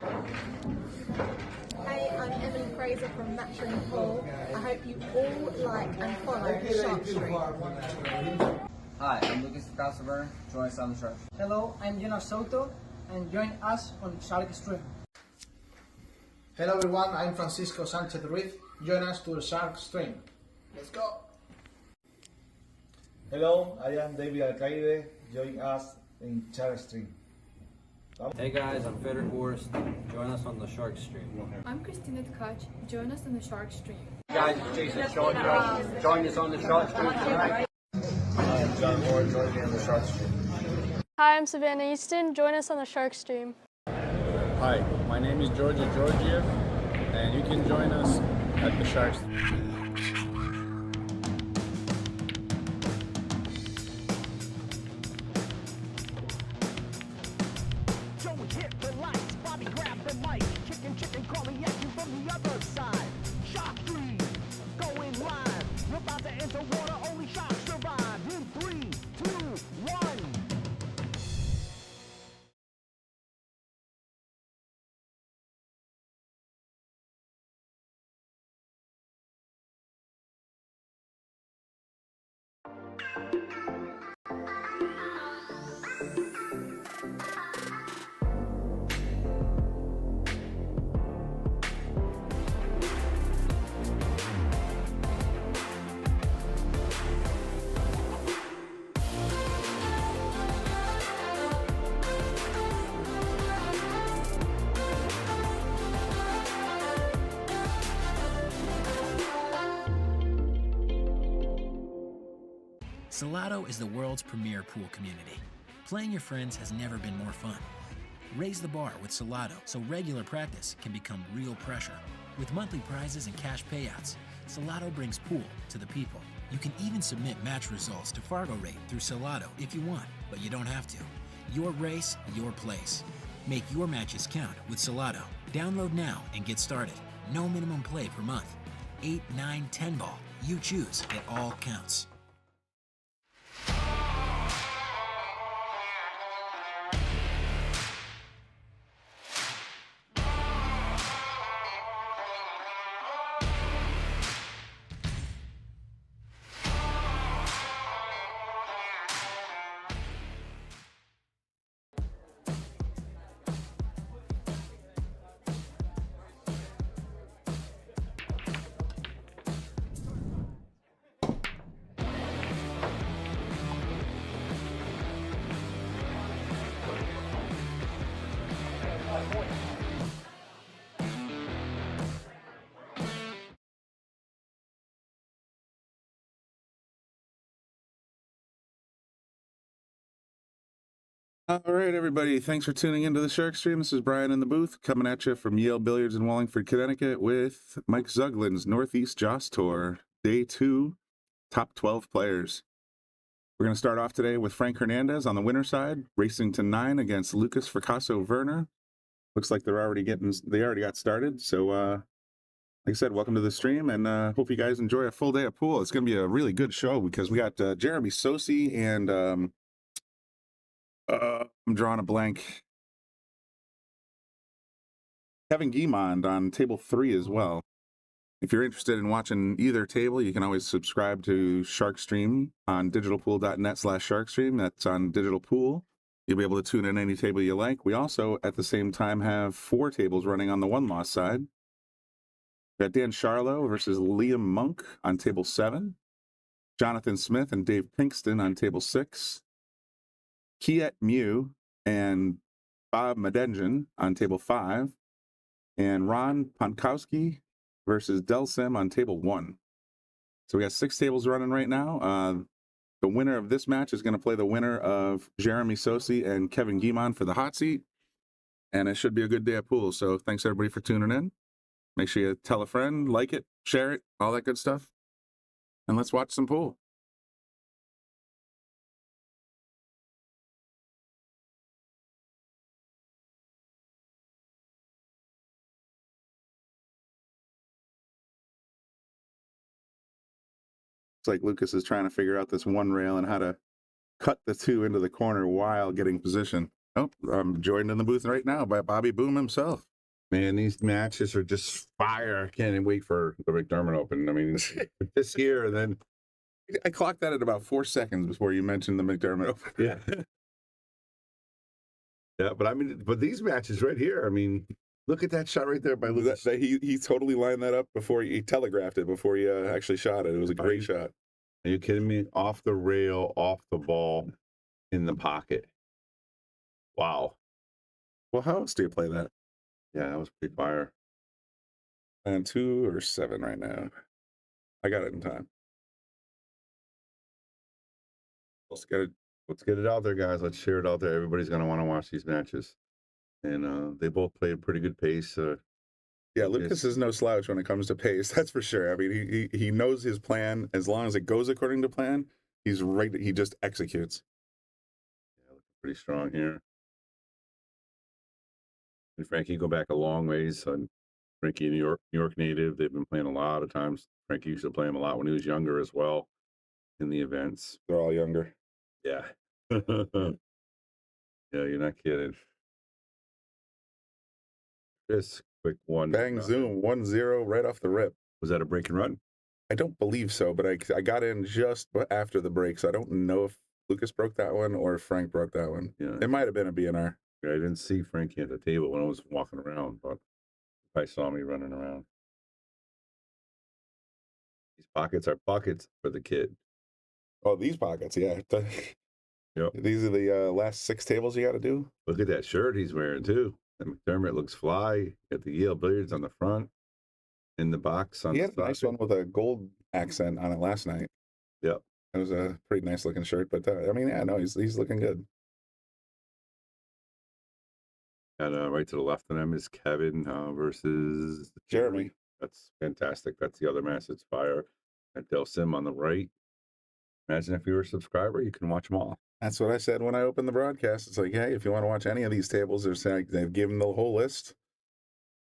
Hey, I'm Emily Fraser from Matching Pool. I hope you all like and follow Shark Stream. Hi, I'm Lucas Casaver. Join us on the Shark. Hello, I'm Jonas Soto, and join us on Shark Stream. Hello everyone, I'm Francisco Sanchez Ruiz. Join us to the Shark Stream. Let's go! Hello, I am David Alcaide. Join us in Shark Stream. Hey guys, I'm Feder Horst. Join us on the Shark Stream. I'm Christina Tkach. Join us on the Shark Stream. Hey guys, it's Jason Schondra. Join us on the Shark Stream tonight. I'm John Moore. Join me on the Shark Stream. Hi, I'm Savannah Easton. Join us on the Shark Stream. Hi, my name is Georgia Georgiev, and you can join us at the Shark Stream. Salado is the world's premier pool community. Playing your friends has never been more fun. Raise the bar with Salado so regular practice can become real pressure. With monthly prizes and cash payouts, Salado brings pool to the people. You can even submit match results to Fargo Rate through Salado if you want, but you don't have to. Your race, your place. Make your matches count with Salado. Download now and get started. No minimum play per month. 8, 9, 10 ball. You choose. It all counts. All right, everybody. Thanks for tuning into the Shark Stream. This is Brian in the booth, coming at you from Yale Billiards in Wallingford, Connecticut, with Mike Zuglan's Northeast Joss Tour, Day 2, Top 12 Players. We're going to start off today with Frank Hernandez on the winner side, racing to 9 against Lucas Fracasso Werner. Looks like they already got started. So, like I said, welcome to the stream, and hope you guys enjoy a full day of pool. It's going to be a really good show because we got Jeremy Sosi and I'm drawing a blank. Kevin Guimond on table 3 as well. If you're interested in watching either table, you can always subscribe to SharkStream on digitalpool.net/SharkStream. That's on Digital Pool. You'll be able to tune in any table you like. We also, at the same time, have 4 tables running on the one-loss side. We got Dan Charlo versus Liam Monk on table 7. Jonathan Smith and Dave Pinkston on table 6. Kiet Mew and Bob Medenjen on table 5, and Ron Ponkowski versus Delsim on table 1. So we got 6 tables running right now. The winner of this match is going to play the winner of Jeremy Sosi and Kevin Guimond for the hot seat, and it should be a good day of pool. So thanks everybody for tuning in. Make sure you tell a friend, like it, share it, all that good stuff, and let's watch some pool. Like Lucas is trying to figure out this one rail and how to cut the 2 into the corner while getting position. Oh, I'm joined in the booth right now by Bobby Boom himself. Man, these matches are just fire. I can't wait for the McDermott Open. I mean, this year, and then I clocked that at about 4 seconds before you mentioned the McDermott Open. yeah, yeah. But I mean, but these matches right here. I mean, look at that shot right there by Lukas. He totally lined that up before he telegraphed it before he actually shot it. It was a great shot. Are you kidding me? Off the rail, off the ball, in the pocket. Wow. Well, how else do you play that? Yeah, that was pretty fire. And 2 or 7 right now. I got it in time. Let's get it out there, guys. Let's share it out there. Everybody's gonna want to watch these matches, and they both played a pretty good pace. Yeah, Lukas is no slouch when it comes to pace. That's for sure. I mean, he knows his plan. As long as it goes according to plan, he's right. He just executes. Yeah, looking pretty strong here. And Frankie go back a long ways. Frankie, New York native. They've been playing a lot of times. Frankie used to play him a lot when he was younger as well in the events. They're all younger. Yeah. Yeah, you're not kidding. This quick one. Bang, zoom, 1-0 right off the rip. Was that a break and run? I don't believe so, but I got in just after the break, so I don't know if Lukas broke that one or if Frank broke that one. Yeah. It might have been a BNR. I didn't see Frankie at the table when I was walking around, but I saw me running around. These pockets are buckets for the kid. Oh, these pockets, yeah. Yep. These are the last 6 tables you got to do. Look at that shirt he's wearing, too. And McDermott looks fly. Got the Yale Billiards on the front. In the box on He the had a nice one with a gold accent on it last night. Yep. It was a pretty nice looking shirt, but I mean, yeah, no, he's looking good. And right to the left of them is Kevin versus Jeremy. That's fantastic. That's the other match that's fire. At Del Sim on the right. Imagine if you were a subscriber, you can watch them all. That's what I said when I opened the broadcast. It's like, hey, if you want to watch any of these tables, they've given the whole list.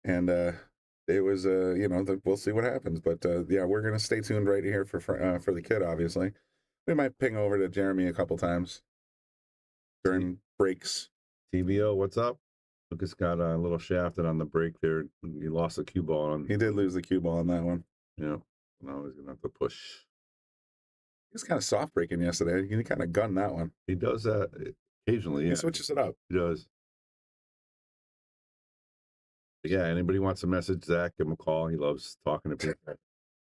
And it was, we'll see what happens. But yeah, we're going to stay tuned right here for the kid, obviously. We might ping over to Jeremy a couple times during breaks. TBO, what's up? Lukas got a little shafted on the break there. He lost the cue ball on. He did lose the cue ball on that one. Yeah. Now he's going to have to push. He was kind of soft breaking yesterday. He kind of gunned that one. He does that occasionally. Yeah. He switches it up. He does. But yeah, anybody wants a message, Zach, give him a call. He loves talking to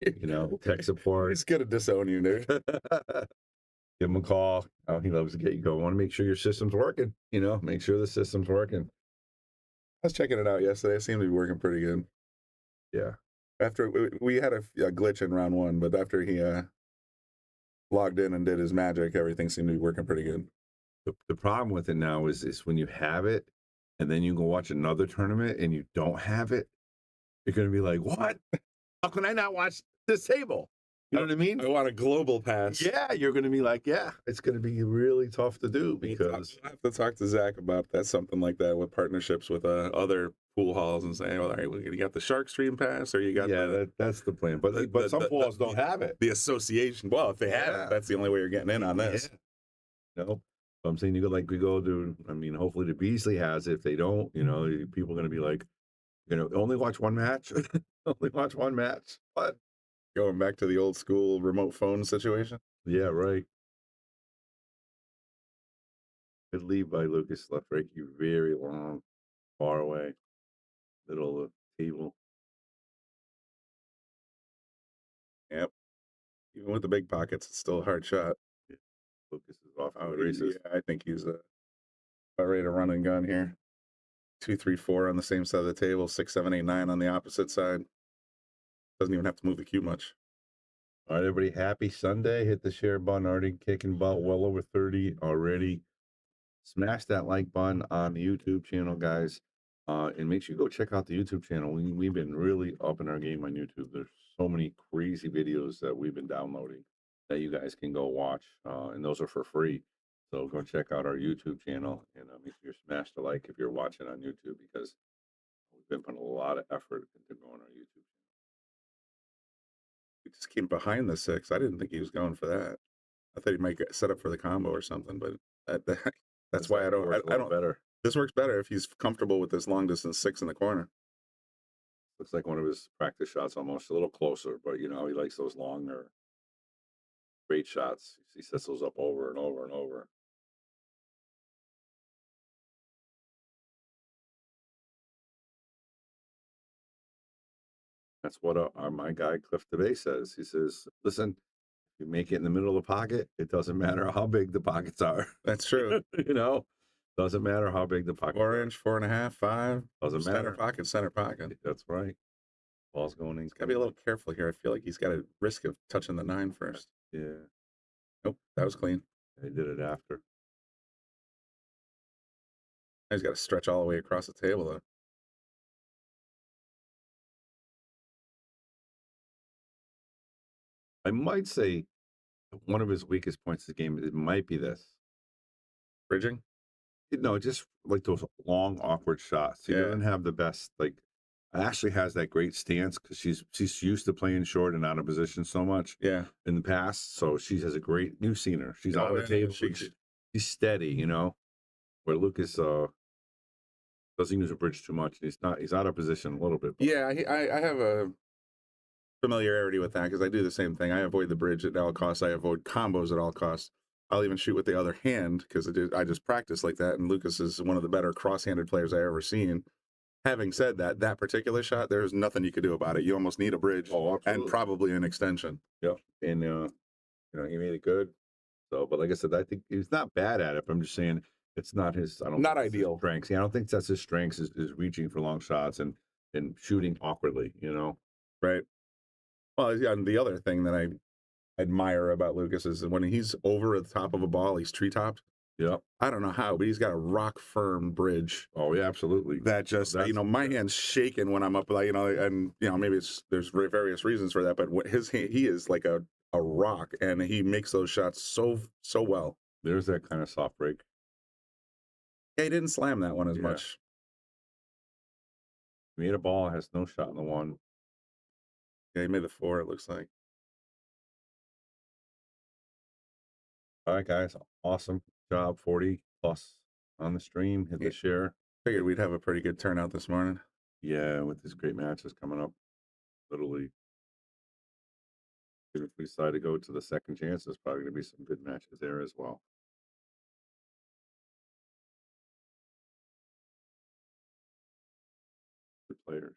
people. Tech support. He's going to disown you, dude. Give him a call. Oh, he loves to get you going. Want to make sure your system's working. Make sure the system's working. I was checking it out yesterday. It seemed to be working pretty good. Yeah. After we had a glitch in round 1, but after he logged in and did his magic, everything seemed to be working pretty good. The problem with it now is when you have it and then you go watch another tournament and you don't have it, you're going to be like, what? How can I not watch this table? You know what I mean? I want a global pass. Yeah, you're going to be like, yeah, it's going to be really tough to do because I have to talk to Zach about that, something like that with partnerships with other pool halls and say, all right, you got the Shark Stream pass or you got that's the plan. But some pool halls don't have it. The association. Well, if they have it, that's the only way you're getting in on this. Yeah. No, so I'm saying we go to. I mean, hopefully the Beasley has it. If they don't, people are going to be like, only watch one match. Only watch one match. What? Going back to the old school remote phone situation. Yeah, right. Good lead by Lukas. Left Frankie very long, far away. Little table. Yep. Even with the big pockets, it's still a hard shot. Yeah. Lukas is off the races. Yeah, I think he's about ready to run and gun here. 2, 3, 4 on the same side of the table. 6, 7, 8, 9 on the opposite side. Doesn't even have to move the cue much. All right, everybody. Happy Sunday. Hit the share button. Already kicking butt. Well over 30 already. Smash that like button on the YouTube channel, guys. And make sure you go check out the YouTube channel. We've been really upping our game on YouTube. There's so many crazy videos that we've been downloading that you guys can go watch. And those are for free. So go check out our YouTube channel and make sure you smash the like if you're watching on YouTube because we've been putting a lot of effort into growing our YouTube channel. He just came behind the 6. I didn't think he was going for that. I thought he might get set up for the combo or something, but that's why I don't This works better if he's comfortable with this long distance 6 in the corner. Looks like one of his practice shots, almost a little closer, but you know, he likes those longer, great shots. He sets those up over and over and over. That's what my guy Cliff DeBay says. He says, listen, you make it in the middle of the pocket, it doesn't matter how big the pockets are. That's true. You know, doesn't matter how big the pocket 4-inch, 4.5, 5. Doesn't matter. Center pocket. That's right. Ball's going in. He's got to be a little careful here. I feel like he's got a risk of touching the 9 first. Yeah. Nope, that was clean. They did it after. He's got to stretch all the way across the table, though. I might say one of his weakest points of the game, it might be this. Bridging? No, just like those long, awkward shots. He doesn't have the best, like, Ashley has that great stance because she's used to playing short and out of position so much in the past. So she has a great, you've seen her. She's out of the table. She's steady, you know, where Lucas doesn't use a bridge too much. He's out of position a little bit. Yeah, I have a familiarity with that because I do the same thing. I avoid the bridge at all costs. I avoid combos at all costs. I'll even shoot with the other hand because I just practice like that. And Lucas is one of the better cross-handed players I ever seen. Having said that, that particular shot, there's nothing you could do about it. You almost need a bridge and probably an extension. Yep. And, you know, he made it good. So, but like I said, I think he's not bad at it. But I'm just saying it's not his, not ideal strengths. Yeah, I don't think that's his strengths is reaching for long shots and shooting awkwardly, you know? Right. Well, yeah, and the other thing that I admire about Lucas is when he's over at the top of a ball, he's tree-topped. Yeah. I don't know how, but he's got a rock firm bridge. Oh, yeah, absolutely. That just, you know, my hand's shaking when I'm up, like, you know, and, you know, maybe there's various reasons for that, but he is like a rock and he makes those shots so well. There's that kind of soft break. Yeah, he didn't slam that one as much. He made a ball, has no shot in the 1. Yeah, he made the 4, it looks like. All right, guys. Awesome job. 40 plus on the stream. Hit the share. Figured we'd have a pretty good turnout this morning. Yeah, with these great matches coming up. Literally. If we decide to go to the second chance, there's probably going to be some good matches there as well. Good players.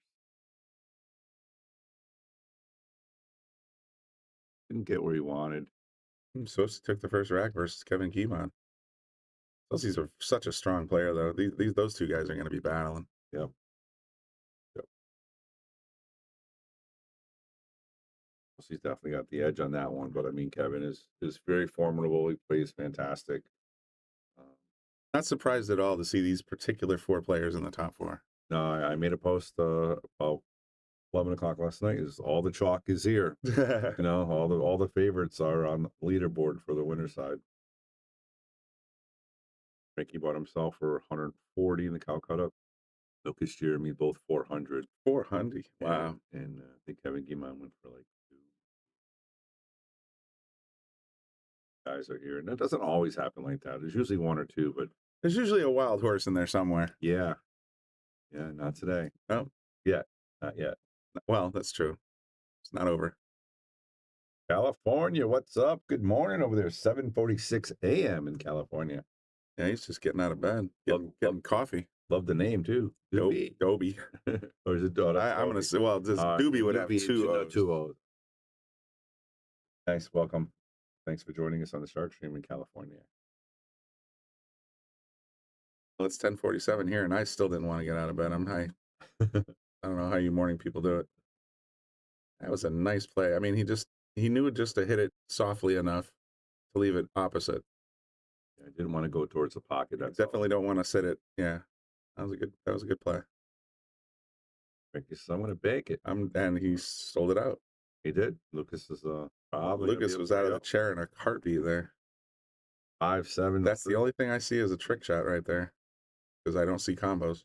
Didn't get where he wanted. Sosi took the first rack versus Kevin Keemon. Sosi's such a strong player, though. Those two guys are going to be battling. Yep. He's definitely got the edge on that one, but I mean, Kevin is very formidable. He plays fantastic. Not surprised at all to see these particular 4 players in the top 4. No, I made a post about 11 o'clock last night. Is all the chalk is here. You know, all the favorites are on the leaderboard for the winner side. Frankie bought himself for 140 in the Calcutta. Lucas Jeremy both 400. 400. Wow. And I think Kevin Guimond went for like 2. Guys are here, and that doesn't always happen like that. There's usually 1 or 2, but there's usually a wild horse in there somewhere. Yeah. Yeah, not today. No. Yeah, not yet. Well, that's true. It's not over. California, what's up? Good morning over there. 7:46 a.m. in California. Yeah, he's just getting out of bed, getting coffee. Love the name too. Doobie. Or is it Doobie? I'm going to say, well, this Doobie would have 2 O's. 2 O's. Nice, welcome. Thanks for joining us on the Shark Stream in California. Well, it's 10:47 here, and I still didn't want to get out of bed. I'm high. I don't know how you morning people do it. That was a nice play. I mean, he knew just to hit it softly enough to leave it opposite. I didn't want to go towards the pocket. I definitely don't want to sit it. Yeah, that was a good play. I'm going to bake it. And he sold it out. He did. Lucas is probably. Lucas was out of the chair in a heartbeat there. 5-7. That's the only thing I see as a trick shot right there, because I don't see combos.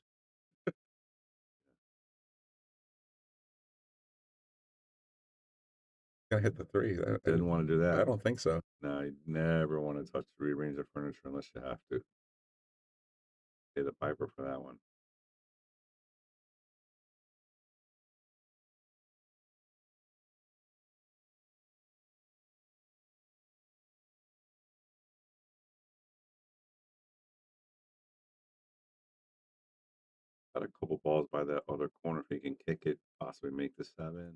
Gonna hit the 3. Didn't want to do that. I don't think so. No, you never want to touch the rearrange of furniture unless you have to. Pay the piper for that one. Got a couple balls by that other corner if he can kick it, possibly make the 7.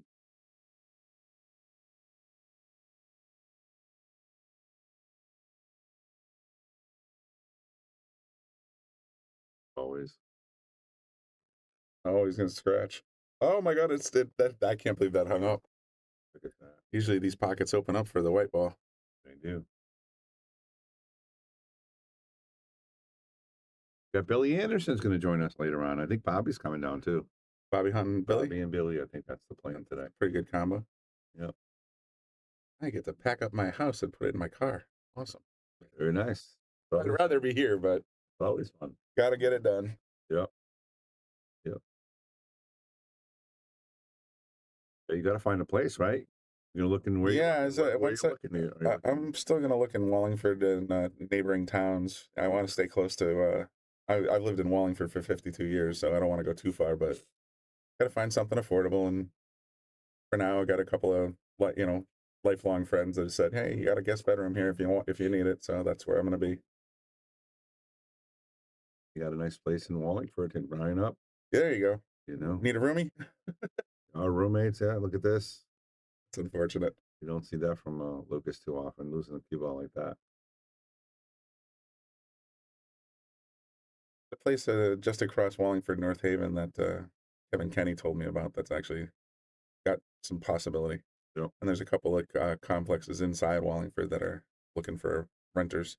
Always. Oh, he's gonna scratch. Oh my god, that I can't believe that hung up. Look at that. Usually these pockets open up for the white ball. They do. Got Billy Anderson's going to join us later on. I think Bobby's coming down too. Bobby Hunt and Billy? Bobby and Billy, I think that's the plan today. Pretty good combo. Yep. I get to pack up my house and put it in my car. Awesome. Very nice. I'd rather be here, but it's always fun. Got to get it done. Yep. Yep. You got to find a place, right? You're looking where? Yeah, where I'm still gonna look in Wallingford and neighboring towns. I want to stay close to. I've lived in Wallingford for 52 years, so I don't want to go too far. But got to find something affordable. And for now, I got a couple of lifelong friends that have said, "Hey, you got a guest bedroom here if you need it." So that's where I'm gonna be. You got a nice place in Wallingford. Hit Brian up. There you go. You know, need a roomie. Our roommates. Yeah, look at this. It's unfortunate. You don't see that from Lukas too often, losing a cue ball like that. The place just across Wallingford, North Haven that Kevin Kenny told me about. That's actually got some possibility. Yep. And there's a couple of complexes inside Wallingford that are looking for renters.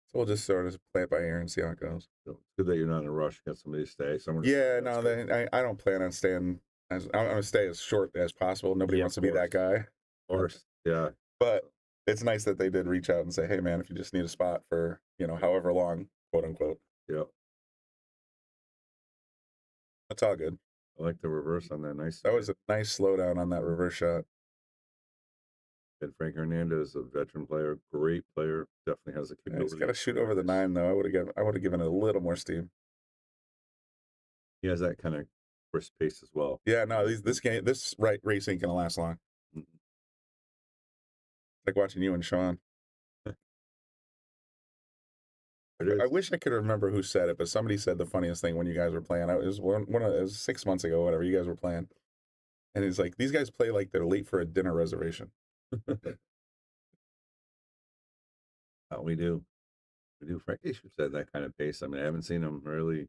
So we'll just sort of play it by ear and see how it goes. So it's good that you're not in a rush. You got somebody to stay. Yeah, no, I don't plan on staying. I'm going to stay as short as possible. Nobody wants to be that guy. Of course, yeah. But it's nice that they did reach out and say, "Hey, man, if you just need a spot for however long, quote unquote." Yep. That's all good. I like the reverse on that. Nice. That was a nice slowdown on that reverse shot. And Frank Hernandez, a veteran player, great player, definitely has a capability. He's got to shoot over the 9 though. I would have given it a little more steam. He has that kind of brisk pace as well. Yeah, no, this race ain't gonna last long. Mm-hmm. Like watching you and Sean. I wish I could remember who said it, but somebody said the funniest thing when you guys were playing. It was 6 months ago, whatever. You guys were playing, and it's like these guys play like they're late for a dinner reservation. We do. Frank should said that kind of pace. I mean, I haven't seen him really.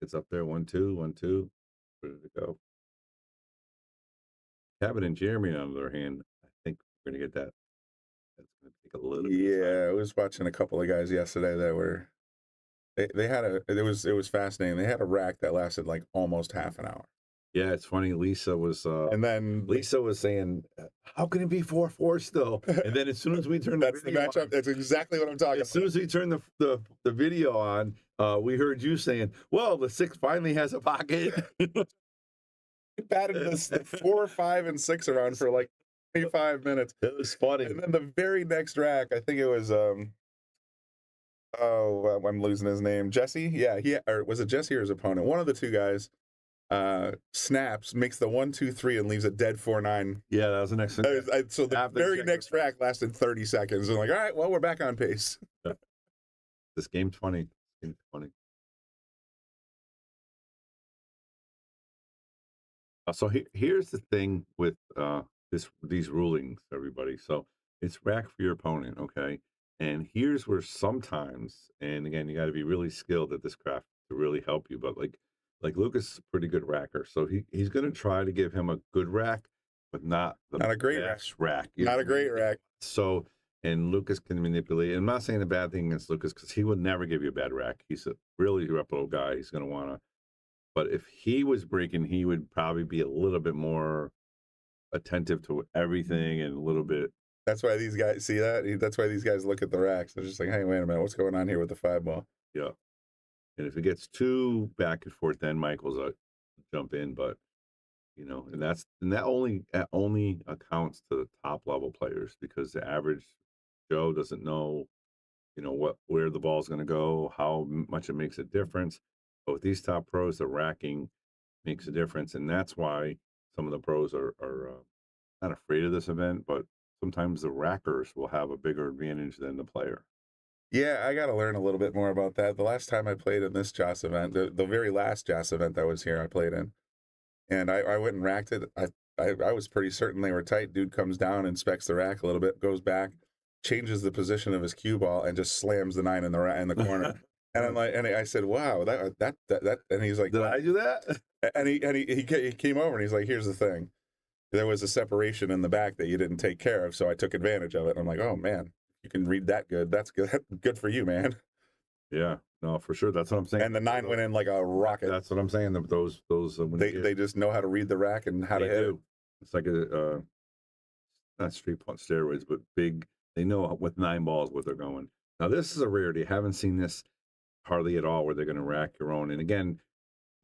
It's up there 1-2, 1-2, ready to go. Cabot and Jeremy, on the other hand, I think we're gonna get that. That's gonna take a little. Yeah, I was watching a couple of guys yesterday that were. They had it was fascinating. They had a rack that lasted like almost half an hour. Yeah, it's funny. Lisa was, and then Lisa was saying, "How can it be 4-4 still?" And then as soon as we turned that's the matchup. That's exactly what I'm talking about. As soon as we turned the video on, we heard you saying, "Well, the 6 finally has a pocket." Batted this 4, 5, and 6 around for like 25 minutes. It was funny. And then the very next rack, I think it was I'm losing his name. Jesse? Yeah, or was it Jesse or his opponent? One of the two guys snaps, makes the 1, 2, 3, and leaves a dead 4-9. Yeah, that was the next one. So the very next rack lasted 30 seconds. I'm like, all right, well, we're back on pace. Yeah. This game's funny. So here's the thing with these rulings, everybody. So it's rack for your opponent, okay? And here's where sometimes, and again, you got to be really skilled at this craft to really help you. But like Lukas is a pretty good racker, so he's going to try to give him a good rack, but not a great rack. Not a great rack. So, and Lukas can manipulate. And I'm not saying a bad thing against Lukas because he would never give you a bad rack. He's a really reputable guy. He's going to want to. But if he was breaking, he would probably be a little bit more attentive to everything and a little bit. That's why these guys see that. That's why these guys look at the racks. They're just like, hey, wait a minute, what's going on here with the 5 ball? Yeah. And if it gets too back and forth, then Michael's jump in. But and that only accounts to the top level players because the average Joe doesn't know you know, where the ball's going to go, how much it makes a difference. But with these top pros, the racking makes a difference, and that's why some of the pros are not afraid of this event, but sometimes the rackers will have a bigger advantage than the player. Yeah, I got to learn a little bit more about that. The last time I played in this JOS event, the very last JOS event I was here, I played in, and I went and racked it. I was pretty certain they were tight. Dude comes down, inspects the rack a little bit, goes back, changes the position of his cue ball, and just slams the 9 in the corner. And I'm like, and I said, "Wow, that," and he's like, "Did I do that?" And he came over and he's like, "Here's the thing, there was a separation in the back that you didn't take care of, so I took advantage of it." And I'm like, "Oh man, you can read that good. That's good. Good for you, man." Yeah, no, for sure. That's what I'm saying. And the 9 went in like a rocket. That's what I'm saying. Those when they just know how to read the rack and how to hit it. It's like a not street punch steroids, but big. They know with 9 balls what they're going. Now this is a rarity. Haven't seen this hardly at all where they're going to rack your own. And again,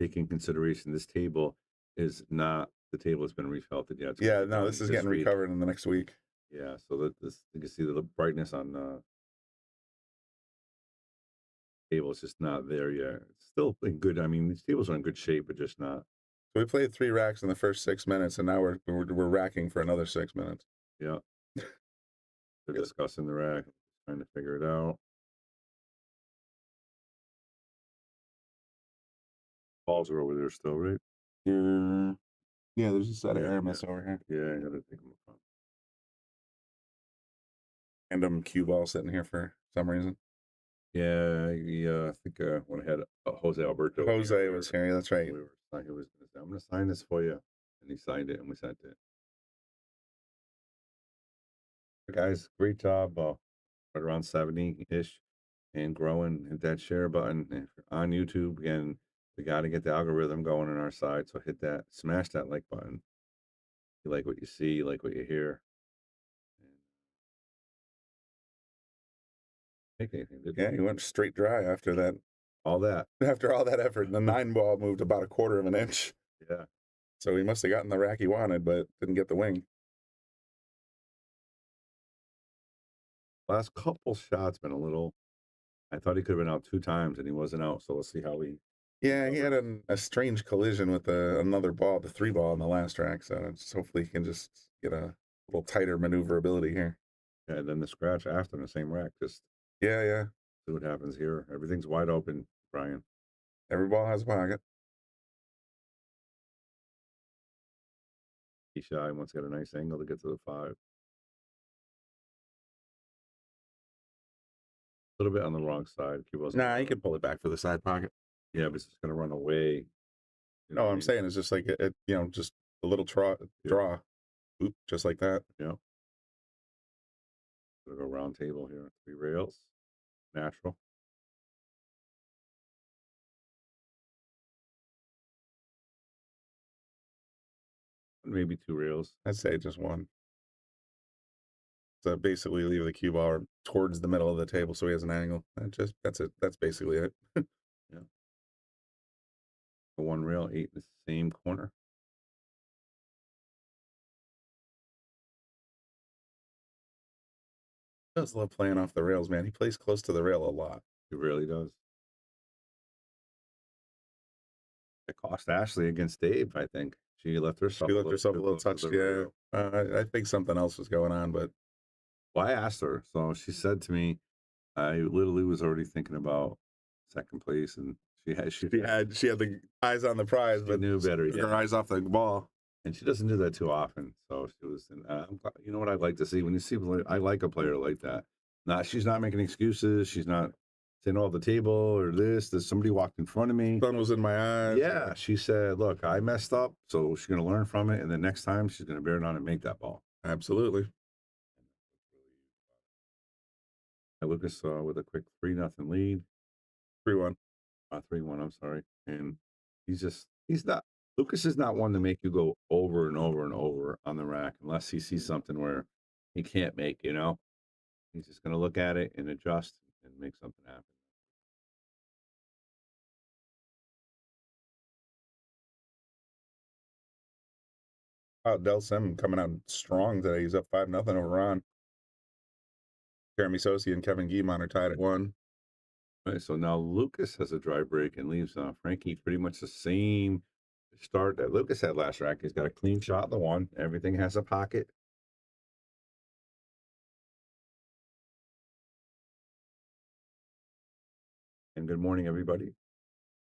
taking consideration, this table is not the table that's been refelted yet. Yeah, no, this is getting recovered in the next week. Yeah, so that this you can see the brightness on table is just not there yet. It's still in good. I mean, these tables are in good shape, but just not. So we played 3 racks in the first 6 minutes, and now we're racking for another 6 minutes. Yeah, they're discussing the rack, trying to figure it out. Balls are over there still, right? Yeah, there's a set of Aramith over here. Yeah, I gotta take them apart. Random cue ball sitting here for some reason. Yeah, I think when I had Jose Alberto. Jose was here. Yeah, that's right. He was going to say, "I'm going to sign this for you," and he signed it, and we sent it. Guys, great job. Right around 70-ish and growing. Hit that share button. If you're on YouTube, again, we got to get the algorithm going on our side. So hit that, smash that like button. You like what you see, you like what you hear. Make anything. Yeah, he went straight dry after that. All that. After all that effort, the 9 ball moved about 1/4 of an inch. Yeah. So he must have gotten the rack he wanted, but didn't get the wing. Last couple shots been a little. I thought he could have been out 2 times, and he wasn't out. So we'll see how he. Yeah, he had a strange collision with another ball, the 3 ball in the last rack. So hopefully he can just get a little tighter maneuverability here. Yeah, and then the scratch after in the same rack. Just yeah. See what happens here. Everything's wide open, Brian. Every ball has a pocket. He's shy. Wants to get a nice angle to get to the 5. A little bit on the wrong side. Nah, he can pull it back for the side pocket. Yeah, but it's just going to run away. You know what I'm saying? It's just like, just a little draw. Oop, just like that. Yeah. Gonna go round table here. 3 rails. Natural. Maybe 2 rails. I'd say just 1. So basically leave the cue ball towards the middle of the table so he has an angle. That's it. That's basically it. Yeah. 1 rail, 8 in the same corner. He does love playing off the rails, man. He plays close to the rail a lot. He really does. It cost Ashley against Dave, I think. She left herself a little touched. Yeah. I think something else was going on, but. Well, I asked her. So she said to me, I literally was already thinking about 2nd place, and she had the eyes on the prize, but knew better. Her eyes off the ball. And she doesn't do that too often. So she was, you know what I'd like to see? When you see, I like a player like that. She's not making excuses. She's not saying, "Oh, the table or this." There's somebody walked in front of me. Sun was in my eyes. Yeah. She said, "Look, I messed up." So she's going to learn from it. And the next time she's going to bear down and make that ball. Absolutely. Lucas with a quick 3-0 lead. 3-1. 3-1, I'm sorry. And Lucas is not one to make you go over and over and over on the rack unless he sees something where he can't make, He's just going to look at it and adjust and make something happen. Del Sim coming out strong today. He's up 5-0 over Ron. Jeremy Sosi and Kevin Guimond are tied at 1. Right, so now Lucas has a dry break and leaves Frankie pretty much the same start that Lucas had last rack. He's got a clean shot in the 1. Everything has a pocket. And good morning, everybody.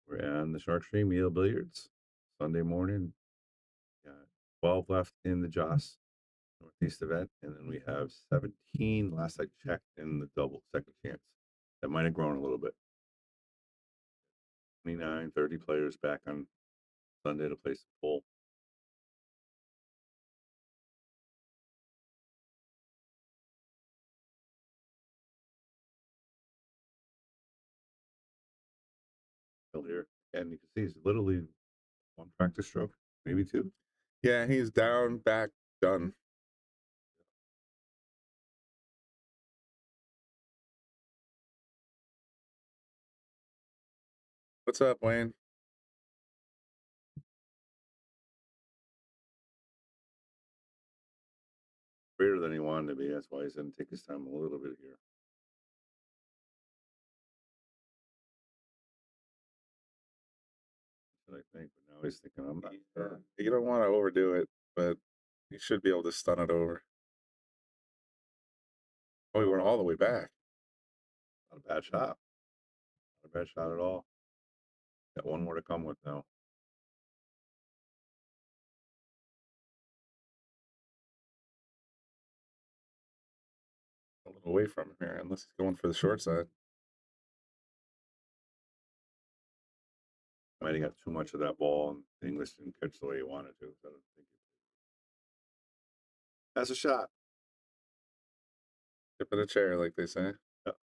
We're on the Shark Stream Fianls Billiards Sunday morning. Got 12 left in the Joss Northeast event, and then we have 17 last I checked in the double second chance. That might have grown a little bit. 29, 30 players back on Sunday to play some pool. Still here, and you can see he's literally 1 practice stroke, maybe 2. Yeah, he's down, back, done. What's up, Wayne? Greater than he wanted to be. That's why he's going to take his time a little bit here. I think, but now he's thinking, I'm not sure. You don't want to overdo it, but you should be able to stun it over. Oh, we went all the way back. Not a bad shot. Not a bad shot at all. Got 1 more to come with now. A little away from him here, unless he's going for the short side. Might have got too much of that ball, and the English didn't catch the way he wanted to. So I don't think that's a shot. Tip of the chair, like they say. Yep.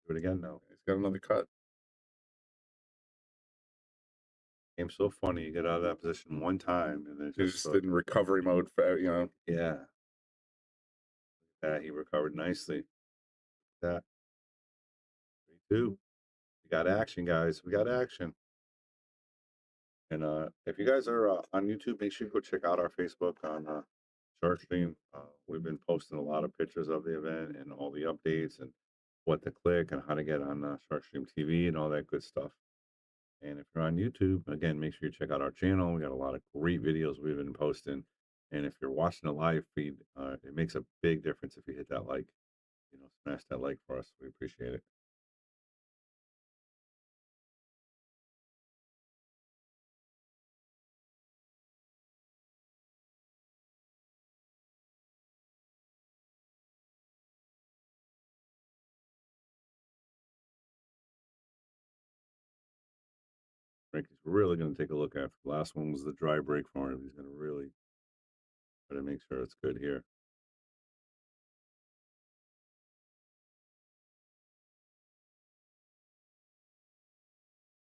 Do it again now. He's got another cut. Game's so funny. You get out of that position 1 time, and then He's just in recovery mode, for, Yeah. He recovered nicely. That 3-2. We got action, guys. We got action. And if you guys are on YouTube, make sure you go check out our Facebook on Shark Stream. We've been posting a lot of pictures of the event and all the updates and what to click and how to get on Shark Stream TV and all that good stuff. And if you're on YouTube, again, make sure you check out our channel. We got a lot of great videos we've been posting. And if you're watching a live feed, it makes a big difference if you hit that like. Smash that like for us. We appreciate it. Frankie's really going to take a look after. The last one was the dry break for him. He's going to really try to make sure it's good here.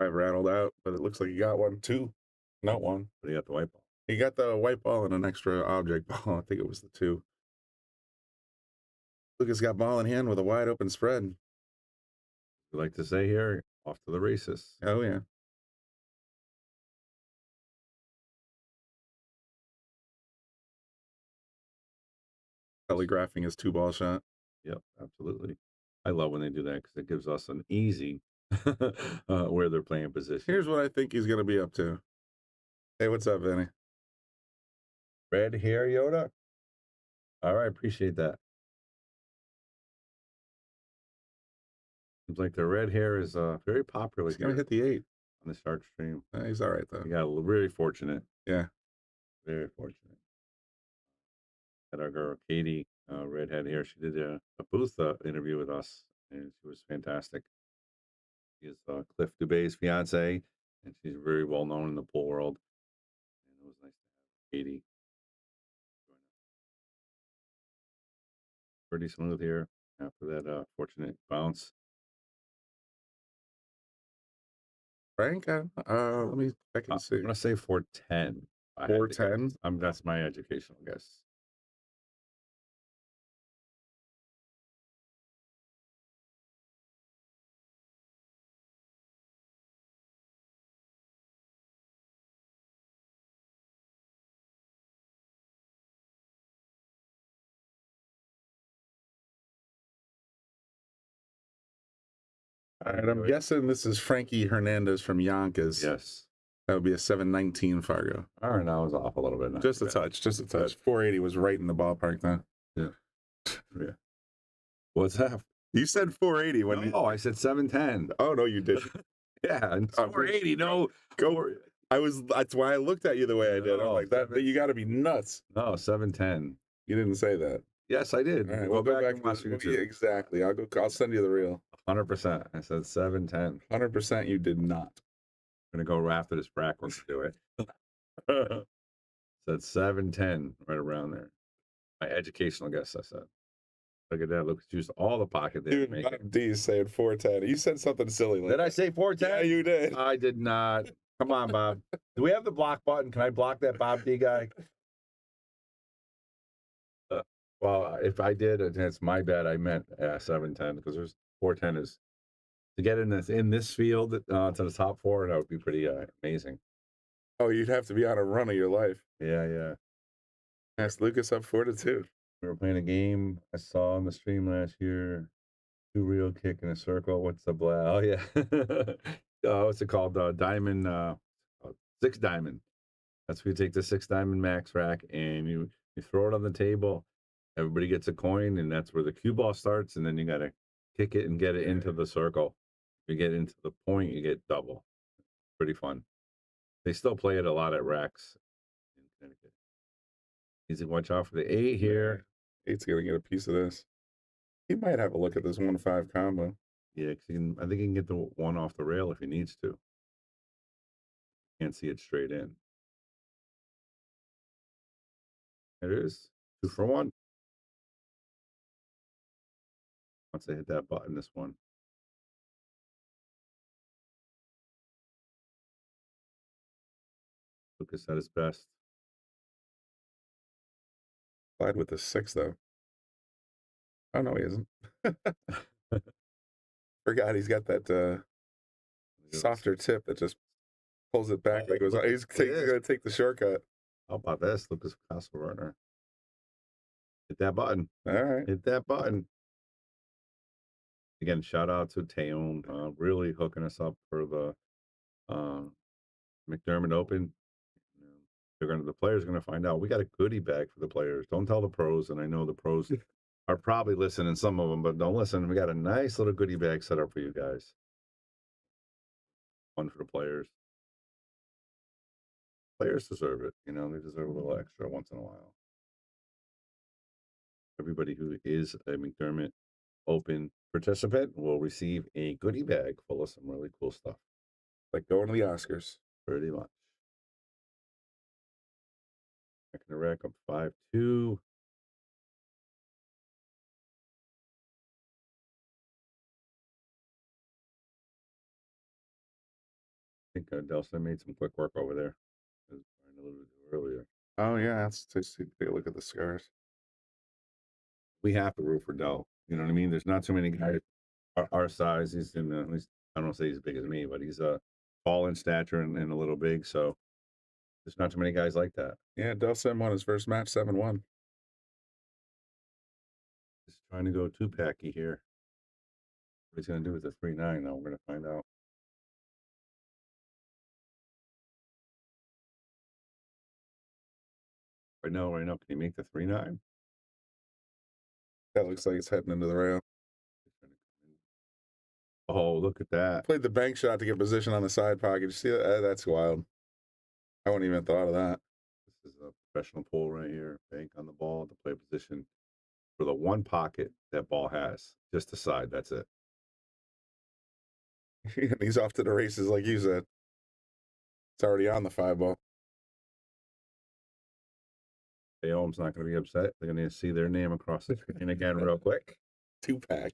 I've rattled out, but it looks like he got 1, 2. Not 1. But he got the white ball. He got the white ball and an extra object ball. I think it was the 2. Lucas got ball in hand with a wide open spread. We like to say here, off to the races. Oh, yeah. Telegraphing his 2-ball shot. Yep, absolutely. I love when they do that because it gives us an easy where they're playing position. Here's what I think he's going to be up to. Hey, what's up, Vinny? Red hair, Yoda? All right, appreciate that. Seems like the red hair is very popular. He's going to hit the 8 on the Shark Stream. He's all right, though. We got really fortunate. Yeah. Very fortunate. Had our girl Katie, redhead here. She did a booth interview with us, and she was fantastic. She is Cliff Dubé's fiance, and she's very well known in the pool world. And it was nice to have Katie join us. Pretty smooth here after that fortunate bounce. Frank, let me check and see. I'm gonna say 410. 410. That's my educational guess. All right, I'm guessing this is Frankie Hernandez from Yonkers. Yes. That would be a 719 Fargo. All right, now I was off a little bit. Not Just too a bad. touch, just a touch. 480 was right in the ballpark then. Yeah. What's that? You said 480 when you. Oh, I said 710. Oh no, you didn't. Yeah, and 480. No, go. That's why I looked at you the way I did. I'm like that. You got to be nuts. No, 710. You didn't say that. Yes, I did. All right, we'll go back and watch to YouTube. exactly. I'll send you the reel. 100%. I said 710. 100%. You did not. I'm gonna go after this backwards to do it. Said 710, right around there. My educational guess, I said. Look at that. Look, it's used all the pocket there. Dude, Bob D is saying 410. You said something silly like Did I say 410? Yeah, you did. I did not. Come on, Bob. Do we have the block button? Can I block that Bob D guy? Well, if I did, it's my bad. I meant 710 because there's 410 is to get in this field to the top four. That would be pretty amazing. Oh, you'd have to be on a run of your life. Yeah. Ask Lucas up 4-2. We were playing a game I saw on the stream last year. 2 real kick in a circle. What's the blah? Oh yeah. What's it called? Diamond. 6 diamond. That's where you take the 6 diamond max rack and you throw it on the table. Everybody gets a coin, and that's where the cue ball starts. And then you got to kick it and get it into the circle. If you get into the point, you get double. Pretty fun. They still play it a lot at racks in Connecticut. Easy, watch out for the 8 here. 8's gonna get a piece of this. He might have a look at this 1-5 combo. Yeah, because I think he can get the 1 off the rail if he needs to. Can't see it straight in. It is 2 for 1. Once I hit that button, this one. Lucas at his best. Slide with the 6 though. Oh no, he isn't. Forgot he's got that softer tip that just pulls it back. Like it was, he's gonna take the shortcut. How about this, Lucas Castle-Werner? Hit that button. All right. Hit that button. Again, shout out to Taom, really hooking us up for the McDermott Open. The players are gonna find out. We got a goodie bag for the players. Don't tell the pros, and I know the pros are probably listening, some of them, but don't listen. We got a nice little goodie bag set up for you guys. Fun for the players. Players deserve it. They deserve a little extra once in a while. Everybody who is a McDermott Open participant will receive a goodie bag full of some really cool stuff. Like going to the Oscars. Pretty much. Back in the rack up 5-2. I think Delson made some quick work over there. I was trying a little bit earlier. Oh yeah, that's take a look at the scars. We have to root for Dell. You know what I mean? There's not too many guys our size. He's at least, I don't say he's as big as me, but he's tall in stature and a little big. So there's not too many guys like that. Yeah, Delson won his first match 7-1. Just trying to go 2-packy here. What he's going to do with the 3-9 now, we're going to find out. Right now, can you make the 3-9? That looks like it's heading into the rail. Oh, look at that. Played the bank shot to get position on the side pocket. You see that? That's wild. I wouldn't even thought of that. This is a professional pull right here. Bank on the ball to play position for the 1 pocket that ball has. Just the side. That's it. And he's off to the races, like you said. It's already on the 5 ball. Taom's not going to be upset. They're going to see their name across the screen again real quick. 2-pack.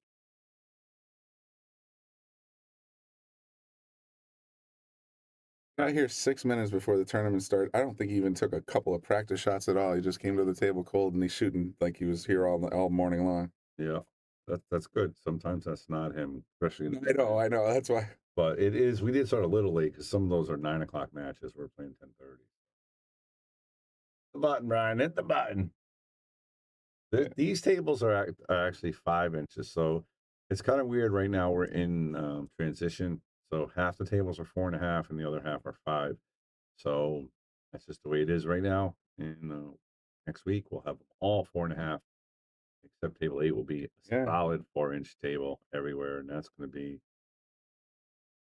Got here 6 minutes before the tournament started. I don't think he even took a couple of practice shots at all. He just came to the table cold and he's shooting like he was here all morning long. Yeah, that's good. Sometimes that's not him, especially. I know. That's why. But it is. We did start a little late because some of those are 9 o'clock matches. We're playing 10:30. The button, Brian. Hit the button. These tables are actually 5 inches. So It's kind of weird right now. We're in transition, so half the tables are 4.5 and the other half are 5. So that's just the way it is right now. And next week we'll have all 4.5, except table 8 will be a Yeah. solid 4-inch table everywhere, and that's going to be.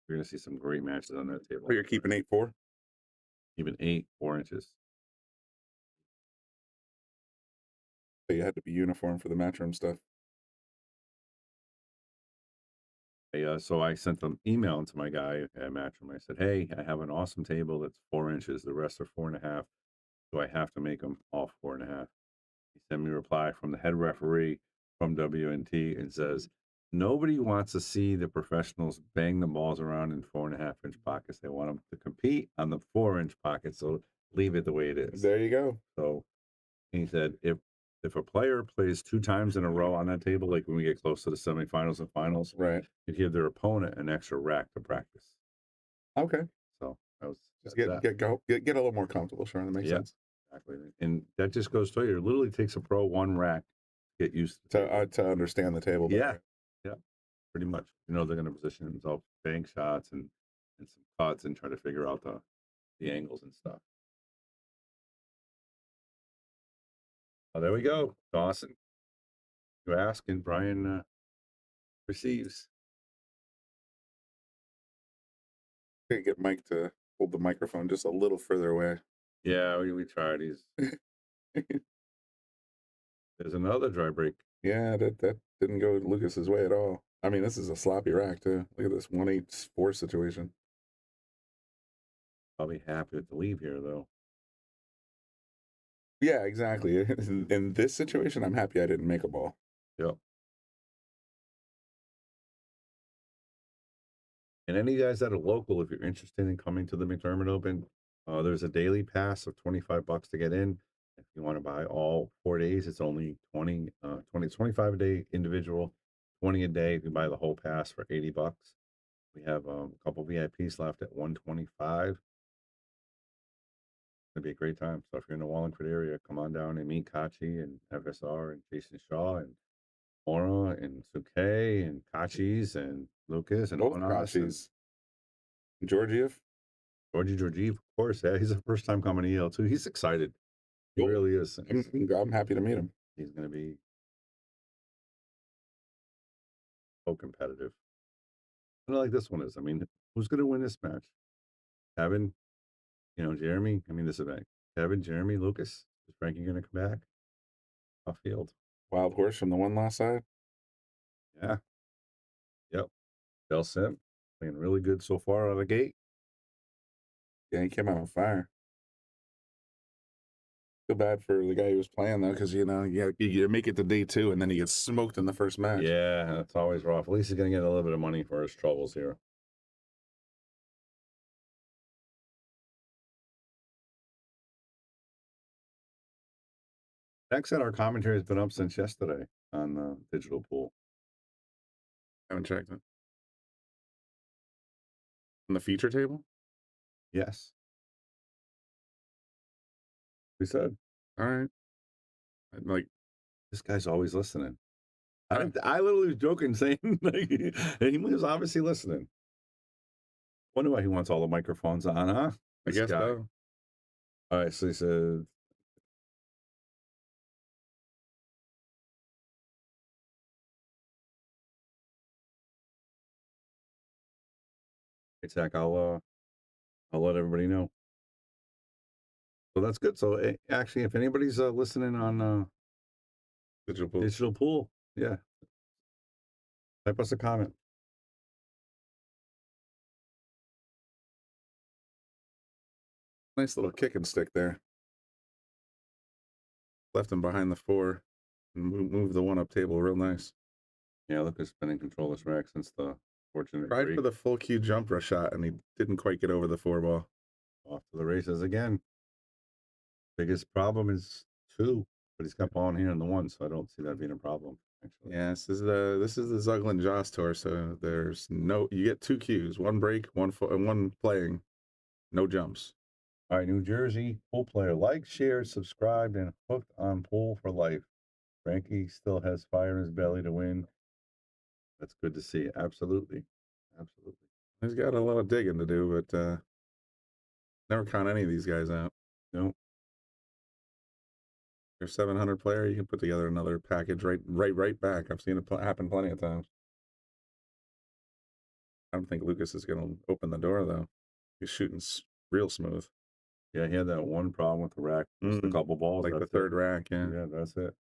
You're going to see some great matches on that table. Or you're keeping 8-4? Even 8, 4 inches. So you had to be uniform for the matchroom stuff. So I sent an email to my guy at Matchroom. I said, "Hey, I have an awesome table that's 4 inches. The rest are 4.5. Do I have to make them all 4.5?" He sent me a reply from the head referee from WNT and says, "Nobody wants to see the professionals bang the balls around in 4.5-inch pockets. They want them to compete on the 4-inch pockets. So leave it the way it is." There you go. So he said, if a player plays 2 times in a row on that table, like when we get close to the semifinals and finals, Right. you give their opponent an extra rack to practice. Okay. So that was Just that. get a little more comfortable. Sure, that makes sense. Exactly. And that just goes to you. It literally takes a pro 1 rack to get used to understand the table better. Yeah, pretty much. You know, they're going to position themselves, bank shots and some cuts, and try to figure out the angles and stuff. Oh, there we go. Dawson. You ask, and Brian receives. Get Mike to hold the microphone just a little further away. Yeah, we tried. There's another dry break. Yeah, that didn't go Lucas's way at all. I mean, this is a sloppy rack too. Look at this 1-8-4 situation. Probably happy to leave here though. Yeah, exactly. In this situation, I'm happy I didn't make a ball. Yep. And any guys that are local, if you're interested in coming to the McDermott Open, there's a daily pass of $25 to get in. If you want to buy all 4 days, it's only 25 a day individual, 20 a day if you buy the whole pass for $80. We have a couple VIPs left at $125. It'll be a great time. So if you're in the Wallingford area, come on down and meet Kachi and FSR and Jason Shaw and Mora and Suke and Kachis and Lucas and Both Onas Kachis. Georgiev? Georgiev, of course. Yeah, he's the first time coming to EL too. He's excited. He Cool. really is. I'm happy to meet him. He's going to be so competitive. I like this one is. I mean, who's going to win this match? Kevin, Jeremy. I mean, this event. Kevin, Jeremy, Lucas. Is Frankie going to come back? Off field. Wild horse from the one last side. Yeah. Yep. Del Sim playing really good so far out of the gate. Yeah, he came out on fire. Feel bad for the guy who was playing though, because you make it to day 2 and then he gets smoked in the first match. Yeah, that's always rough. At least he's going to get a little bit of money for his troubles here. Next set, our commentary has been up since yesterday on the digital pool. Haven't checked it. On the feature table? Yes. We said. All right. Like, this guy's always listening. I literally was joking, saying like, he was obviously listening. Wonder why he wants all the microphones on, huh? I guess so. All right, so he said, "Hey, Zach, I'll let everybody know." So that's good. So actually, if anybody's listening on digital pool, yeah, type us a comment. Nice little kick and stick there. Left him behind the 4 and move the 1-up table real nice. Yeah, Lucas been in control of this rack since the fortunate Tried break. for the full cue jumper shot and he didn't quite get over the 4 ball. Off to the races again. Biggest problem is 2, but he's got ball in hand in the 1, so I don't see that being a problem. Actually, yeah, this is the Zuglan Joss tour, so you get 2 cues, 1 break, 1 playing, no jumps. All right, New Jersey pool player, like, share, subscribe, and hooked on pool for life. Frankie still has fire in his belly to win. That's good to see. Absolutely. Absolutely. He's got a lot of digging to do, but never count any of these guys out. No. You're a 700 player, you can put together another package right back. I've seen it happen plenty of times. I don't think Lukas is going to open the door, though. He's shooting real smooth. Yeah, he had that one problem with the rack. Just a couple balls. Like the third rack, yeah. Yeah, that's it.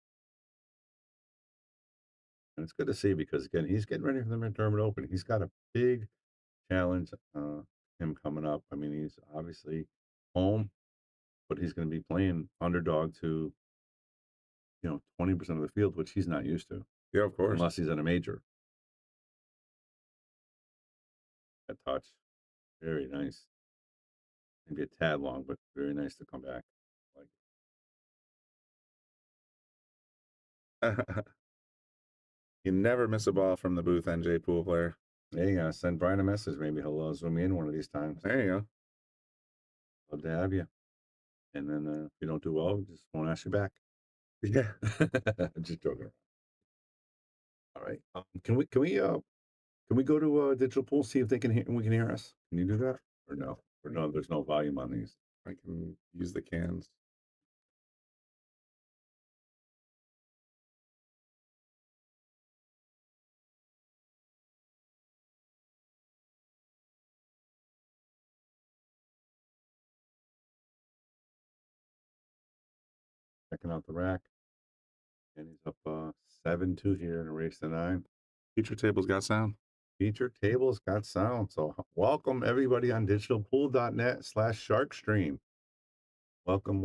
And it's good to see because, again, he's getting ready for the McDermott Open. He's got a big challenge, him coming up. I mean, he's obviously home, but he's going to be playing underdog to, 20% of the field, which he's not used to. Yeah, of course. Unless he's at a major. That touch. Very nice. Maybe a tad long, but very nice to come back. You never miss a ball from the booth, NJ pool player. There you go. Send Brian a message. Maybe he'll zoom in one of these times. There you go. Love to have you. And then if you don't do well, just won't ask you back. Yeah. Just joking. All right. Can we go to Digital Pool, see if we can hear us? Can you do that? Or no? Or no, there's no volume on these. I can use the cans. Checking out the rack. And he's up 7-2 here in a race to 9. Feature table's got sound. Feature tables got sound. So welcome everybody on digitalpool.net/sharkstream. Welcome.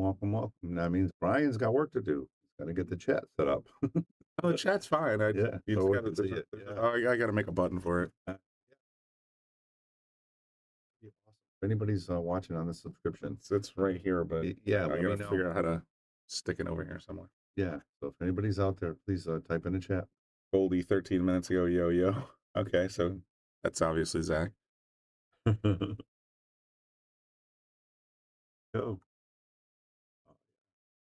That means Brian's got work to do. He's got to get the chat set up. Oh, the chat's fine. I got to make a button for it. If anybody's watching on the subscription, it's right here, but yeah, I got to figure out how to stick it over here somewhere. Yeah. So if anybody's out there, please type in the chat. Goldie 13 minutes ago, yo. Okay, so that's obviously Zach. Go.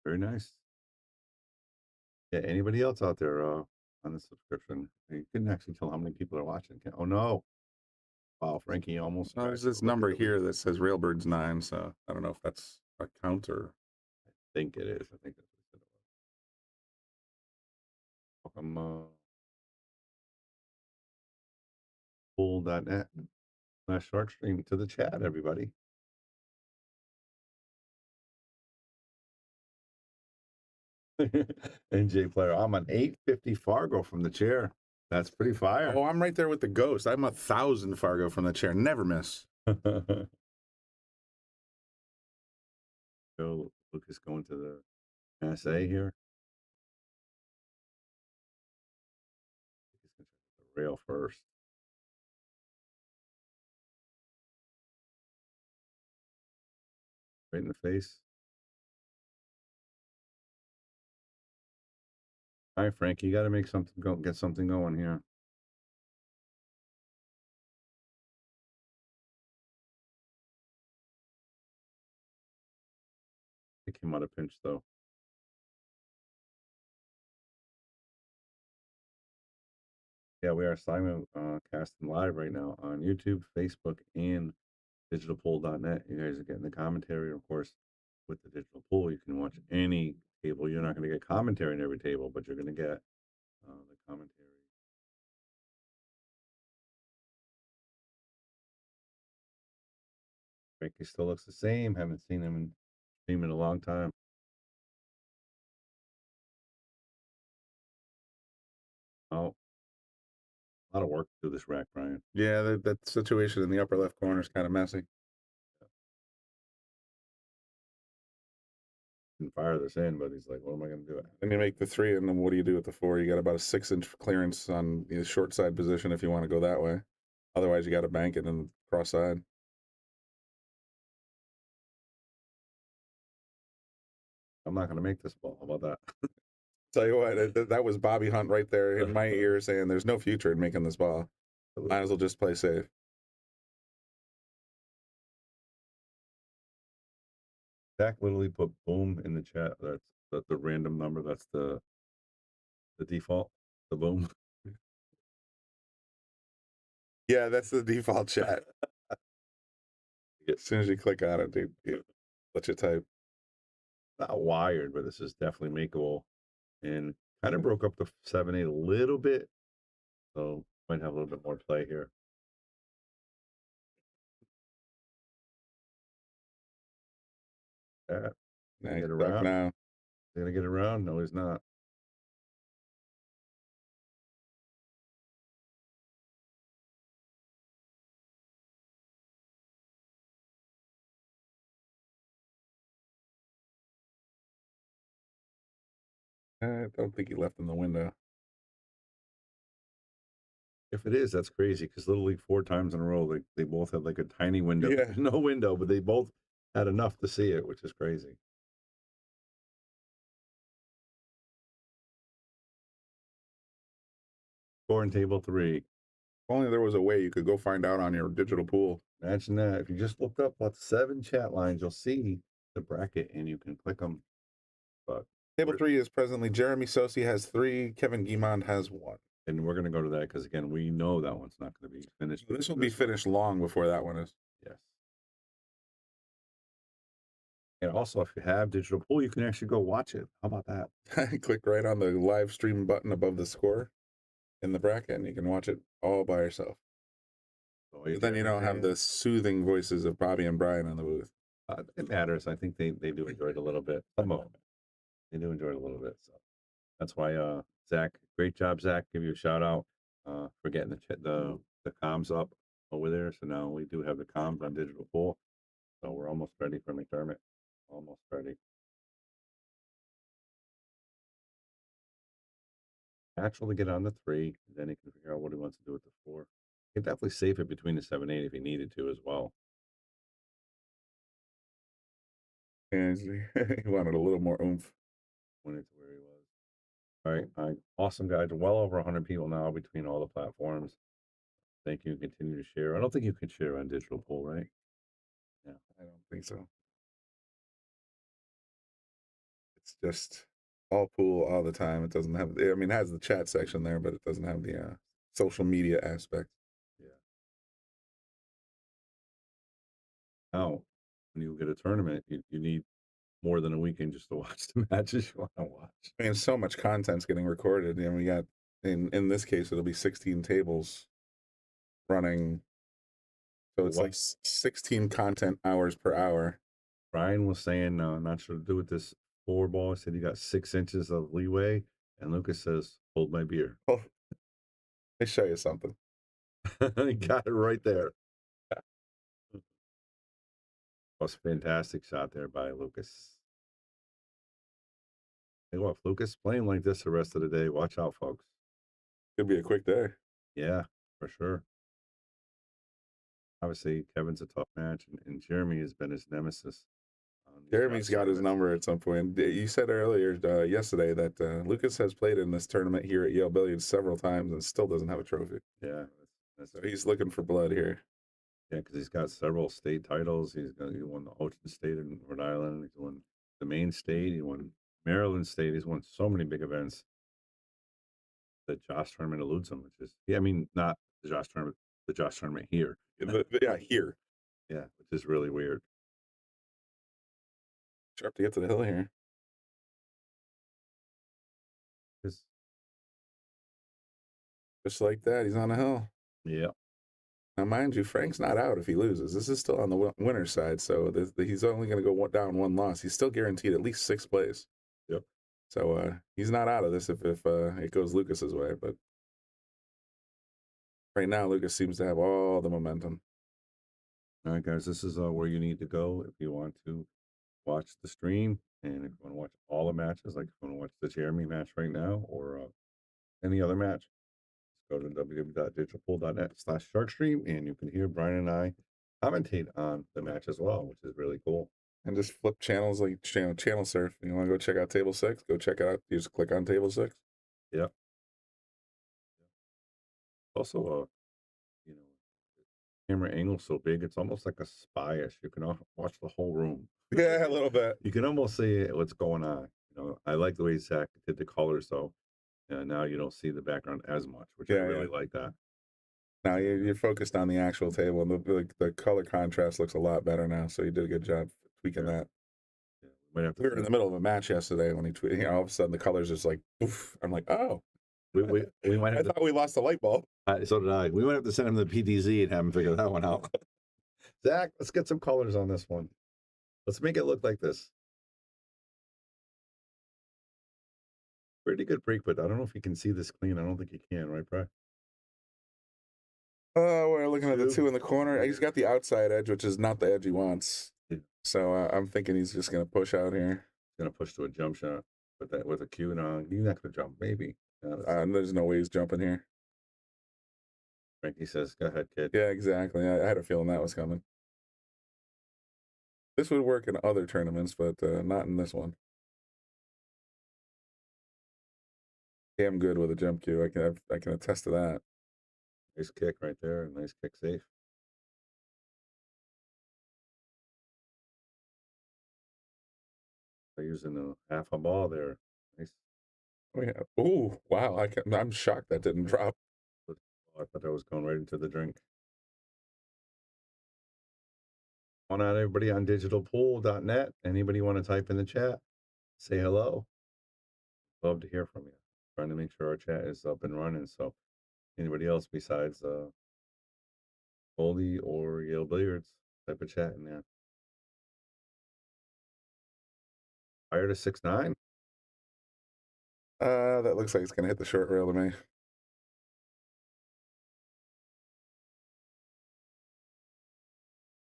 Very nice. Yeah, anybody else out there on the subscription? You couldn't actually tell how many people are watching. Oh no. Wow, Frankie almost. Oh, there's this number here that says Railbird's 9, so I don't know if that's a count or. I think it is. I think that's what it was. Welcome pool.net/sharkstream to the chat, everybody. NJ player, I'm an 850 Fargo from the chair. That's pretty fire. Oh, I'm right there with the ghost. I'm 1,000 Fargo from the chair. Never miss. So Lucas going to the Mass A here. He's going to check the rail first. Right in the face. All right, Frank, you got to make something go, get something going here. He came out of pinch though. Yeah, we are casting live right now on YouTube, Facebook, and digitalpool.net. You guys are getting the commentary, of course, with the digital pool. You can watch any table. You're not going to get commentary in every table, but you're going to get the commentary. Frankie still looks the same. Haven't seen him in stream in a long time. Oh, a lot of work to do this rack, Brian. Yeah, that situation in the upper left corner is kind of messy. Didn't fire this in, but he's like, what am I going to do? Then you make the 3, and then what do you do with the 4? You got about a 6-inch clearance on the short side position if you want to go that way. Otherwise, you got to bank it in cross side. I'm not going to make this ball. How about that? Tell you what, that was Bobby Hunt right there in my ear saying there's no future in making this ball. Might as well just play safe. Zach literally put boom in the chat. That's the random number. That's the default, the boom. Yeah, that's the default chat. As soon as you click on it, it lets you type. Not wired, but this is definitely makeable. And kind of broke up the 7-8 a little bit. So might have a little bit more play here. That. Now Get he's stuck around. now. He's gonna get around. No, he's not. I don't think he left in the window. If it is, that's crazy because Little League 4 times in a row, they both had like a tiny window. Yeah. No window, but they both had enough to see it, which is crazy. Score in table 3. If only there was a way you could go find out on your digital pool. Imagine that. If you just looked up about 7 chat lines, you'll see the bracket and you can click them. But Table 3 is presently Jeremy Sosi has 3, Kevin Guimond has 1. and we're going to go to that because, again, we know that one's not going to be finished. This will be finished long before that one is. Yes. And also, if you have digital pool, you can actually go watch it. How about that? Click right on the live stream button above the score in the bracket, and you can watch it all by yourself. So But then you don't have the soothing voices of Bobby and Brian in the booth. It matters. I think they do enjoy it a little bit. Some of them. They do enjoy it a little bit. So that's why, Zach, great job, Zach. Give you a shout out for getting the comms up over there. So now we do have the comms on digital pool. So we're almost ready for McDermott. Almost ready. Natural to get on the 3. Then he can figure out what he wants to do with the 4. He can definitely save it between the 7-8 if he needed to as well. And he wanted a little more oomph. Went into where he was. All right. Awesome, guys. Well over 100 people now between all the platforms. Thank you. Continue to share. I don't think you can share on digital pool, right? Yeah. I don't think so. It's just all pool all the time. It doesn't have, I mean, it has the chat section there, but it doesn't have the social media aspect. Yeah. Now, when you get a tournament, you need more than a weekend just to watch the matches you want to watch. I mean, so much content's getting recorded. And we got, in this case, it'll be 16 tables running. So it's like 16 content hours per hour. Brian was saying, not sure to do with this 4 ball. He said he got 6 inches of leeway. And Lucas says, hold my beer. Oh, let me show you something. He got it right there. That was a fantastic shot there by Lucas. Hey, well, if Lucas playing like this the rest of the day, watch out, folks. Could be a quick day. Yeah, for sure. Obviously, Kevin's a tough match, and Jeremy has been his nemesis. Jeremy's got his number at some point. You said earlier yesterday that Lucas has played in this tournament here at Yale Billiards several times and still doesn't have a trophy. Yeah. So he's looking for blood here. Yeah, because he's got several state titles. He won the Ocean State in Rhode Island. He's won the Maine State. He won Maryland State. He's won so many big events. The Josh tournament eludes him, which is, I mean, not the Josh tournament, the Josh tournament here. Yeah, here. Yeah, which is really weird. Sharp to get to the hill here. Just like that, he's on the hill. Yeah. Now, mind you, Frank's not out if he loses. This is still on the winner's side, so he's only going to go down 1 loss. He's still guaranteed at least 6th place. Yep. So he's not out of this if it goes Lucas's way. But right now, Lucas seems to have all the momentum. All right, guys, this is where you need to go if you want to watch the stream. And if you want to watch all the matches, like if you want to watch the Jeremy match right now or any other match, go to www.digitalpool.net/sharkstream and you can hear Brian and I commentate on the match as well, which is really cool. And just flip channels like channel surf. You want to go check out table 6? Go check it out. You just click on table 6. Yeah. Also, camera angle so big, it's almost like a spy-ish. You can watch the whole room. Yeah, a little bit. You can almost see what's going on. I like the way Zach did the colors, though. Now you don't see the background as much, which I really like that. Now you're focused on the actual table, and the color contrast looks a lot better now. So you did a good job tweaking that. Yeah, we might have to We were in the middle of a match yesterday when he tweeted. You know, all of a sudden the colors just like, oof. I'm like, oh, we might have I to, thought we lost the light bulb. so did I. We might have to send him the PTZ and have him figure that one out. Zach, let's get some colors on this one. Let's make it look like this. Pretty good break, but I don't know if you can see this clean. I don't think you can, right, Bri? We're looking at the two in the corner. He's got the outside edge, which is not the edge he wants. Yeah. So I'm thinking he's just going to push out here. He's going to push to a jump shot with a cue. No, you're not going to jump, maybe. There's no way he's jumping here. Frankie says, go ahead, kid. Yeah, exactly. I had a feeling that was coming. This would work in other tournaments, but not in this one. Damn good with a jump cue. I can attest to that. Nice kick right there. Nice kick safe. They're using a half a ball there. Nice. Oh yeah. Ooh, wow. I'm shocked that didn't drop. I thought that was going right into the drink. On out, everybody on digitalpool.net. Anybody want to type in the chat? Say hello. Love to hear from you. Trying to make sure our chat is up and running. So anybody else besides Goldie or Yale Billiards, type of chat in there. Fire to 6-9. That looks like it's gonna hit the short rail to me.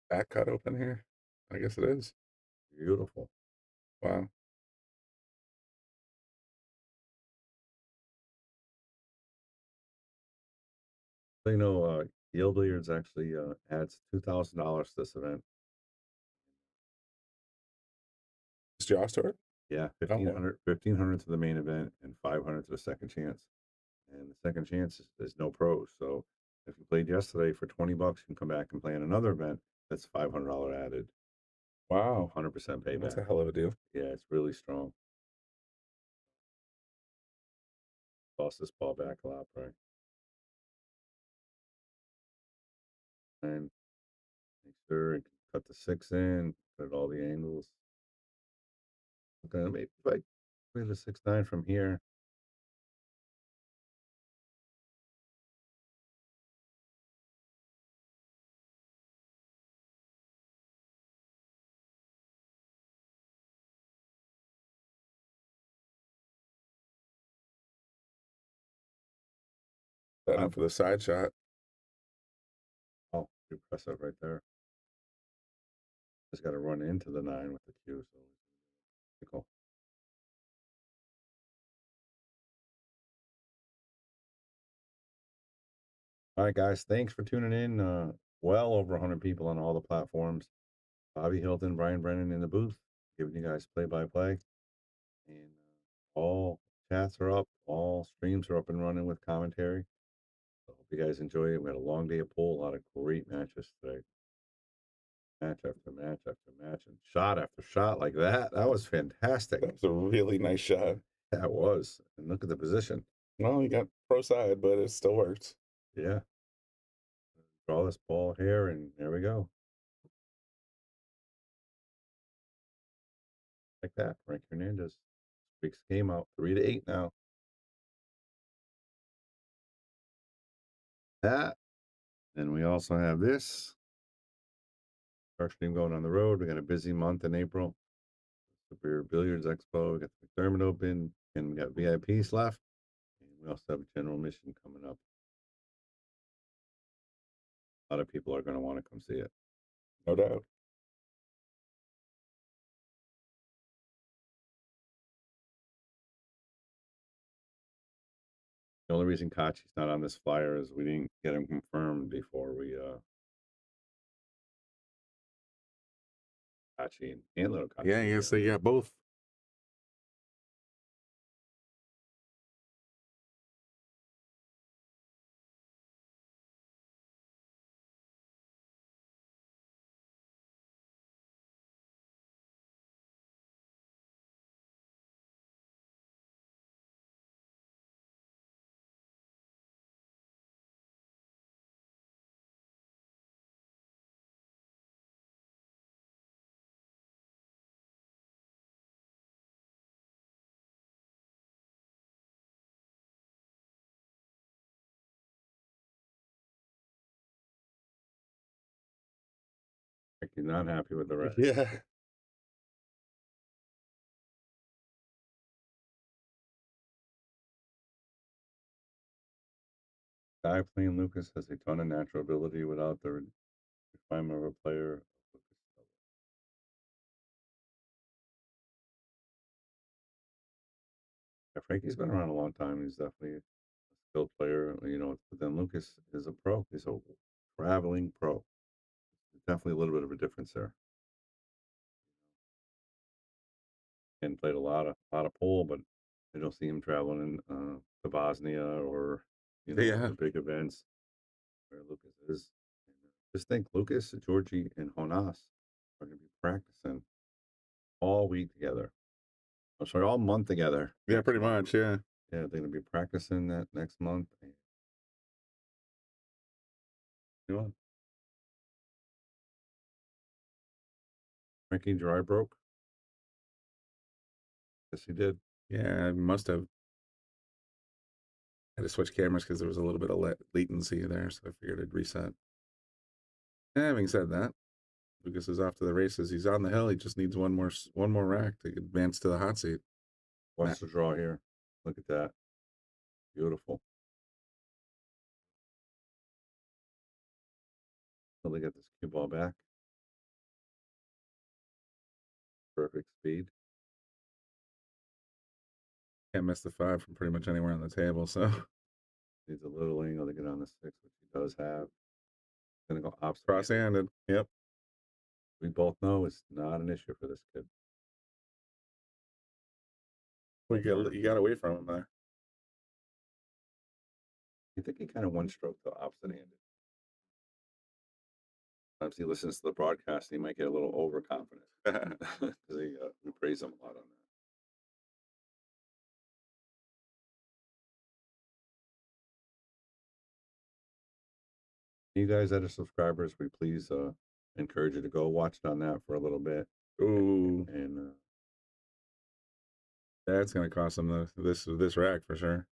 Back cut open here. I guess it is. Beautiful. Wow. So, you know, Yale Billiards actually adds $2,000 to this event. Is Josh to it? Yeah, 1,500 to the main event and 500 to the second chance. And the second chance is no pros. So if you played yesterday for 20 bucks, you can come back and play in another event. That's $500 added. Wow. 100% payback. That's a hell of a deal. Yeah, it's really strong. Toss this ball back a lot, right? And make sure you cut the 6 in, cut all the angles. Okay, maybe if I play the 6-9 from here. Setting up for the side shot. Oh, you press it right there. Just got to run into the 9 with the cue. So cool. All right, guys. Thanks for tuning in. Well over 100 people on all the platforms. Bobby Hilton, Brian Brennan in the booth, giving you guys play-by-play. And all chats are up. All streams are up and running with commentary. So hope you guys enjoy it. We had a long day of pool. A lot of great matches today. Match after match after match and shot after shot like that. That was fantastic. That was a really nice shot. That was. And look at the position. Well, you got pro side, but it still works. Yeah. Draw this ball here, and there we go. Like that. Frank Hernandez freaks the game out. 3-8 now. That. And we also have this. Shark Stream going on the road. We got a busy month in April. Superior Billiards Expo. We got the McDermott Open, and we got VIPs left. And we also have a general mission coming up. A lot of people are going to want to come see it. No doubt. The only reason Kachi's not on this flyer is we didn't get him confirmed before we Kachi and Little Kachi. Yeah, you got both. Frankie's not happy with the rest. Yeah. Guy playing Lucas has a ton of natural ability without the refinement of a player. Yeah, Frankie's been around a long time. He's definitely a skilled player, but then Lucas is a pro. He's a traveling pro. Definitely a little bit of a difference there. And played a lot of pool, but I don't see him traveling to Bosnia or Yeah. the big events where Lucas is. And, just think, Lucas, Georgie, and Jonas are going to be practicing all week together. I'm sorry, all month together. Yeah, pretty much. Yeah. Yeah, they're going to be practicing that next month. And, you know, Frankie dry broke. Yes, he did. Yeah, I must have. I had to switch cameras because there was a little bit of latency there, so I figured I'd reset. Having said that, Lucas is off to the races. He's on the hill. He just needs one more rack to advance to the hot seat. Watch the draw here. Look at that. Beautiful. So they get this cue ball back. Perfect speed. Can't miss the 5 from pretty much anywhere on the table, so Needs a little angle to get on the 6, which he does have. Gonna go opposite. cross-handed. Yep. We both know it's not an issue for this kid. Well, you got away from him there. You think he kind of one stroke the opposite handed? Sometimes he listens to the broadcast and he might get a little overconfident because we praise him a lot on that. You guys that are subscribers, we please encourage you to go watch it on that for a little bit. Ooh, And that's gonna cost him this rack for sure.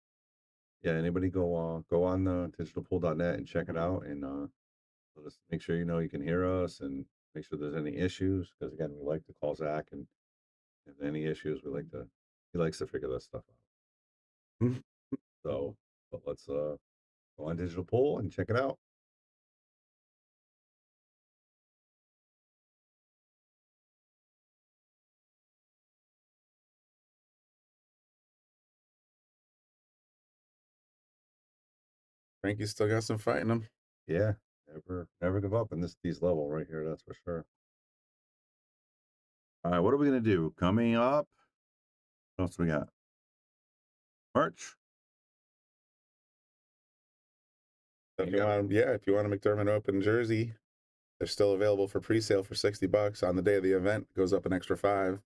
yeah, anybody go on digitalpool.net and check it out, and just make sure you can hear us and make sure there's any issues, because again, we like to call Zach, and if any issues, he likes to figure that stuff out. So, but let's go on Digital Pool and check it out. Frankie's still got some fight in him. Yeah, never give up in these level right here, that's for sure. All right, what are we gonna do coming up? What else we got? March. If you want a McDermott Open jersey, they're still available for pre-sale for $60 on the day of the event. Goes up an extra 5.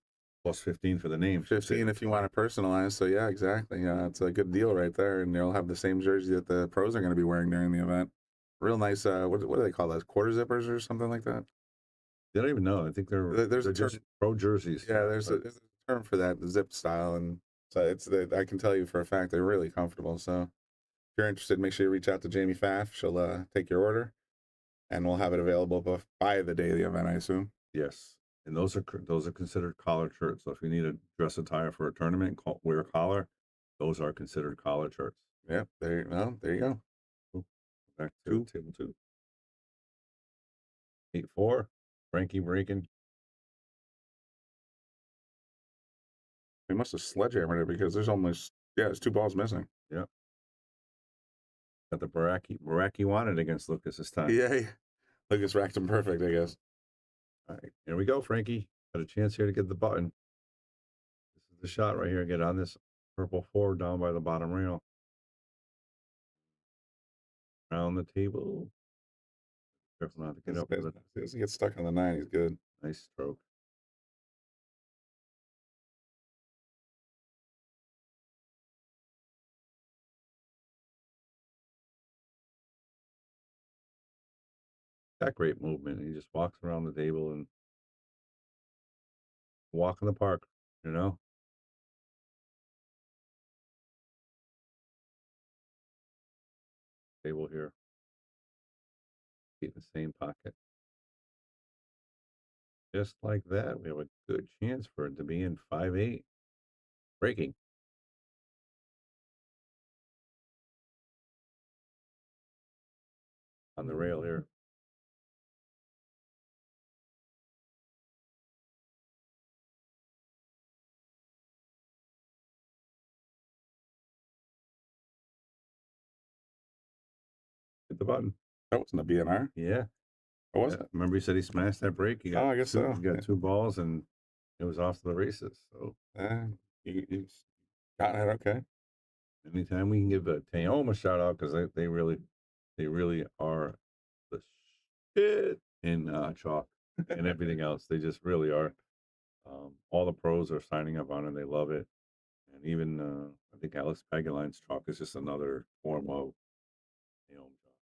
Plus 15 for the name. 15 if you want it personalized. So yeah, exactly. Yeah, it's a good deal right there, and they'll have the same jersey that the pros are going to be wearing during the event. Real nice. What do they call those? Quarter zippers or something like that? I don't even know. I think there's a term. just pro jerseys. Yeah, there's a term for that, the zip style, and so I can tell you for a fact they're really comfortable. So if you're interested, make sure you reach out to Jamie Pfaff. She'll take your order, and we'll have it available by the day of the event, I assume. Yes, and those are considered collared shirts. So if you need a dress attire for a tournament, wear a collar. Those are considered collared shirts. Yep. There you go. Cool. Back to table 2. 8-4. Frankie breaking. We must have sledgehammered it because there's 2 balls missing. Yeah. Got the Baraki wanted against Lucas this time. Yeah. Lucas racked him perfect, I guess. All right, here we go, Frankie. Got a chance here to get the button. This is the shot right here. Get on this purple 4 down by the bottom rail. Around the table. Careful not to get up with it. As he gets stuck on the 9, he's good. Nice stroke. That great movement. He just walks around the table and walk in the park, Table here. Keep in the same pocket. Just like that, we have a good chance for it to be in 5-8. Breaking. On the rail here. Hit the button. That wasn't a BNR. Yeah. Oh, was Yeah. it? Remember, he said he smashed that break. He got I guess two, so. He got Yeah. 2 balls, and it was off to the races. So You got it. Okay. anytime we can give Taom a shout out, because they really are the shit in chalk and everything else. They just really are. All the pros are signing up on it. They love it. And even I think Alex Pagaline's chalk is just another form of Taom chalk.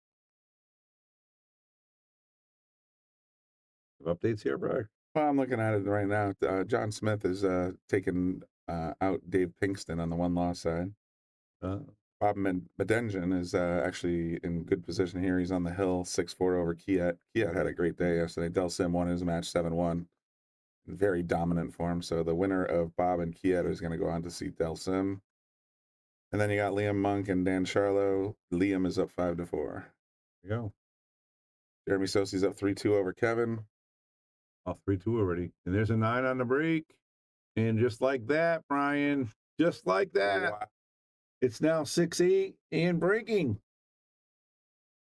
Have updates here, Brian? Well, I'm looking at it right now. John Smith is taking out Dave Pinkston on the one-loss side. Bob Medenjen is actually in good position here. He's on the hill, 6-4 over Kiat. Kiat had a great day yesterday. Del Sim won his match 7-1. Very dominant form. So the winner of Bob and Kiat is going to go on to see Del Sim. And then you got Liam Monk and Dan Charlo. Liam is up 5-4. There you go. Jeremy Sosi's up 3-2 over Kevin. Off 3-2 already. And there's a 9 on the break. And just like that, Brian, just like that, wow. It's now 6-8 and breaking.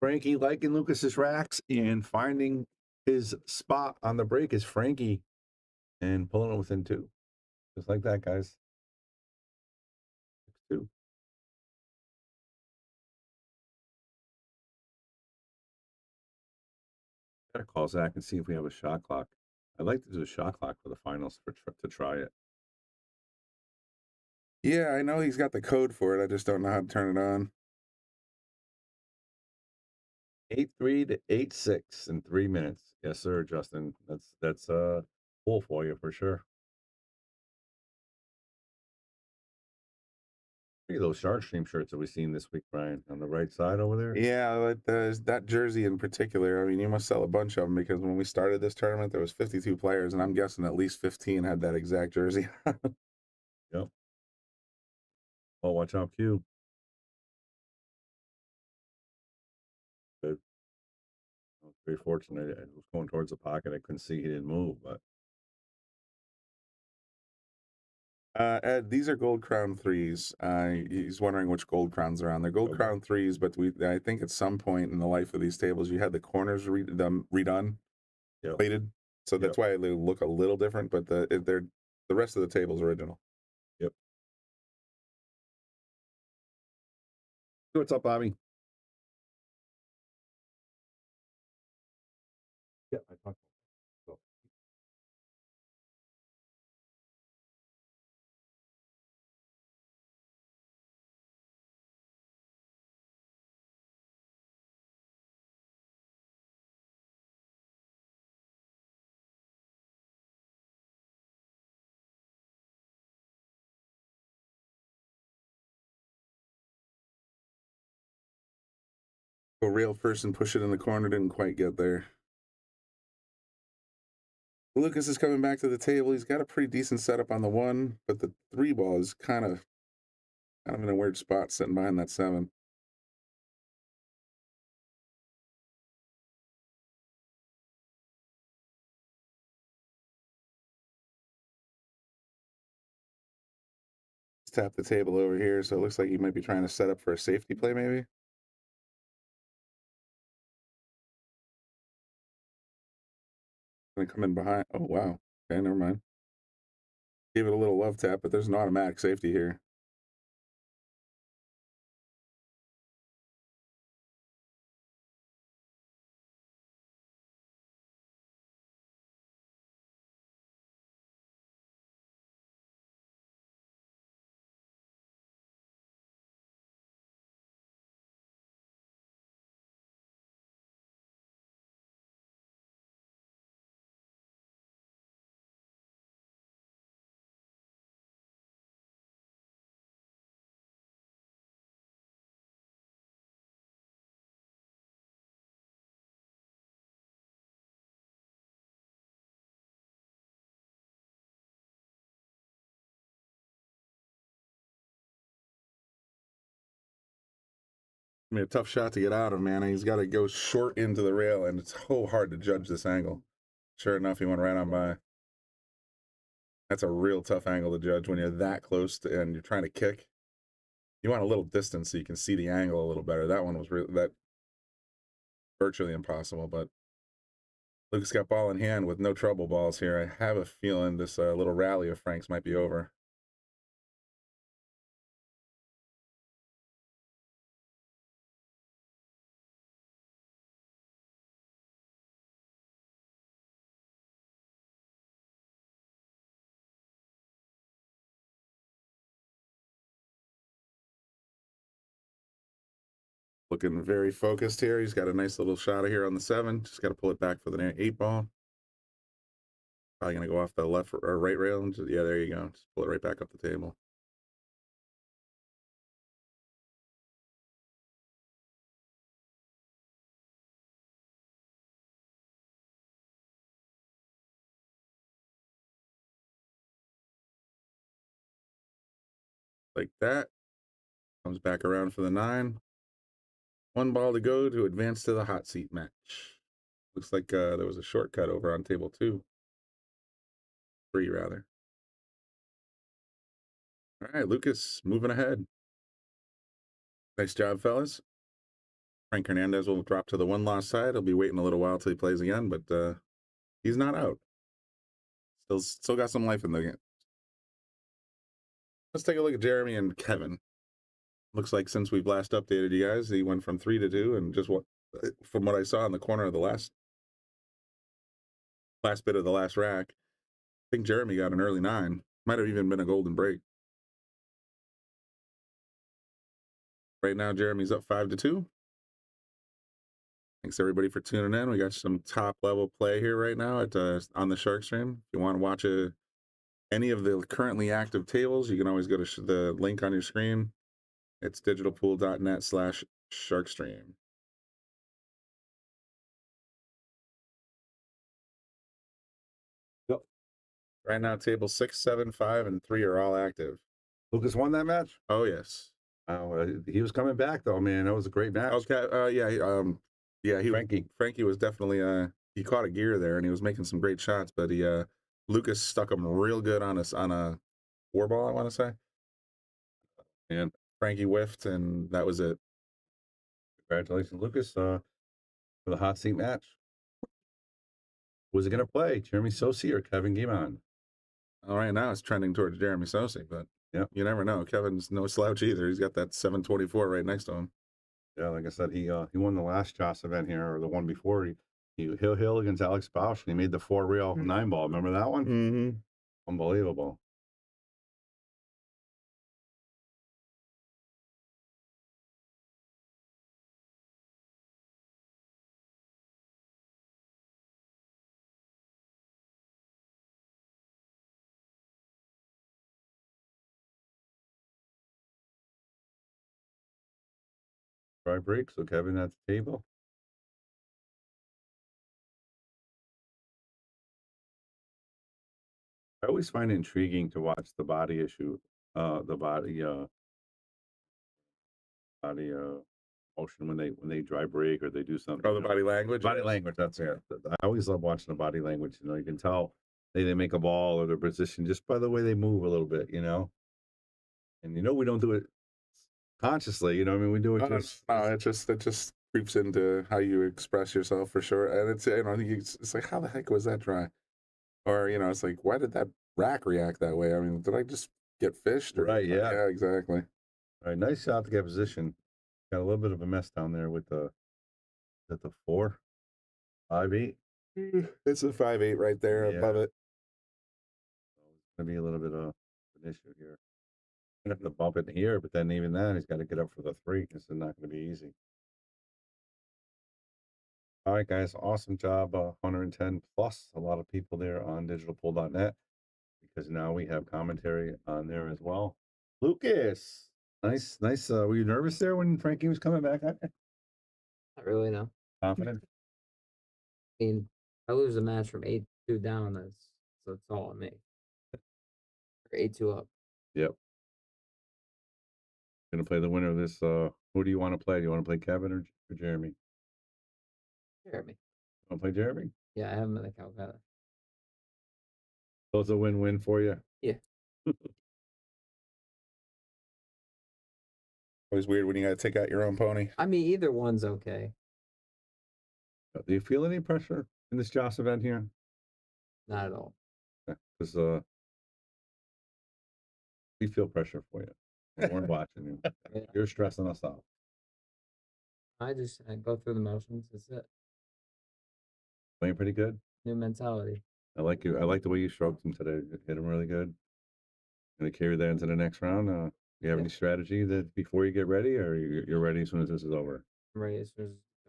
Frankie liking Lucas's racks and finding his spot on the break is Frankie and pulling it within 2. Just like that, guys. 6-2. Gotta call Zach and see if we have a shot clock. I'd like to do a shot clock for the finals to try it. Yeah, I know he's got the code for it. I just don't know how to turn it on. 8-3 to 8-6 in 3 minutes. Yes, sir, Justin. That's full for you for sure. Look at those Shark Stream shirts that we've seen this week, Brian, on the right side over there. Yeah, that jersey in particular. I mean, you must sell a bunch of them because when we started this tournament, there was 52 players, and I'm guessing at least 15 had that exact jersey. Yep. Oh, watch out, Q. Good. I was very fortunate. I was going towards the pocket. I couldn't see he didn't move, but Ed, these are Gold Crown 3s. He's wondering which Gold Crowns are on. They're Gold Crown 3s, but I think at some point in the life of these tables, you had the corners redone, plated. So that's why they look a little different, but the rest of the table's original. Yep. What's up, Bobby? Yeah, I talked. A real person push it in the corner, didn't quite get there. Lucas is coming back to the table. He's got a pretty decent setup on the 1, but the 3 ball is kind of in a weird spot sitting behind that 7. Let's tap the table over here, so it looks like he might be trying to set up for a safety play, maybe. Gonna come in behind. Oh, wow. Okay, never mind. Gave it a little love tap, but there's an automatic safety here. I mean, a tough shot to get out of, man. He's got to go short into the rail, and it's so hard to judge this angle. Sure enough, he went right on by. That's a real tough angle to judge when you're that close to, and you're trying to kick. You want a little distance so you can see the angle a little better. That one was virtually impossible, but Lukas got ball in hand with no trouble balls here. I have a feeling this little rally of Frank's might be over. Looking very focused here. He's got a nice little shot of here on the 7. Just got to pull it back for the 8 ball. Probably going to go off the left or right rail. And just, yeah, there you go. Just pull it right back up the table. Like that. Comes back around for the 9. 1 ball to go to advance to the hot seat match. Looks like there was a shortcut over on table 2. 3, rather. All right, Lukas moving ahead. Nice job, fellas. Frank Hernandez will drop to the 1-loss side. He'll be waiting a little while till he plays again, but he's not out. Still got some life in the game. Let's take a look at Jeremy and Kevin. Looks like since we've last updated you guys, he went from 3 to 2, and just from what I saw in the corner of the last bit of the last rack, I think Jeremy got an early 9. Might have even been a golden break. Right now, Jeremy's up 5 to 2. Thanks everybody for tuning in. We got some top level play here right now at on the Shark Stream. If you want to watch any of the currently active tables, you can always go to the link on your screen. It's digitalpool.net/sharkstream. Yep. Right now, table 6, 7, 5, and 3 are all active. Lukas won that match? Oh, yes. He was coming back, though, man. That was a great match. Okay. Frankie was definitely he caught a gear there, and he was making some great shots, but Lukas stuck him real good on a 4 ball, I want to say. And Frankie whiffed, and that was it. Congratulations, Lukas, for the hot seat match. Was it going to play Jeremy Sosi or Kevin Guimond? All right, now it's trending towards Jeremy Sosi, but you never know. Kevin's no slouch either. He's got that 724 right next to him. Yeah, like I said, he won the last Joss event here, or the one before. He Hill against Alex Bausch, and he made the 4 real 9 ball. Remember that one? Mm-hmm. Unbelievable. Try break, so Kevin at the table. I always find it intriguing to watch the body issue, the body motion when they dry break or they do something. Oh, the body language. Body language. That's it. I always love watching the body language. You can tell they make a ball or their position just by the way they move a little bit. And we don't do it consciously. I mean, we do it it just creeps into how you express yourself for sure. And it's it's like, how the heck was that dry? Or it's like, why did that rack react that way? I mean, did I just get fished? Right. Yeah. Yeah. Exactly. All right. Nice shot to get position. Got a little bit of a mess down there with the 4, 5, 8. It's a 5-8 right there above it. It's gonna be a little bit of an issue here. Gonna have to bump it here, but then even then, he's got to get up for the 3. This is not going to be easy. All right, guys, awesome job. 110 plus. A lot of people there on digitalpool.net because now we have commentary on there as well. Lukas, nice. Were you nervous there when Frankie was coming back? Not really, no. Confident? I mean, I lose a match from 8-2 down. That's all on me. Or 8-2 up. Yep. Gonna play the winner of this. Who do you want to play? Do you want to play Kevin or Jeremy? Jeremy. Want to play Jeremy? Yeah, I have him in the Calcutta. So it's a win-win for you. Yeah. Always weird when you got to take out your own pony. I mean, either one's okay. Do you feel any pressure in this Joss event here? Not at all. Because we feel pressure for you. We're watching you. Yeah. You're stressing us out. I go through the motions. That's it. Playing pretty good. New mentality. I like you. I like the way you stroked him today. You hit him really good. Gonna carry that into the next round. Do you have any strategy that before you get ready, or you're ready as soon as this is over? I'm ready as soon as it's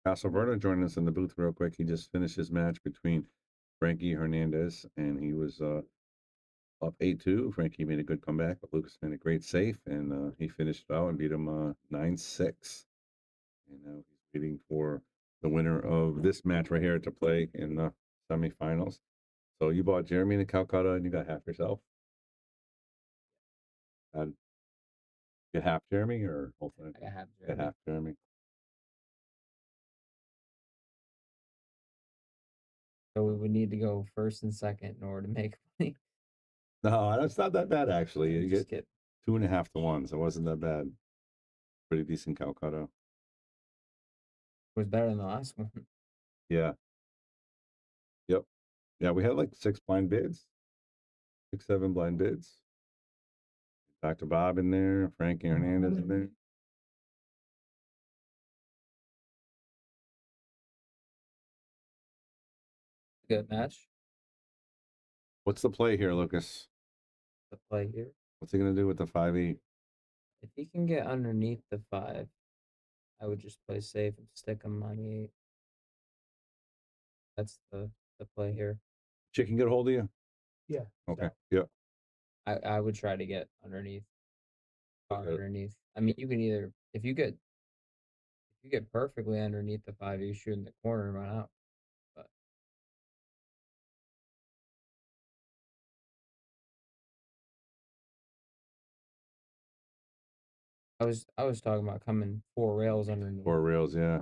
over. Alberto joining us in the booth real quick. He just finished his match between Frankie Hernandez, and he was up 8-2. Frankie made a good comeback, but Lucas made a great save, and he finished it out and beat him 9-6. And now he's waiting for the winner of this match right here to play in the semifinals. So you bought Jeremy in the Calcutta, and you got half yourself. Get half Jeremy or whole thing? I got half Get Jeremy. half Jeremy. So we would need to go first and second in order to make money. No, that's not that bad actually. You Just get kidding. 2.5 to 1, so it wasn't that bad. Pretty decent Calcutta. It was better than the last one. Yeah. Yep. Yeah, we had like 6 blind bids. 6, 7 blind bids. Dr. Bob in there, Frankie Hernandez in there. Good match. What's the play here, Lucas? The play here. What's he gonna do with the 5-8? If he can get underneath the 5, I would just play safe and stick him on the 8. That's the play here. Chicken get a hold of you? Yeah. Okay. Yep. I would try to get underneath. Okay. Underneath. I mean, you can either if you get perfectly underneath the 5, you shoot in the corner and run out. But I was talking about coming 4 rails underneath. 4 rails, yeah.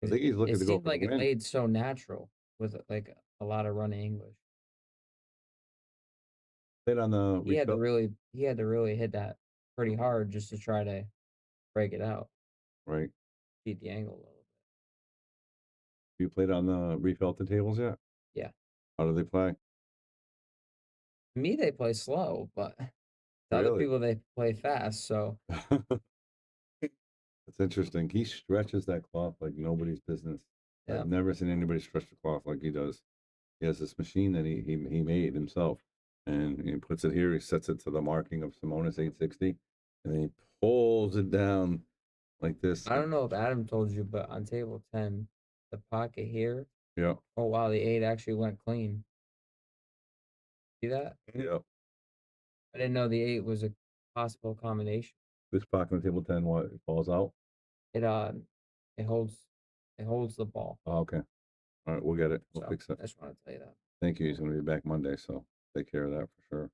I think he's looking It to go seemed for like the it win. laid so natural with like a lot of running English. Played on the He had to really hit that pretty hard just to try to break it out. right. Beat the angle a little bit. You played on the refelted tables yet? Yeah. How do they play? To me, they play slow, but to other Really? people, they play fast. So That's interesting. He stretches that cloth like nobody's business. Yeah. I've never seen anybody stretch the cloth like he does. He has this machine that he made himself, and he puts it here. He sets it to the marking of Simonis 860, and then he pulls it down like this. I don't know if Adam told you, but on table 10, the pocket here. Yeah. Oh wow, the 8 actually went clean. See that? Yeah. I didn't know the 8 was a possible combination. This pocket on table 10, what? It falls out? It holds the ball. Oh, okay. All right, we'll get it. We'll So, fix it. I just want to tell you that. Thank you. He's going to be back Monday, so take care of that for sure.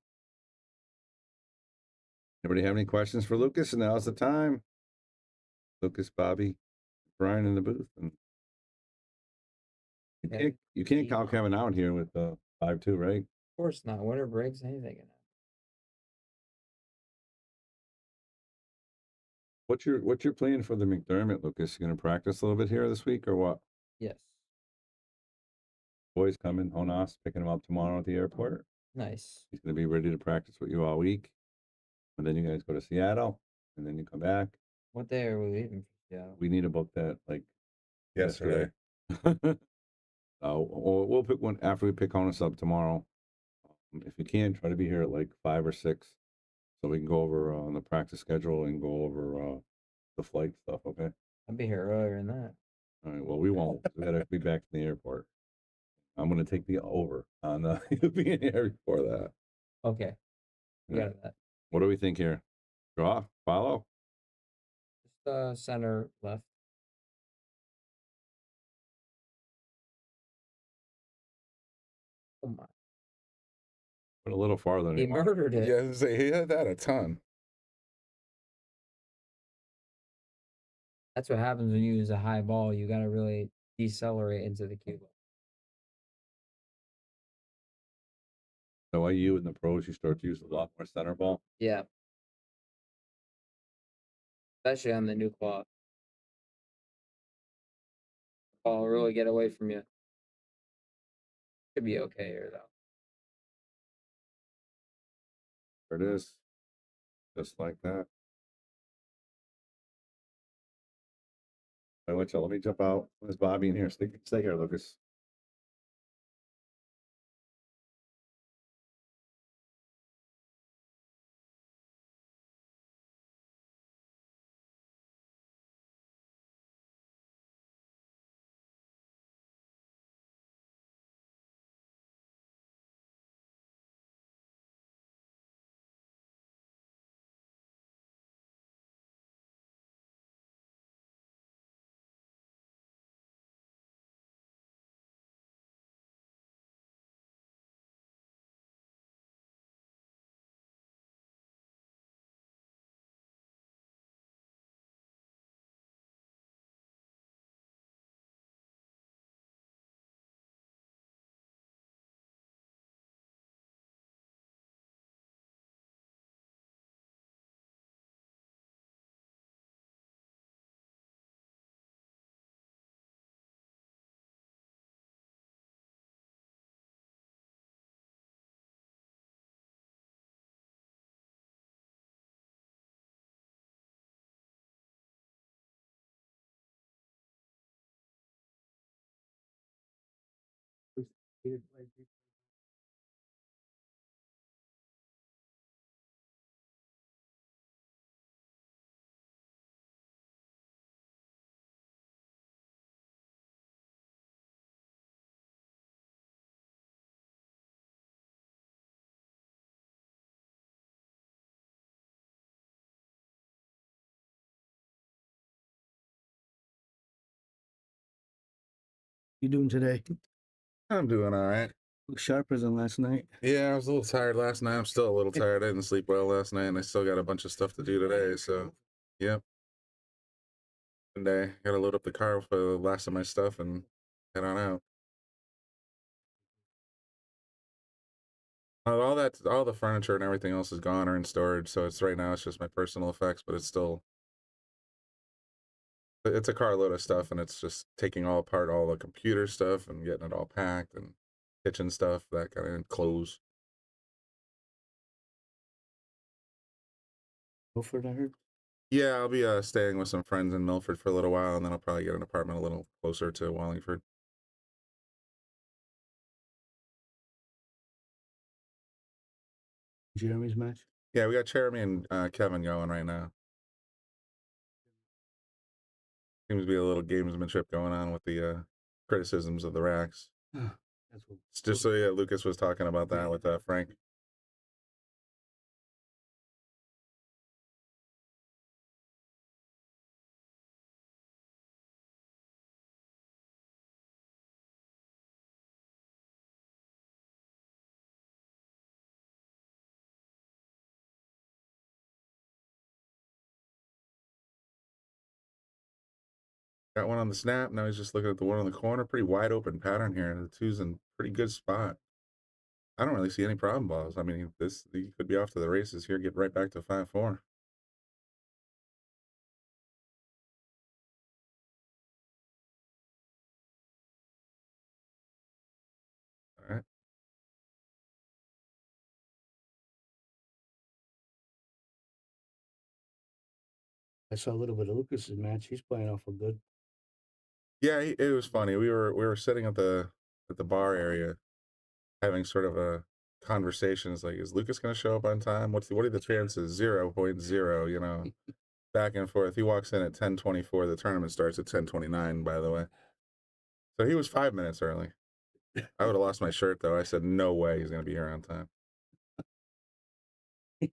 Anybody have any questions for Lucas? And now's the time. Lucas, Bobby, Brian in the booth. And you can't count Kevin out here with 5-2, right? Of course not. Winner breaks, anything can happen. What's your plan for the McDermott, Lucas? You going to practice a little bit here this week or what? Yes. Boys coming, Honas, picking him up tomorrow at the airport. Nice. He's going to be ready to practice with you all week. And then you guys go to Seattle, and then you come back. What day are we leaving for Seattle? We need to book that like Yesterday. We'll pick one after we pick Honus up tomorrow. If you can, try to be here at like 5 or 6, so we can go over the practice schedule and go over the flight stuff. Okay. I'll be here earlier than that. All right. Well, we won't. We gotta be back from the airport. I'm gonna take the over on you being here before that. Okay. We Yeah. got that. What do we think here? Draw, follow. Just center left. Oh my. But a little farther than He murdered it. Yeah, he had that a ton. That's what happens when you use a high ball. You got to really decelerate into the cue ball. So why you in the pros, you start to use a lot more center ball? Yeah. Especially on the new cloth. Ball will really get away from you. Should be okay here, though. There it is. Just like that. Let me jump out. There's Bobby in here. Stay here, Lucas. You doing today? I'm doing all right. Look sharper than last night. Yeah, I was a little tired last night. I'm still a little tired. I didn't sleep well last night, and I still got a bunch of stuff to do today. So, yep. And I got to load up the car for the last of my stuff and head on out. All the furniture and everything else is gone or in storage. So it's right now. It's just my personal effects, but it's a carload of stuff, and it's just taking all apart all the computer stuff and getting it all packed and kitchen stuff, that kind of clothes. Milford, I heard. Yeah, I'll be staying with some friends in Milford for a little while, and then I'll probably get an apartment a little closer to Wallingford. Jeremy's match. Yeah, we got Jeremy and Kevin going right now. Seems to be a little gamesmanship going on with the criticisms of the racks. That's what. Just so yeah, Lucas was talking about that with Frank. Got one on the snap. Now he's just looking at the one on the corner. Pretty wide open pattern here. The two's in pretty good spot. I don't really see any problem balls. I mean, he could be off to the races here. Get right back to 5-4. All right. I saw a little bit of Lucas's match. He's playing awful good. Yeah, it was funny. We were sitting at the bar area, having sort of a conversation. It's like, is Lucas going to show up on time? What are the chances? 0.0. You know, back and forth. He walks in at 10:24. The tournament starts at 10:29. By the way, so he was 5 minutes early. I would have lost my shirt though. I said, no way he's going to be here on time. The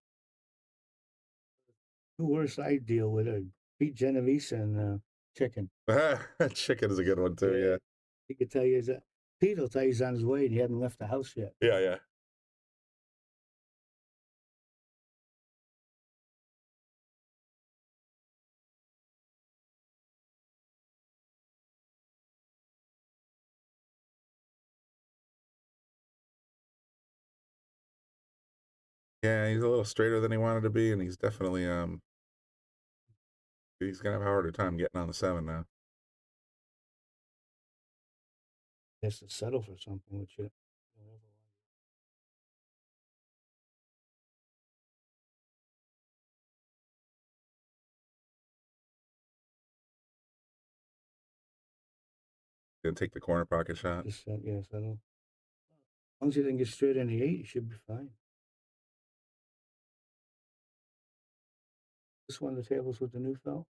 worst I deal with are Pete Genovese and Chicken. Chicken is a good one too. Yeah. He could tell you that Pete will tell you he's on his way and he hasn't left the house yet. Yeah. Yeah, he's a little straighter than he wanted to be, and he's definitely he's gonna have a harder time getting on the 7 now. He has to settle for something, which you. Gonna take the corner pocket shot. Just yeah, settle. As long as you didn't get straight on the 8, you should be fine. This one of the tables with the new felt?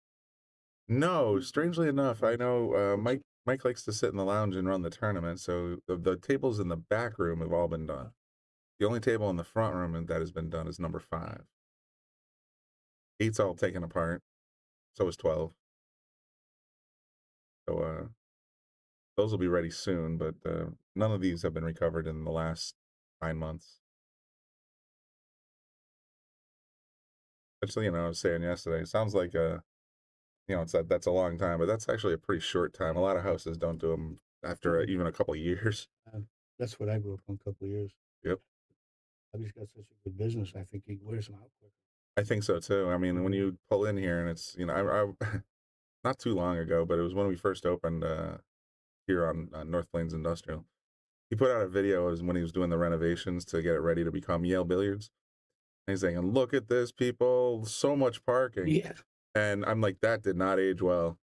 No, strangely enough, I know Mike likes to sit in the lounge and run the tournament, so the tables in the back room have all been done. The only table in the front room that has been done is number 5. 8's all taken apart. So is 12. So those will be ready soon, but none of these have been recovered in the last 9 months. Actually, I was saying yesterday, it sounds like that's a long time, but that's actually a pretty short time. A lot of houses don't do them after even a couple of years. That's what I grew up on, a couple of years. Yep. He's got such a good business. I think he wears them out quick. I think so too. I mean, when you pull in here and it's, I not too long ago, but it was when we first opened here on North Plains Industrial. He put out a video as when he was doing the renovations to get it ready to become Yale Billiards. And he's saying, look at this, people, so much parking. Yeah. And I'm like, that did not age well.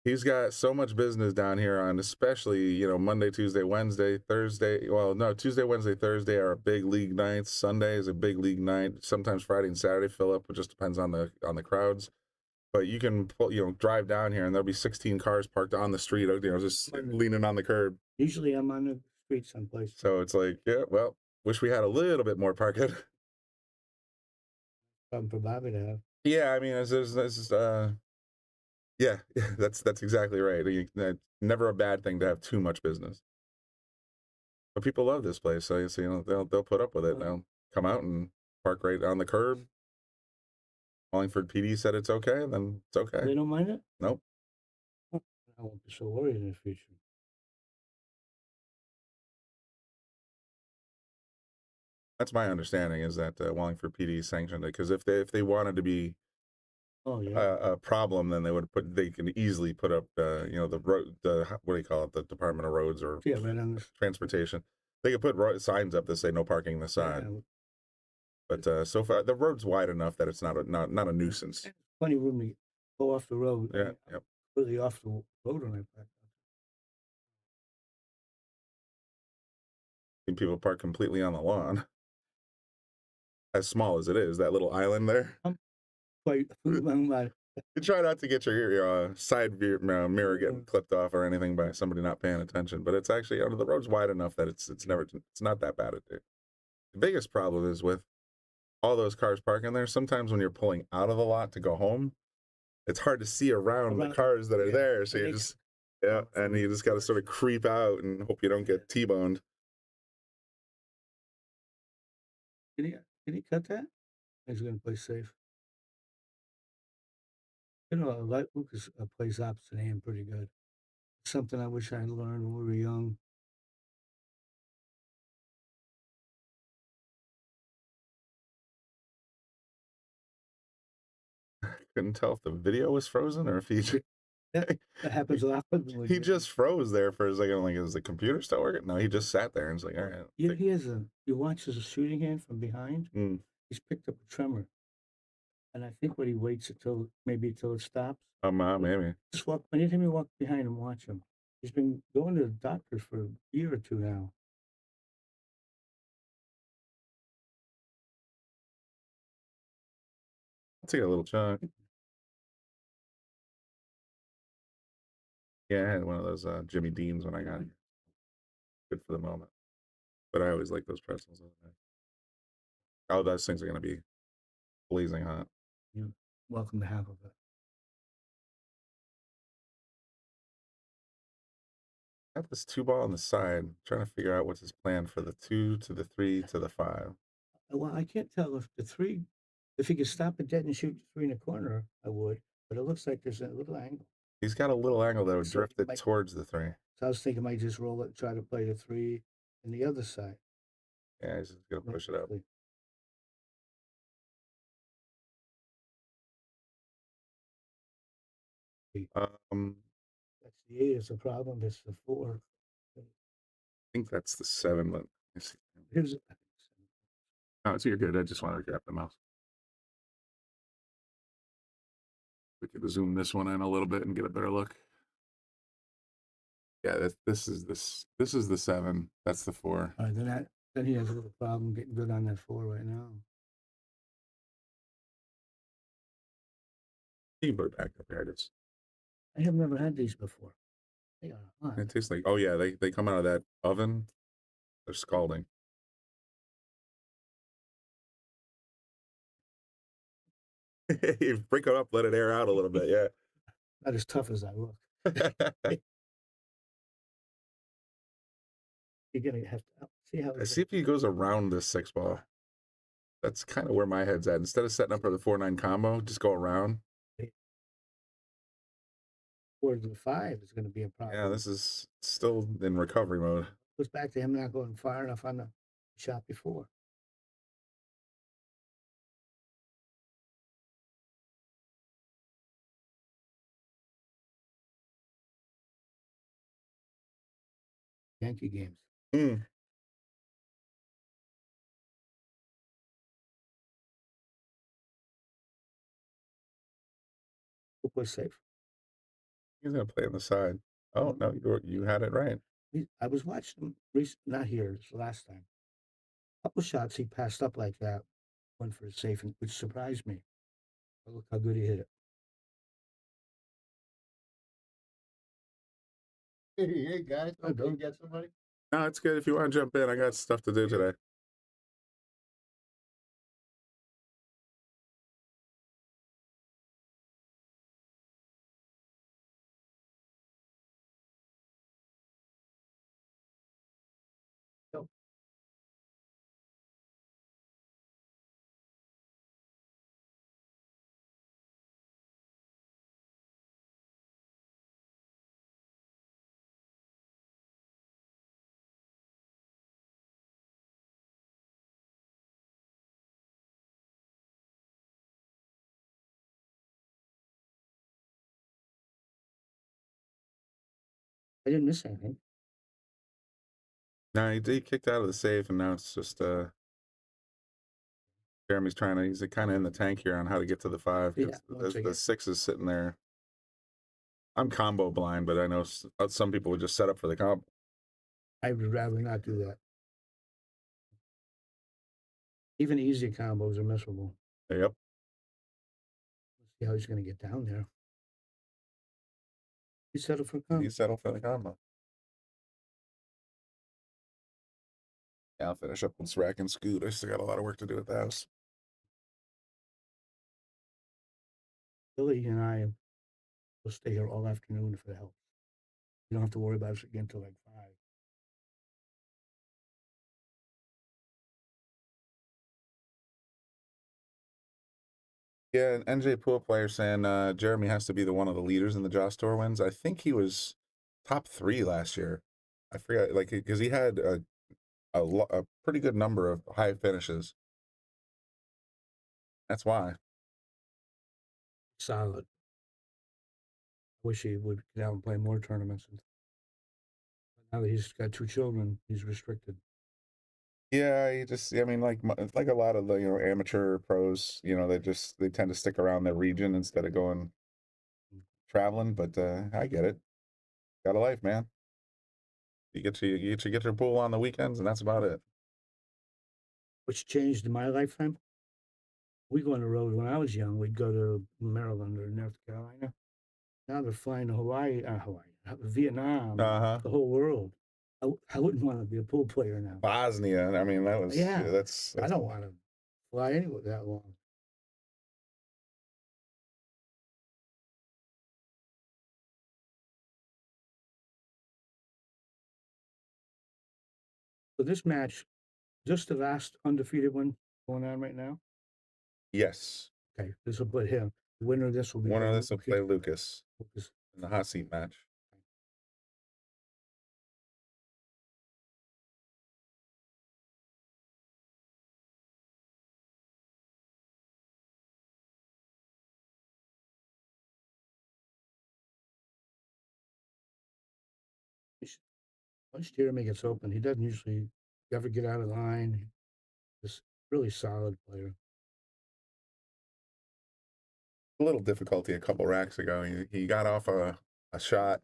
He's got so much business down here on, especially, Monday, Tuesday, Wednesday, Thursday. Well, no, Tuesday, Wednesday, Thursday are big league nights. Sunday is a big league night. Sometimes Friday and Saturday fill up. It just depends on the crowds. But you can drive down here and there'll be 16 cars parked on the street, just leaning on the curb. Usually I'm on the street someplace. So it's like, yeah, well, wish we had a little bit more parking. Something for Bobby to have. Yeah, I mean, yeah, that's exactly right. It's never a bad thing to have too much business. But people love this place, so they'll put up with it. They'll come out and park right on the curb. Wallingford PD said it's okay, then it's okay. They don't mind it? Nope. I won't be so worried in the future. That's my understanding, is that Wallingford PD sanctioned it, because if they wanted to be a problem, then they can easily put up the road, what do you call it, the Department of Roads or right on the Transportation. They could put signs up that say no parking this side. Yeah. But so far the road's wide enough that it's not a nuisance. Plenty of room to go off the road. Yeah, yep. Completely off the road when I park. People park completely on the lawn. As small as it is, that little island there. You try not to get your side mirror getting clipped off or anything by somebody not paying attention, but it's actually the road's wide enough that it's not that bad. The biggest problem is with all those cars parking there. Sometimes when you're pulling out of the lot to go home, it's hard to see around the cars that are there. So you just and you just got to sort of creep out and hope you don't get T-boned. Can he cut that? He's going to play safe. Lukas plays opposite hand pretty good. Something I wish I learned when we were young. Couldn't tell if the video was frozen or if he. That happens a lot. He just froze there for a second. I'm like, is the computer still working? No, he just sat there and was like, all right. You watch his shooting hand from behind. He's picked up a tremor. And I think when he waits until it stops. Maybe. Just anytime you walk behind him, watch him. He's been going to the doctors for a year or two now. I'll take a little chunk. Yeah, I had one of those Jimmy Deans when I got here. Good for the moment. But I always like those pretzels. Oh, those things are going to be blazing hot. You're welcome to half of it. Got this 2-ball on the side. Trying to figure out what's his plan for the 2 to the 3 to the 5. Well, I can't tell if the 3, if he could stop it dead and shoot the 3 in the corner, I would. But it looks like there's a little angle. He's got a little angle that would drift it towards the 3. So I was thinking I might just roll it, try to play the 3 in the other side. Yeah, he's just gonna push it up. That's the 8 is the problem. It's the 4. I think that's the 7, but let's see. Here's Oh, so you're good. I just wanted to grab the mouse. We could zoom this one in a little bit and get a better look. Yeah, this is the 7. That's the 4. All right, then he has a little problem getting good on that 4 right now. You can put it back up there. I have never had these before. They are hot. It tastes like, oh yeah, they come out of that oven. They're scalding. You break it up, let it air out a little bit. Yeah. Not as tough as I look. You're gonna have to see how. See if he goes around this 6 ball. That's kind of where my head's at. Instead of setting up for the 4-9 combo, just go around. 4 to the 5 is going to be a problem. Yeah, this is still in recovery mode. Goes back to him not going far enough on the shot before. Yankee games. Who was safe? He's gonna play on the side. Oh no, you had it right. I was watching him not here. It's the last time. A couple shots he passed up like that, went for a safe, which surprised me. But look how good he hit it. Hey guys, don't get somebody. No, it's good. If you want to jump in, I got stuff to do today. I didn't miss anything. No, he kicked out of the safe, and now it's just Jeremy's he's kind of in the tank here on how to get to the 5. Yeah, the 6 is sitting there. I'm combo blind, but I know some people would just set up for the combo. I would rather not do that. Even easy combos are missable. Yep. Let's see how he's going to get down there. He settled for combo. He settled for the combo. Yeah, I'll finish up with rack and scoot. I still got a lot of work to do with the house. Billy and I will stay here all afternoon if it helps. You don't have to worry about us again until like 5. Yeah, an NJ Pool player saying Jeremy has to be one of the leaders in the Joss Store wins. I think he was top 3 last year. I forgot, like, because he had a pretty good number of high finishes. That's why. Solid. Wish he would get out and play more tournaments. Now that he's got 2 children, he's restricted. Yeah, I mean, like a lot of the amateur pros, they tend to stick around their region instead of going traveling. But I get it. Got a life, man. You get your pool on the weekends, and that's about it. Which changed in my lifetime. We go on the road when I was young. We'd go to Maryland or North Carolina. Now they're flying to Vietnam, the whole world. I wouldn't want to be a pool player now. Bosnia. I mean, that was that's I don't want to fly anywhere that long. So this match, just the last undefeated one going on right now. Yes. Okay, this will put him. The winner of this will be. Winner of this will play Lukas in the hot seat match. Once Jeremy gets open, he doesn't usually ever get out of line. Just really solid player. A little difficulty a couple racks ago. He got off a shot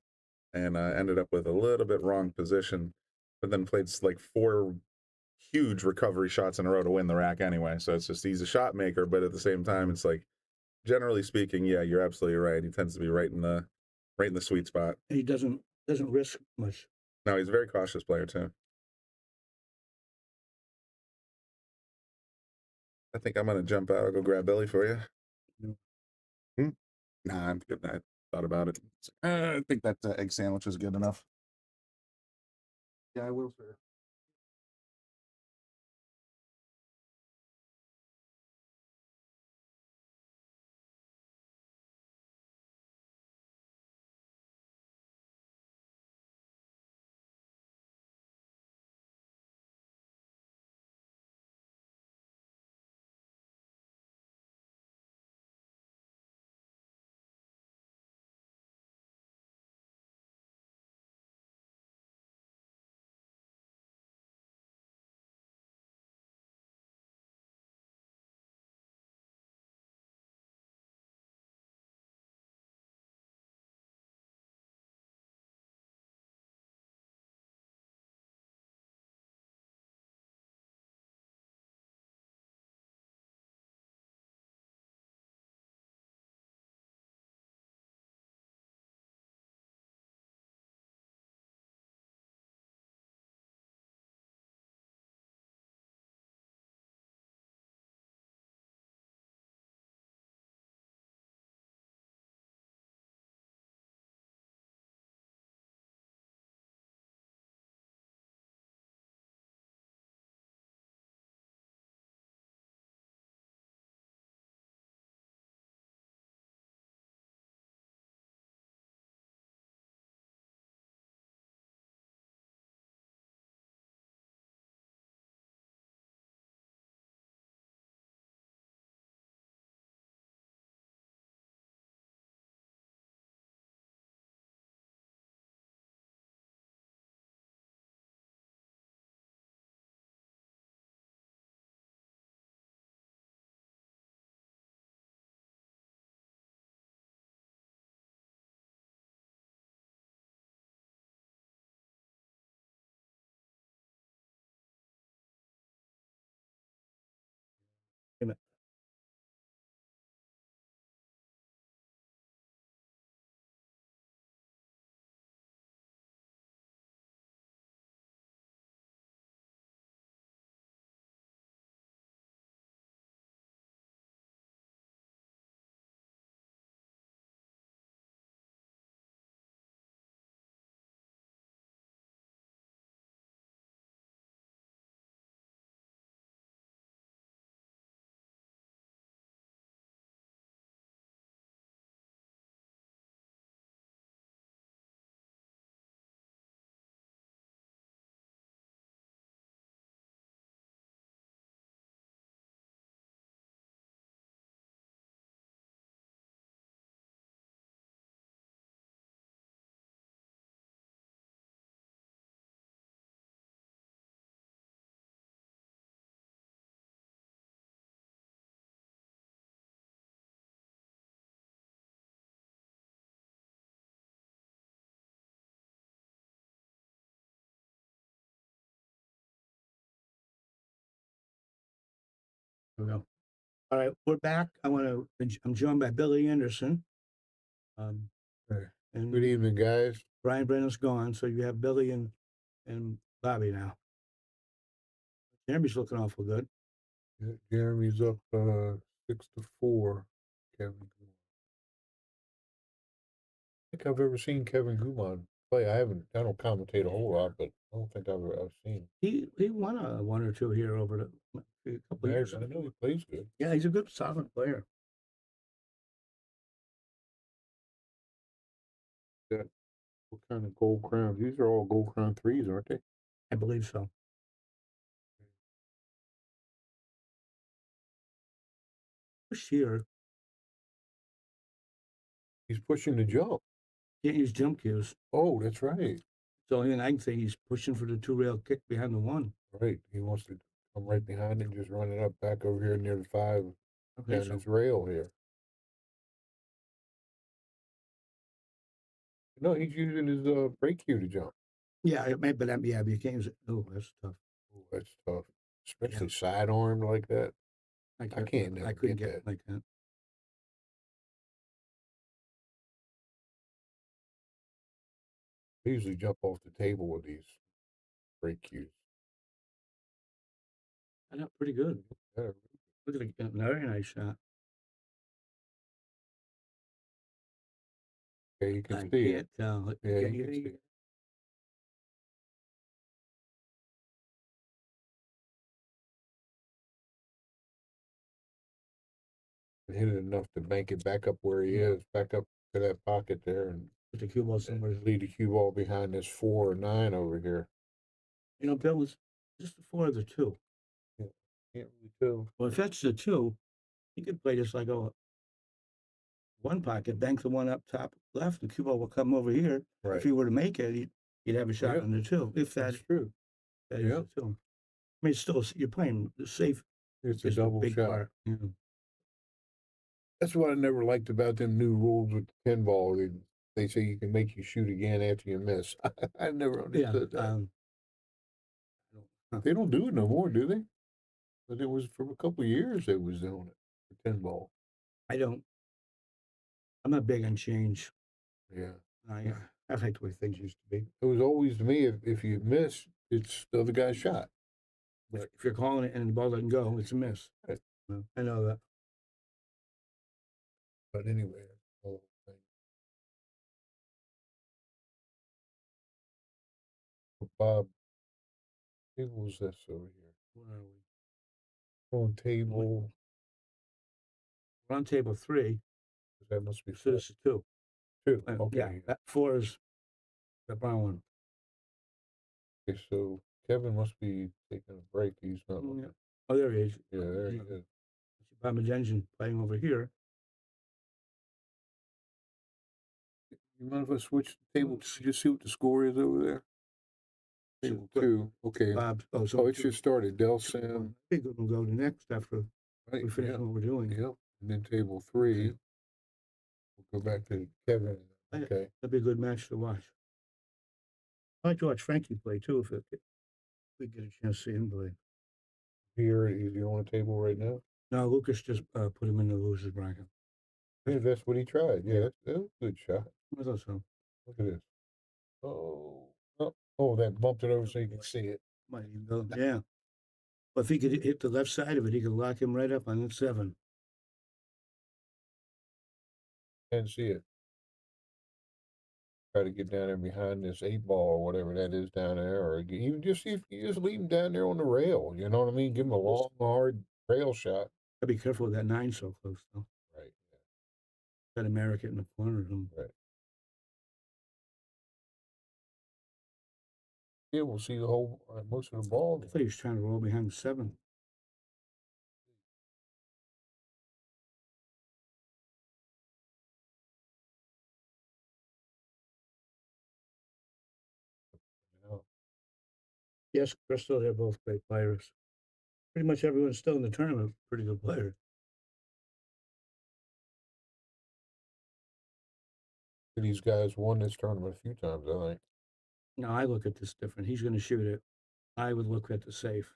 and ended up with a little bit wrong position, but then played like 4 huge recovery shots in a row to win the rack anyway. So it's just he's a shot maker, but at the same time, it's like generally speaking, yeah, you're absolutely right. He tends to be right in the sweet spot. And he doesn't risk much. No, he's a very cautious player too. I think I'm gonna jump out. I'll go grab Billy for you. Hmm? Nah, I'm good. I thought about it. I think that egg sandwich is good enough. Yeah, I will, sir. No. All right, we're back. I'm joined by Billy Anderson. And Good evening, guys. Brian Brennan's gone, so you have Billy and Bobby now. Jeremy's looking awful good. Jeremy's up 6-4. Kevin Guman. I think I've ever seen Kevin Guman play. I don't commentate a whole lot, but I don't think I've seen. He won a 1 or 2 here over a couple years. I know he plays good. Yeah, he's a good, solid player. Got what kind of gold crowns? These are all gold crown 3s, aren't they? I believe so. This year, he's pushing the jump. Can't use jump cues. Oh, that's right. So the only thing I can say, he's pushing for the 2-rail kick behind the 1. Right. He wants to come right behind and just run it up back over here near the 5 Okay, down so this rail here. No, he's using his brake cue to jump. yeah, it may, but yeah, but you can't use it. Oh, that's tough. Oh, that's tough. Especially sidearm like that. I can't never I couldn't get get it like that. I usually jump off the table with these brake cues. I know, pretty good. Yeah. Look at another nice shot. Yeah, you can I see can't it. tell. Yeah, you can see it. Hit it enough to bank it back up where he is, back up to that pocket there, and Put the cue ball somewhere. lead the cue ball behind this 4 or 9 over here. You know, Bill, was just the 4 or the 2. Yeah, can't really tell. Well, if that's the 2, you could play this like a 1 pocket, bank the 1 up top left, the cue ball will come over here. Right. If he were to make it, you'd have a shot Yep. on the 2. If That's true. that is Yep. the 2. I mean, it's still, you're playing the safe. It's a is the double big shot. part. Yeah. That's what I never liked about them new rules with the pinball. They say you can make you shoot again after you miss. I never understood that. They don't do it no more, do they? But it was for a couple of years they was doing it for pinball. I'm not big on change. Yeah. I like the way things used to be. It was always to me if you miss, it's the other guy's shot. But if you're calling it and the ball doesn't go, it's a miss. Right. I know that. But anyway, that's the whole thing. Bob, what was this over here? Where are we? On table. We're on table 3. That must be So this is 2. 2. Okay. Yeah, that 4 is the brown one. Okay, so Kevin must be taking a break. He's not. Yeah. Oh, there he is. Yeah, there he is. Bob Engine playing over here. You mind if I switch the table to just see what the score is over there? Table 2. Okay. So it just started. Del Sam. I think we'll go to next after we finish what we're doing. Yep. And then table 3. We'll go back to Kevin. Okay. That'd be a good match to watch. I like to watch Frankie play too, if we get a chance to see him play. Here, is he on the table right now? No, Lucas just put him in the losers bracket. Yeah, that's what he tried. Yeah, that was a good shot. I thought so. Look at this. Oh, that bumped it over so you can see it. Might even go. Yeah. Well, if he could hit the left side of it, he could lock him right up on the 7. Can't see it. Try to get down there behind this 8 ball or whatever that is down there, or even just see if you just leave him down there on the rail. You know what I mean? Give him a long, hard rail shot. Gotta be careful with that 9 so close, though. Right. Got American in the corner of him. Right. Yeah, we'll see the whole most of the ball. I thought he was trying to roll behind the 7. Yes, Crystal, they're both great players. Pretty much everyone's still in the tournament, pretty good player. These guys won this tournament a few times, I think. No, I look at this different. He's going to shoot it. I would look at the safe.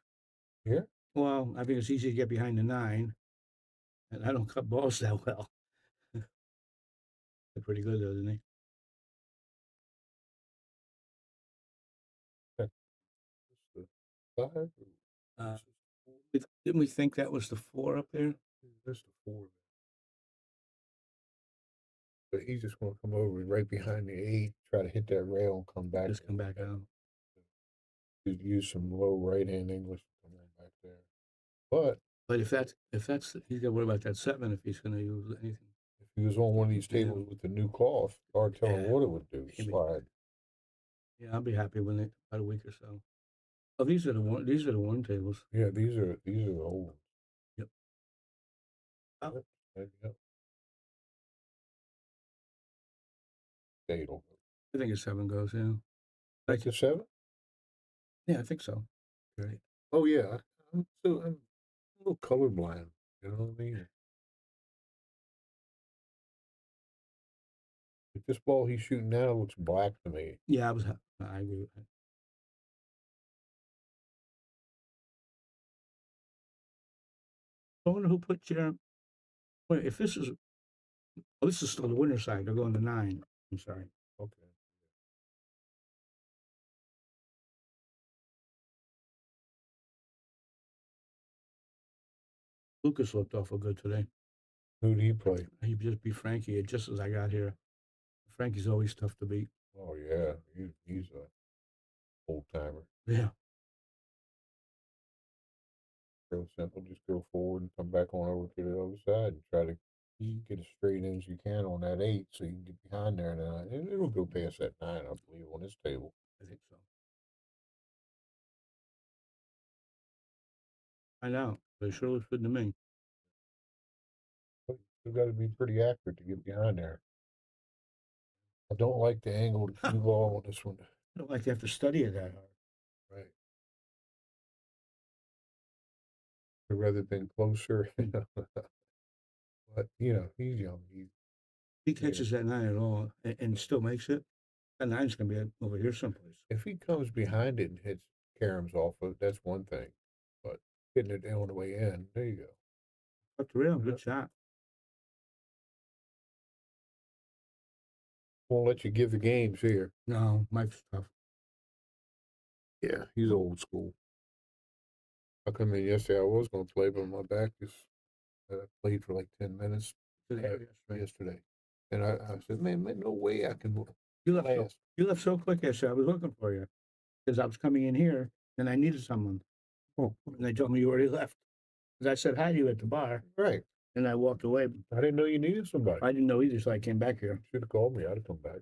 Yeah? Well, I think it's easy to get behind the 9, and I don't cut balls that well. They're pretty good, though, isn't he? 5? Didn't we think that was the 4 up there? That's the 4. But he's just going to come over right behind the 8, try to hit that rail and come back. Just come back out. Use some low right-hand English to come on back there. But if that's he's got to worry about that 7 if he's going to use anything. If he was on one of these tables with the new cloth, hard telling what it would do. Slide. Yeah, I'll be happy when about a week or so. Oh, these are the worn tables. Yeah, these are the old ones. Yep. Oh. Yep. There you go. I think a 7 goes, yeah. Like a 7? Yeah, I think so. Okay. Oh yeah, I'm a little colorblind. You know what I mean? Like this ball he's shooting now looks black to me. Yeah, I agree with that. I wonder who put your. Wait, if this is. Oh, this is still the winner side. They're going to 9. I'm sorry. Okay. Lucas looked awful good today. Who did he play? He just beat Frankie just as I got here. Frankie's always tough to beat. Oh yeah, he's a old timer. Yeah. Real simple. Just go forward and come back on over to the other side and try to get as straight in as you can on that 8, so you can get behind there now. And it'll go past that 9, I believe, on this table. I think so. I know. But it sure looks good to me. But you've got to be pretty accurate to get behind there. I don't like the angle of the cue ball on this one. I don't like to have to study it that hard. Right. Rather than closer. But, he's young. He catches that 9 at all and still makes it. That 9's going to be over here someplace. If he comes behind it and hits caroms off of it, that's one thing. But hitting it on the way in, there you go. Up the rail, good shot. Won't let you give the games here. No, Mike's tough. Yeah, he's old school. I come in yesterday. I was going to play, but my back just played for like 10 minutes yesterday. And I said, man, no way I can You left so quick yesterday. I was looking for you because I was coming in here and I needed someone. Oh. And they told me you already left. Because I said hi to you at the bar. Right. And I walked away. I didn't know you needed somebody. I didn't know either, so I came back here. Should have called me. I'd have come back.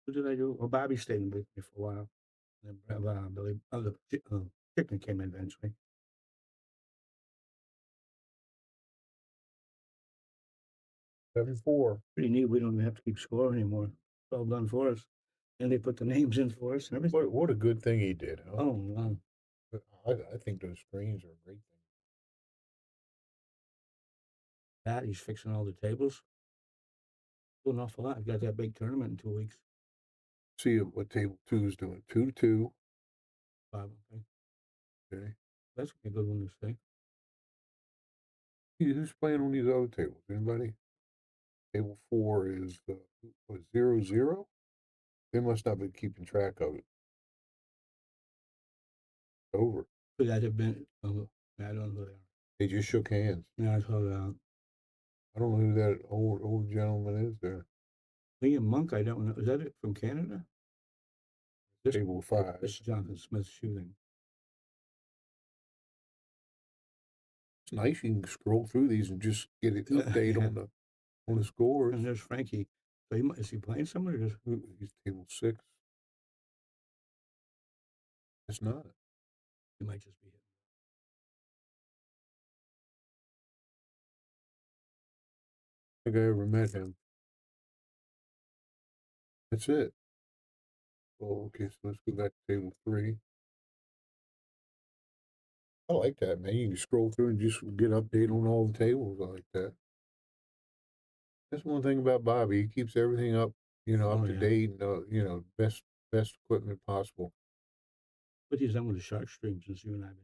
What did I do? Well, Bobby stayed with me for a while. And Billy, the chicken came in eventually. Seven 4. Pretty neat. We don't even have to keep score anymore. It's all done for us. And they put the names in for us and everything. What a good thing he did, huh? Oh, wow. I think those screens are a great thing. That he's fixing all the tables. Doing an awful lot. I've got that big tournament in 2 weeks. See what table 2 is doing. 2-2. 5, okay. Okay. That's a good one to say. Who's playing on these other tables? Anybody? Table 4 is 0-0. They must not be keeping track of it. Over. Could that have been? I don't know who they are. They just shook hands. Yeah, I saw that. I don't know who that old gentleman is there. Liam Monk, I don't know. Is that it from Canada? Table 5. This is Jonathan Smith shooting. It's nice you can scroll through these and just get an update on the scores. And there's Frankie. So is he playing somewhere? Or just... He's table 6. It's not. He might just be hitting. I think I ever met him. That's it. Oh, okay, so let's go back to table 3. I like that, man. You can scroll through and just get update on all the tables. I like that. That's one thing about Bobby. He keeps everything up, up to date and best equipment possible. What he's done with the Shark Stream since you and I have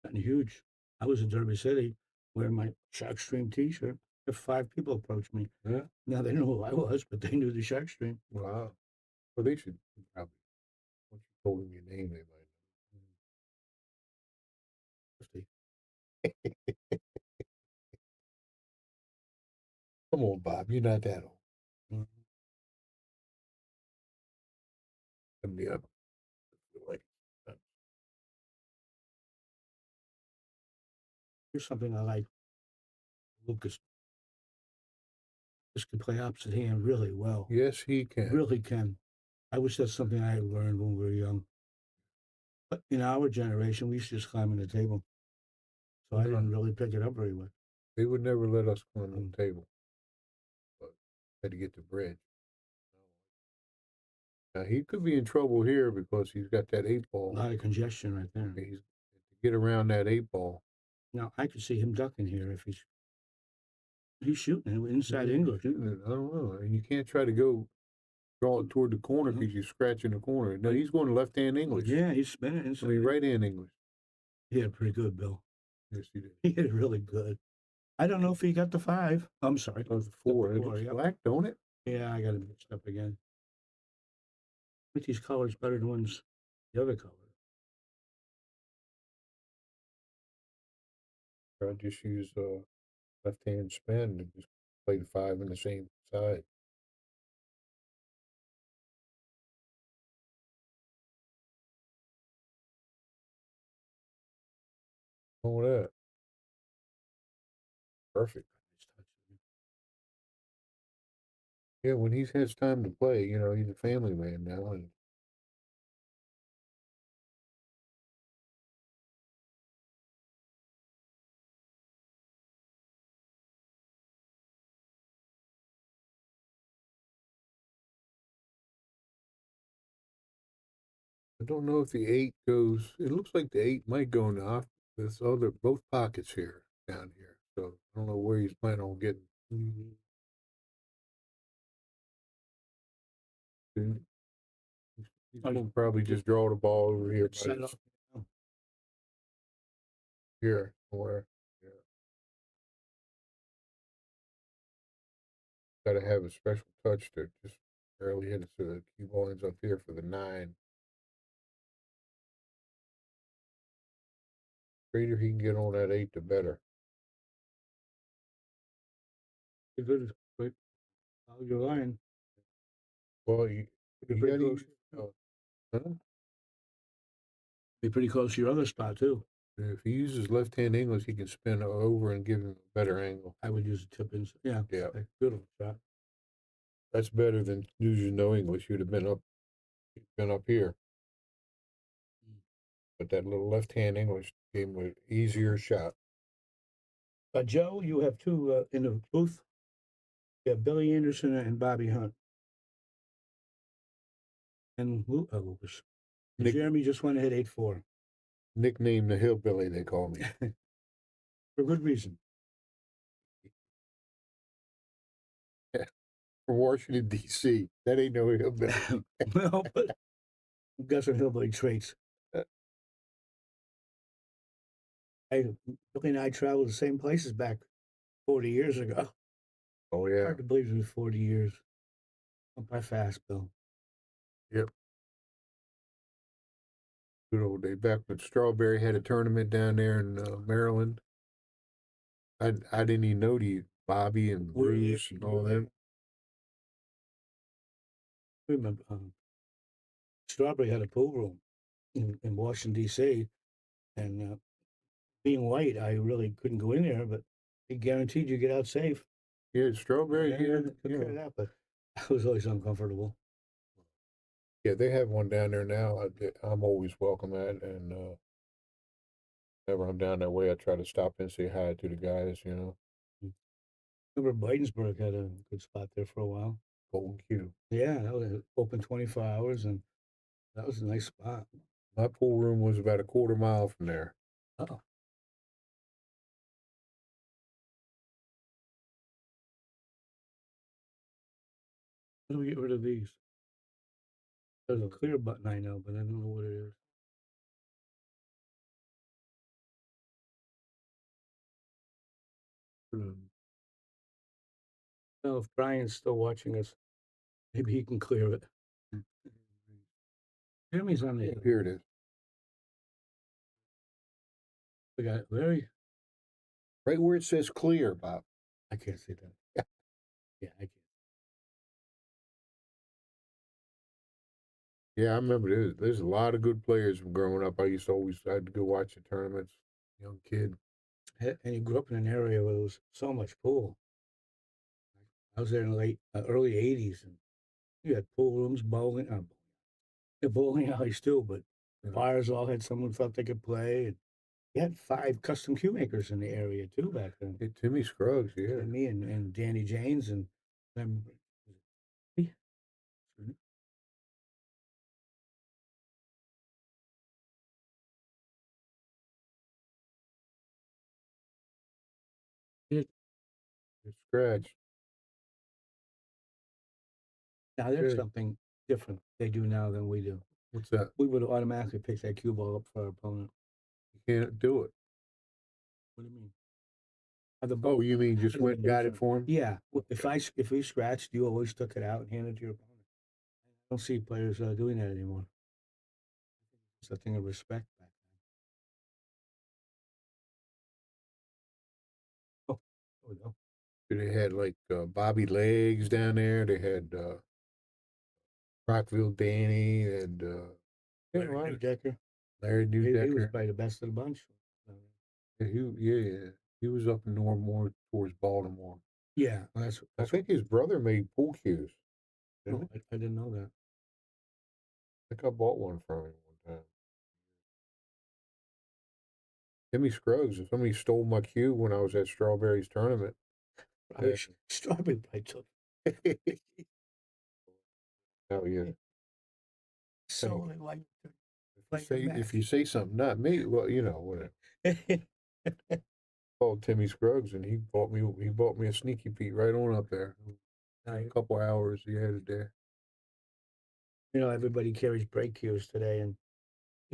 been here. Gotten huge. I was in Derby City wearing my Shark Stream t-shirt. 5 people approached me. Yeah. Now they know who I was, but they knew the Shark Stream. Wow. Well, they should probably, once you told them your name, they might know. Come on, Bob. You're not that old. Yeah. Here's something I like. Lucas can play opposite hand really well. Yes, he can. Really can. I wish that's something I had learned when we were young. But in our generation, we used to just climb on the table. So I didn't really pick it up very well. They would never let us climb on the table. But had to get the bridge. Now, he could be in trouble here because he's got that 8 ball. A lot of congestion right there. He's to get around that 8 ball. Now I could see him ducking here if he's shooting it inside He's English. shooting it. I don't know. And you can't try to go draw it toward the corner because you're scratching the corner. No, he's going left-hand English. Yeah, he's spinning I inside. mean, right-hand English. He had pretty good, Bill. Yes, he did. He hit it really good. I don't know if he got the 5. I'm sorry. Oh, the 4. It four, looks yep. black, don't it? Yeah, I got it mixed up again. I think these colors better than ones the other color. I just use left-hand spin and just play the 5 on the same side. Look at that. Perfect. Yeah, when he has time to play, you know, he's a family man now, and I don't know if the 8 goes. It looks like the 8 might go in this other both pockets here down here. So I don't know where he's planning on getting. He's gonna probably just draw the ball over here. Set up. Here, where? Yeah. Got to have a special touch to just barely hit it so the cue ball ends up here for the 9. Greater he can get on that 8, the better. Good, quick. Follow your line. Well, you Pretty gotta close. huh? Be pretty close to your other spot too. If he uses left-hand English, he can spin over and give him a better angle. I would use a tip in. Yeah. Yeah. Beautiful shot. That's better than using no English. You'd have been up here. But that little left-hand English gave him an easier shot. Joe, you have 2 in the booth. You have Billy Anderson and Bobby Hunt. And Lucas. Jeremy just went ahead 8-4. Nickname the hillbilly, they call me. For good reason. From Washington, D.C. That ain't no hillbilly. No, but you've got some hillbilly traits. Billy and I traveled the same places back 40 years ago. Oh, yeah. Hard to believe it was 40 years. Went by fast, Bill. Yep. Good old day. Back when Strawberry had a tournament down there in Maryland. I didn't even know Bobby and Bruce and all them. I remember Strawberry had a pool room in Washington, D.C. And being white, I really couldn't go in there, but he guaranteed you get out safe. Yeah, Strawberry here. Took care of that, but I was always uncomfortable. Yeah, they have one down there now. I'm always welcome at, and whenever I'm down that way, I try to stop and say hi to the guys, you know. Remember Bladensburg had a good spot there for a while. Golden Q. Yeah, that was open 24 hours, and that was a nice spot. My pool room was about a quarter mile from there. Oh. How do we get rid of these? There's a clear button I know, but I don't know what it is. Well, if Brian's still watching us, maybe he can clear it. Jeremy's on the. Here it is. We got Larry. Right where it says clear, Bob. I can't see that. Yeah, I can't. Yeah, I remember there's a lot of good players from growing up. I had to go watch the tournaments, young kid. And you grew up in an area where there was so much pool. I was there in the early 80s, and you had pool rooms, bowling alleys too, but bars all had someone who thought they could play. And you had 5 custom cue makers in the area too back then. Hey, Timmy Scruggs, yeah. Me and Danny Janes, and It's scratch. Now there's Good. something different they do now than we do. What's that? We would automatically pick that cue ball up for our opponent. You can't do it. What do you mean? Oh, you mean just went and got it for him? Yeah. If we scratched, you always took it out and handed it to your opponent. I don't see players doing that anymore. It's a thing of respect back then. Oh, there we go. They had like Bobby Legs down there. They had Rockville Danny and Larry Decker. Larry He was Newdecker. probably the best of the bunch. He was up north more towards Baltimore. Yeah, I think his brother made pool cues. No, I didn't know that. I think I bought one from him one time. Timmy Scruggs. Somebody stole my cue when I was at Strawberry's tournament. Strawberry Pie took. Oh yeah. So like, If you say something, not me, well, you know, whatever. Called Timmy Scruggs, and he bought me a sneaky Pete right on up there. A couple hours he had it there. You know, everybody carries break cues today, and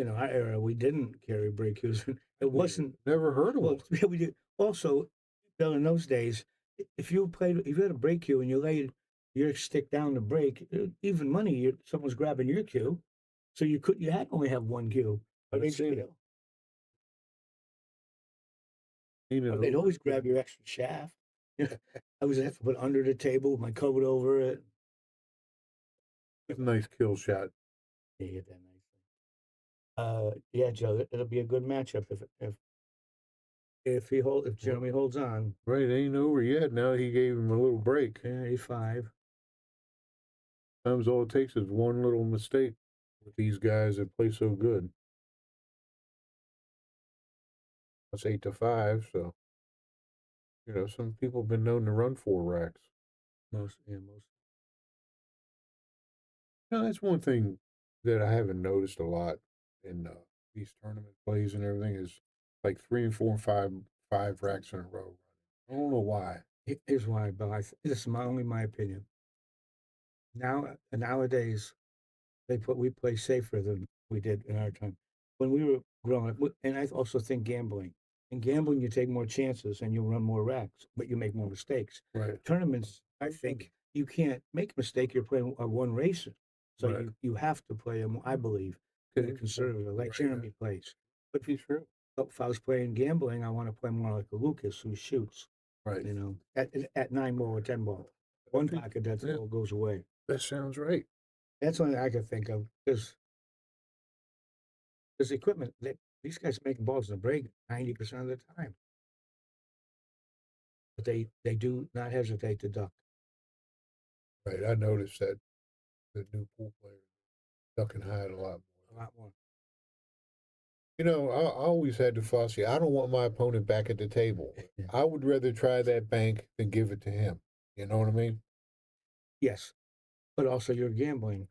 our era we didn't carry break cues. It wasn't never heard of one. Yeah, we did. Also, Bill, in those days, if you had a break cue and you laid your stick down to break, even money, someone's grabbing your cue, so you had only have one cue. I've seen it. They'd always grab your extra shaft. I was have to put under the table with my coat over it. It's a nice kill shot. Yeah, you get that nice. Yeah, Joe, it'll be a good matchup if Jeremy holds on. Right, it ain't over yet. Now he gave him a little break. Yeah, 8-5. Sometimes all it takes is one little mistake with these guys that play so good. That's 8-5, so some people have been known to run 4 racks. Most. That's one thing that I haven't noticed a lot in these tournament plays and everything is like 3 and 4 and 5 racks in a row. I don't know why. Here's why, Bill. This is only my opinion. Nowadays, we play safer than we did in our time. When we were growing up, and I also think gambling. In gambling, you take more chances and you run more racks, but you make more mistakes. Right. Tournaments, I think you can't make a mistake. You're playing a one racer, so Right. you have to play them. I believe more conservative, like Jeremy plays. But if I was playing gambling, I want to play more like a Lukas who shoots. Right. At 9 ball or 10 ball, one pocket that all goes away. That sounds right. That's only I can think of because equipment. These guys make balls in the break 90% of the time, but they do not hesitate to duck. Right. I noticed that the new pool players duck and hide a lot more. A lot more. I always had the philosophy, I don't want my opponent back at the table. I would rather try that bank than give it to him. You know what I mean? Yes, but also you're gambling,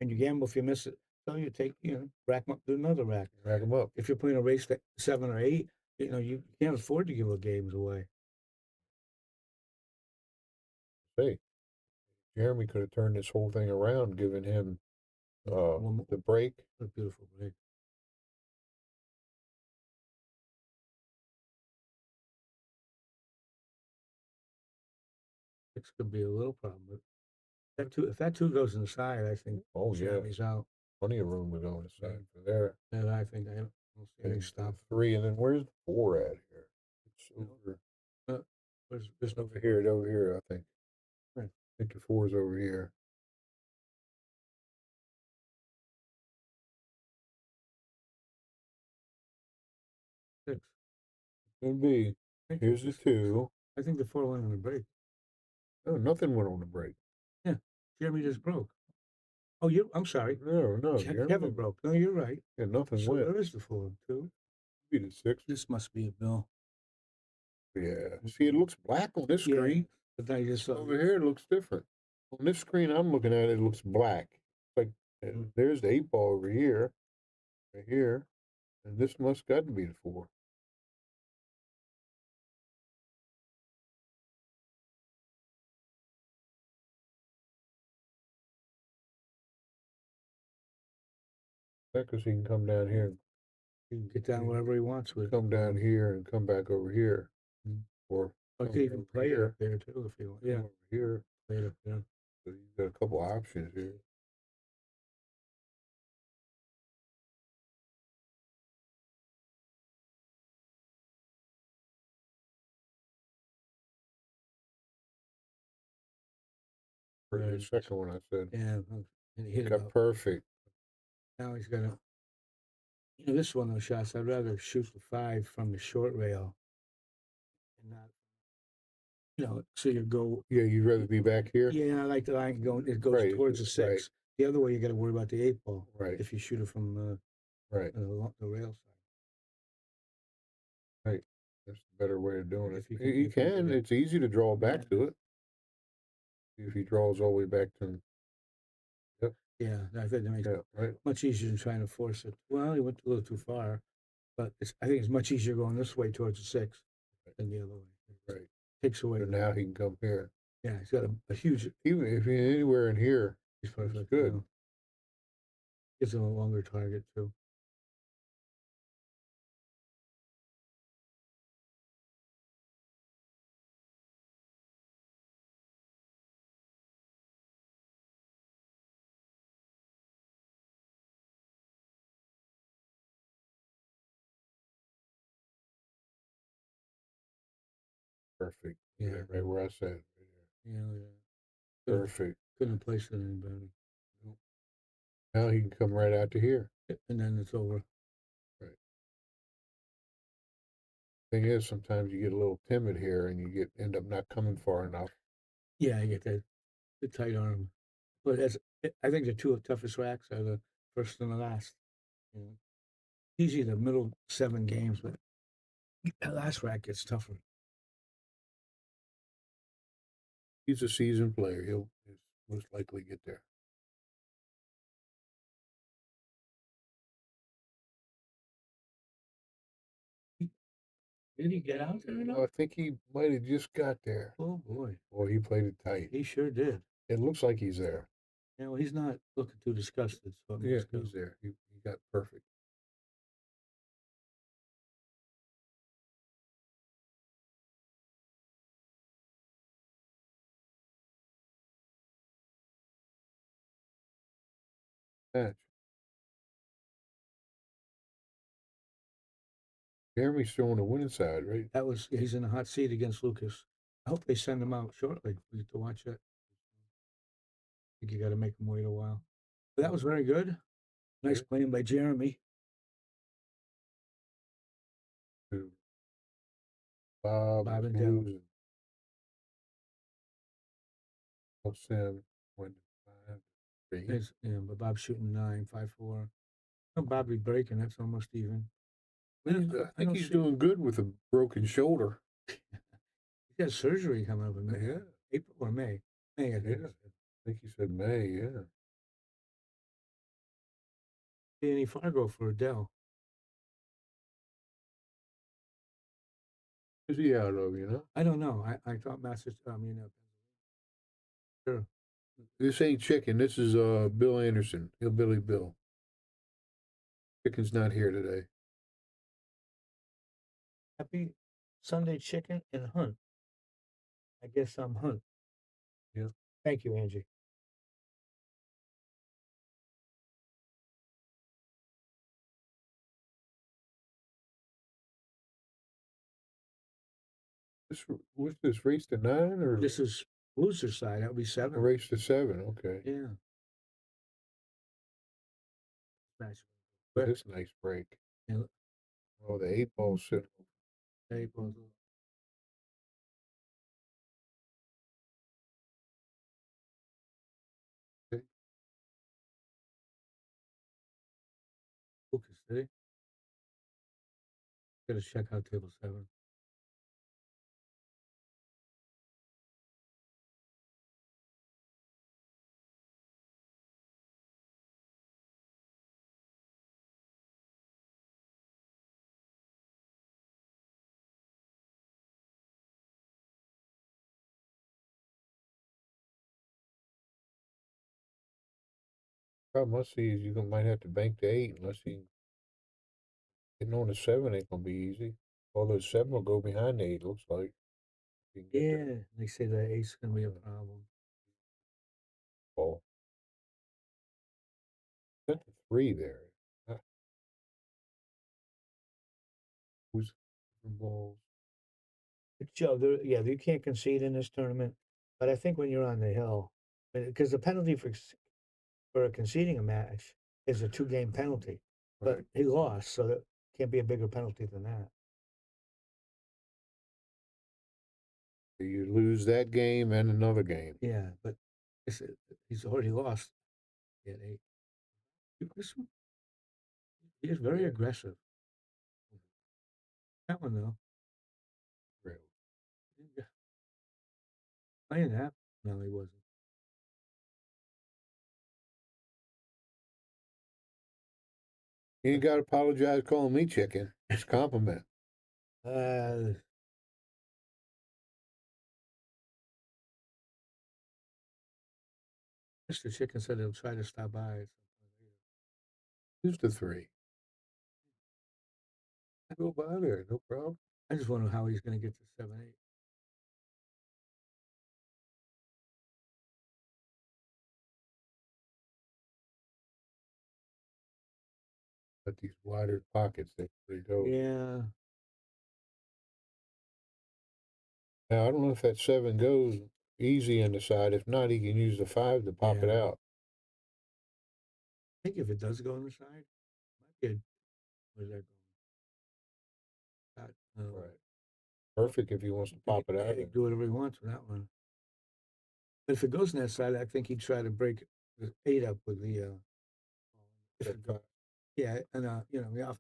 and you gamble if you miss it. So you take, rack them up, do another rack. Rack them up. If you're playing a race that 7 or 8, you can't afford to give games away. Hey, Jeremy could have turned this whole thing around, giving him the break. A beautiful break. This could be a little problem, but if that two goes inside, I think Jeremy's out. Plenty of room to go inside for there. And I think I don't see any stop. 3, and then where's the 4 at here? It's over. There's no Over here. Over here, I think. Right. I think the 4 is over here. Six. Could be. Here's the 2. I think the 4 went on the break. No, nothing went on the break. Yeah, Jeremy just broke. Oh, I'm sorry. No, Kevin broke. No, you're right. Yeah, nothing So went. where is the 4? 2? Be the 6. This must be a Bill. Yeah. See, it looks black on this screen. But I just saw Over here, it looks different. On this screen I'm looking at, it looks black. Like, there's the 8 ball over here. Right here. And this must got to be the 4. Because he can come down here. He can get down wherever he wants with. Come down here and come back over here. Or I could even play it up there too if you want. Yeah, over here. play it up there. So you've got a couple options here. For the second one, I said. Yeah, and he hit it Got out. perfect. Now he's got to. You know, this one of those shots. I'd rather shoot the 5 from the short rail, and not. You know, so you go. Yeah, you'd rather be back here. Yeah, I like the line going. It goes Right, towards the 6. right. The other way, you got to worry about the 8 ball. Right. If you shoot it from Right. the rail side. Right. That's the better way of doing it. If you You can can. get it. It's easy to draw back to it. If he draws all the way back to. Yep. Yeah, I think that makes it right. much easier than trying to force it. Well, he went a little too far, but I think it's much easier going this way towards the 6 than the other way. Right. Takes away. So now he can come here. Yeah, he's got a huge. Even if he's anywhere in here, he's perfect. Good. Yeah. Gives him a longer target too. Perfect. Yeah. Right where I said. Yeah. Perfect. Couldn't place it any better. Nope. Now he can come right out to here. And then it's over. Right. Thing is, sometimes you get a little timid here, and you end up not coming far enough. Yeah, I get that. The tight arm, but I think the 2 toughest racks are the first and the last. You know, usually the middle 7 games, but the last rack gets tougher. He's a seasoned player. He'll most likely get there. Did he get out there enough? I think he might have just got there. Oh boy. Boy, he played it tight. He sure did. It looks like he's there. Yeah, well, he's not looking too disgusted. So Yeah, he's there. He got perfect. Match. Jeremy's still on the winning side, right? He's in a hot seat against Lukas. I hope they send him out shortly for you to watch it. I think you got to make him wait a while. But that was very good. Nice playing by Jeremy. Bob and Blues Dell. and Sam went 5-3. Yeah, but Bob's shooting 9, 5-4. Oh, Bob be breaking. That's almost even. I think he's doing good with a broken shoulder. He's got surgery coming up in May. Yeah. April or May. May, I think. Yeah. I think he said May, yeah. Any Fargo for Adele. Who's he out of, you know? I don't know. I thought Sure. This ain't Chicken. This is Bill Anderson, Hillbilly Bill. Chicken's not here today. Happy Sunday Chicken and Hunt. I guess I'm Hunt. Yeah. Thank you, Angie. What's this, race to 9 or? This is loser side. That would be 7. Race to 7, okay. Yeah. Nice. This nice break. Yeah. Oh, the 8 ball sitting. 8 balls. Okay. Lucas, did he? Gotta check out table 7. Problem I see is might have to bank the 8 unless he getting on the 7 ain't gonna be easy. Although 7 will go behind the 8, looks like. If you can get Yeah, they say the 8's gonna be a problem. the ball. Sent the 3 there. Who's balls? Joe, yeah, you can't concede in this tournament, but I think when you're on the hill, because the penalty for conceding a match is a 2-game penalty, but he lost, so that can't be a bigger penalty than that. You lose that game and another game. Yeah, but he's already lost. Yeah, 8. He is very aggressive. That one though. Really? Yeah. Playing that? No, he wasn't. You ain't gotta apologize calling me chicken. It's a compliment. Mr. Chicken said he'll try to stop by. Who's the 3? Go by there, no problem. I just wonder how he's going to get to 7-8. Got these wider pockets that they go. Yeah. Now I don't know if that 7 goes easy on the side. If not, he can use the 5 to pop it out. I think if it does go on the side, might be a, where's that going? Right. Perfect if he wants to pop it out. He can do whatever he wants with that one. But if it goes on that side, I think he'd try to break the 8 up with the. Yeah, and you have to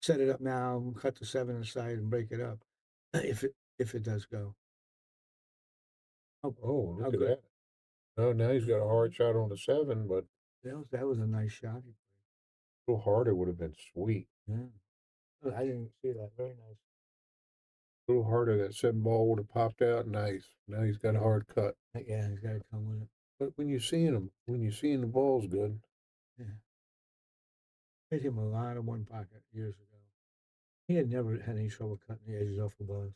set it up now, cut the 7 aside, and break it up. If it does go. Oh, look at that. Oh, now he's got a hard shot on the 7, but that was a nice shot. a little harder would have been sweet. Yeah. Oh, I didn't see that. Very nice. A little harder, that 7 ball would have popped out. Nice. Now he's got a hard cut. Yeah, he's got to come with it. But when you're seeing the ball's good. Yeah. Hit him a lot of one pocket years ago. He had never had any trouble cutting the edges off the balls.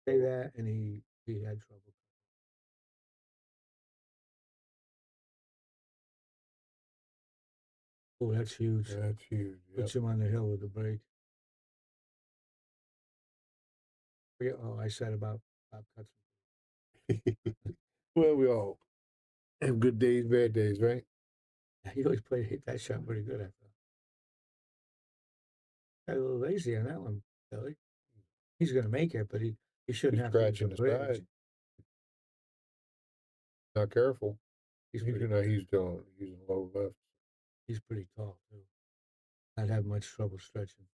Say that, and he had trouble. Oh, that's huge. That's huge. Puts him on the hill with the break. Forget all I said about top cuts. Well, we all have good days, bad days, right? He always hit that shot pretty good, I thought. Got a little lazy on that one, Billy. He's going to make it, but he shouldn't have scratching to the side. Not careful. He's using low left. He's pretty tall too. Not have much trouble stretching.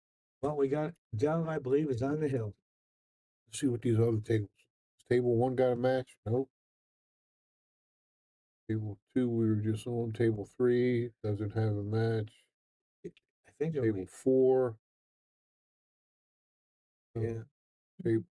Well, we got John, I believe, is on the hill. Let's see what these other tables. Table 1 got a match? Nope. Table 2 we were just on. Table 3 doesn't have a match. I think table 4. Yeah. Table.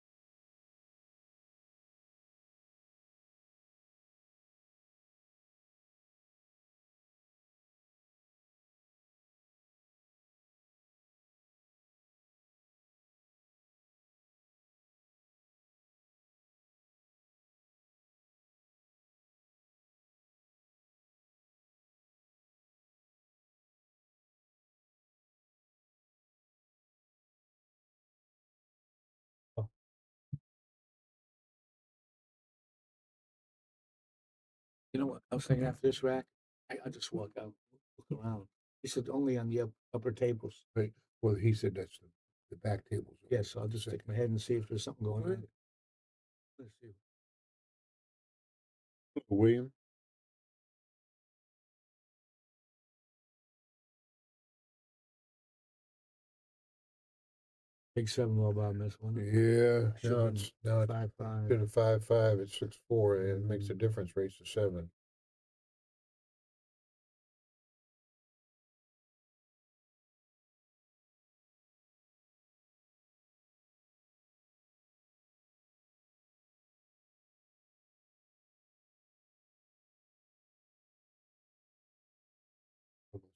You know what? I was thinking after this rack, I'll just walk out, look around. He said only on the upper tables. Right. Well, he said that's the back tables. Yes, so I'll just stick my head and see if there's something going on. Let's see. William? Big 7 ball Bob missed one. Yeah. Now it's 5-5. been a 5-5. It's 6-4, and it makes a difference. Race to 7.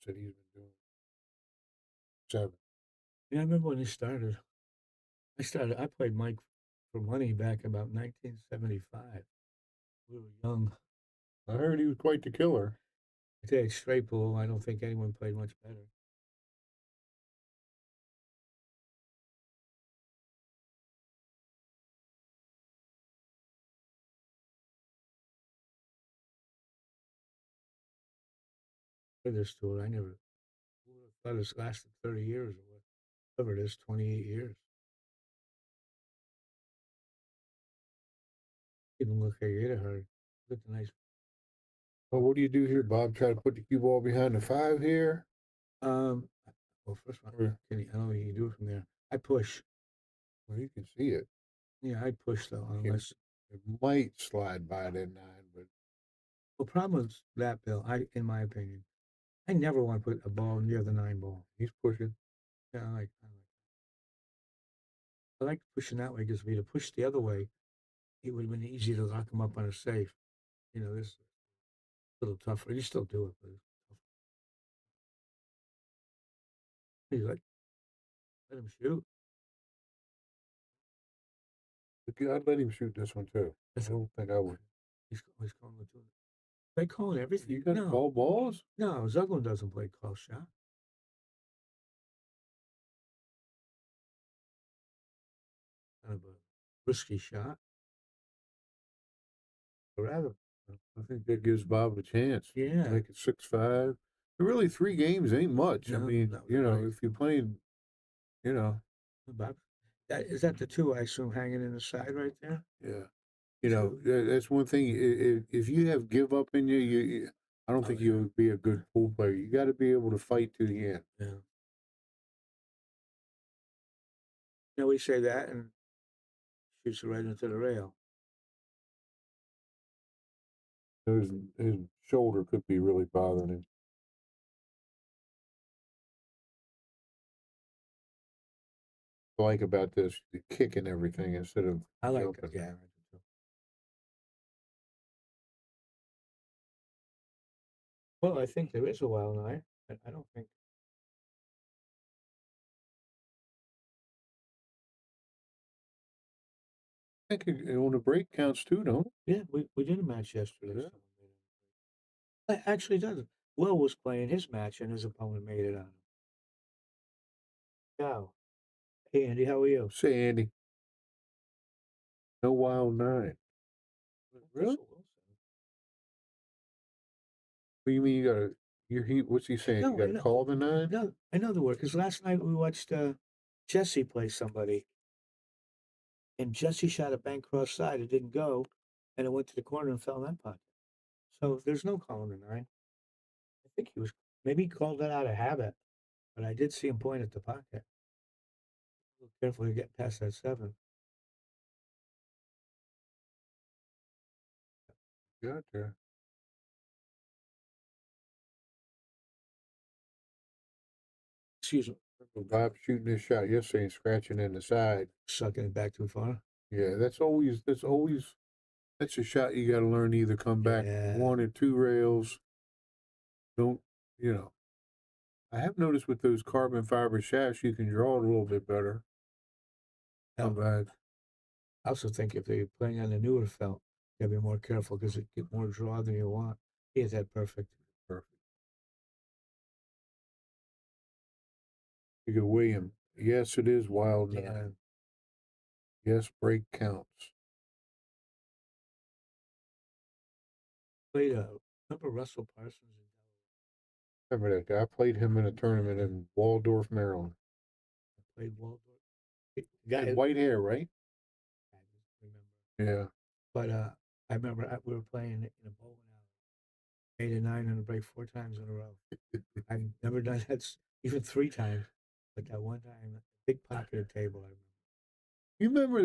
that he's been doing. 7. Yeah, I remember when he started. I played Mike for money back about 1975. We were young. I heard he was quite the killer. I tell you, straight pool, I don't think anyone played much better. For this tour, I never thought this lasted 30 years or whatever it is, 28 years. Even look at you, hard. Look at the nice. Well, what do you do here, Bob? Try to put the cue ball behind the 5 here? Well, first of all, I don't know what you can do from there. I push. Well, you can see it. Yeah, I push though, unless it might slide by that 9, but the problem with that, Bill, in my opinion, I never want to put a ball near the 9 ball. he's pushing. Yeah, I like pushing that way because if he'd have pushed the other way, it would have been easy to lock him up on a safe. You know, this is a little tougher. You still do it, but it's tougher. He's like, let him shoot. I'd let him shoot this one too. I don't think I would. He's calling the two. They calling everything. You got to call balls? No, Zuglan doesn't play close shot. Kind of a risky shot. Rather, I think that gives Bob a chance. Yeah. Make it 6-5. Really, 3 games ain't much. No, I mean, if you're playing, Bob, is that the 2 I assume hanging in the side right there? yeah. That's one thing. If you have give up in you, I don't think you would be a good pool player. You got to be able to fight to the end. Yeah. We say that and shoots it right into the rail. His shoulder could be really bothering him. I like about this, the kick and everything instead of. I like it, yeah. Well, I think there is a wild eye. I don't think. I think on the break counts too, don't it? Yeah, we did a match yesterday. Yeah. Actually, it doesn't. Will was playing his match and his opponent made it on him. Ciao. Hey, Andy, how are you? Say, Andy. No wild 9. Really? What do you mean you gotta, what's he saying? No, you gotta call the 9? No, I know the word, because last night we watched Jesse play somebody. And Jesse shot a bank cross side. It didn't go, and it went to the corner and fell in that pocket. So there's no calling the 9. I think maybe he called that out of habit, but I did see him point at the pocket. Be careful to get past that 7. Got there. Excuse me. Bob shooting his shot yesterday and scratching in the side. Sucking it back too far. Yeah, that's a shot you got to learn to either come back 1 or 2 rails. Don't, I have noticed with those carbon fiber shafts, you can draw it a little bit better. Not bad. I also think if they're playing on the newer felt, you gotta be more careful because it get more draw than you want. He hit that perfect. You go, William. Yes, it is wild 9. Yes, break counts. Played remember Russell Parsons? Remember that guy? I played him in a tournament in Waldorf, Maryland. Played Waldorf. He had white hair, right? I remember. Yeah. But I remember we were playing in a bowling alley. 8 and 9 on a break 4 times in a row. I've never done that even 3 times, but that one time, big pocketed table. I remember. You remember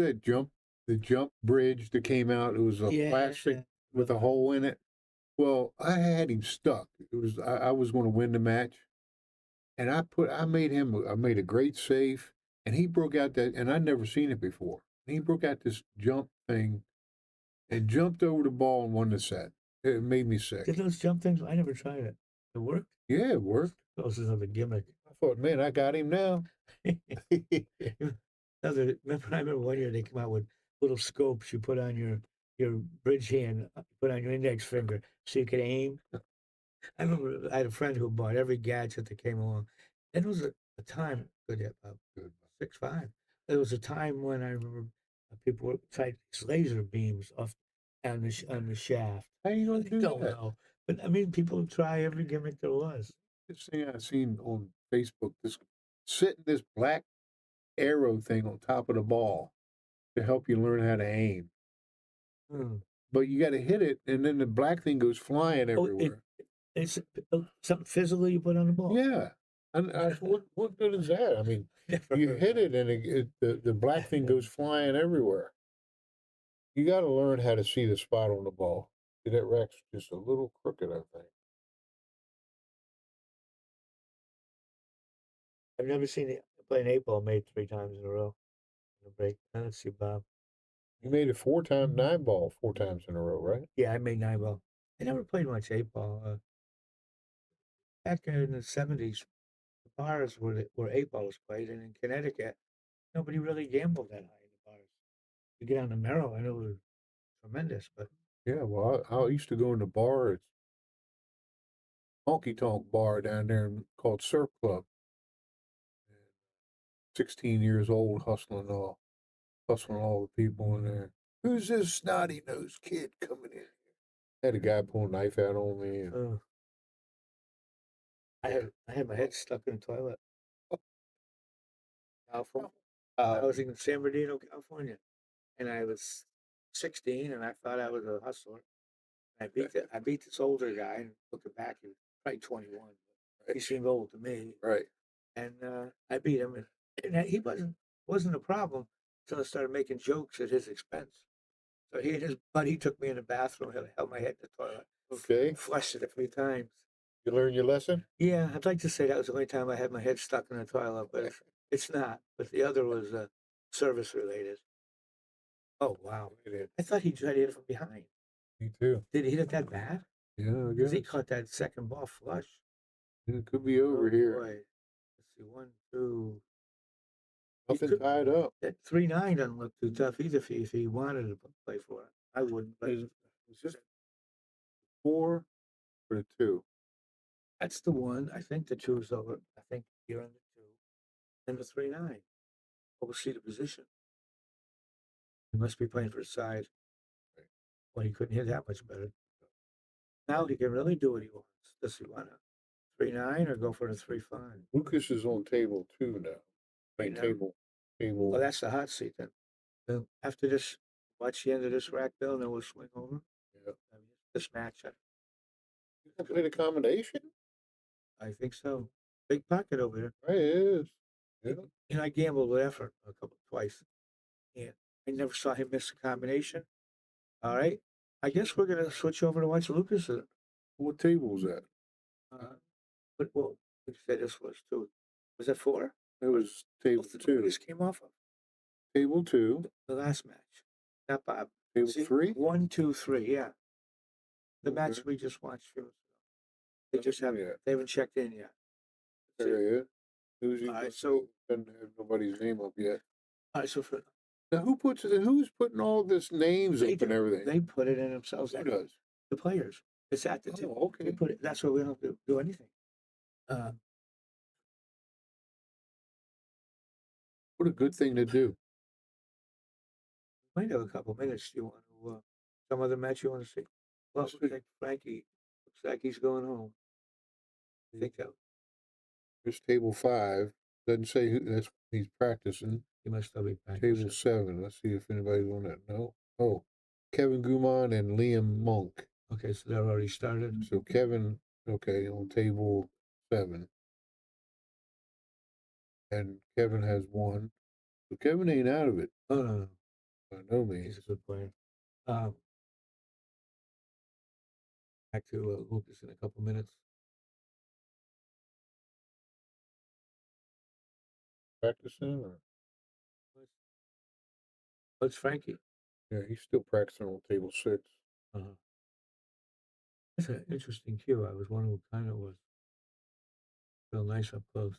the jump bridge that came out? It was a plastic with a hole in it. Well, I had him stuck. It was I was going to win the match, and I made a great save, and he broke out that, and I'd never seen it before. He broke out this jump thing, and jumped over the ball and won the set. It made me sick. Did those jump things? I never tried it. It worked? Yeah, it worked. was another gimmick. I thought, man, I got him now. I remember one year they came out with little scopes you put on your bridge hand, put on your index finger so you could aim. I remember I had a friend who bought every gadget that came along. And it was a time, good, yeah, about 6'5". There was a time when I remember people were trying these laser beams off on the shaft. How you gonna do Don't that? know, but I mean, people try every gimmick there was. This thing I seen on Facebook, this black arrow thing on top of the ball to help you learn how to aim. Hmm. But you got to hit it, and then the black thing goes flying everywhere. It's something physical you put on the ball. Yeah, and what good is that? I mean, you hit it, and the black thing goes flying everywhere. You got to learn how to see the spot on the ball. See, that rack's just a little crooked, I think. I've never seen it play an 8-ball made 3 times in a row in a break. Let's see, Bob. You made a 9-ball 4 times in a row, right? Yeah, I made 9-ball. I never played much 8-ball. Back in the 70s, the bars where 8-ball was played, and in Connecticut, nobody really gambled that high in the bars. You get on the Merrill, I know it was tremendous, but Yeah, well, I used to go in the bar. It's honky tonk bar down there called Surf Club. 16 years old, hustling all the people in there. Who's this snotty nosed kid coming in here? Had a guy pull a knife out on me. And I had my head stuck in the toilet. California. I was in San Bernardino, California, and I was 16, and I thought I was a hustler. I beat this older guy, and looking back, he was probably 21. He seemed old to me. Right. And I beat him, and he wasn't a problem until I started making jokes at his expense. So he and his buddy took me in the bathroom, held my head in the toilet. Okay. Flushed it a few times. You learned your lesson? Yeah, I'd like to say that was the only time I had my head stuck in the toilet, but it's not. But the other was service related. Oh, wow. I thought he tried to hit it from behind. Me too. Did he hit it that bad? Yeah, I Because guess. he caught that second ball flush. It could be over here. Boy. Let's see, 1, 2. Nothing tied up. That 3-9 doesn't look too tough either if he wanted to play for it. I wouldn't. But Is this 4 or the 2? that's the one. I think the 2 is over. I think you're on the 2. And the 3-9. We'll see the position. He must be playing for the side. Well, he couldn't hit that much better. Now he can really do what he wants. Does he want to 3-9 or go for the 3-5? Lucas is on table 2 now. Right now? Table. Well, that's the hot seat then. Then after this, watch the end of this rack, Bill, and then we'll swing over. Yeah. This match, You can play the combination? I think so. Big pocket over there. Right, it is. Yeah. And I gambled with effort twice. And I never saw him miss a combination. All right. I guess we're gonna switch over to watch Lucas. What table was that? But well, you said this was 2. Was that 4? It was table 2. This came off of Table 2. the last match. Not Bob. Table See? 3? 1, 2, 3. Yeah. The Okay. match we just watched. They just haven't. They haven't checked in yet. There, yeah. Who's All right, so doesn't have nobody's name up yet. all right, so for Now who's putting all this names they up and do. everything? They put it in themselves. Who does? The players. It's at the Oh, okay. They put it. That's why we don't have to do anything. What a good thing to do. Might have a couple minutes. Do you want to some other match you want to see? Well, looks like Frankie. Looks like he's going home. I think that Here's table 5. Doesn't say who that's he's practicing. he must still be practicing. Table 7. Let's see if anybody's on that. No. Oh, Kevin Gumon and Liam Monk. Okay, so they're already started. So Kevin, okay, on table 7. And Kevin has 1. So Kevin ain't out of it. Oh no. By no means. He's a good player. Back to Lucas in a couple minutes. Practicing or? What's Frankie? Yeah, he's still practicing on table 6. That's an interesting cue. I was wondering what kind it was. Real nice up close.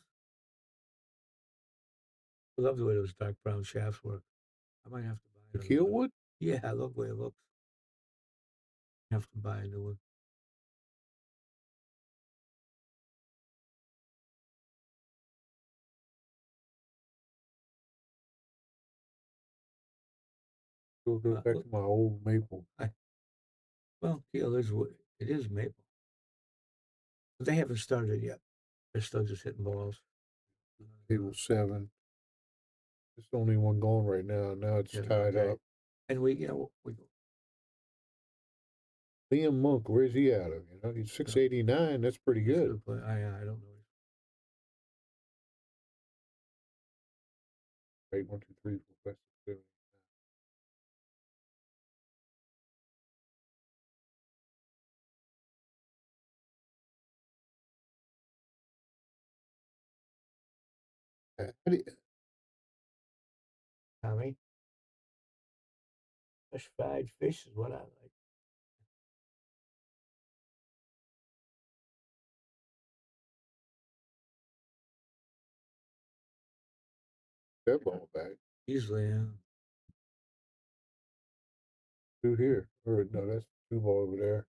I love the way those dark brown shafts work. I might have to buy The another keel one. wood? Yeah, I love the way it looks. I have to buy a new one. Go back to my old maple. Well, keel is wood. It is maple. But they haven't started yet. They're still just hitting balls. Table 7. There's only one going right now. Now it's tied up. And we go. Liam Monk, where's he out of? You know, he's 689. That's pretty good. I don't know. Right, 1, 2, 3, 4, 5, 6, 7. How do you, Tommy, fresh fried fish is what I like. that ball back? Easily, yeah. 2 here. Or no, that's 2 ball over there.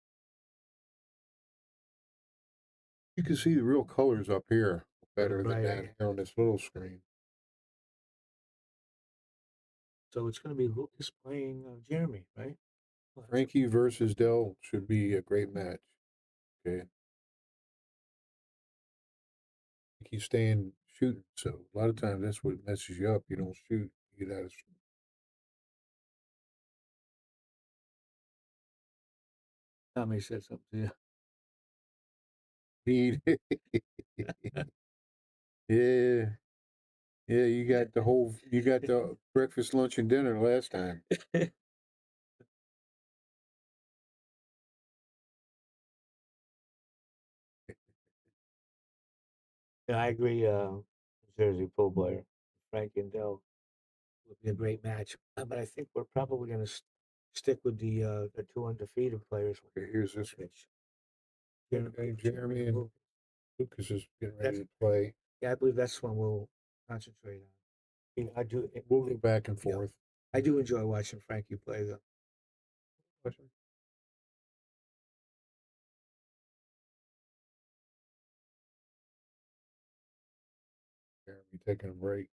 You can see the real colors up here better than down here on this little screen. So it's going to be Lucas playing Jeremy, right? Frankie versus Dell should be a great match. Okay. He's staying shooting, so a lot of times that's what messes you up. You don't shoot, you get out of. Tommy said something to you. Need. Yeah. Yeah, you got the breakfast, lunch, and dinner last time. Yeah, I agree. Jersey pool player, Frankie and Dell would be a great match. But I think we're probably going to stick with the 2 undefeated players. Okay, here's this one. Jeremy, Jeremy and Lucas is getting ready to play. Yeah, I believe that's one we'll concentrate on. I do. We'll go back and forth. I do enjoy watching Frankie play, though. Jeremy taking a break.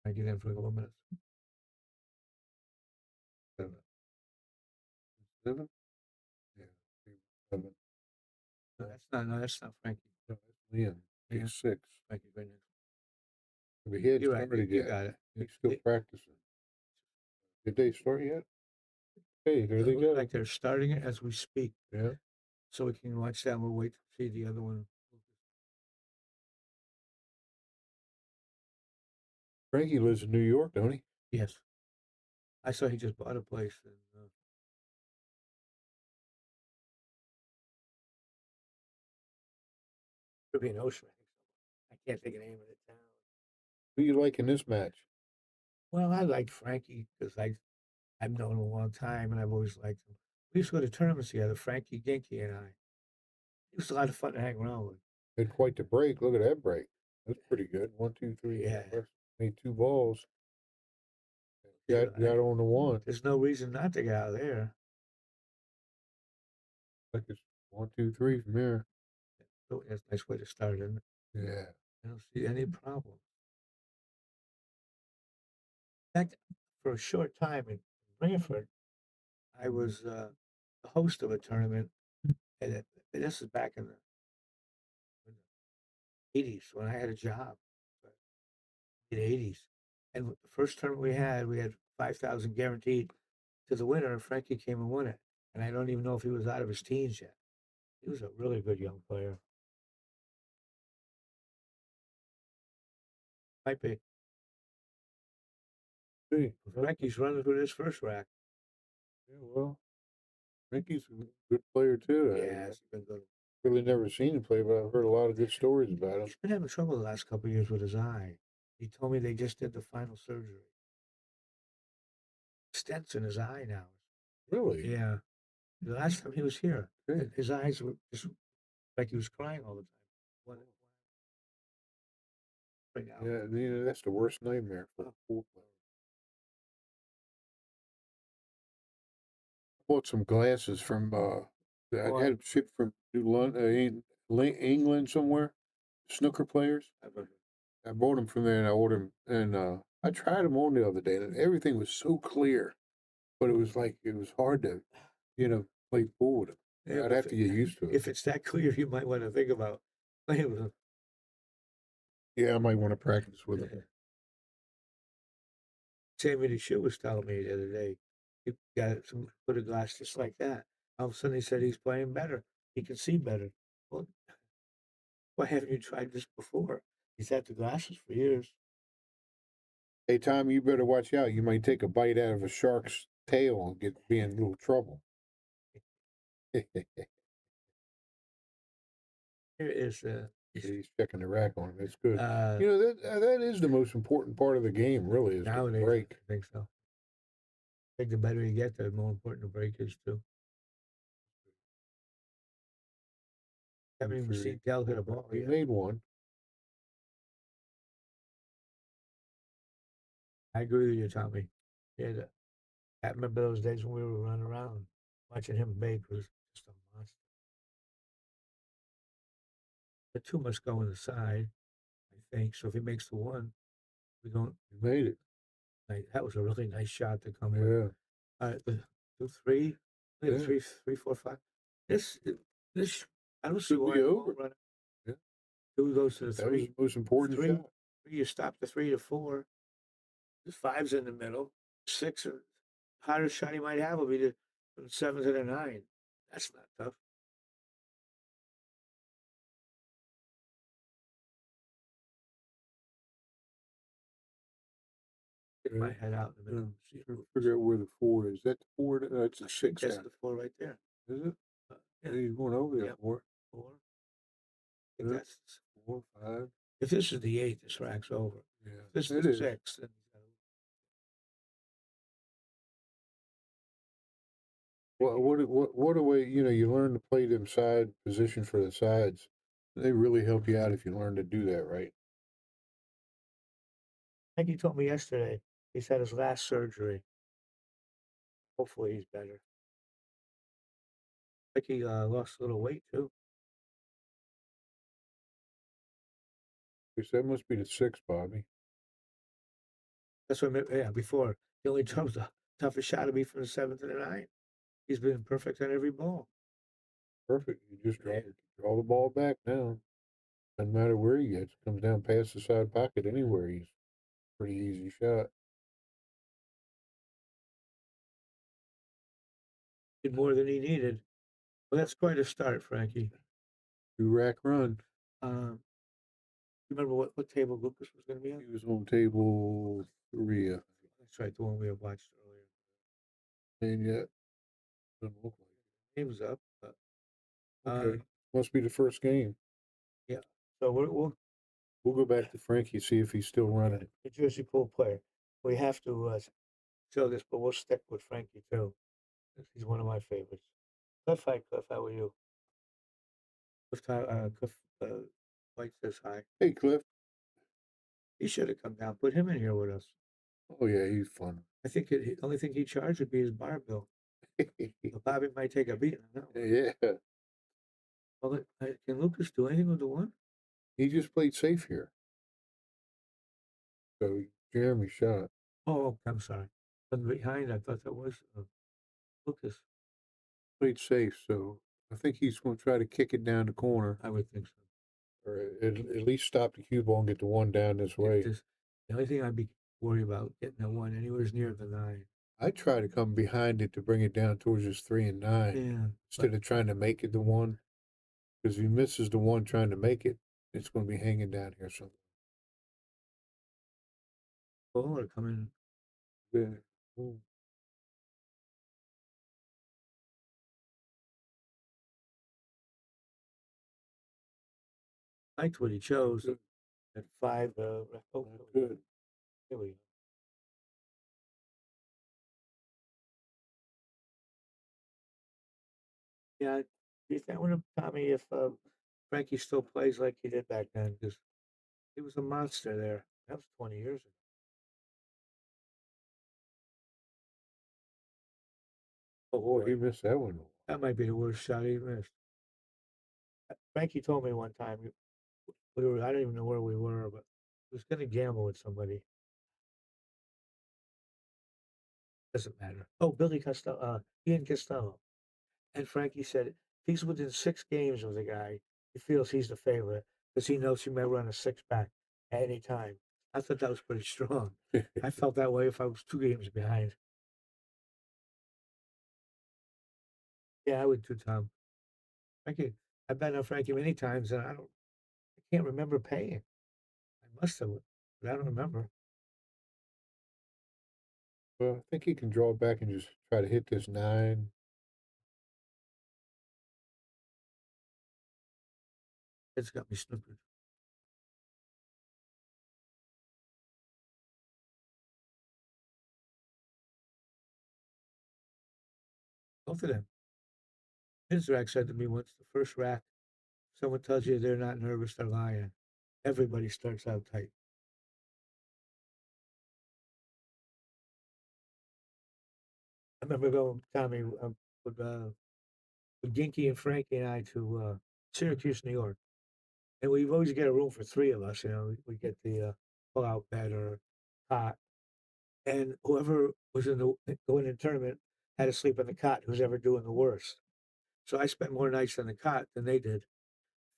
I get in for a couple minutes. 7. 7? Yeah. 7. No, that's not Frankie. No, that's Liam. Yeah. He's 6. Frankie right next. But he hadn't You're right. started You yet. got it. He's still practicing. Did they start yet? Hey, there they It go. looks like they're starting it as we speak. Yeah. So we can watch that. We'll wait to see the other one. Frankie lives in New York, don't he? Yes. I saw he just bought a place. Could be an ocean. I can't think of the name of the town. Who you like in this match? Well, I like Frankie because I've known him a long time and I've always liked him. We used to go to tournaments together, Frankie, Ginky, and I. It was a lot of fun to hang around with. Had quite the break. Look at that break. That's pretty good. 1, 2, 3. Yeah. Made 2 balls. Got on the 1. There's no reason not to get out of there. Like it's 1, 2, 3 from here. So that's a nice way to start, isn't it? Yeah. I don't see any problem. In fact, for a short time in Brantford, I was the host of a tournament, and this is back in the 80s when I had a job, in the 80s. And the first tournament we had 5,000 guaranteed to the winner, and Frankie came and won it. And I don't even know if he was out of his teens yet. He was a really good young player. Might be. See, Frankie's running through this first rack. Yeah, well, Frankie's a good player too. Yeah, he's been good. Really never seen him play, but I've heard a lot of good stories about him. He's been having trouble the last couple of years with his eye. He told me they just did the final surgery. Stents in his eye now. Really? Yeah. The last time he was here, his eyes were just like he was crying all the time. Yeah, that's the worst nightmare for a pool player. Bought some glasses from I had them shipped from New London, England somewhere. Snooker players. I bought them from there and I ordered them and I tried them on the other day and everything was so clear, but it was like it was hard to, play pool with them. Yeah, I'd have to get used to it. If it's that clear, you might want to think about playing with him. Yeah, I might want to practice with them. Sammy the Shoe was telling me the other day, he got some put a glass just like that. All of a sudden, he said he's playing better. He can see better. Well, why haven't you tried this before? He's had the glasses for years. Hey, Tom, you better watch out. You might take a bite out of a shark's tail and be in a little trouble. Here is he's checking the rack on it. That's good. That is the most important part of the game, really, is nowadays, the break. I think so. I think the better you get, the more important the break is too. Haven't even seen Dell hit a ball He yet. made one. I agree with you, Tommy. Yeah, I remember those days when we were running around watching him bake was just a monster. The two must go on the side, I think. So if he makes the one, we don't. He made it. Like, that was a really nice shot to come Yeah. with. All right, the 2, 3, Yeah. 3, 4, 5. This, I don't see Should why be it over. won't run. Yeah. 2 goes to the That was 3. the most important 3, shot. 3, you stop the 3 to 4. The 5's in the middle. 6, hardest shot he might have will be from the 7 to the 9. That's not tough. Get my head out in the middle. Yeah. Trying to figure out where the 4 is. That the 4? That's a 6. That's down. the 4 right there. Is it? Yeah. He's going over there. Yeah. 4. 4. I think Yeah. that's 4, 5. if this is the 8, this rack's over. Yeah. If this It is the is. 6, then Well, what a way, you learn to play them side position for the sides. They really help you out if you learn to do that right. like he told me yesterday, he's had his last surgery. Hopefully he's better. Like he lost a little weight too. Because that must be the 6, Bobby. That's what before. The only toughest shot to be from the 7 to the 9. He's been perfect on every ball. Perfect. You just draw the ball back now. Doesn't matter where he gets. Comes down past the side pocket anywhere. He's pretty easy shot. Did more than he needed. Well, that's quite a start, Frankie. 2-rack run. You remember what table Lucas was going to be on? He was on table 3. That's right, the one we had watched earlier. And yet, doesn't look like it. Game's up. Okay. Must be the first game. Yeah. So we'll go back to Frankie, see if he's still running. The Jersey pool player. We have to show this, but we'll stick with Frankie too. He's one of my favorites. Cliff, hi, Cliff. How are you? Cliff White says hi. Hey, Cliff. He should have come down. Put him in here with us. Oh yeah, he's fun. I think the only thing he charged would be his bar bill. But Bobby might take a beating on that one. Yeah. Well, can Lucas do anything with the one? He just played safe here. So Jeremy shot. Oh, I'm sorry. From behind, I thought that was Lucas. Played safe, so I think he's going to try to kick it down the corner. I would think so. Or at least stop the cue ball and get the one down this way. The only thing I'd be worried about getting that one anywhere near the 9. I try to come behind it to bring it down towards his 3 and 9. Yeah. Instead of trying to make it the 1. Because if he misses the 1 trying to make it, it's going to be hanging down here somewhere. Oh, or coming. Yeah. Ooh. Liked what he chose at 5. Good. Here we go. Yeah, I wonder, Tommy, if Frankie still plays like he did back then, because he was a monster there. That was 20 years ago. Oh, he missed that one. That might be the worst shot he missed. Frankie told me one time I don't even know where we were, but he was going to gamble with somebody. Doesn't matter. Oh, Billy Costello, Ian Costello. And Frankie said if he's within 6 games of the guy, he feels he's the favorite because he knows he may run a 6-pack at any time. I thought that was pretty strong. I felt that way if I was 2 games behind. Yeah, I would too, Tom. Frankie, I've bet on Frankie many times, and I can't remember paying. I must have, but I don't remember. Well, I think he can draw back and just try to hit this 9. It's got me snookered. Both of them. His rack said to me once, the first rack, someone tells you they're not nervous, they're lying. Everybody starts out tight. I remember going, Tommy, with Ginky and Frankie and I to Syracuse, New York. And we've always get a room for 3 of us, we get the pull-out bed or cot. And whoever was going in the tournament had to sleep in the cot, who's ever doing the worst. So I spent more nights on the cot than they did.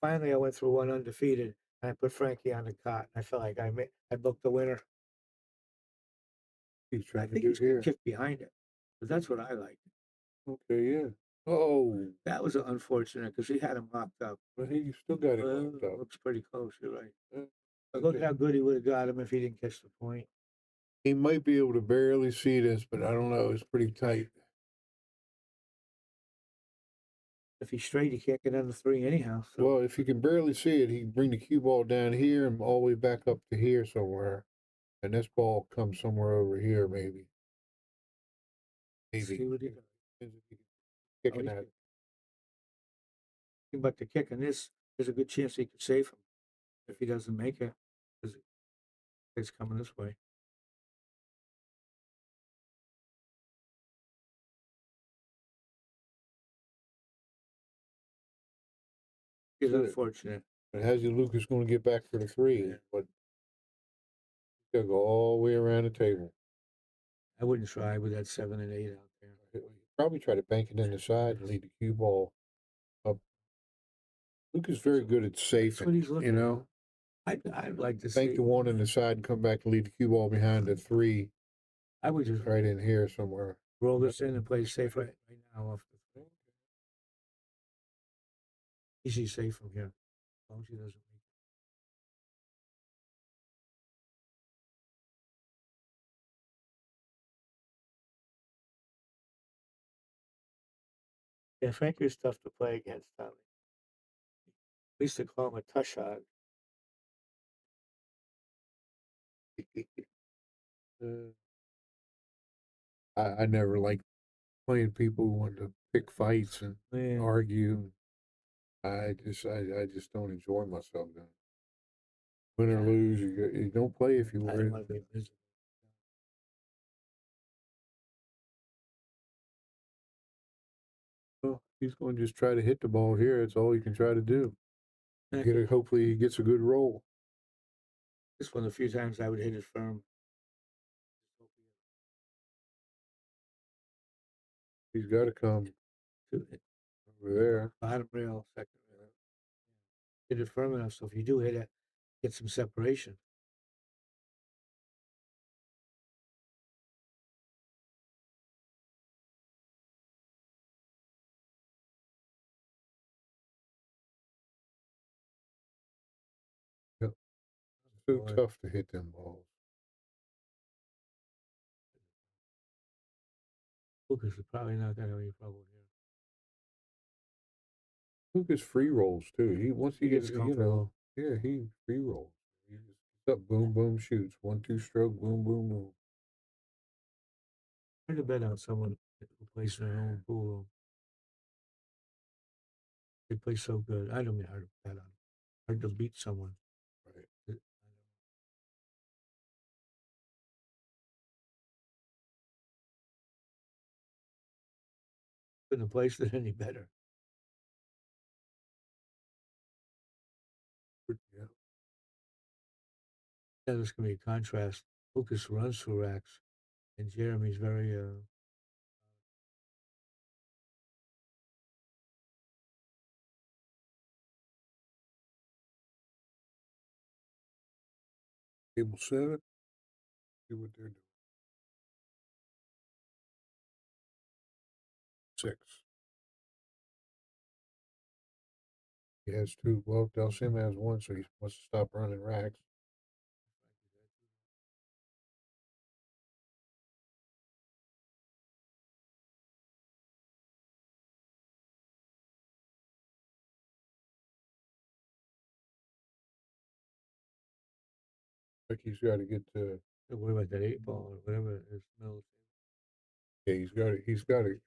Finally, I went through one undefeated, and I put Frankie on the cot. I felt like I booked the winner. He's I trying to think do he's going to here. kick behind it, but that's what I like. Okay, yeah. Oh, That was unfortunate because he had him locked up. but he still got it Well, locked up. looks pretty close. You're right. Yeah. But look at how good he would have got him if he didn't catch the point. He might be able to barely see this, but I don't know. It's pretty tight. If he's straight, he can't get under 3 anyhow. So. Well, if you can barely see it, he can bring the cue ball down here and all the way back up to here somewhere. And this ball comes somewhere over here, maybe. See what he does. Kicking at it. But the kick on this, there's a good chance he could save him if he doesn't make it. Because it's coming this way. It's unfortunate. But how's Lucas going to get back for the 3? But he's got to go all the way around the table. I wouldn't try with that 7 and 8 out there. Probably try to bank it in the side and lead the cue ball up. Lucas is very good at safe. What he's looking know. I'd like to bank the 1 in the side and come back and lead the cue ball behind the 3. I would just right in here somewhere. Roll this in and play safe right now off the 3. Easy safe from here. As long as he doesn't make it. Yeah, Frankie was tough to play against, Tommy. We used to call him a tush hog. I never liked playing people who wanted to pick fights and argue. I just don't enjoy myself then. Win or lose, you don't play if you win. Well, he's going to just try to hit the ball here. That's all he can try to do. Hopefully he gets a good roll. This one, a few times I would hit it firm. He's got to come over there. Bottom rail, second rail. Hit it firm enough so if you do hit it, get some separation. Yep. So tough to hit them balls. Lucas is probably not going to have any trouble here. Lucas free rolls too. Once he gets comfortable. Yeah, he free rolls. He just up, boom, boom, shoots. 1-2 stroke, boom, boom, boom. Try to bet on someone who plays their own pool room. They play so good. I don't mean hard to bet on. Hard to beat someone. Right. Couldn't have placed it any better. Yeah. Yeah, there's gonna be a contrast. Lucas runs through racks, and Jeremy's very Table 7. See what they're doing. 6. He has 2. Well, Delsim has 1, so he wants to stop running racks. Like he's got to get to. what about that 8 ball or whatever it is? No, Yeah, he's got to. He's got to.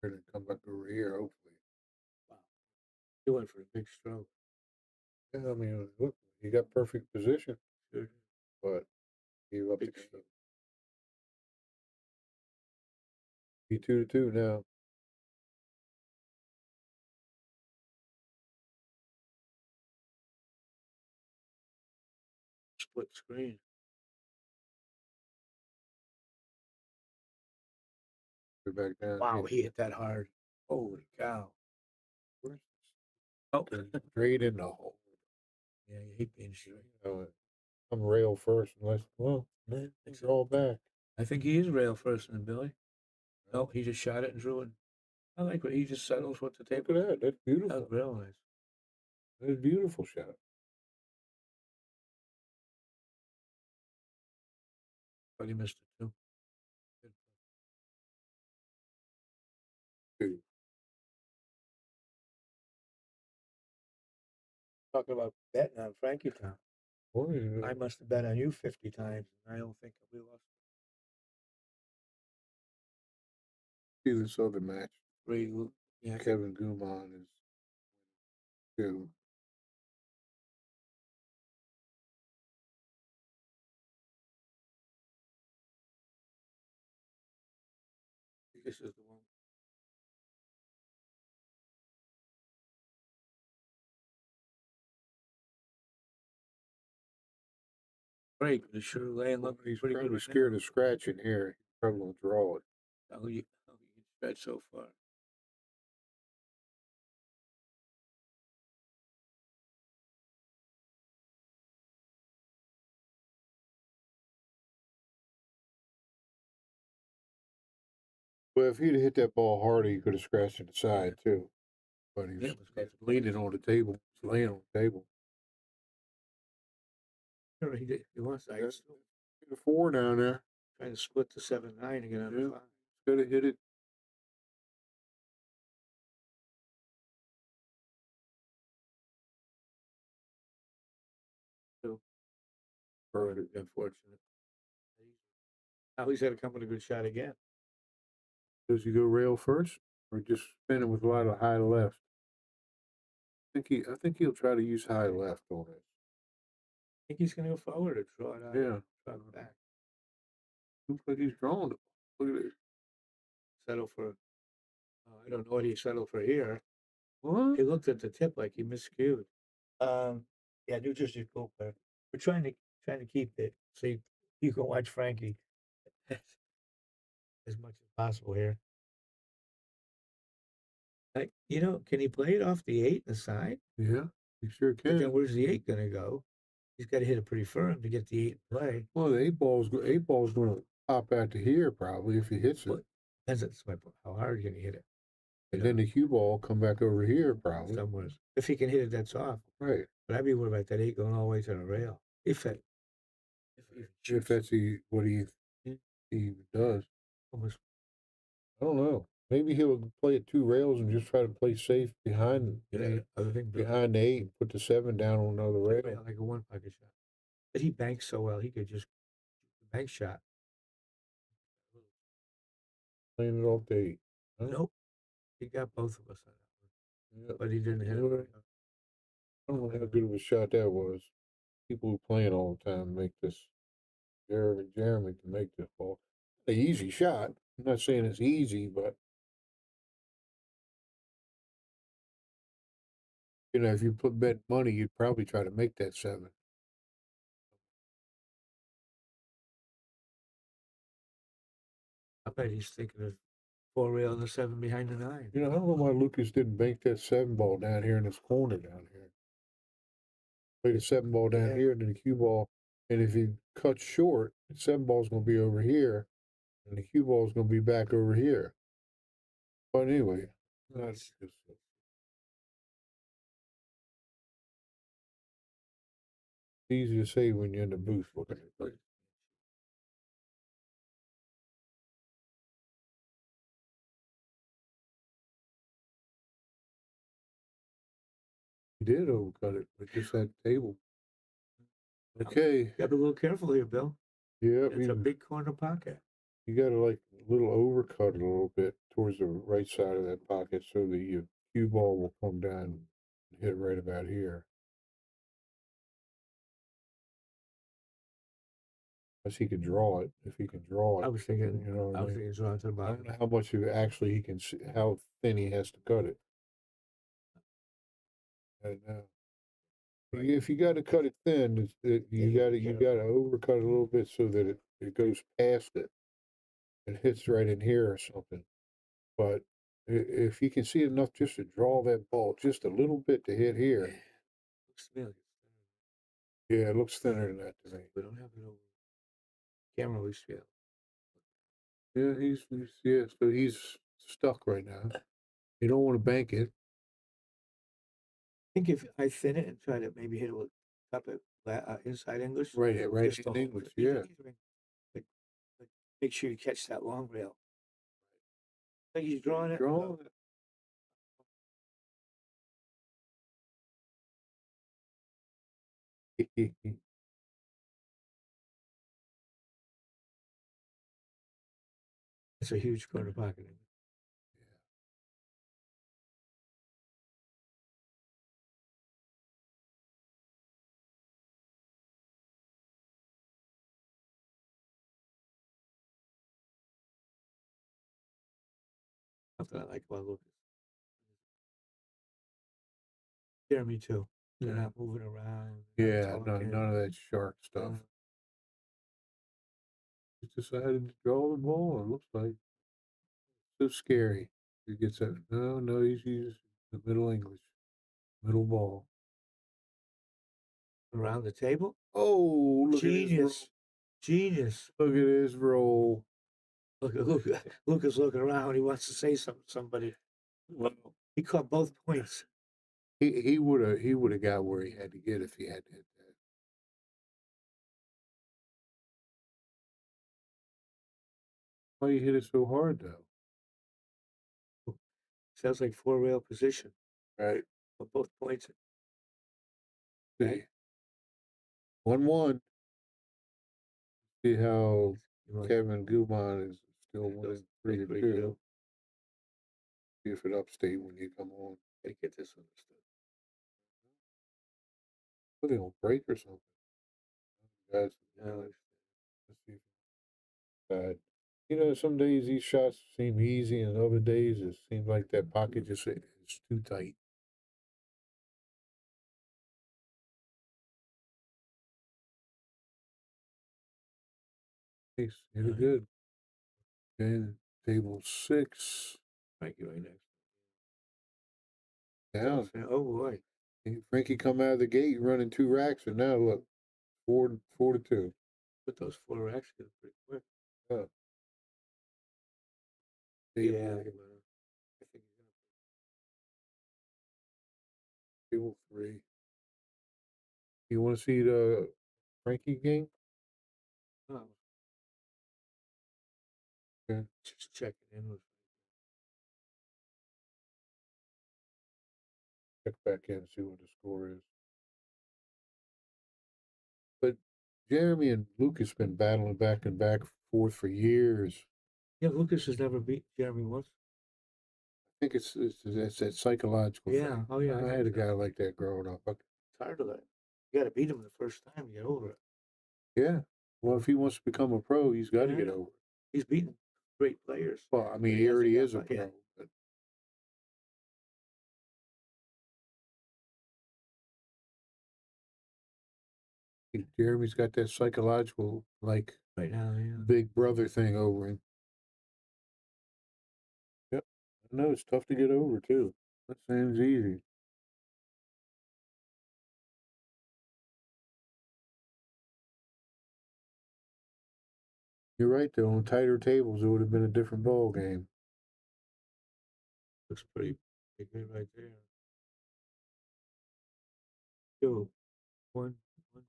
Going to come back over here, hopefully. he went for a big stroke. Yeah, I mean, look, he got perfect position, Sure. but gave up the Big game. stroke. Be 2-2 now. Split screen. Go back down. Wow, he hit that hard. Holy cow. Oh, straight in the hole. Yeah, you hate being straight. I'm rail first, unless draw back. I think he is rail first in Billy. No, he just shot it and drew it. I like what he just settles with the table. Look at that. That's beautiful. That's real nice. That's a beautiful shot. But he missed it too. Two. Talking about betting on Frankie Town. Boy, I must have bet on you 50 times. I don't think we lost. See this other match. Yeah. Kevin Gumon is 2. This is the one. Great, but it's sure laying up. He's pretty probably good scared of scratching here. He's probably going to draw it. How you can stretch so far. Well, if he'd hit that ball harder, he could have scratched it aside too. But he was leaning on the table. He's laying on the table. Sure, he wants to. Hit a 4 down there. Trying to split the 7-9 again on the 5. Could have hit it. Very unfortunate. Now he's got to come with a good shot again. Does he go rail first, or just spin it with a lot of high left? I think he'll try to use high left on it. I think he's going to go forward or draw it out. Yeah. Draw it back. Looks like he's drawing it. Look at it. Settle for. I don't know what he settled for here. What? He looked at the tip like he miscued. Yeah, New Jersey goal player. We're trying to keep it so you can watch Frankie as much as possible here. Like, can he play it off the 8 and the side? Yeah, he sure But can. then where's the 8 gonna go? He's got to hit it pretty firm to get the 8 in play. Well, the 8 ball's going to pop out to here probably if he hits it. Depends on how hard can he hit it. And then the cue ball will come back over here probably. Somewhere. If he can hit it, that's off. Right. But I'd be worried about that 8 going all the way to the rail. If that's what he does. Almost. I don't know. Maybe he'll play at 2 rails and just try to play safe behind the 8 and put the 7 down on another rail. Like a 1 pocket shot. But he banks so well, he could just bank shot. Playing it off the 8. Nope. He got both of us on that Yeah. one. But he didn't hit All it. right. I don't know how good of a shot that was. People who playing all the time make this. Jeremy can make this ball. An easy shot. I'm not saying it's easy, but you know, if you put bet money, you'd probably try to make that 7. I bet he's thinking of 4-rail and the 7 behind the 9. You know, I don't know why Lucas didn't bank that 7 ball down here in this corner down here. Play the 7 ball down here and then the cue ball. And if he cuts short, the 7 ball's going to be over here, and the cue ball's going to be back over here. But anyway, that's just. Easy to say when you're in the booth looking at it. He did overcut it with just that table. Okay. Gotta be a little careful here, Bill. Yeah, It's a big corner pocket. you got to like a little overcut it a little bit towards the right side of that pocket so that your cue ball will come down and hit right about here. Unless he can draw it, if he can draw it. I was thinking, you know, I was thinking drawing to the I bottom. don't know how much he can see, how thin he has to cut it. And if you got to cut it thin, you got to overcut it a little bit so that it goes past it and hits right in here or something. But if you can see enough just to draw that ball just a little bit to hit here. Yeah, it looks thinner than that to me. We don't have it over camera. We feel. Yeah, so he's stuck right now. You don't want to bank it. I think if I thin it and try to maybe hit it with top it inside English. Right just in to English, hold it. yeah. Like, make sure you catch that long rail. I think he's drawing it. Drawing it. It's a huge corner pocket. Something I like about Lucas. Jeremy too. They're not moving around. Yeah, none of that shark stuff. He decided to draw the ball, it looks like. So scary. He gets that. No, he's using the middle English. Middle ball. Around the table? Oh, look Genius. Genius. Look at his roll. Look at Lucas looking around. He wants to say something to somebody. Well, he caught both points. He would have got where he had to get if he had to hit that. Why you hit it so hard though? Sounds like 4-rail position. Right. But both points. See. 1-1. See how Kevin Gubon is still winning 3-2. See if it upstate when you come on. Gotta get this understood. But they don't break or something. Guys, no. Let's see. Bad. You know, some days these shots seem easy, and other days it seems like that pocket just is too tight. Nice, hit it good. And table 6. Thank you, right next. Down. Oh boy. Frankie come out of the gate running 2 racks, and now look, 4-2. Put those 4 racks in pretty quick. Yeah. Yeah. I think Table 3. You want to see the Frankie game? oh. Okay. Just checking in with. Check back in and see what the score is. But Jeremy and Lucas been battling back and back forth for years. Yeah, Lucas has never beat Jeremy once. think it's that psychological Yeah. thing. Oh, yeah. I had a guy like that growing up. It's hard to let. You got to beat him the first time to get over it. Yeah. Well, if he wants to become a pro, he's got to get Yeah. over it. He's beaten great players. Well, I mean, But he hasn't already got is a by- pro. yeah. But Jeremy's got that psychological, like, Right now, yeah. big brother thing over him. Yep. I know it's tough to get over too. That seems easy. You're right though. On tighter tables, it would have been a different ball game. Looks pretty good right there. 2, 1, 1.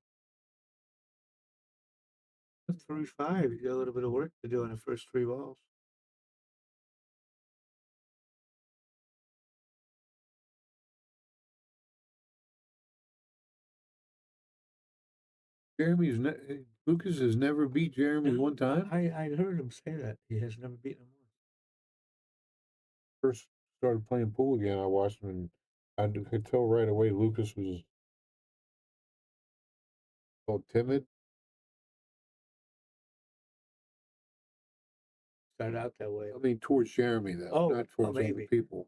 That's 3-5. You got a little bit of work to do on the first 3 balls. Lucas has never beat Jeremy one time. I heard him say that he has never beaten him once. First started playing pool again, I watched him, and I could tell right away Lucas was timid. Started out that way. I mean, towards Jeremy though, not towards other maybe. people.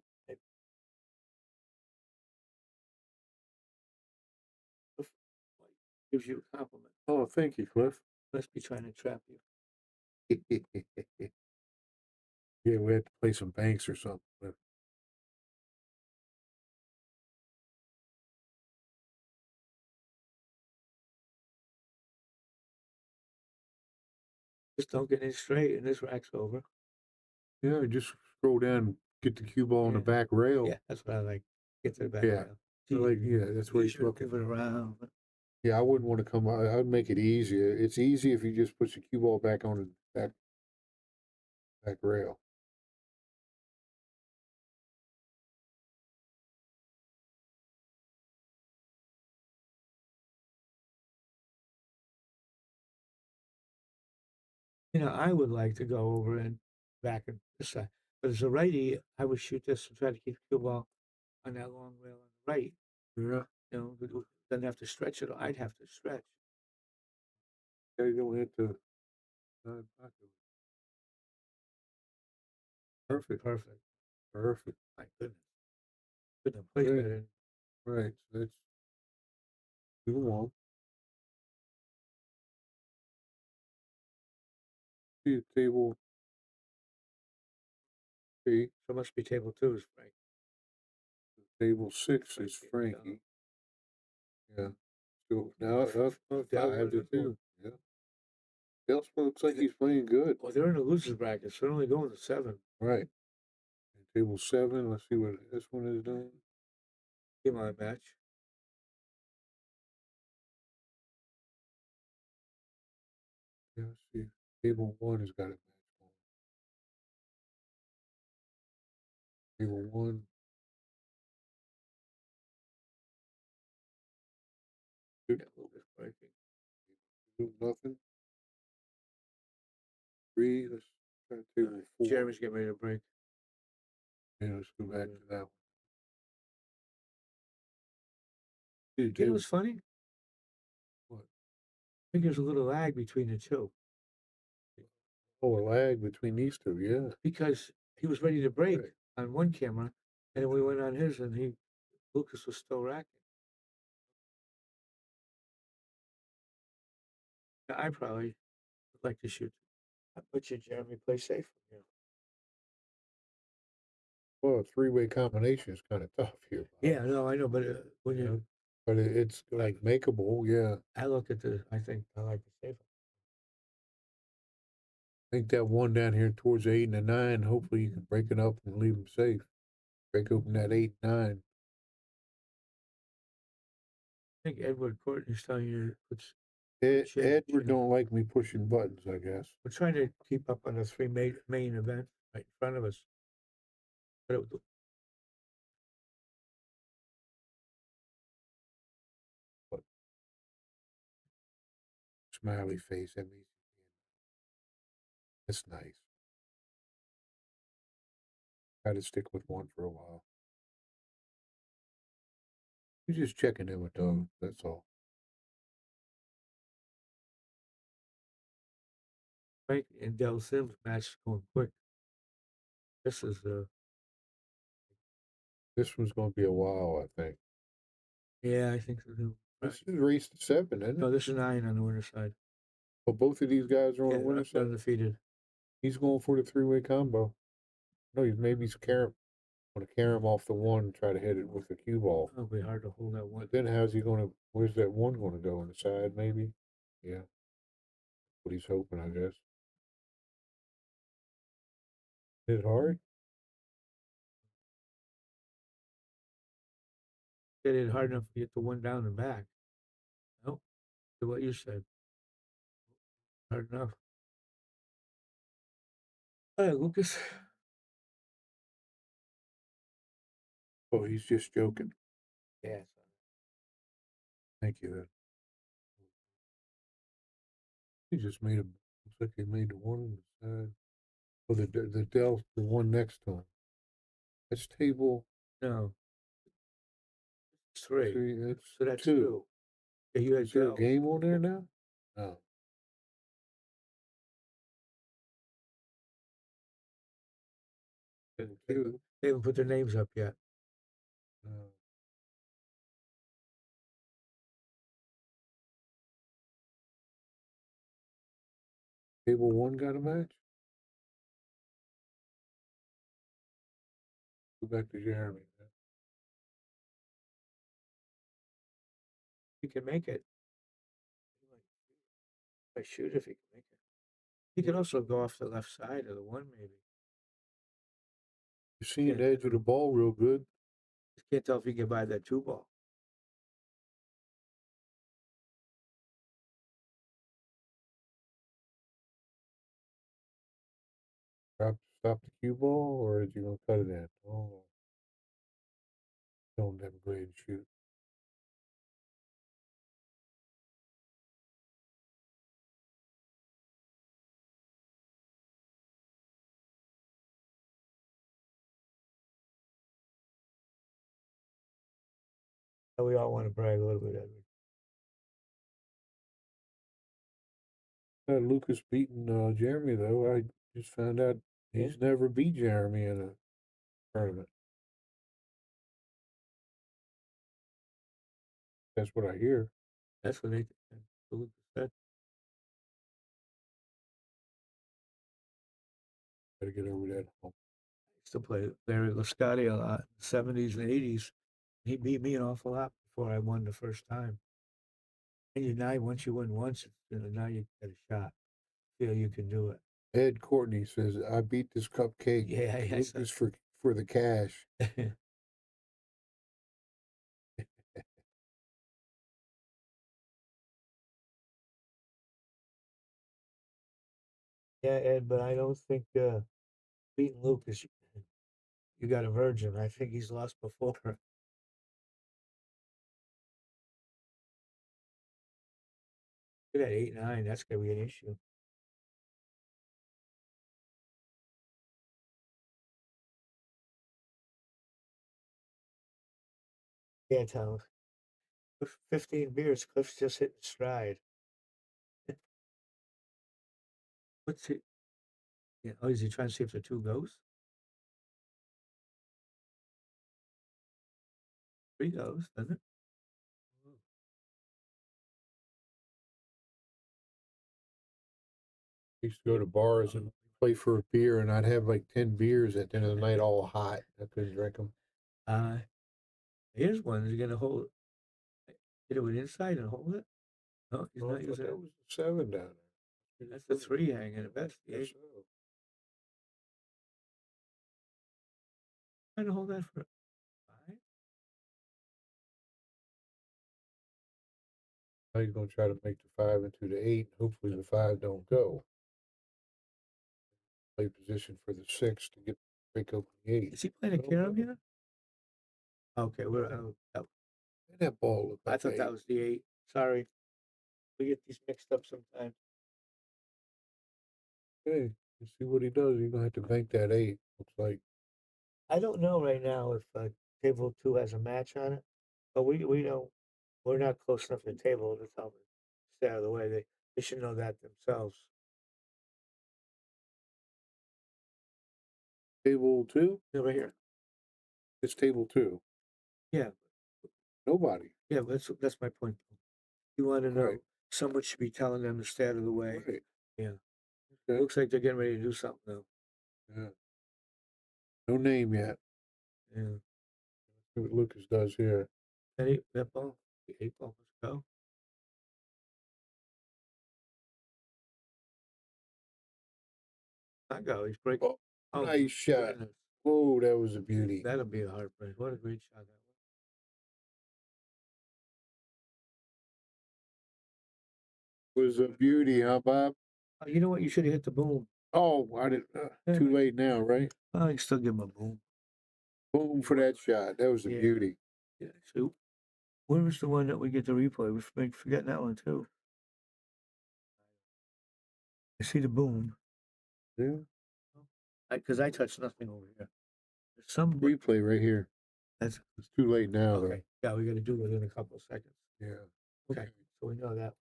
Gives you a compliment. Oh, thank you, Cliff. Must be trying to trap you. Yeah, we had to play some banks or something. Just don't get it straight, and this rack's over. Yeah, just scroll down and get the cue ball on the back rail. Yeah, that's what I like. Get to the back Yeah. rail. So that's what You he's should looking move it around. Yeah, I wouldn't want to come. I'd make it easier. It's easy if you just put your cue ball back on the back rail. You know, I would like to go over and back and this side. But as a righty, I would shoot this and try to keep the cue ball on that long rail on the right. Yeah. You know, doesn't have to stretch it. I'd have to stretch. Yeah, you don't hit the perfect. Perfect. My goodness. Couldn't have played better. Right. So that's 2-1. See table. See. So it must be table 2 is Frank. Table 6 is Frankie. Yeah. So now up 5-2. Yeah. Delsman looks like he's playing good. Well, they're in a loser's bracket, so they're only going to 7. Right. And table 7. Let's see what this one is doing. Game on match. Yeah, let's see. Table 1 has got a match going. Table 1. Yeah, a little bit breaking. 2, nothing. 3. Let's try table 4. Jeremy's getting ready to break. Yeah, let's go back to that one. You know what's funny? What? I think there's a little lag between the 2. Oh, a lag between these 2, yeah. Because he was ready to break on one camera, and then we went on his, and Lucas was still racking. I probably would like to shoot. I put you, Jeremy, play safe. Yeah. Well, a 3-way combination is kind of tough here. Yeah, no, I know, but when you, but it's like makeable, yeah. I look at I think I like the safe. I think that one down here towards the 8 and the 9, hopefully you can break it up and leave them safe. Break open that 8 and 9. I think Edward Courtney's telling you it's. Edward don't like me pushing buttons, I guess. We're trying to keep up on the 3 main events right in front of us. But Smiley face, that means that's nice. Try to stick with one for a while. You're just checking in with them, that's all. Frank and Del Sims match is going quick. This is This one's going to be a while, I think. yeah, I think so too. This is race to 7, isn't it? No, this is 9 on the winner side. But both of these guys are on Yeah, the winner they're side. undefeated. He's going for the 3-way combo. No, he's going to carry him off the one and try to hit it with the cue ball. It'll be hard to hold that one. But then how's he going to? Where's that one going to go on the side? Maybe. Yeah. What he's hoping, I guess. Hit it hard. Hit it hard enough to get the one down and back. Nope. To what you said. Hard enough. All right, Lucas. Oh, he's just joking. Yeah. Thank you. Ed. He just made him. Looks like he made the one on the side. Oh, the one next to him. That's table. No. It's 3. That's So that's 2. 2. Yeah, you had Is there a Del. game on there now? No. They haven't put their names up yet. No. Table 1 got a match? Go back to Jeremy. He can make it. I shoot if he can make it. He could also go off the left side of the one, maybe. You're seeing the edge of the ball real good. Just can't tell if he can buy that 2 ball. Stop the cue ball, or is he going to cut it in? Oh. Don't have a go ahead and shoot. We all want to brag a little bit, Edward. Lucas beating Jeremy, though. I just found out he's never beat Jeremy in a tournament. That's what I hear. That's what Lucas said. Got to get over that hump. I used to play Larry Lascotti a lot, 70s and 80s. He beat me an awful lot before I won the first time. And once you win once, now you get a shot. Feel you can do it. Ed Courtney says, I beat this cupcake. Yeah, Lucas for the cash. Yeah, Ed, but I don't think beating Lucas, you got a virgin. I think he's lost before. Look at that 8-9. That's gonna be an issue. Yeah, Tom. 15 beers. Cliff's just hitting stride. What's it? Yeah. Oh, is he trying to see if the 2 goes? 3 goes, doesn't it? I used to go to bars and play for a beer, and I'd have like 10 beers at the end of the night, all hot. I couldn't drink them. Here's one. Is he gonna hold? Hit it with inside and hold it? No, he's Oh, not I thought using that it. was the 7 down there. That's the 3 hanging. That's the 8. Trying to hold that for 5. Now he's going to try to make the 5 into the 8. Hopefully the 5 don't go. Play position for the 6 to get break open the 8. Is he playing a carom here? Okay, we're that ball looked I like thought that was the 8. Sorry. We get these mixed up sometimes. Okay, let's see what he does. He's going to have to bank that 8, looks like. I don't know right now if table 2 has a match on it, but we know we're not close enough to the table to tell them to stay out of the way. They should know that themselves. Table 2? Yeah, right here. It's table 2. Yeah. Nobody. Yeah, that's my point. You want to know Right. someone should be telling them to stay out of the way. Right. Yeah. Okay. It looks like they're getting ready to do something though. Yeah. No name yet. Yeah. See what Lucas does here. That ball, the 8 ball, let's go. I go. He's breaking. Oh, nice shot. Goodness. Oh, that was a beauty. That'll be a heartbreak. What a great shot that Was a beauty, huh, Bob? was. You know what? You should have hit the boom. Oh, I didn't. Too late now, right? I can still give him a boom. Boom for that shot. That was a beauty. Yeah. So, where was the one that we get to replay? We're forgetting that one too. I see the boom. Yeah. Because I touched nothing over here. There's some replay right here. It's too late now, okay. Yeah, we got to do it in a couple of seconds. though. Yeah. Okay, so we know that.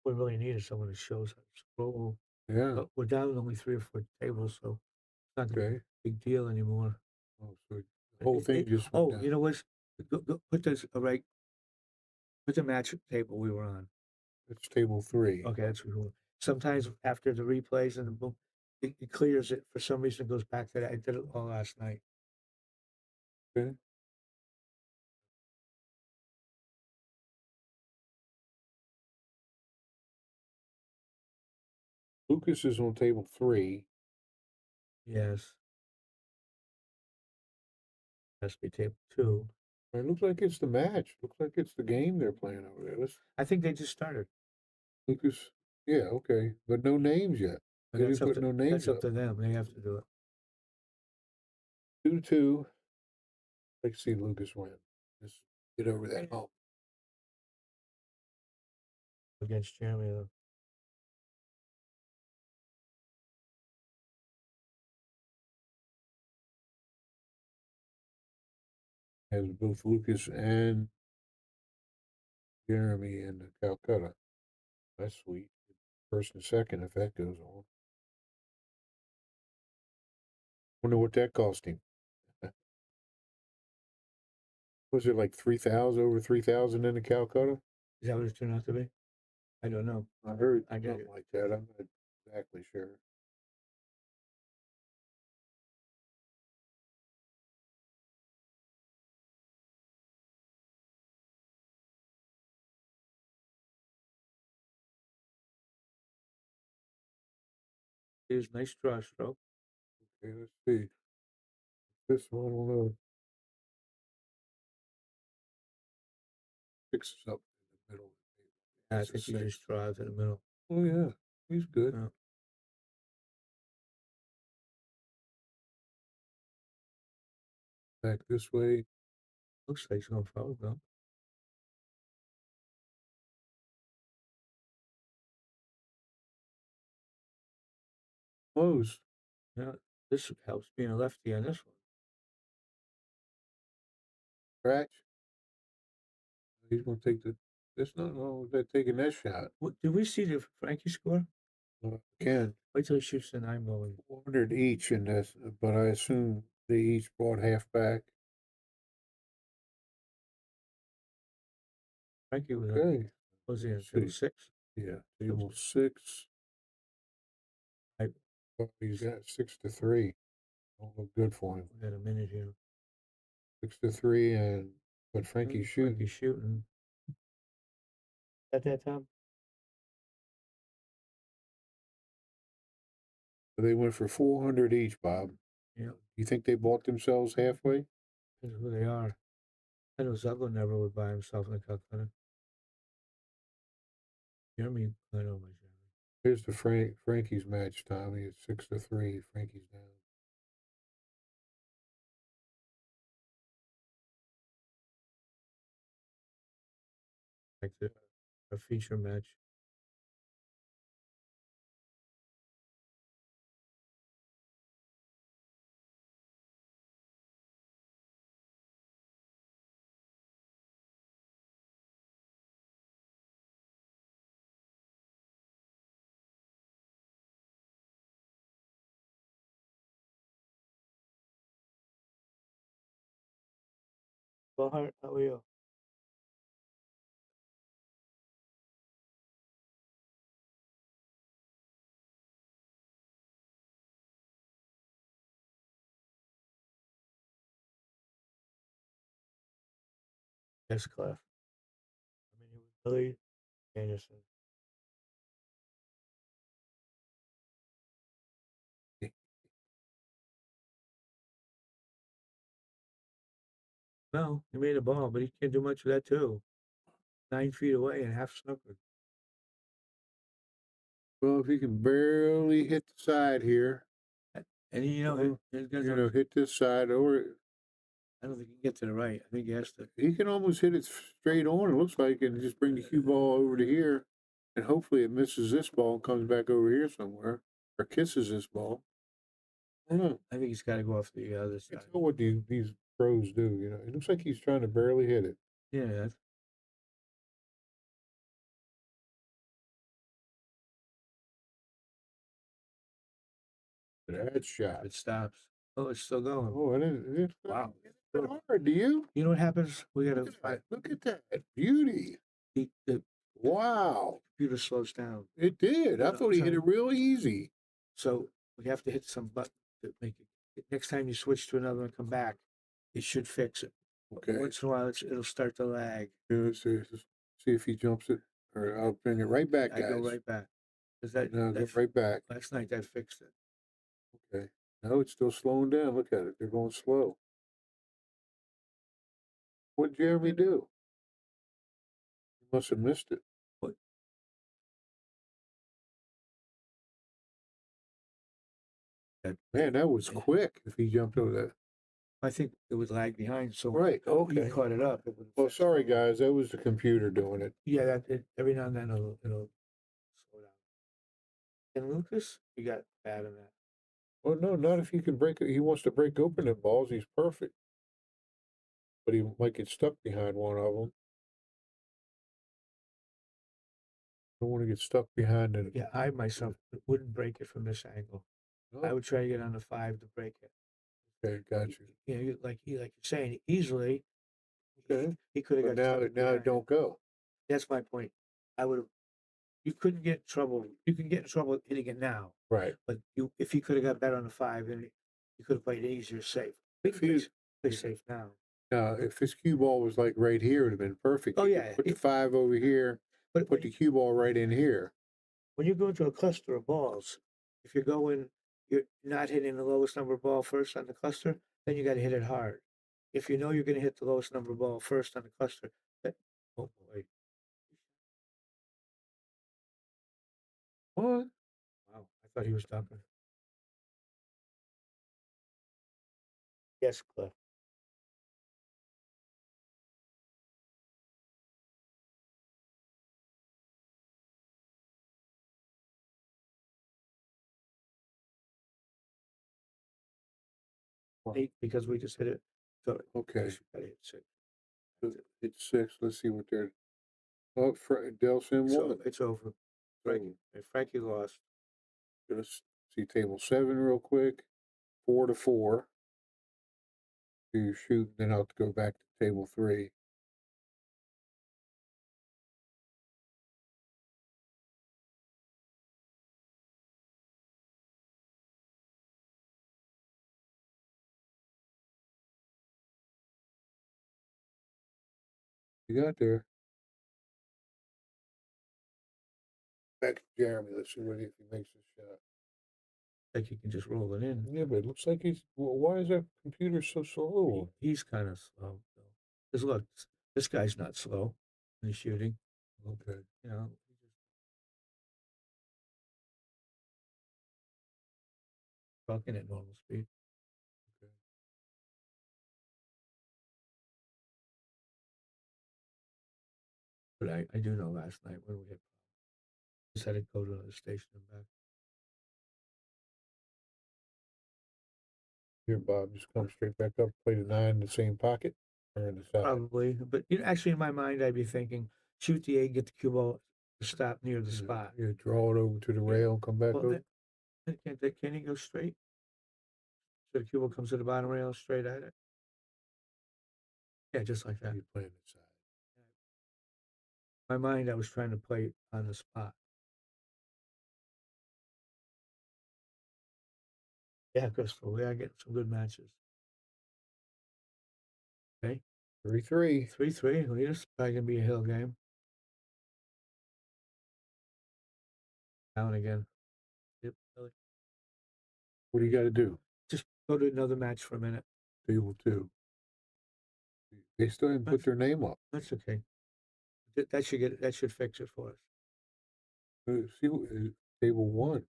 We really needed someone to show us how to scroll. Yeah. But we're down only 3 or 4 tables, so it's not gonna be a big deal anymore. Oh, so the whole thing just went down. You know what? Put this right. Put the match table we were on. It's table 3. Okay, that's what we were. Sometimes after the replays and the boom, it clears it. For some reason, it goes back to that. I did it all last night. Okay. Lucas is on table 3. Yes. Has to be table 2. It looks like it's the match. Looks like it's the game they're playing over there. I think they just started. Lucas, yeah, okay, but no names yet. But They that's didn't up put to, no names that's up up. to them. They have to do it. 2-2. I'd like to see Lucas win. Just get over that hump. Against Jeremy, though. Has both Lucas and Jeremy in the Calcutta. That's sweet. First and second, if that goes on. Wonder what that cost him. Was it like 3,000, over 3,000 in the Calcutta? Is that what it turned out to be? I don't know. I heard I got something like that. I'm not exactly sure. Here's nice draw stroke. Okay, let's see. This one, I don't know. Six is up in the middle. I That's a think he 6. just drives in the middle. Oh yeah, he's good. Yeah. Back this way. Looks like he's going forward, though. Close. Yeah, this helps being a lefty on this one. Scratch. He's gonna take the. There's nothing wrong with that taking that shot. What, did we see the Frankie score? Can Wait till he shoots the 9 ball. 400 each in this, but I assume they each brought half back. Frankie was Okay. was he in Let's table see. 6? Yeah, table 6. I Oh, he's got 6-3. Don't look good for him. we got a minute here. 6-3, and but Frankie's shooting. Frankie's shooting. At that time? So they went for 400 each, Bob. Yeah. You think they bought themselves halfway? That's who they are. I know Zuglan never would buy himself in a Calcutta. Jeremy, I know my Jeremy. Here's the Frankie's match, Tommy. It's 6-3. Frankie's down. Like a feature match. Well, how are you? Yes, Clef. I mean, it was Billy Anderson. No, he made a ball, but he can't do much of that too. 9 feet away and half snookered. Well, if he can barely hit the side here, And you know, hit this side, or I don't think he can get to the right. I think he has to. he can almost hit it straight on. It looks like, and just bring the cue ball over to here, and hopefully it misses this ball and comes back over here somewhere, or kisses this ball. I don't know. I think he's got to go off the other side. That's what these pros do. It looks like he's trying to barely hit it. Yeah. That shot. It stops. Oh, it's still going. Oh, it's wow. It's hard. Do you? You know what happens? We got to look at that beauty. Wow. Computer slows down. It did. I thought he hit it real easy. So we have to hit some button to make it. Next time you switch to another and come back, it should fix it. Okay. Once in a while, it'll start to lag. Yeah, let's see if he jumps it, or I'll bring it right back, guys. I go right back. No, get right back. Last night that fixed it. Okay. No, it's still slowing down. Look at it. They're going slow. What did Jeremy do? He must have missed it. What? Man, that was quick if he jumped over that. I think it was lag behind, so Right, okay. you caught it up. Well, sorry guys, that was the computer doing it. Yeah, every now and then it'll slow down. And Lucas, you got bad in that. Well, no, not if he can break it. He wants to break open the balls. He's perfect. But he might get stuck behind one of them. Don't want to get stuck behind it. Yeah, I myself wouldn't break it from this angle. No. I would try to get on the 5 to break it. Okay, got you. You know, like you're saying, easily. Okay. He could have got. Now it don't go. That's my point. I would have. You couldn't get in trouble. You can get in trouble hitting it now. Right. But if he could have got better on the 5, then you could have played it easier, safe. If he's play safe now. Now, if his cue ball was like right here, it would have been perfect. Oh, You yeah. could put the 5 over here, But put the cue ball right in here. when you go into a cluster of balls, if you're not hitting the lowest number ball first on the cluster, then you got to hit it hard. If you know you're going to hit the lowest number ball first on the cluster, oh boy. What? Wow, I thought he was dumping. Yes, Cliff. Eight, because we just hit it. So Okay. gotta hit 6. It's 6. Let's see what they're. Oh, Delson So won. it's over. Frankie lost. Let's see table 7 real quick. 4-4. To shoot, then I'll go back to table 3. You got there. Back to Jeremy. Let's see if he makes this shot. Like he can just roll it in. Yeah, but it looks like he's. Well, why is that computer so slow? He's kind of slow. Because look, this guy's not slow in the shooting. Okay. You know, talking at normal speed. Okay. But I do know last night when we had just had to go to the station and back. Here, Bob, just come straight back up, play the 9 in the same pocket or in the side. Probably, but actually in my mind I'd be thinking, shoot the 8, get the cue ball to stop near the spot. Yeah, draw it over to the rail and come back over. Can he go straight? So the cue ball comes to the bottom rail straight at it. Yeah, just like that. You're playing inside. In my mind, I was trying to play on the spot. Yeah, Crystal, we are getting some good matches. Okay. 3-3. 3-3. Lead us. Probably gonna be a hill game. Down again. Yep. What do you got to do? Just go to another match for a minute. Table 2. They still didn't put their name up. That's okay. That should fix it for us. See, table 1.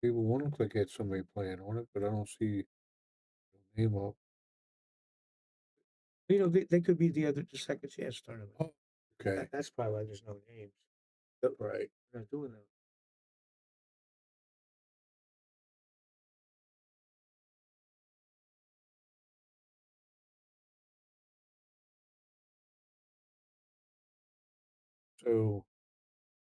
Table 1 looks like it had somebody playing on it, but I don't see the name up. You know, they could be the second chance tournament. Oh, okay. That's probably why there's no names. Right. They're not doing that. So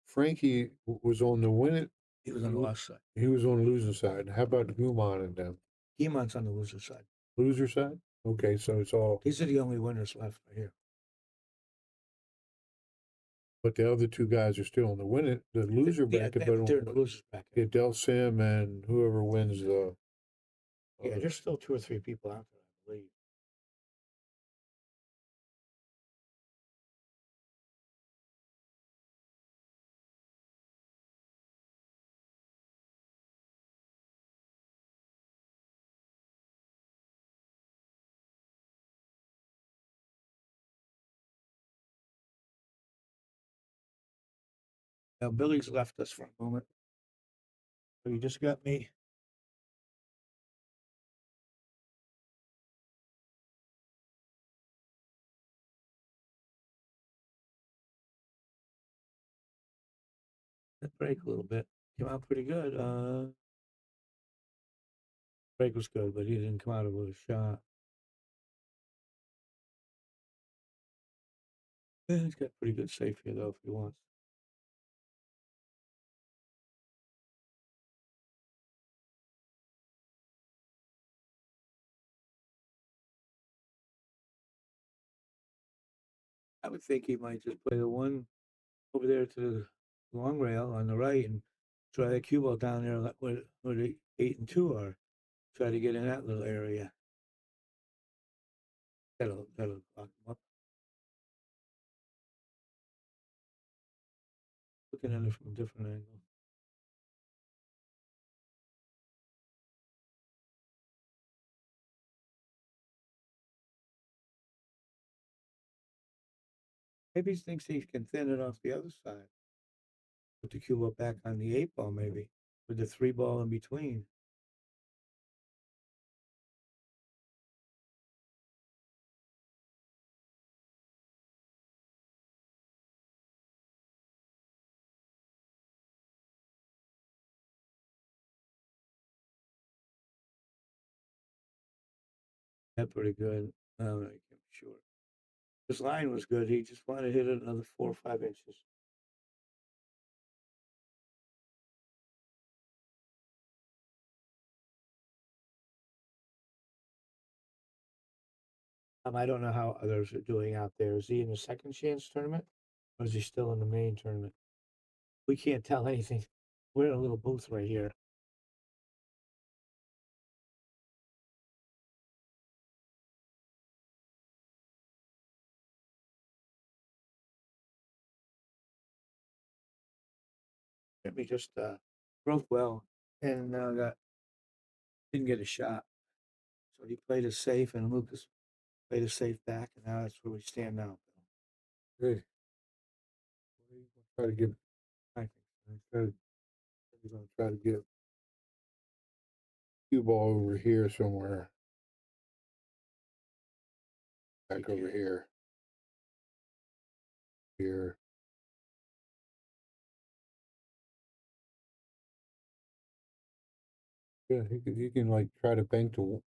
Frankie was on the winning. He was on the lost side. He was on the losing side. How about Guman and them? Guman's on the loser side. Loser side? Okay, so it's all. These are the only winners left right here. But the other 2 guys are still on the winning, the loser bracket. But they're in the losers bracket. Yeah, Del Sim and whoever wins the. Yeah, there's still 2 or 3 people out there, I believe. Now, Billy's left us for a moment. So you just got me. That break a little bit. Came out pretty good. Break was good, but he didn't come out with a shot. Yeah, he's got pretty good safe here, though, if he wants. I would think he might just play the one over there to the long rail on the right and try that cue ball down there where the 8 and 2 are. Try to get in that little area. That'll lock him up. Looking at it from a different angle. Maybe he thinks he can thin it off the other side. Put the cue ball back on the 8 ball, maybe, with the 3 ball in between. That's pretty good. I don't know, I can't be sure. His line was good. He just wanted to hit it another 4 or 5 inches. I don't know how others are doing out there. Is he in the second chance tournament, or is he still in the main tournament? We can't tell anything. We're in a little booth right here. We just broke well and didn't get a shot. So he played it safe, and Lucas played it safe back, and now that's where we stand now. Hey. Try to get. I think We're going to try to get cue ball over here somewhere. Back over here. Here. Yeah, he can like try to bank to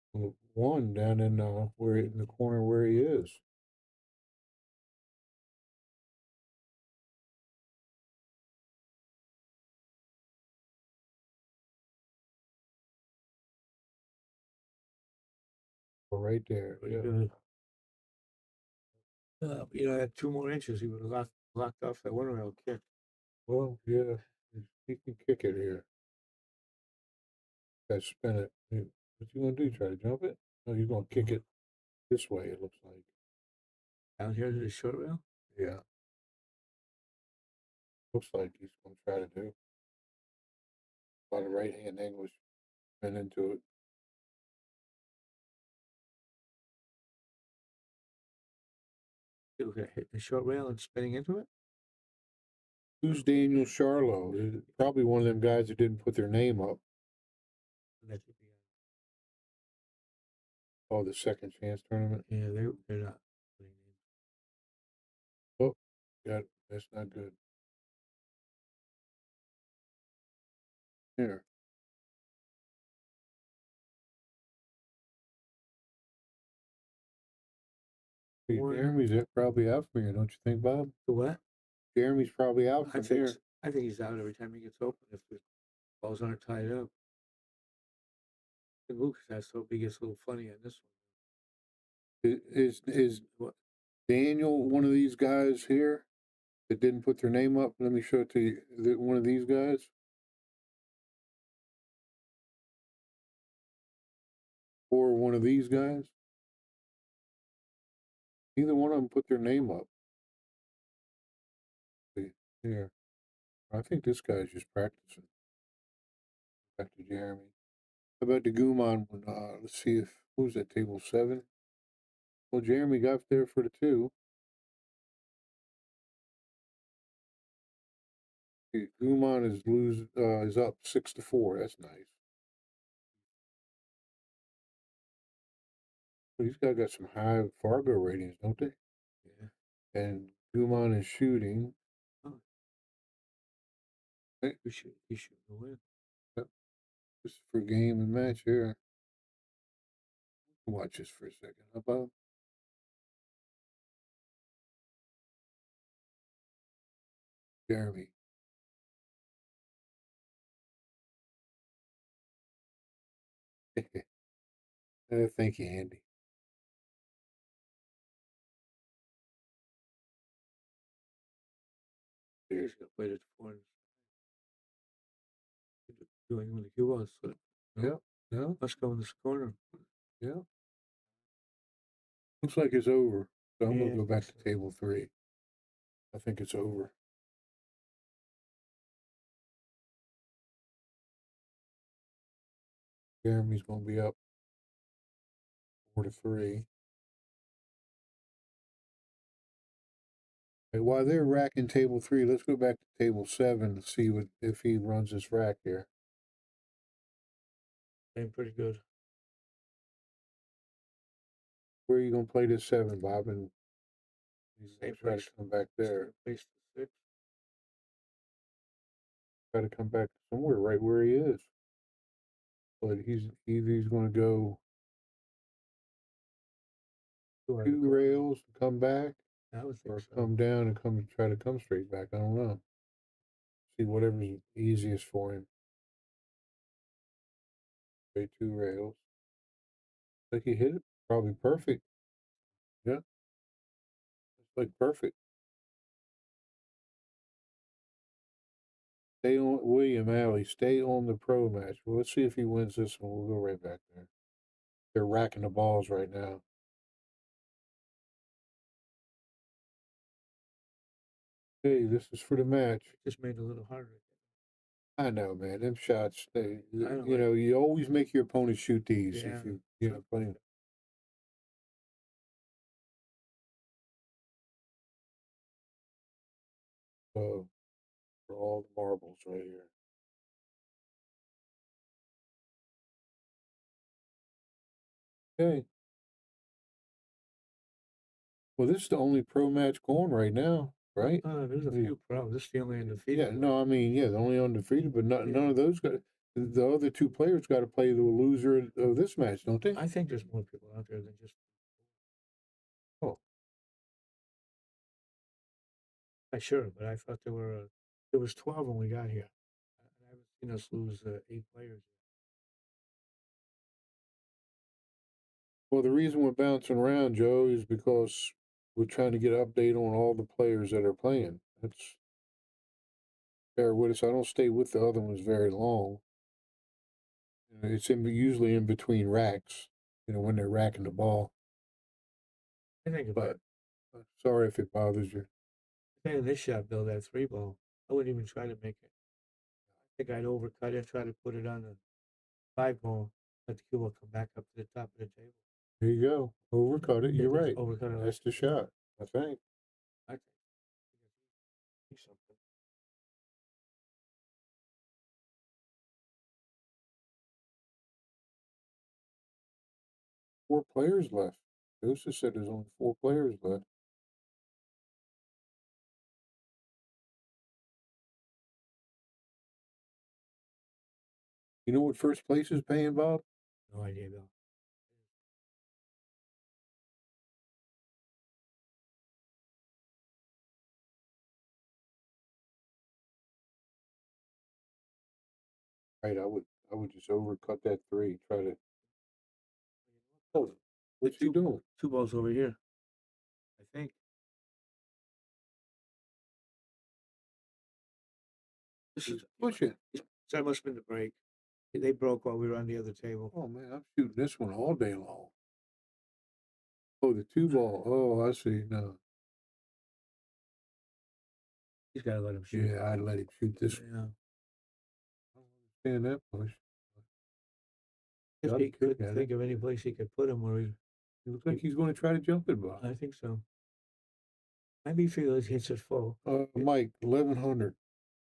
one down in where in the corner where he is. Right there. Yeah. You know, at 2 more inches, he would have locked off that one rail kick. Well, yeah, he can kick it here. Got to spin it. What you gonna do? Try to jump it? No, you're gonna kick it this way. It looks like. Down here to the short rail? Yeah. Looks like he's gonna try to do. A lot of right hand English spin into it. You're gonna hit the short rail and spinning into it? Who's Daniel Charlo? Probably one of them guys that didn't put their name up. That could be. Oh, the second chance tournament. Yeah, they're not putting names. Oh, yeah, that's not good. Here. Hey, Jeremy's probably out from here, don't you think, Bob? The what? Jeremy's probably out from here. I think he's out every time he gets open if the balls aren't tied up. And Lucas has so he gets a little funny on this one. Is Daniel one of these guys here that didn't put their name up? Let me show it to you. Is it one of these guys? Or one of these guys? Neither one of them put their name up. See, here. I think this guy's just practicing. Back to Jeremy. How about the Gumon one? Let's see if, who's that, table 7? Well, Jeremy got there for the 2. Gumon is up 6-4. That's nice. Well, these guys got some high Fargo ratings, don't they? Yeah. And Gumon is shooting. Oh. Hey, he should win. Yep. Just for game and match here. Watch this for a second. How about? Jeremy. Thank you, Andy. Here's the way to form. Doing when the cue was. Yeah. Yeah. Let's go in this corner. Yeah. Looks like it's over. So I'm gonna go back to table 3. I think it's over. Jeremy's gonna be up 4-3. Hey, while they're racking table 3, let's go back to table 7 to see if he runs this rack here. Playing pretty good. Where are you gonna play this 7, Bob? And he's gonna try to come back there. Place to 6. Try to come back somewhere right where he is. But he's gonna go 2 rails to come back, or come down and try to come straight back. I don't know. See whatever's easiest for him. Straight 2 rails. Like he hit it probably perfect. Yeah. It's like perfect. Stay on William Alley. Stay on the pro match. Well, let's see if he wins this one. We'll go right back there. They're racking the balls right now. Hey, this is for the match. Just made it a little harder. I know, man. Them shots, you always make your opponent shoot these if you playing. So, for all the marbles right here. Okay. Well, this is the only pro match going right now, right? There's a few pros. This is the only undefeated. Yeah, no, I mean, the only undefeated, but none of those got. The other 2 players got to play the loser of this match, don't they? I think there's more people out there than just. Oh. Sure, but I thought there was 12 when we got here. I haven't seen us lose 8 players. Well, the reason we're bouncing around, Joe, is because We're trying to get an update on all the players that are playing. That's bear with us. I don't stay with the other ones very long. It's usually in between racks, when they're racking the ball. I think But sorry if it bothers you. I think in this shot, Bill, that 3-ball, I wouldn't even try to make it. I think I'd overcut it, try to put it on the 5-ball, let the cue ball come back up to the top of the table. There you go. Overcut it. You're right. Overcut it. That's the shot, I think. I think something. 4 players left. Joseph said there's only 4 players left. You know what first place is paying, Bob? No idea, Bill. Right, I would just overcut that 3. Try to. Oh, what's he doing? 2 balls over here, I think. This is Push it. So that must have been the break. They broke while we were on the other table. Oh man, I'm shooting this one all day long. Oh, the 2 ball. Oh, I see. No. He's got to let him shoot. Yeah, I'd let him shoot this one. Yeah. I don't understand that push. If he could think of any place he could put him where he looks like he's going to try to jump it, Bob. I think so. Maybe he feels hits it full. Mike, 1100.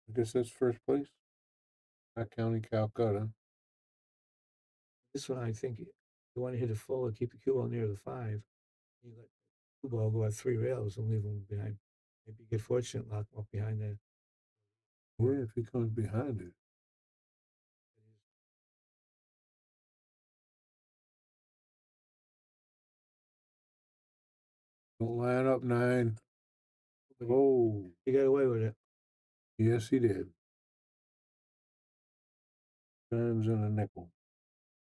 I guess that's first place. Not counting Calcutta. This one, I think you want to hit it full and keep the cue ball near the 5. You let the cue ball go at 3 rails and leave him behind. Maybe get fortunate, lock him up behind there. Where if he comes behind it? Don't line up 9. Oh. He got away with it. Yes, he did. Times and a nickel.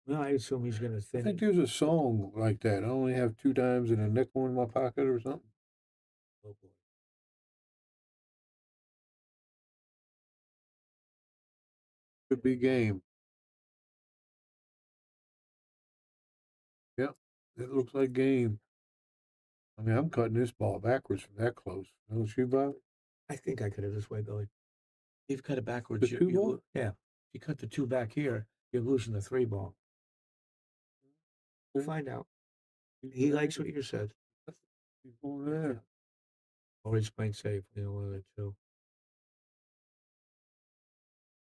No, I assume he's going to I thin think it. there's a song like that. I only have 2 dimes and a nickel in my pocket or something. Oh, boy. Could be game. Yep, it looks like game. I mean, I'm cutting this ball backwards from that close. Don't you, Bob? I think I could have this way, Billy. You've cut it backwards. The 2 ball? Yeah. If you cut the 2 back here, you're losing the 3 ball. We'll find out. He likes what you said. He's going there. Or he's playing safe, one of the 2.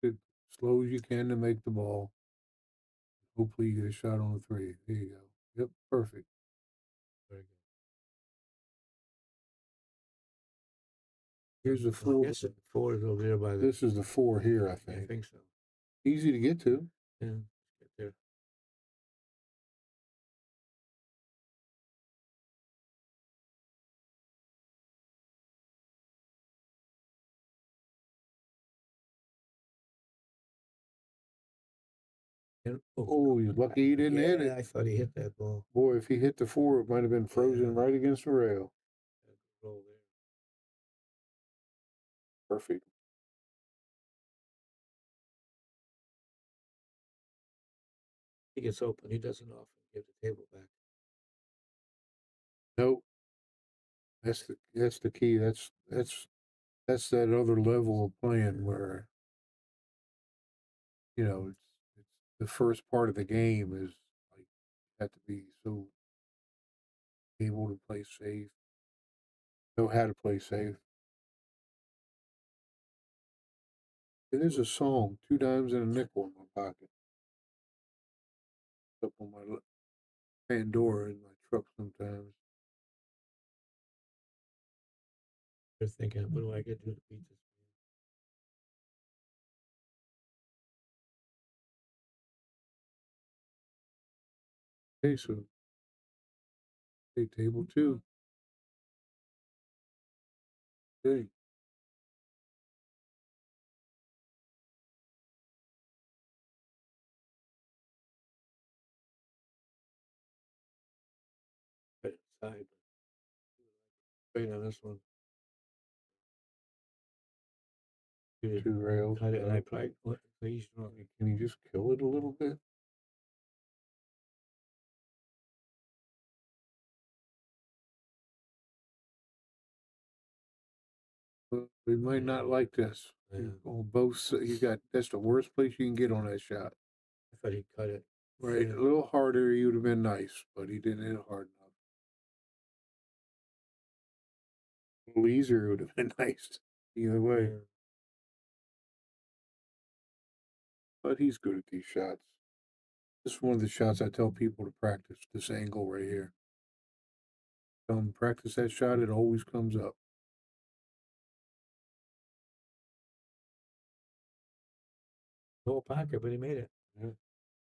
As slow as you can to make the ball. Hopefully you get a shot on the 3. There you go. Yep, perfect. Very good. Here's the 4. I guess the 4 is over there by the. This is the 4 here, I think. I think so. Easy to get to. Yeah, get there. Oh, he's lucky he didn't hit it. I thought he hit that ball. Boy, if he hit the 4, it might have been frozen right against the rail. Roll there. Perfect. He gets open. He doesn't often give the table back. Nope. That's the key. That's that other level of playing where it's the first part of the game is like you have to be so able to play safe, know how to play safe. It is a song, 2 dimes and a nickel in my pocket. It's up on my Pandora in my truck sometimes. You're thinking, what do I get to do to beat this? Okay, so table 2. Okay. Right inside. straight on this one. You 2 rails. cut it, and I probably please. Can you just kill it a little bit? We might not like this. On both, you got that's the worst place you can get on that shot. I thought he cut it. Right, a little harder, he would have been nice, but he didn't hit it hard enough. A little easier would have been nice. Either way. But he's good at these shots. This is one of the shots I tell people to practice. This angle right here. Tell them practice that shot. It always comes up. Whole pocket, but he made it. Yeah.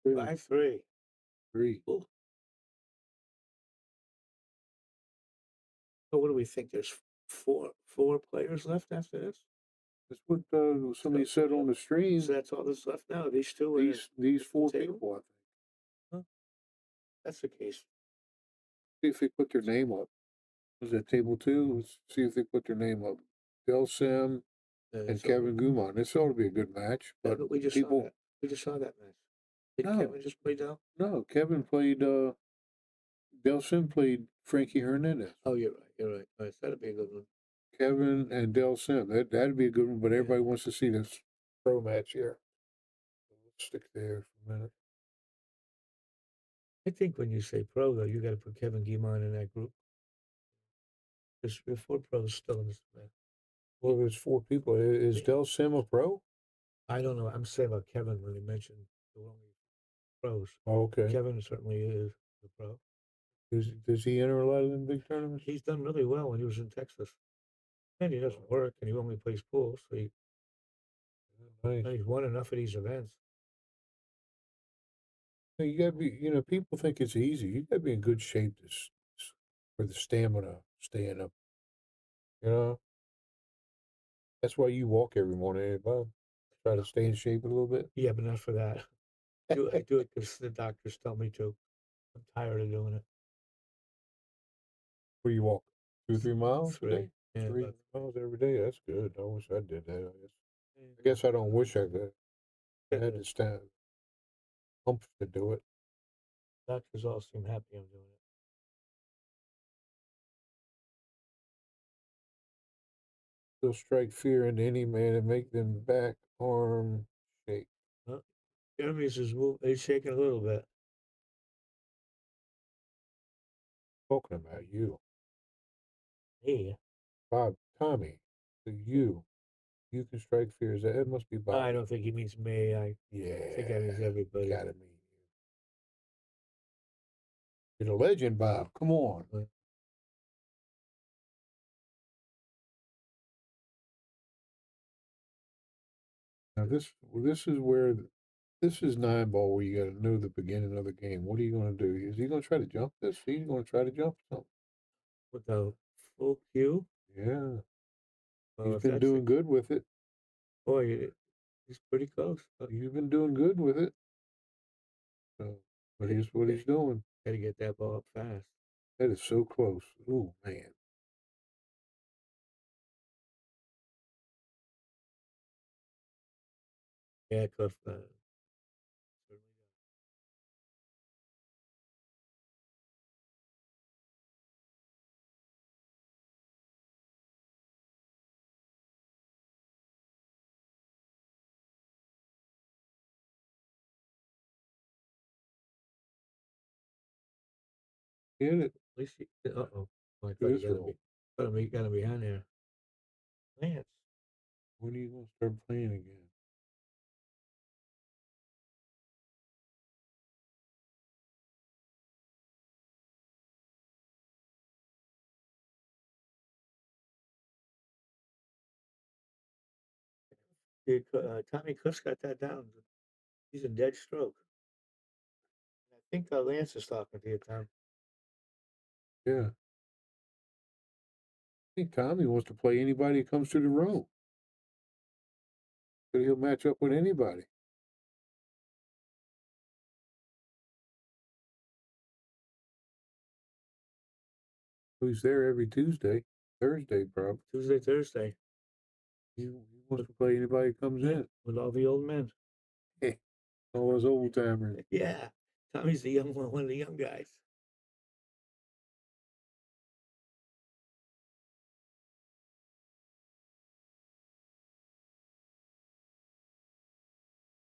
5-3. 3. Ooh. So what do we think? There's four players left after this. That's what somebody said on the stream. So that's all that's left now. These two. These 4 people, I think. Huh? That's the case. See if they put their name up. Was that table 2? Let's see if they put their name up. Del Sim and Kevin Gumon. This ought to be a good match. But we just people, saw that. We just saw that match. Did No. Kevin just play Del? No, Kevin played. Del Sim played Frankie Hernandez. Oh, you're right. You're right. All right, that'd be a good one. Kevin and Del Sim. That'd be a good one. But everybody wants to see this pro match here. Let's stick there for a minute. I think when you say pro, though, you got to put Kevin Guimond in that group. There's 4 pros still in this match. Well, there's 4 people. Is Del Sim a pro? I don't know. I'm saying about Kevin when he mentioned the only pros. Oh, okay. Kevin certainly is a pro. Does he enter a lot of them big tournaments? He's done really well when he was in Texas. And he doesn't work, and he only plays pool, so Nice. he's won enough of these events. You gotta be. People think it's easy. You gotta be in good shape for the stamina staying up. That's why you walk every morning, Bob. Try to stay in shape a little bit. Yeah, but not for that. I do it because the doctors tell me to. I'm tired of doing it. Where you walk 2-3 miles? 3. a day? Yeah, 3 about miles every day. That's good. I wish I did that. I guess I don't wish I could. I had to stand hump to do it. doctors all seem happy I'm doing it. They'll strike fear into any man and make them back arm shake. Huh? Jeremy's is he's shaking a little bit. Talking about you. Hey. Bob, Tommy, you can strike fear. That must be Bob. I don't think he means me. I think I means everybody. Gotta mean you. You're the legend, Bob. Come on. Now this is 9-ball where you got to know the beginning of the game. What are you going to do? Is he going to try to jump this? He's going to try to jump something. With the full cue? Yeah. Well, He's been doing good with it. Boy, he's pretty close. You've been doing good with it. So, but here's what he's doing. Got to get that ball up fast. That is so close. Oh, man. Yeah, Cliff. Get it. At least he. Uh-oh. I thought you gotta be on there. Lance. When are you going to start playing again? Tommy Cliff's got that down. He's a dead stroke. I think Lance is talking to you, Tom. Yeah. I think Tommy wants to play anybody that comes to the room. So he'll match up with anybody. He's there every Tuesday. Thursday, probably. Tuesday, Thursday. He wants to play anybody who comes in. With all the old men. Hey, all those old timers. Yeah. Tommy's the young one of the young guys.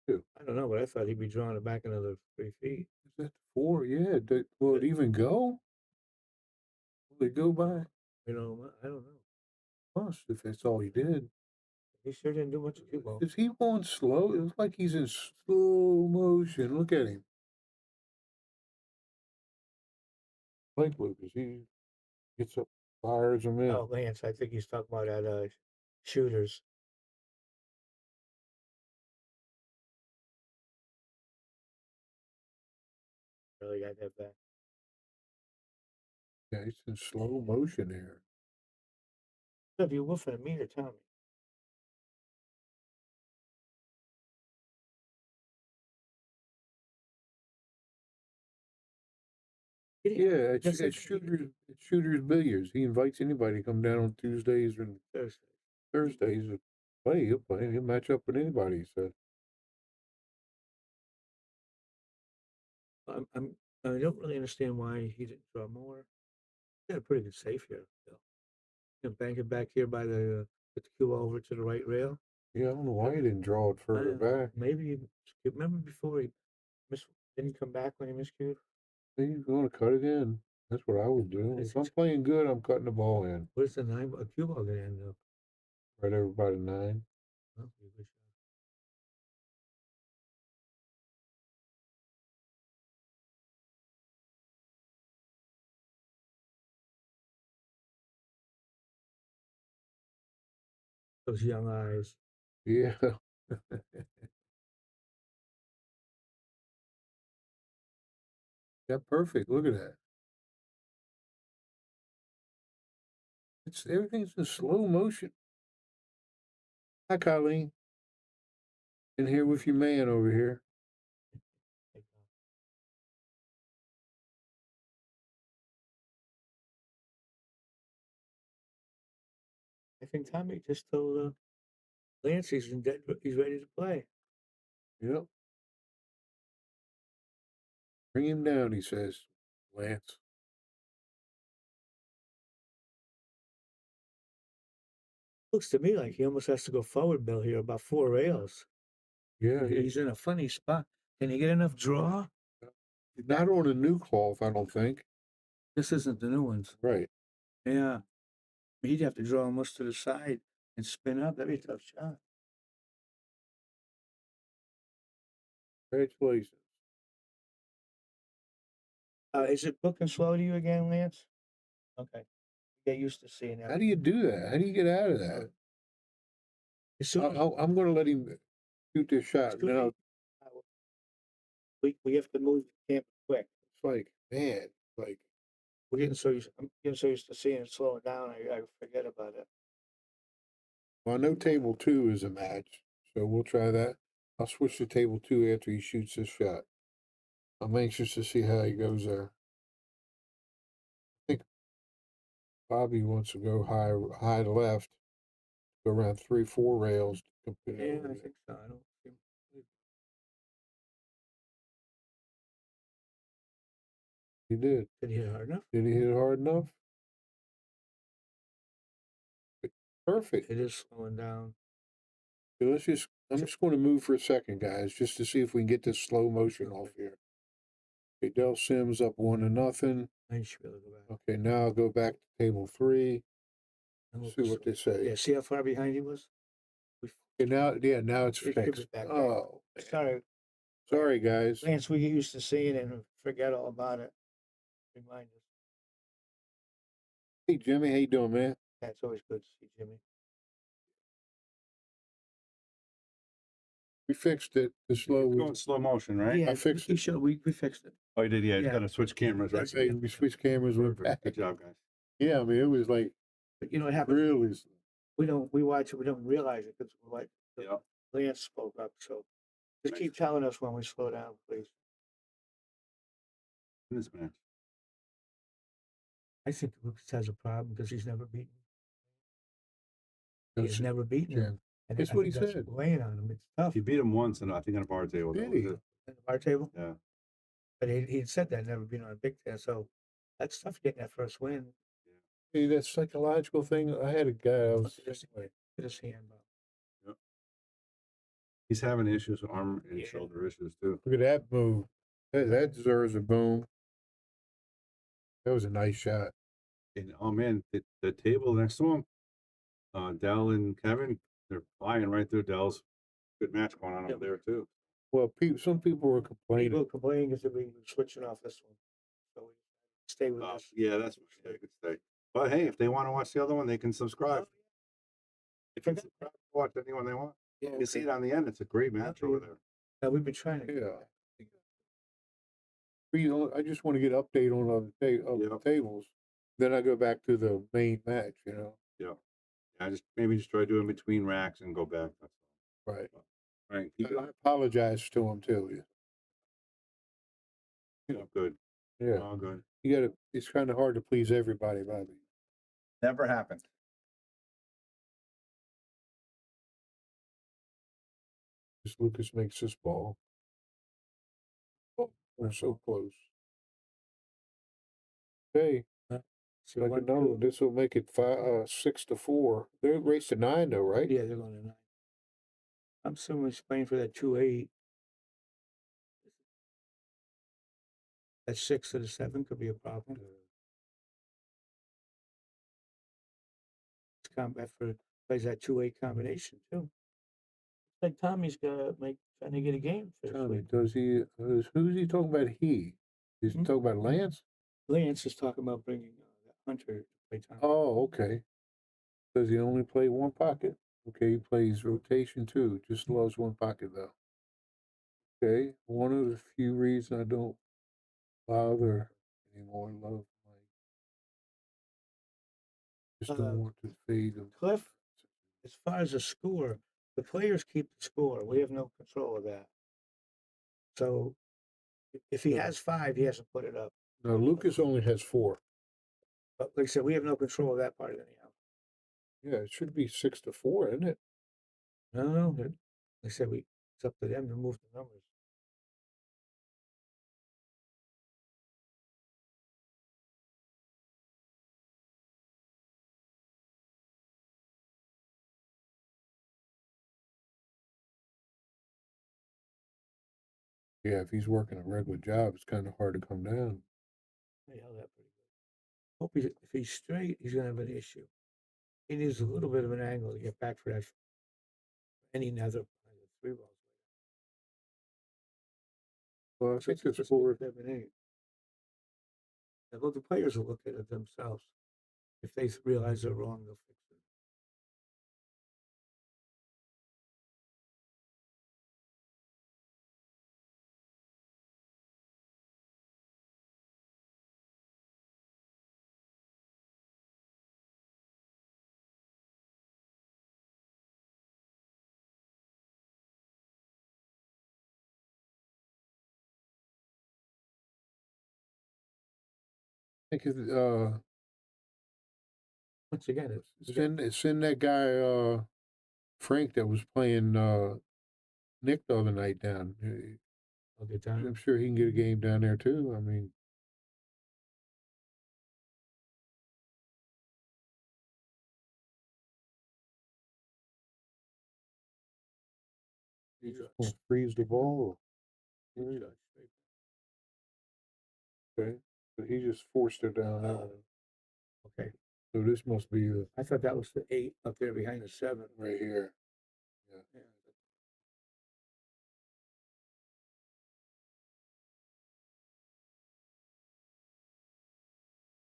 I don't know, but I thought he'd be drawing it back another 3 feet. Is that 4? Yeah. Will it even go? Will it go by? You know, I don't know. Plus, if that's all he did. He sure didn't do much of cue ball. Is he going slow? It looks like he's in slow motion. Look at him. Like Lucas, he gets up, fires him in. Oh, Lance, I think he's talking about that shooters. Really got that back. Yeah, he's in slow motion here. If you're woofing at me or Tommy. Yeah, it's shooters billiards. He invites anybody to come down on Tuesdays and Thursdays to play. He'll play. He'll match up with anybody. He said. I don't really understand why he didn't draw more. He had a pretty good safe here, Bill. You know, bank it back here by the put the cue over to the right rail. Yeah, I don't know why he didn't draw it further back. Maybe remember before he didn't come back when he miscued. He's going to cut it in. That's what I would do. If I'm playing good, I'm cutting the ball in. Where's the 9 cue ball gonna end up? Right over by the 9. Oh, you wish. Those young eyes. Yeah. Yeah, perfect. Look at that. Everything's in slow motion. Hi, Colleen. In here with your man over here. I think Tommy just told Lance he's ready to play. Yep. Bring him down, he says, Lance. Looks to me like he almost has to go forward, Bill, here, about 4 rails. Yeah. He's in a funny spot. Can he get enough draw? Not on a new cloth, I don't think. This isn't the new ones. Right. Yeah. He'd have to draw almost to the side and spin up. That'd be a tough shot. Congratulations. Is it looking slow to you again, Lance? Okay. Get used to seeing that. How do you do that? How do you get out of that? I'm going to let him shoot this shot. Then we have to move the camp quick. It's like, man, like I'm getting so used to seeing it slowing down. I forget about it. Well, I know table 2 is a match, so we'll try that. I'll switch to table 2 after he shoots this shot. I'm anxious to see how he goes there. I think Bobby wants to go high left, go around 3-4 rails. Yeah, I think so. I don't think. He did. Did he hit hard enough? Did he hit it hard enough? Perfect. It is slowing down. So I'm just going to move for a second, guys, just to see if we can get this slow motion off here. Okay, Del Sims up 1-0. I should be able to go back. Okay, now I'll go back to table 3. See what they say. Yeah, see how far behind he was? Okay, now it's fixed. Oh, sorry, guys. Lance, we get used to seeing it and forget all about it. Remind us. Hey, Jimmy, how you doing, man? Yeah, it's always good to see Jimmy. We fixed it. The slow. Going slow motion, right? Yeah, I fixed it. We fixed it. Oh, you did? Yeah, you Yeah. got to switch cameras, right? Okay, we switched cameras. Went back. Good job, guys. Yeah, I mean, it was like But you know what happened? really slow. We watch it, we don't realize it because like Yeah. Lance spoke up. So just keep telling us when we slow down, please. In this match. I think Lucas has a problem because he's never beaten. He's never beaten him. And That's I what he think that's said. weighing on him. It's tough. He beat him once, and I think on a bar table. Did That was he? it. In the bar table? Yeah. But he had said that, never been on a big tail. So that's tough getting that first win. Hey, that psychological thing. I had a guy. I was Look at his hand, Bob. Yep. He's having issues with arm and shoulder issues too. Look at that move. That deserves a boom. That was a nice shot. And oh man, the table next to him, Dell and Kevin, they're flying right through. Dell's good match going on over there too. Well, some people were complaining. People complaining because we were switching off this one. So we stay with this. Yeah, that's what they could say. But hey, if they want to watch the other one, they can subscribe. They can subscribe to watch anyone they want. Yeah, You can see it on the end. It's a great match over there. Yeah, we've been trying to. Yeah. I just want to get an update on the tables. Then I go back to the main match, you know. Yeah. I just try doing between racks and go back. That's all. Right. Right. I apologize to him too. Good. Yeah. All good. It's kind of hard to please everybody, Bobby. Never happened. Just Lucas makes this ball. Oh, we're so close. Okay. Like another one. This will make it 6-4. They're raced to 9 though, right? Yeah, they're going to 9. I'm assuming he's playing for that 2-8. That 6 to the 7 could be a problem. It's combat for plays that 2-8 combination too. It's like Tommy's trying to get a game. Tommy, who's he talking about? He's talking about Lance? Lance is talking about bringing Hunter to play Tommy. Oh, okay. Does he only play one pocket? Okay, he plays rotation too. Just loves one pocket though. Okay, one of the few reasons I don't bother anymore. Love just don't want to fade them. Cliff, as far as the score, the players keep the score. We have no control of that. So if he has 5, he has to put it up. No, Lucas only has 4. But like I said, we have no control of that part of it anyhow. Yeah, it should be 6-4, isn't it? No. Like I said, it's up to them to move the numbers. Yeah, if he's working a regular job, it's kind of hard to come down. They held that pretty good. Hope if he's straight, he's going to have an issue. He needs a little bit of an angle to get back for that. Any nether 3 balls. Well, I think it's 4. 7, 8. Well, the players will look at it themselves. If they realize they're wrong, they'll fix it. I think Once again, send that guy Frank that was playing Nick the other night down. I'll get down. I'm sure he can get a game down there too. I mean, he just won't freeze the ball. Okay, so he just forced it down there. Okay. So this must be I thought that was the 8 up there behind the 7. right here.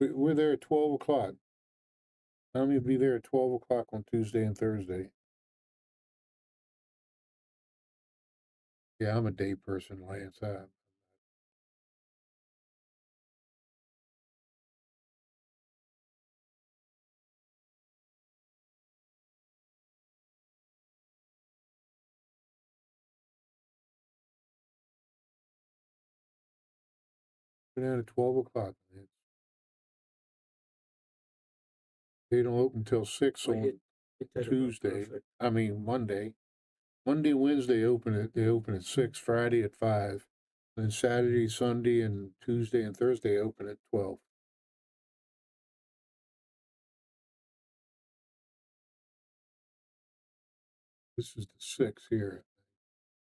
Yeah. We're there at 12 o'clock. I'm going to be there at 12 o'clock on Tuesday and Thursday. Yeah, I'm a day person, Lance. We're down at 12 o'clock. Man. They don't open till 6. So Tuesday. I mean Monday. Monday, Wednesday they open at 6, Friday at 5. Then Saturday, Sunday, and Tuesday and Thursday open at 12. This is the 6 here.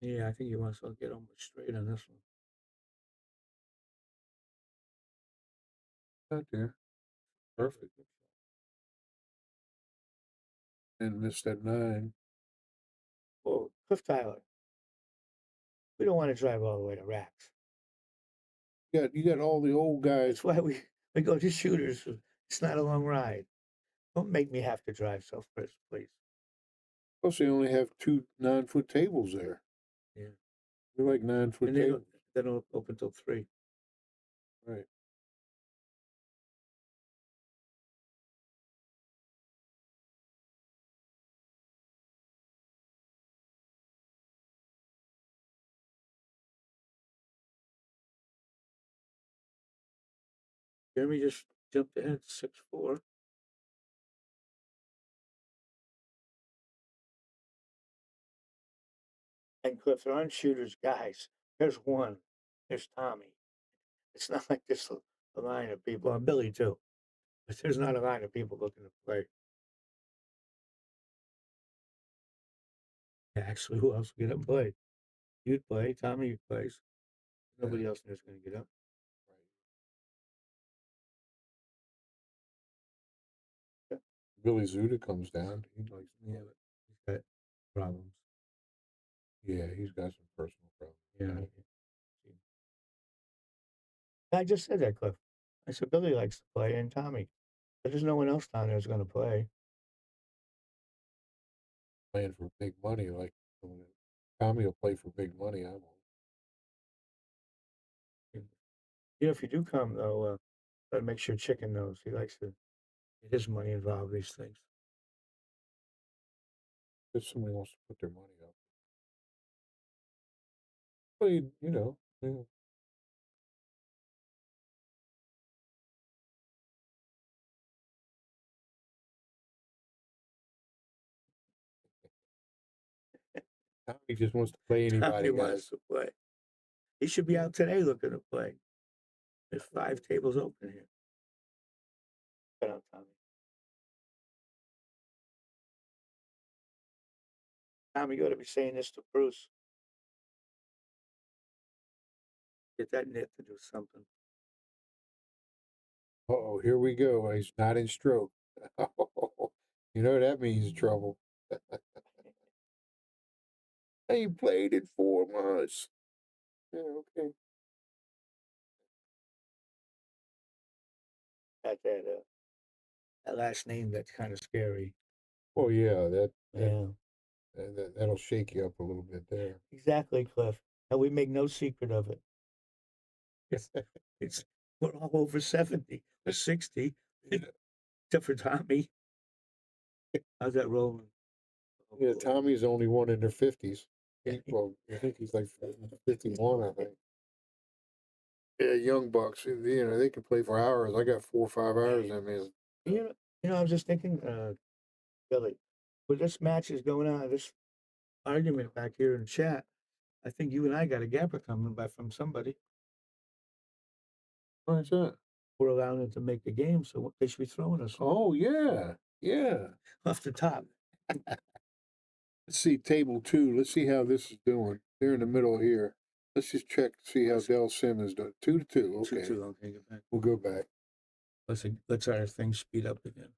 Yeah, I think you want to get almost straight on this one. Out there. Perfect. And missed at 9. Well, Cliff Tyler, we don't want to drive all the way to Racks. You got all the old guys. That's why we go to Shooters. It's not a long ride. Don't make me have to drive so first, please. Plus, they only have 2 9-foot tables there. Yeah. They're like 9-foot And tables. they don't open till 3. Right. Jeremy just jumped ahead 6-4. And Cliff, there aren't Shooters guys. There's one. There's Tommy. It's not like there's a line of people. Well, Billy too. But there's not a line of people looking to play. Actually, who else will get up and play? You'd play. Tommy plays. Nobody else there's going to get up. Billy Zuda comes down. He likes He's got problems. Yeah, he's got some personal problems. Yeah. I just said that, Cliff. I said Billy likes to play and Tommy. But there's no one else down there who's going to play. Playing for big money, like Tommy will play for big money. I won't. You know, if you do come though, gotta make sure Chicken knows. He likes to get his money involved in these things. If somebody wants to put their money up, well, you know, yeah. Tommy just wants to play anybody. Tommy wants to play. He should be out today looking to play. There's 5 tables open here. Get out, Tommy. Tommy, you ought to be saying this to Bruce. Get that net to do something. Oh, here we go. He's not in stroke. You know that means trouble. I ain't played in 4 months. Yeah, okay. That last name, that's kind of scary. Oh yeah, Yeah. that'll shake you up a little bit there. Exactly, Cliff. And we make no secret of it. It's we're all over 70 or 60, except for Tommy. How's that rolling? Yeah, Tommy's the only one in their 50s. Well, I think he's like 51, I think. Yeah, young bucks, you know, they can play for hours. I got 4 or 5 hours in me. You know, I was just thinking, Billy, when this match is going on, this argument back here in the chat, I think you and I got a gapper coming by from somebody. Why's that? We're allowing them to make the game, so they should be throwing us. Oh, yeah. Yeah. Off the top. Let's see, table 2. Let's see how this is doing. They're in the middle here. Let's just check to see how Del Sim is doing. 2-2. Okay. 2-2. Okay, get back. We'll go back. Let's our thing speed up again.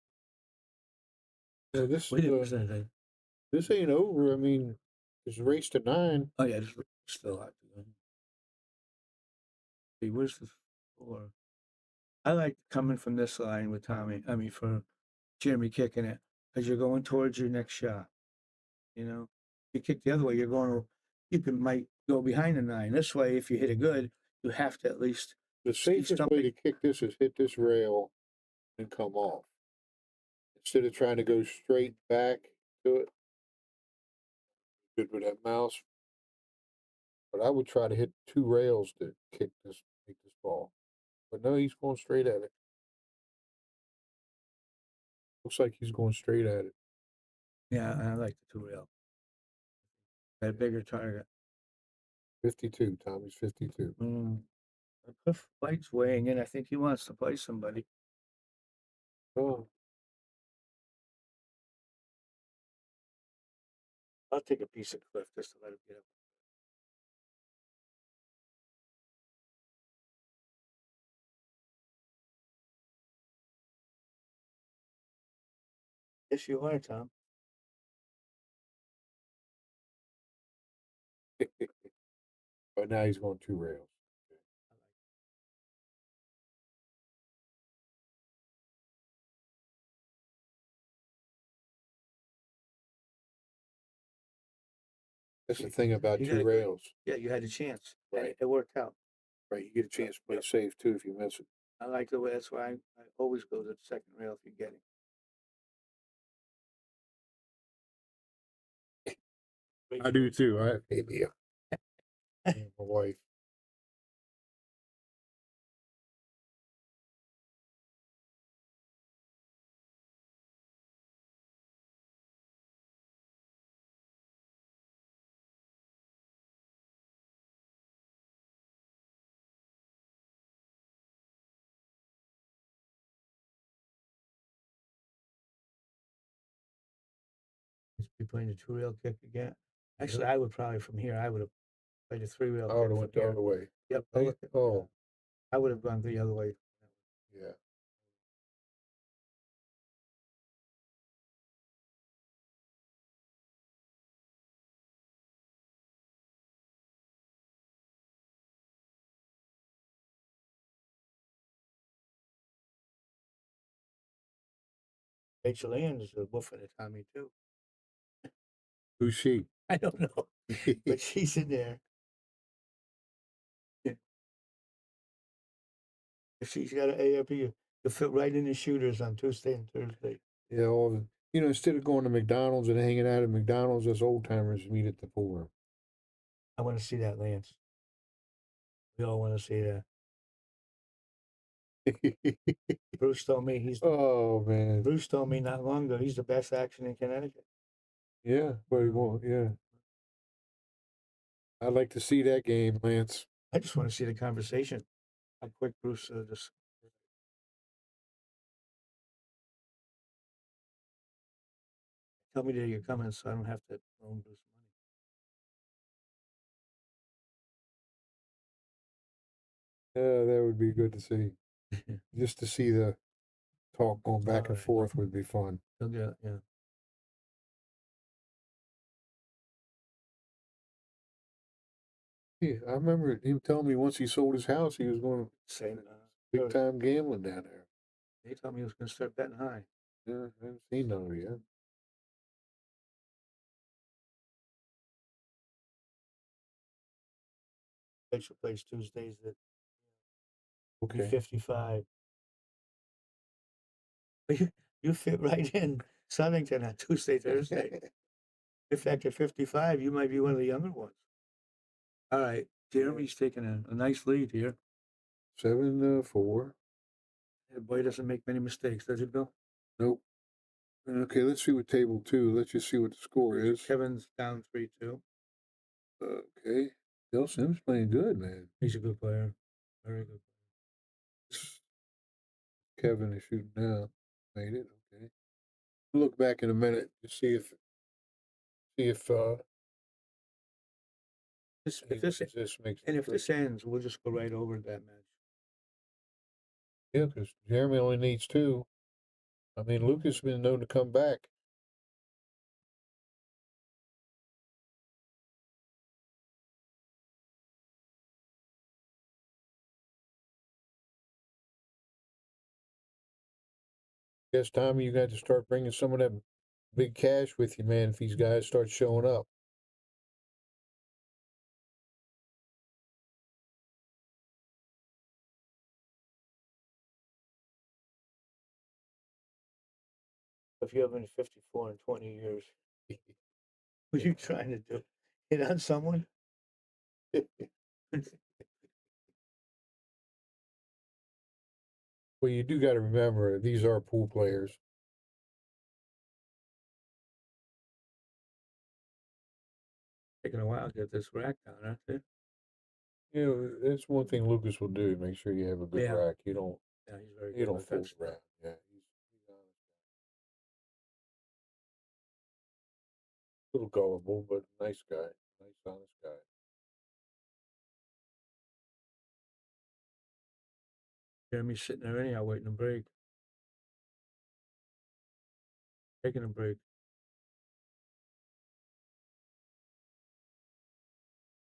Yeah, this Wait a minute. this ain't over. I mean, it's a race to 9. Oh yeah, just still have to go. See, where's the 4? I like coming from this line with Tommy. I mean, for Jeremy kicking it, because you're going towards your next shot. You know, you kick the other way, might go behind the 9. This way, if you hit it good, you have to at least. The safest way to kick this is hit this rail and come off. Instead of trying to go straight back to it. Good with that mouse. But I would try to hit 2 rails to make this ball. But no, he's going straight at it. Looks like he's going straight at it. Yeah, I like the 2 rail. Got a bigger target. 52. Tommy's 52. Cliff White's weighing in. I think he wants to play somebody. Oh, I'll take a piece of Cliff just to let him get up. Yes, you are, Tom. but now he's going 2 rails. That's the thing about You 2 rails. Yeah, you had a chance. Right. It worked out. Right, you get a chance to play safe too if you miss it. I like the way. That's why I always go to the second rail if you get it. I do too. Yeah. My wife. Be playing the 2 rail kick again. Actually, I would probably from here. I would have played a 3 rail. I would have went the other way. Yep. Oh, I would have gone the other way. yeah. Rachel Ann is a wolf at a Tommy too. Who's she? I don't know, but she's in there. If she's got an ARP, you'll fit right in the shooters on Tuesday and Thursday. Yeah, instead of going to McDonald's and hanging out at McDonald's, us old timers meet at the pool room. I want to see that, Lance. We all want to see that. Bruce told me he's. Oh man. Bruce told me not long ago he's the best action in Connecticut. Yeah, but he won't. Yeah. I'd like to see that game, Lance. I just want to see the conversation. How quick Bruce just. Tell me that you're coming, so I don't have to loan Bruce money. Yeah, that would be good to see. Just to see the talk going back and forth would be fun. Yeah. Yeah, I remember him telling me once he sold his house, he was going Same. big time gambling down there. They told me he was going to start betting high. Yeah, I haven't seen none of it yet. Rachel plays Tuesdays at Okay. 55. You fit right in Southington on Tuesday, Thursday. In fact, at 55, you might be one of the younger ones. All right. Jeremy's taking a nice lead here. 7-4. The boy doesn't make many mistakes, does he, Bill? Nope. Okay, let's see what table 2. Let's just see what the score is. Kevin's down 3-2. Okay. Bill Sims playing good, man. He's a good player. Very good. Kevin is shooting now. Made it. Okay. We'll look back in a minute to see if If this makes and if this ends, we'll just go right over that match. Yeah, because Jeremy only needs 2. I mean, Lucas has been known to come back. Guess, Tommy, you got to start bringing some of that big cash with you, man, if these guys start showing up. If you haven't 54 in 20 years, what are you trying to do? Hit on someone? Well, you do got to remember, these are pool players. taking a while to get this rack down, aren't they? You know, that's one thing Lucas will do. Make sure you have a good Yeah. rack. You don't. Yeah, he's very You good don't with fool that stuff. around. Yeah, he's honest. A little gullible, but nice guy. Nice, honest guy. Jeremy's sitting there anyhow, waiting to break. Taking a break.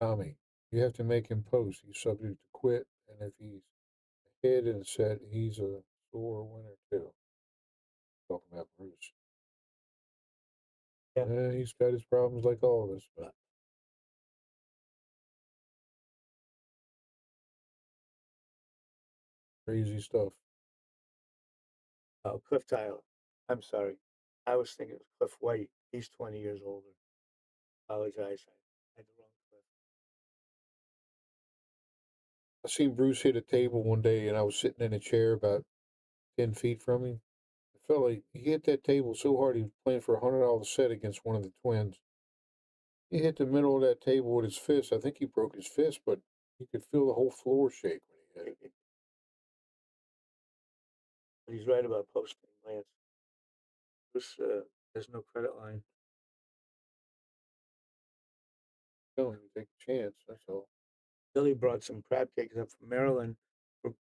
Tommy, you have to make him post. He's subject to quit, and if he's ahead in a set, he's a sore winner too. Talking about Bruce. Yeah, he's got his problems like all of us, but crazy stuff. Oh, Cliff Tyler. I'm sorry. I was thinking it was Cliff White. He's 20 years older. Apologize. I had the wrong Cliff. I seen Bruce hit a table one day, and I was sitting in a chair about 10 feet from him. I felt like he hit that table so hard he was playing for $100 set against one of the twins. He hit the middle of that table with his fist. I think he broke his fist, but you could feel the whole floor shake when he hit it. But he's right about posting, Lance. Bruce, there's no credit line. Don't even take a chance, that's all. Billy brought some crab cakes up from Maryland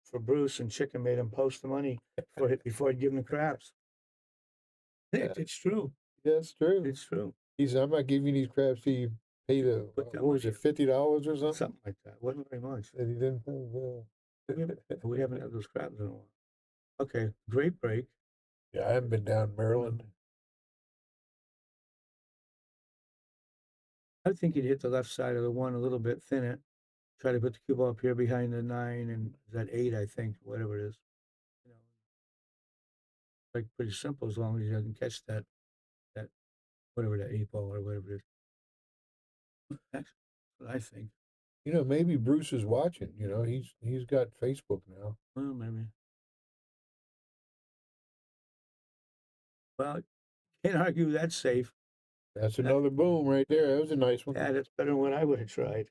for Bruce, and Chicken made him post the money before he'd give him the crabs. Yeah. It's true. Yeah, it's true. It's true. He said, I'm not giving you these crabs till you pay the, Put that what was money it, $50 or something? Something like that. Wasn't very much. That he didn't pay, We haven't had those crabs in a while. Okay, great break. Yeah, I haven't been down Maryland. I think he'd hit the left side of the one a little bit, thin it. Try to put the cue ball up here behind the 9 and that 8, I think, whatever it is. You know, like pretty simple as long as he doesn't catch that whatever that 8 ball or whatever it is. That's what I think. You know, maybe Bruce is watching. You know, he's got Facebook now. Well, maybe. Well, can't argue that's safe. That's another boom right there. That was a nice one. Yeah, that's better than what I would have tried.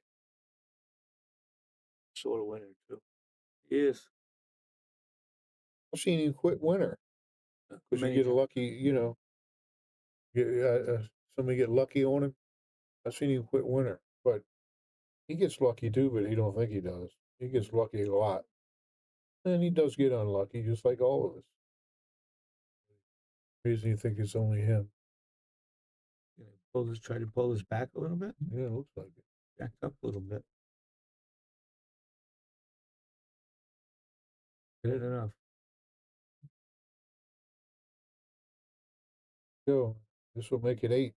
Sort of winner too. Yes. I've seen him quit winner because you Many get a times. lucky, you know, somebody get lucky on him. I've seen him quit winner, but he gets lucky too, but he don't think he does. He gets lucky a lot, and he does get unlucky, just like all of us. Reason you think it's only him? Try to pull this back a little bit. Yeah, it looks like it. Backed up a little bit. Good enough. Go. This will make it 8.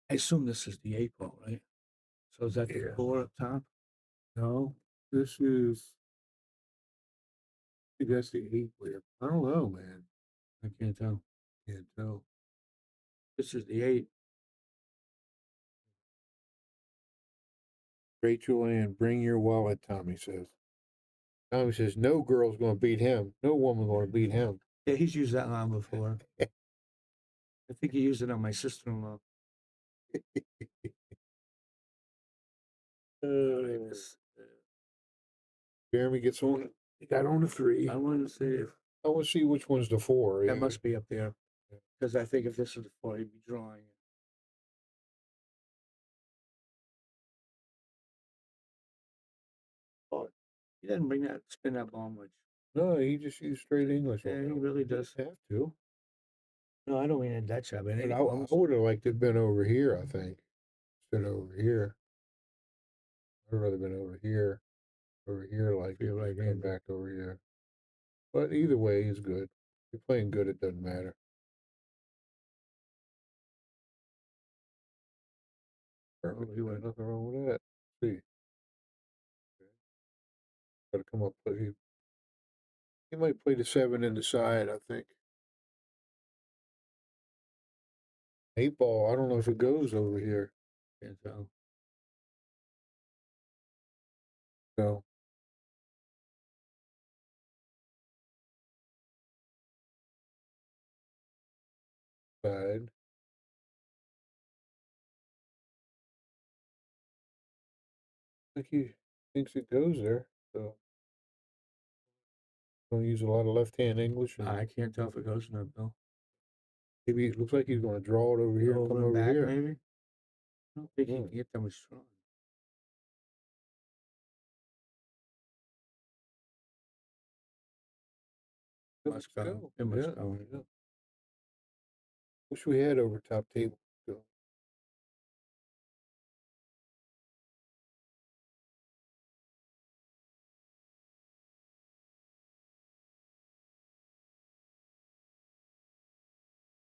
I assume this is the 8 ball, right? So is that the 4 up top? No, this is. I think that's the 8 player. I don't know, man. I can't tell. Can't tell. This is the 8. Rachel Ann, bring your wallet, Tommy says. Tommy says, no girl's going to beat him. No woman going to beat him. Yeah, he's used that line before. I think he used it on my sister-in-law. Jeremy gets on. He got on the 3. I want to see if I want to see which one's the 4. that must be up there. Because I think if this is the 4, he'd be drawing it. Oh, he doesn't spin that ball much. No, he just used straight English. Yeah, he really does. Have to. No, I don't mean in that job. But I would have liked to have been over here, I think. Instead of over here. I'd rather been over here. Over here, like Feel right come hand. back over here. But either way, he's good. If you're playing good, it doesn't matter. Perfect. he went. Nothing wrong with that. See. Gotta come up play. He might play the 7 in the side, I think. 8 ball, I don't know if it goes over here. Can't tell. So. side. I think he thinks it goes there. So going to use a lot of left-hand English. And I can't tell if it goes in there, Bill. maybe it looks like he's going to draw it over here and come over back, here. maybe. I don't think he can get that much strong. It Must must go. go. It must Yeah, go. yeah. Wish we had over top table. Go.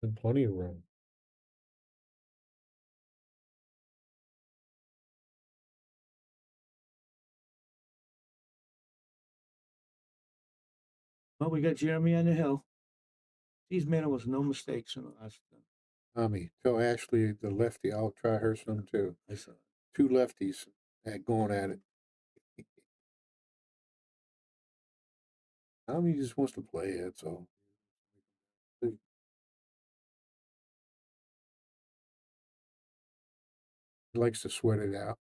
And plenty of room. Well, we got Jeremy on the hill. He's made almost no mistakes in the last. Tommy, tell Ashley the lefty. I'll try her some too. I saw it. 2 lefties going at it. Tommy just wants to play. That's all. He likes to sweat it out.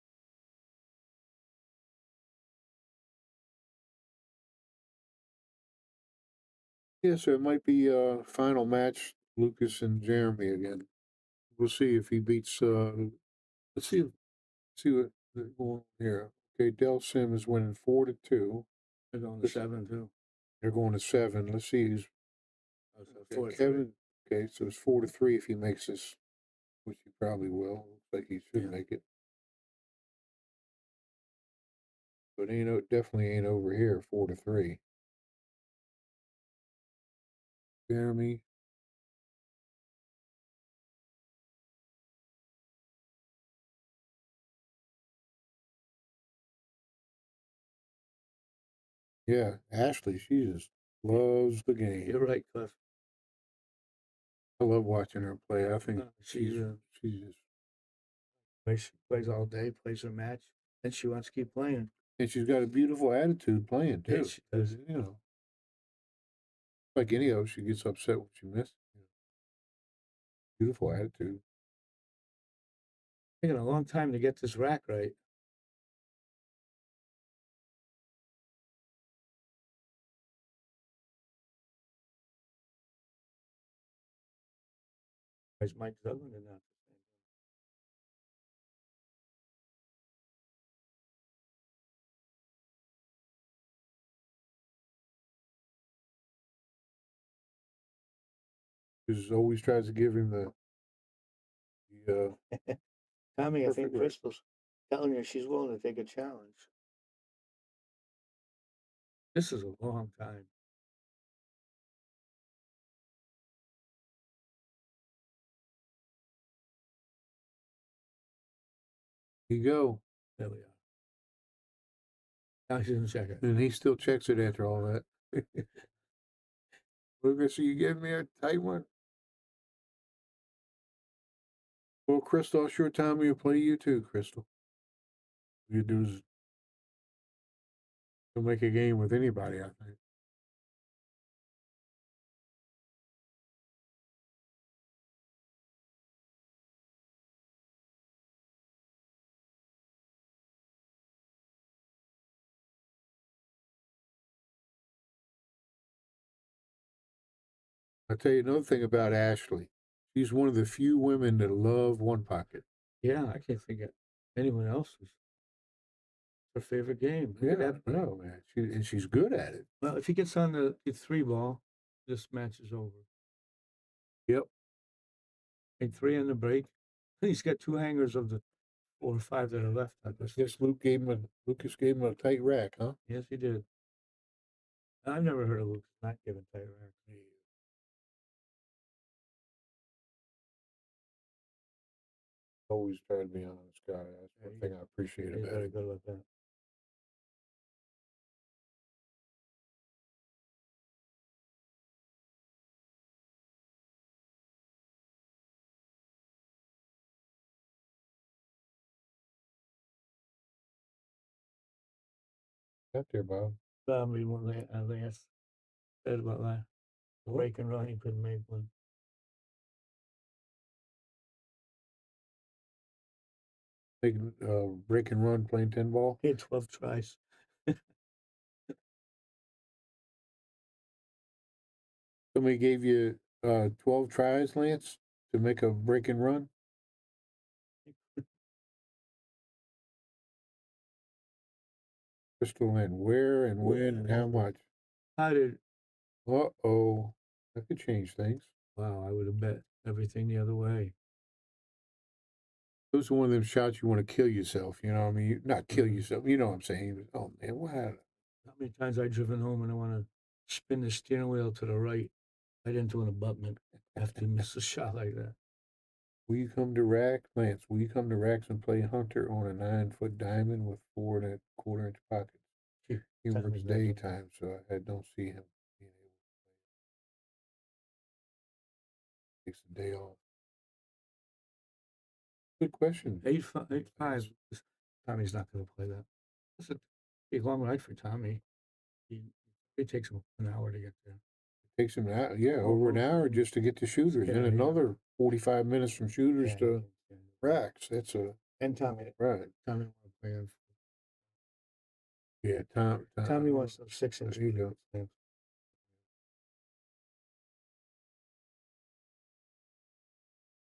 Yeah, so it might be a final match, Lucas and Jeremy again. We'll see if he beats. Let's see what they're going on here. Okay, Del Sim is winning 4-2. They're going to 7 too. They're going to 7. Let's see who's okay, Kevin. Okay, so it's 4-3 if he makes this, which he probably will. Looks like he should make it. But definitely ain't over here. 4-3. Jeremy. Yeah, Ashley, she just loves the game. You're right, Cliff. I love watching her play. I think she's just. She plays all day, plays her match, and she wants to keep playing. And she's got a beautiful attitude playing too. Yeah, she does. Like any of us, she gets upset when she misses. Beautiful attitude. Taking a long time to get this rack right. Is Mike Zuglan or not? She always tries to give him the Tommy, I think perfect Crystal's telling you she's willing to take a challenge. This is a long time. you go. There we are. Now she didn't check it. And he still checks it after all that. Lucas, you gave me a tight one. Well, Crystal, sure Tommy will play you too, Crystal. You do is he'll make a game with anybody, I think. I'll tell you another thing about Ashley. She's one of the few women that love one pocket. Yeah, I can't think of anyone else's. Her favorite game. Look at Yeah, that. no, man. She's good at it. Well, if he gets on the 3 ball, this match is over. Yep. And 3 on the break. He's got 2 hangers of the 4 or 5 that are left. I guess Lucas gave him a tight rack, huh? Yes, he did. I've never heard of Lucas not giving tight racks. Always try to be honest, guy. That's one thing I appreciate He's about very him. good with that. Got there, Bob. We won last said about that. Break and run, he couldn't make one. Making break and run playing 10 ball. He had 12 tries. Somebody gave you 12 tries, Lance, to make a break and run. Crystal and where and when and how much? How did? Uh-oh. That could change things. Wow, I would have bet everything the other way. Those are one of them shots you want to kill yourself. You know what I mean? Not kill yourself. You know what I'm saying? Oh, man, what happened? How many times I've driven home and I want to spin the steering wheel to the right into an abutment after you miss a shot like that. Will you come to Rack, Lance? Will you come to Racks and play Hunter on a 9-foot diamond with 4.25-inch pockets? He works daytime, so I don't see him being able to play. Takes the day off. Good question. 8-5. Tommy's not going to play that. That's a long ride for Tommy. It takes him an hour to get there. It takes him over an hour just to get to shooters, and another 45 minutes from shooters to Racks. That's a and Tommy. Right. Tommy want to play on. Yeah, Tommy wants those 6-inch. There you go.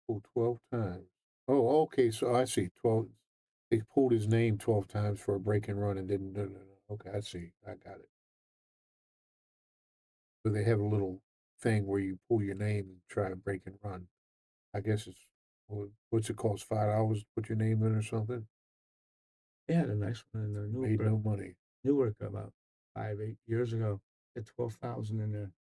Oh, 12 times. Oh, okay. So I see. 12. They pulled his name 12 times for a break and run and didn't. No. Okay, I see. I got it. So they have a little thing where you pull your name and try to break and run. I guess it's what's it cost? $5 to put your name in or something. Yeah, the nice one in the Made no money. Newark about 5-8 years ago. Had 12,000 in there.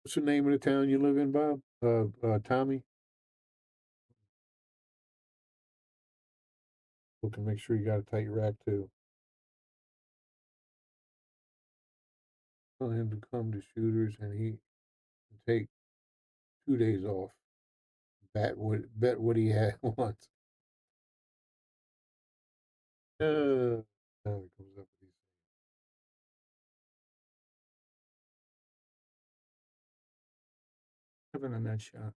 What's the name of the town you live in, Bob? Tommy? We can make sure you got a tight rack too. Tell him to come to shooters and he can take 2 days off. Bet what he wants. Now he comes up with these. Kevin on that shot.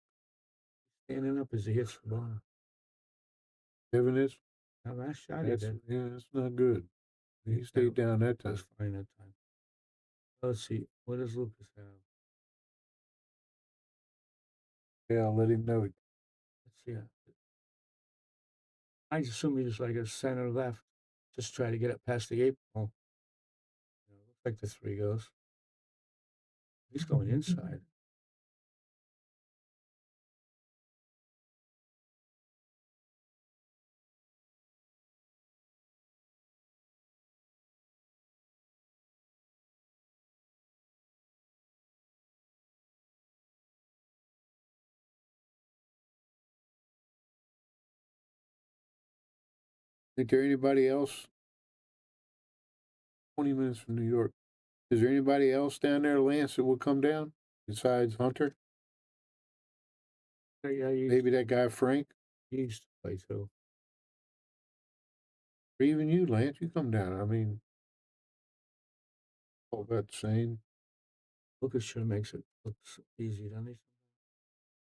Standing up as he hits the ball. Kevin is? Now that shot he did. Yeah, that's not good. He stayed down that time. That was fine that time. Let's see. What does Lukas have? Yeah, I'll let him know. Let's see. I assume he's like a center left. Just try to get it past the 8 ball. Looks like the 3 goes. He's going inside. Is there anybody else? 20 minutes from New York. Is there anybody else down there, Lance, that will come down besides Hunter? Yeah, maybe that guy Frank. He used to play too. Or even you, Lance, you come down. I mean, all about the same. Lukas sure makes it look easy, doesn't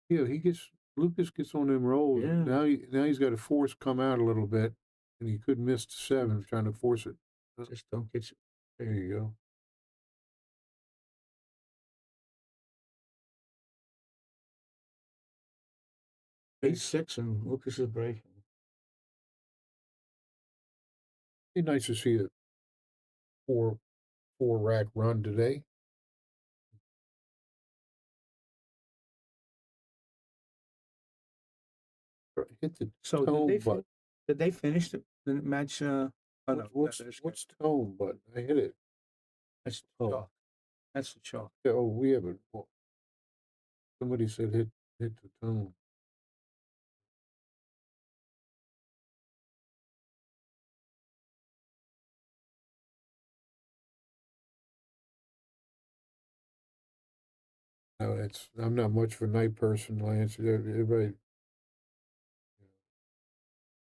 he? Yeah, Lukas gets on them rolls. Yeah. Now he's got to force come out a little bit, and he could miss the 7 trying to force it. Just don't get you. There you go. He's 6 and Lukas is breaking. Be nice to see a four rack run today. Hit the tone button. Did they finish the match? What's tone button? I hit it. That's chalk. That's the chalk. Yeah, oh, we haven't. Somebody said hit the tone. No, I'm not much of a night person, Lance. Everybody,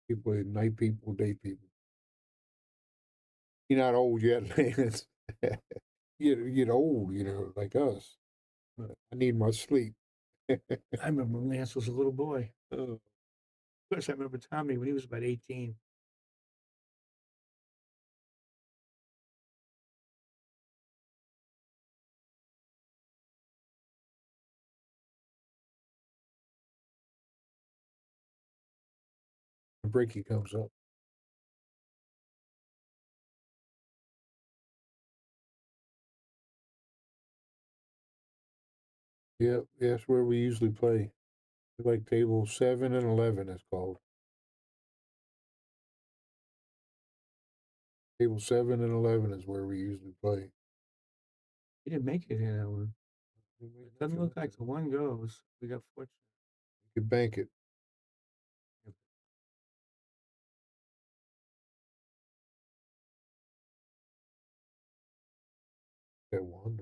people, night people, day people. You're not old yet, Lance. You get old, like us. I need my sleep. I remember when Lance was a little boy. Oh. Of course, I remember Tommy when he was about 18. The breaky comes up. Yeah, that's where we usually play. Like table 7 and 11, it's called. Table 7 and 11 is where we usually play. He didn't make it in that one. It doesn't look like the one goes. We got fortunate. You could bank it. That one.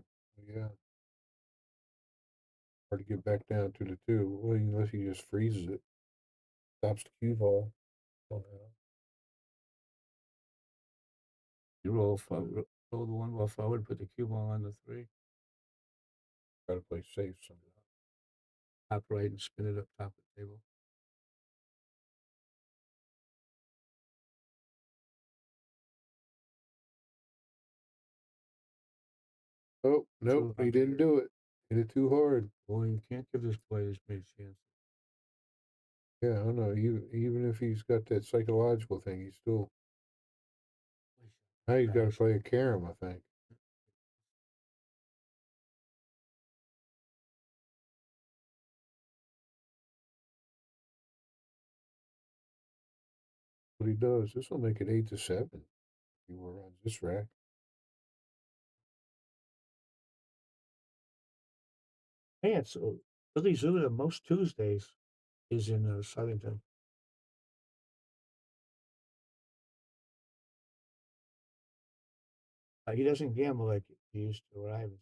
Yeah. Hard to get back down to the 2. Well, unless he just freezes it. Stops the cue ball. You roll forward, roll the one ball forward, put the cue ball on the 3. Gotta play safe somehow. Top right and spin it up top of the table. Oh, nope, he didn't do it. Hit it too hard. Boy, you can't give this player this many chances. Yeah, I know. Even if he's got that psychological thing, he's still. Now he's got to play a carom, I think. What he does, this will make it 8-7. If he were on this rack. Hey, it's Billy Zuda most Tuesdays is in Southington. He doesn't gamble like he used to, or I haven't.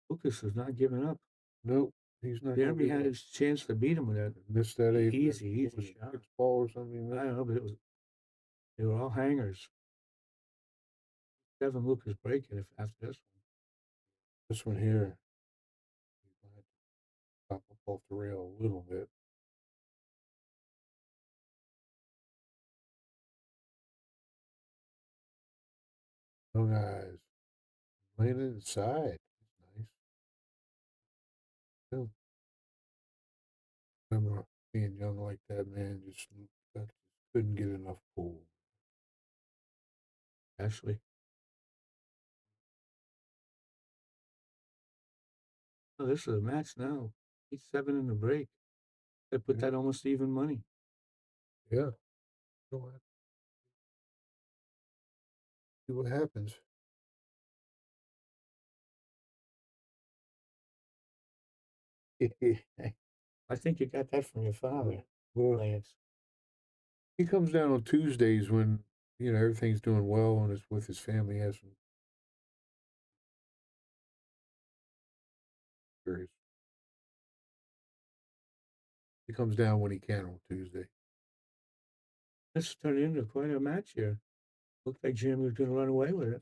Lucas is not giving up. Nope, he's not. Jeremy had his chance to beat him with that. Missed that easy shot. Ball or something. I don't know, but they were all hangers. Devin Lucas breaking if after this one. This one here. Pop up off the rail a little bit. Oh, guys. Laying it inside. Nice. Yeah. Remember being young like that, man, just couldn't get enough pool. Ashley. Oh, this is a match now. 8-7 in the break. They put that almost even money. Yeah. Go ahead. See what happens. I think you got that from your father, Lance. He comes down on Tuesdays when, everything's doing well and it's with his family. He has some curious. He comes down when he can on Tuesday. This turned into quite a match here. Looked like Jim was going to run away with it.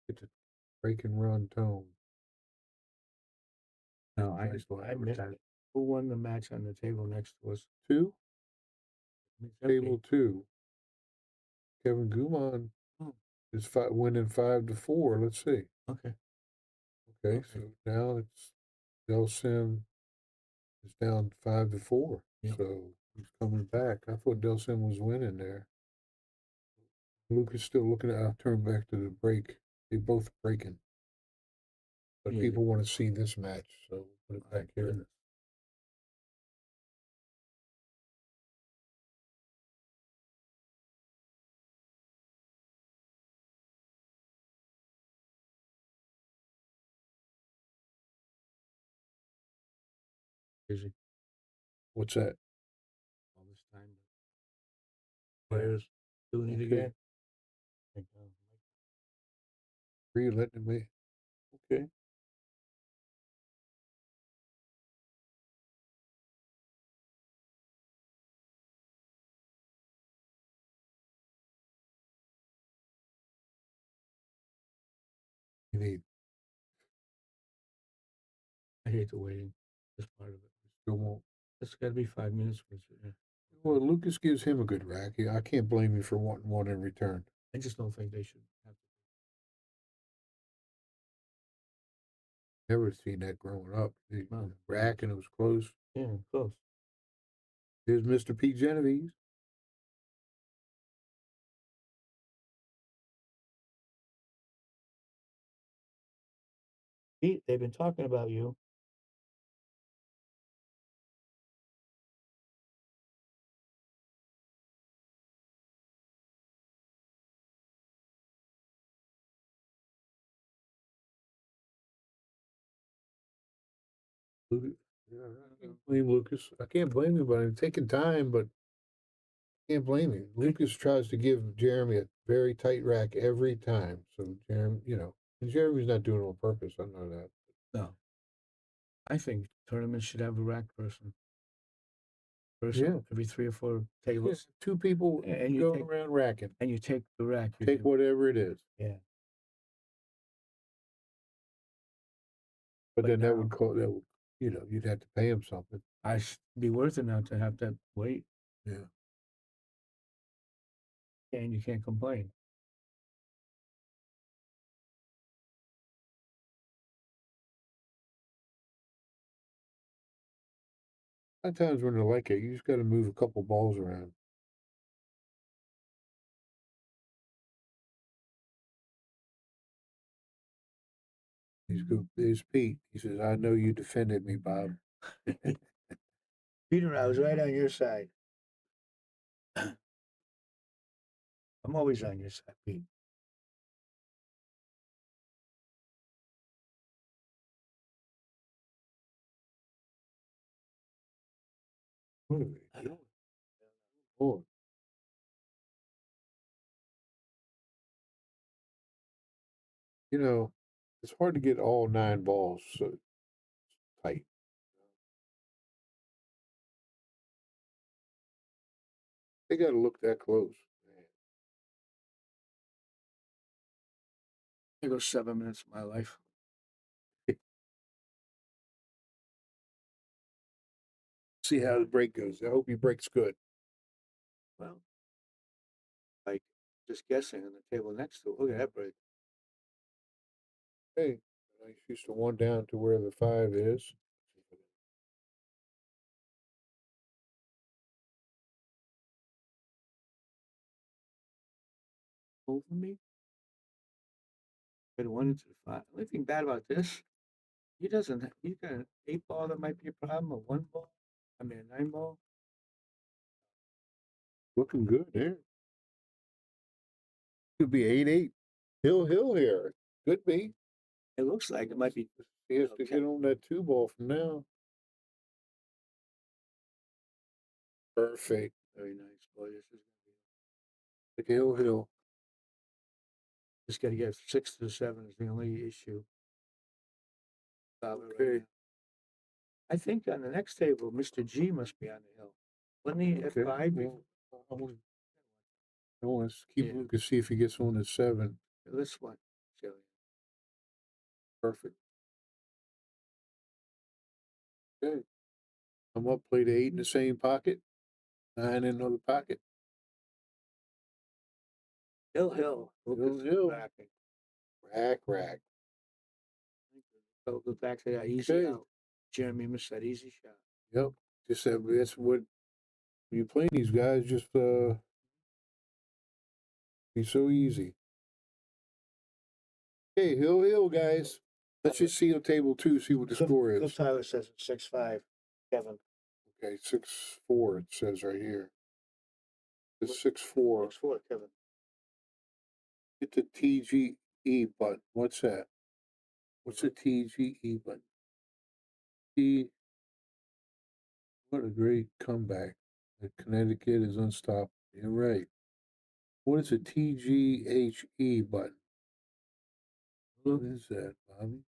Get to break and run Taom. No, I missed it. Who won the match on the table next to us? 2? Table 2. Kevin Gumon is winning 5-4. Let's see. Okay. Okay, so now it's Del Sim is down 5-4. Yep. So he's coming back. I thought Del Sim was winning there. Luke is still looking at. I'll turn back to the break. They both breaking. But people want to see this match, so put it back here. Crazy. What's that? All this time. Players doing it again. Are you letting me? Okay. You need. I hate the waiting. That's part of it. Still won't. It's got to be 5 minutes. Yeah. Well, Lucas gives him a good rack. I can't blame you for wanting one in return. I just don't think they should have to. Never seen that growing up. The rack and it was close. Yeah, close. Here's Mr. P. Genovese. Pete, they've been talking about you. I can't blame Lucas. I can't blame him, but I'm taking time, but I can't blame him. Lucas tries to give Jeremy a very tight rack every time. So Jeremy, and Jeremy's not doing it on purpose. I know that. No. I think tournaments should have a rack person. Yeah. Every 3 or 4 tables. Yeah, 2 people and you going take, around racking. And you take the rack. Take whatever it is. Yeah. But then that would call that would, you'd have to pay him something. I'd be worth it now to have that weight. Yeah. And you can't complain. Sometimes when they're like it, you just got to move a couple balls around. There's Pete. He says, "I know you defended me, Bob." Peter, I was right on your side. I'm always on your side, Pete. What are we? I know. Oh. It's hard to get all 9 balls so tight. They got to look that close. I go 7 minutes of my life. See how the break goes. I hope he breaks good. Well, like just guessing on the table next to it. Look at that break. Hey, I shoots the 1 down to where the 5 is. Over me. But 1 into the 5. The only thing bad about this, he got an 8 ball that might be a problem, a 1 ball. I mean a 9 ball. Looking good there. Could be 8-8. Hill here. Could be. It looks like it might be. He has to get on that 2 ball from now. Perfect. Very nice. Boy, this is Like Hill. Just got to get 6 to 7 is the only issue. Okay. I think on the next table, Mr. G must be on the hill. Wasn't he at 5? Let's keep looking, see if he gets on at 7. This one. Perfect. Okay. I'm up, played 8 in the same pocket, 9 in another pocket. Hill. Rack. So go back to that easy out. Jeremy missed that easy shot. Yep. Just that's what when you play these guys, just be so easy. Okay, Hill, guys. Let's just see on table 2, see what the score is. Cliff Tyler says it's 6-5. Kevin. Okay, 6-4 it says right here. It's 6-4. 6-4, Kevin. Hit the TGE button. What's that? What's the TGE button? What a great comeback. Connecticut is unstoppable. You're right. What is a TGHE button? What is that, Bobby?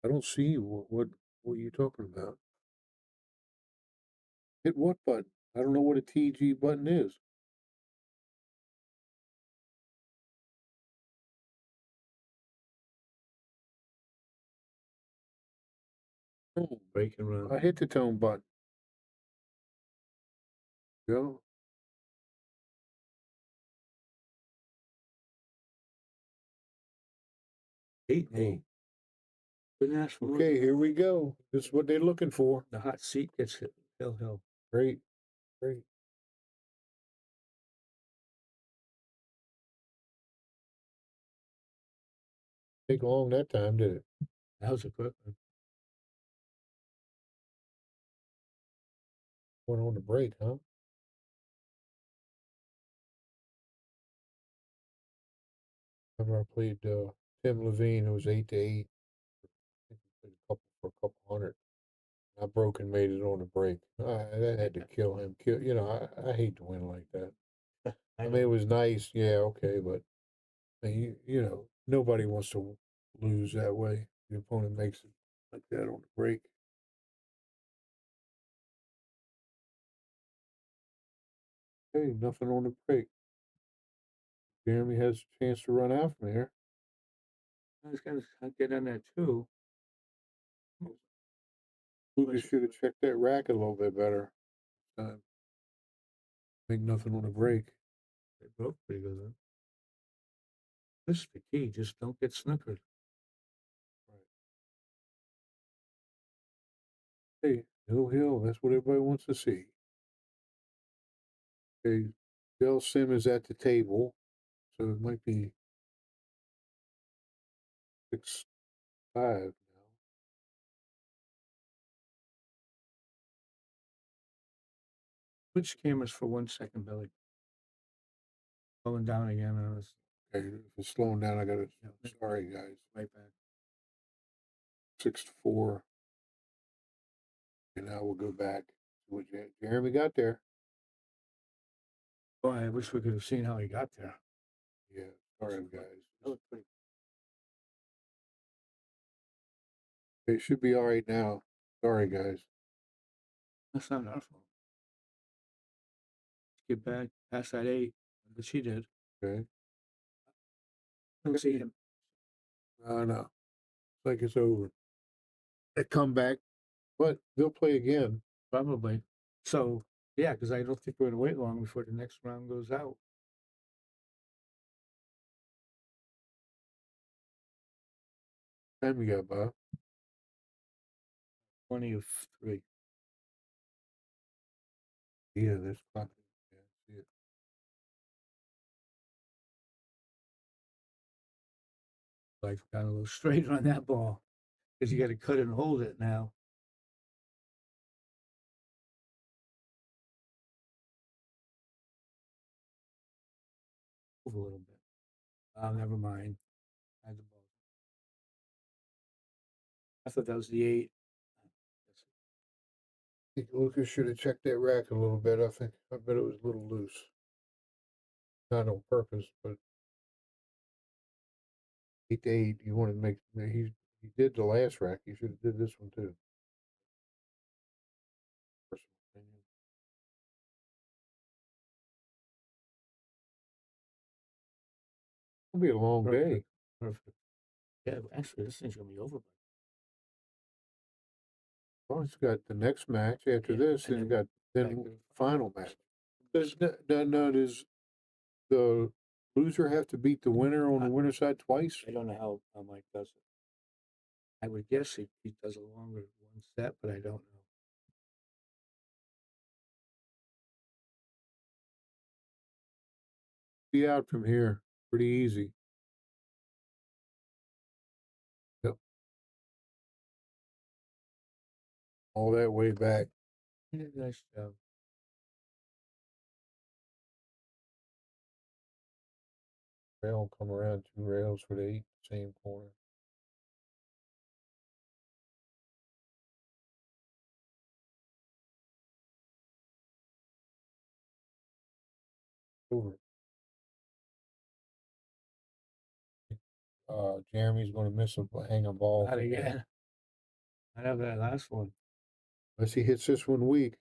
I don't see what are you talking about? Hit what button? I don't know what a TG button is. Oh, break and run. I hit the tone button. Go. Eight. Couldn't ask for more. Okay, here we go. This is what they're looking for. The hot seat gets hit. Hill. Great. Great. Take long that time, did it? That was a quick one. Went on the break, huh? Remember I played Tim Levine, who was 8-8. I think he played a couple for a couple hundred. I broke and made it on the break. That had to kill him. I hate to win like that. I mean, it was nice, yeah, okay, but nobody wants to lose that way. The opponent makes it like that on the break. Hey, nothing on the break. Jeremy has a chance to run out from here. I was going to get on that too. Lucas should have checked that rack a little bit better. Make nothing on the break. They broke pretty good then. This is the key. Just don't get snookered. Hey, hill. That's what everybody wants to see. Okay, Bill Sim is at the table, so it might be 6-5 now. Switch cameras for 1 second, Billy. Slowing down again on us. Okay, if it's slowing down, I gotta. Sorry, guys. Right back. 6-4. And now we'll go back to what Jeremy got there. Boy, I wish we could have seen how he got there. Yeah, sorry, guys. That looked pretty. It should be all right now. Sorry, guys. That's not our fault. Get back past that 8, but she did. Okay. I don't see him. No. It's like it's over. They come back, but they'll play again. Probably. So, yeah, because I don't think we're going to wait long before the next round goes out. Time you got, Bob? 20 of 3. Yeah, that's clock. Yeah, see it. Life got a little straighter on that ball because you got to cut and hold it now. Move a little bit. Never mind. I had the ball. I thought that was the 8. I think Lucas should have checked that rack a little bit. I bet it was a little loose. Not on purpose, but 8-8. You want to make he did the last rack. He should have did this one too. Personal opinion. It'll be a long day. Perfect. Yeah, actually, this thing's gonna be over. Well, it's got the next match after this, and you got then final match. Does the loser have to beat the winner on the winner side twice? I don't know how Mike does it. I would guess he does a longer one set, but I don't know. Be out from here. Pretty easy. Yep. All that way back. Yeah, nice job. Rail come around 2 rails for the 8, same corner. Over. Jeremy's going to miss hang a ball. Not again. I have that last one. Unless he hits this one weak,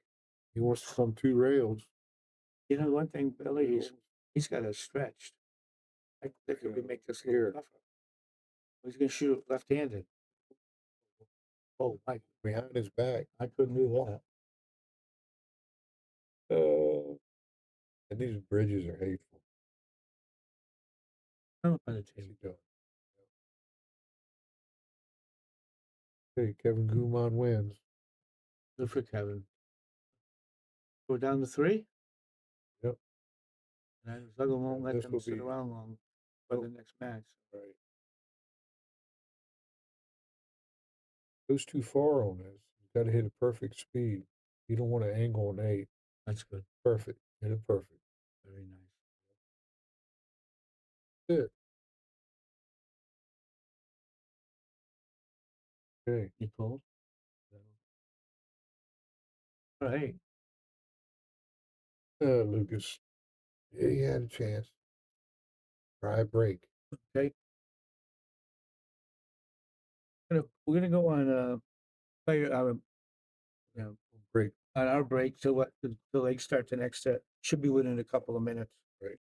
he wants to come 2 rails. You know, one thing, Billy, he's got a stretched. That could make this a little tougher. He's going to shoot left-handed. Oh, behind his back. I couldn't do that. And these bridges are hateful. I'm on the table. Okay, Kevin Gumon wins. Good for Kevin. Go down to 3? Yep. And Zuglan won't let This them will sit be- around long for the next match. Right. Goes too far on this. You got to hit a perfect speed. You don't want to angle an 8. That's good. Perfect. Hit it perfect. Very nice. That's it. Okay. You called? All right. Lucas. Yeah, he had a chance. Try a break. Okay. We're gonna go on play our break. On our break till what the legs start the next set. Should be within a couple of minutes. Right.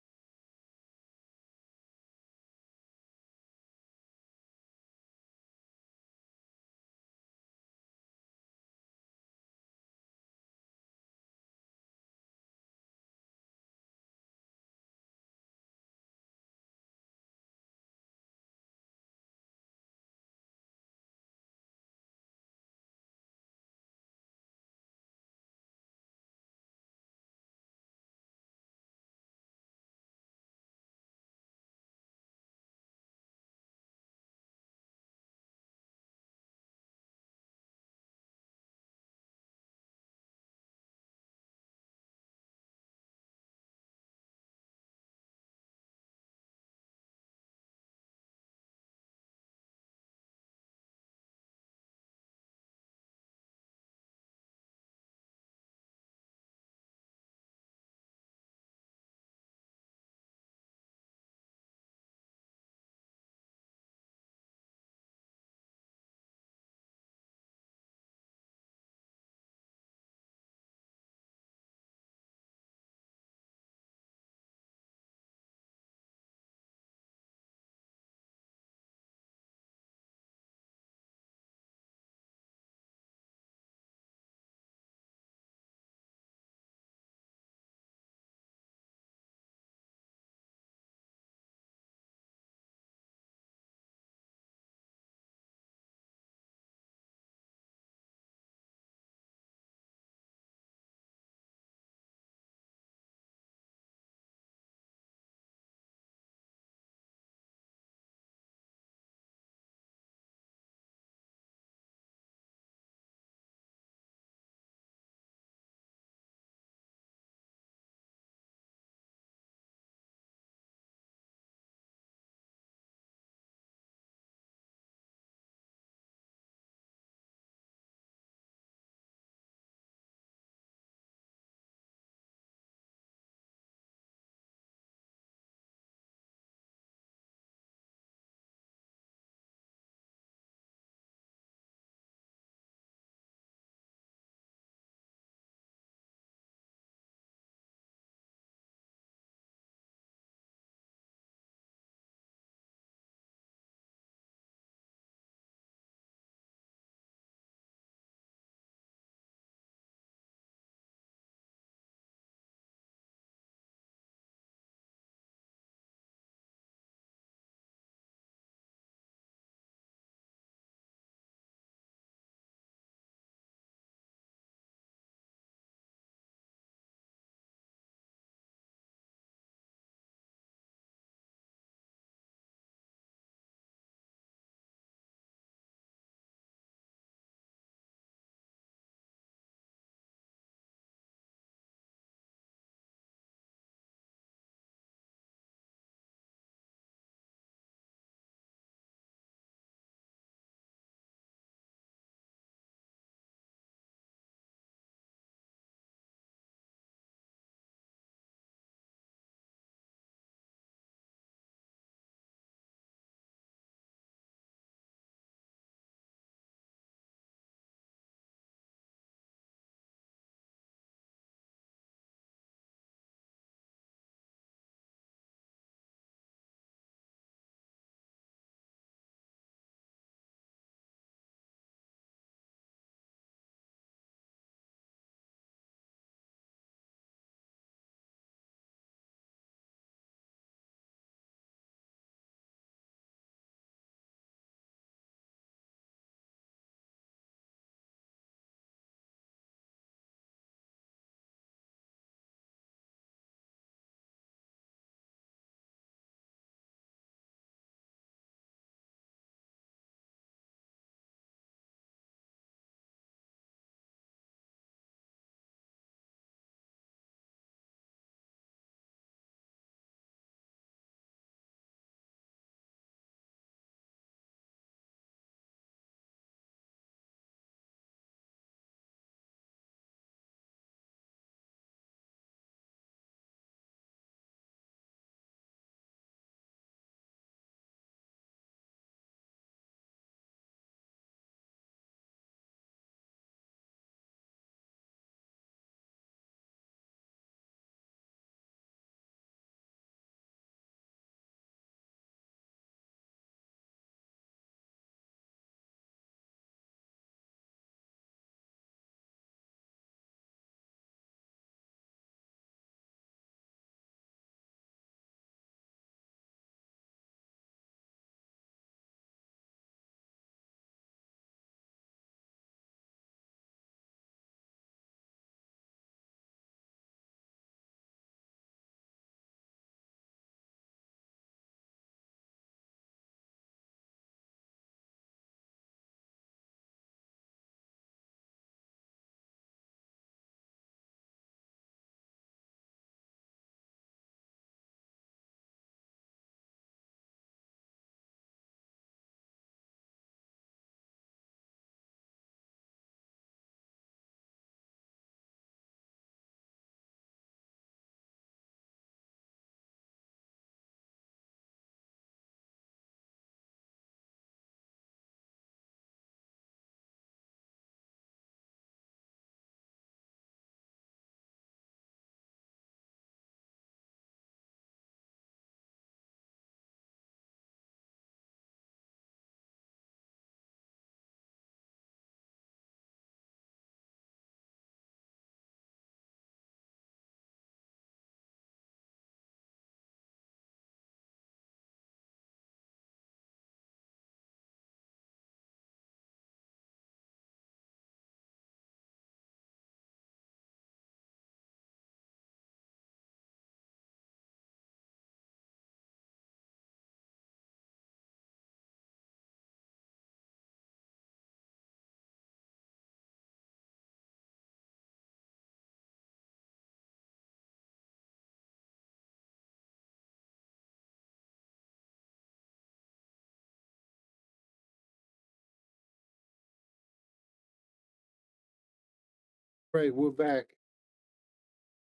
Right, we're back.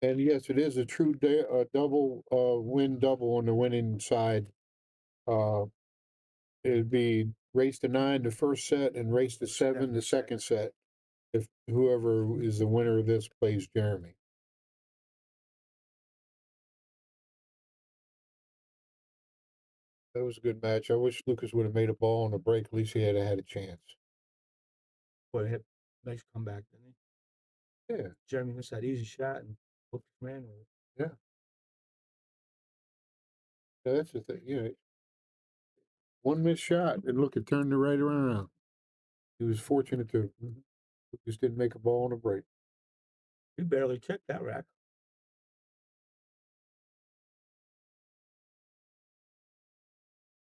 And yes, it is a true double, win double on the winning side. It'd be race to 9 the first set and race to 7 the second set. If whoever is the winner of this plays Jeremy. That was a good match. I wish Lucas would have made a ball on the break. At least he had a chance. Boy, hit nice comeback, didn't he? Yeah. Jeremy missed that easy shot and Lucas ran with it. Yeah. Yeah, that's the thing. You know, one missed shot and look, it turned it right around. He was fortunate to Lucas didn't make a ball on the break. He barely checked that rack.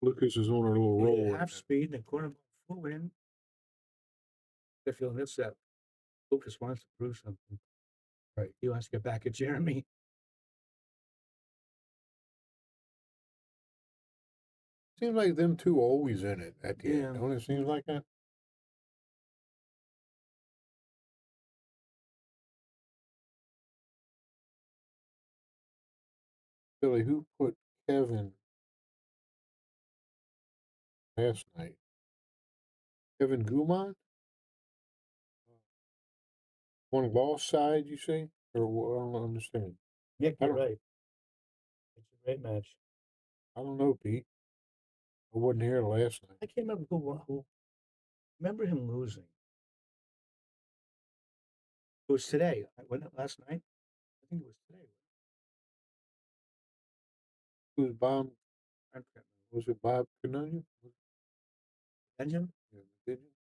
Lucas is on a little roll. Half speed and the corner flew in. I feel this that Lucas wants to prove something. Right. He wants to get back at Jeremy. Seems like them two are always in it at the Yeah. end. Don't it seem like that? Billy, who put Kevin last night? Kevin Gumon? On lost side, you say? Or I don't understand. Nick, I you're don't- right. It's a great match. I don't know, Pete. I wasn't here last night. I can't remember who. Remember him losing. It was today. Wasn't it last night? I think it was today. It was Bob. Was it Bob Canonian? Benjamin? Yeah, did you?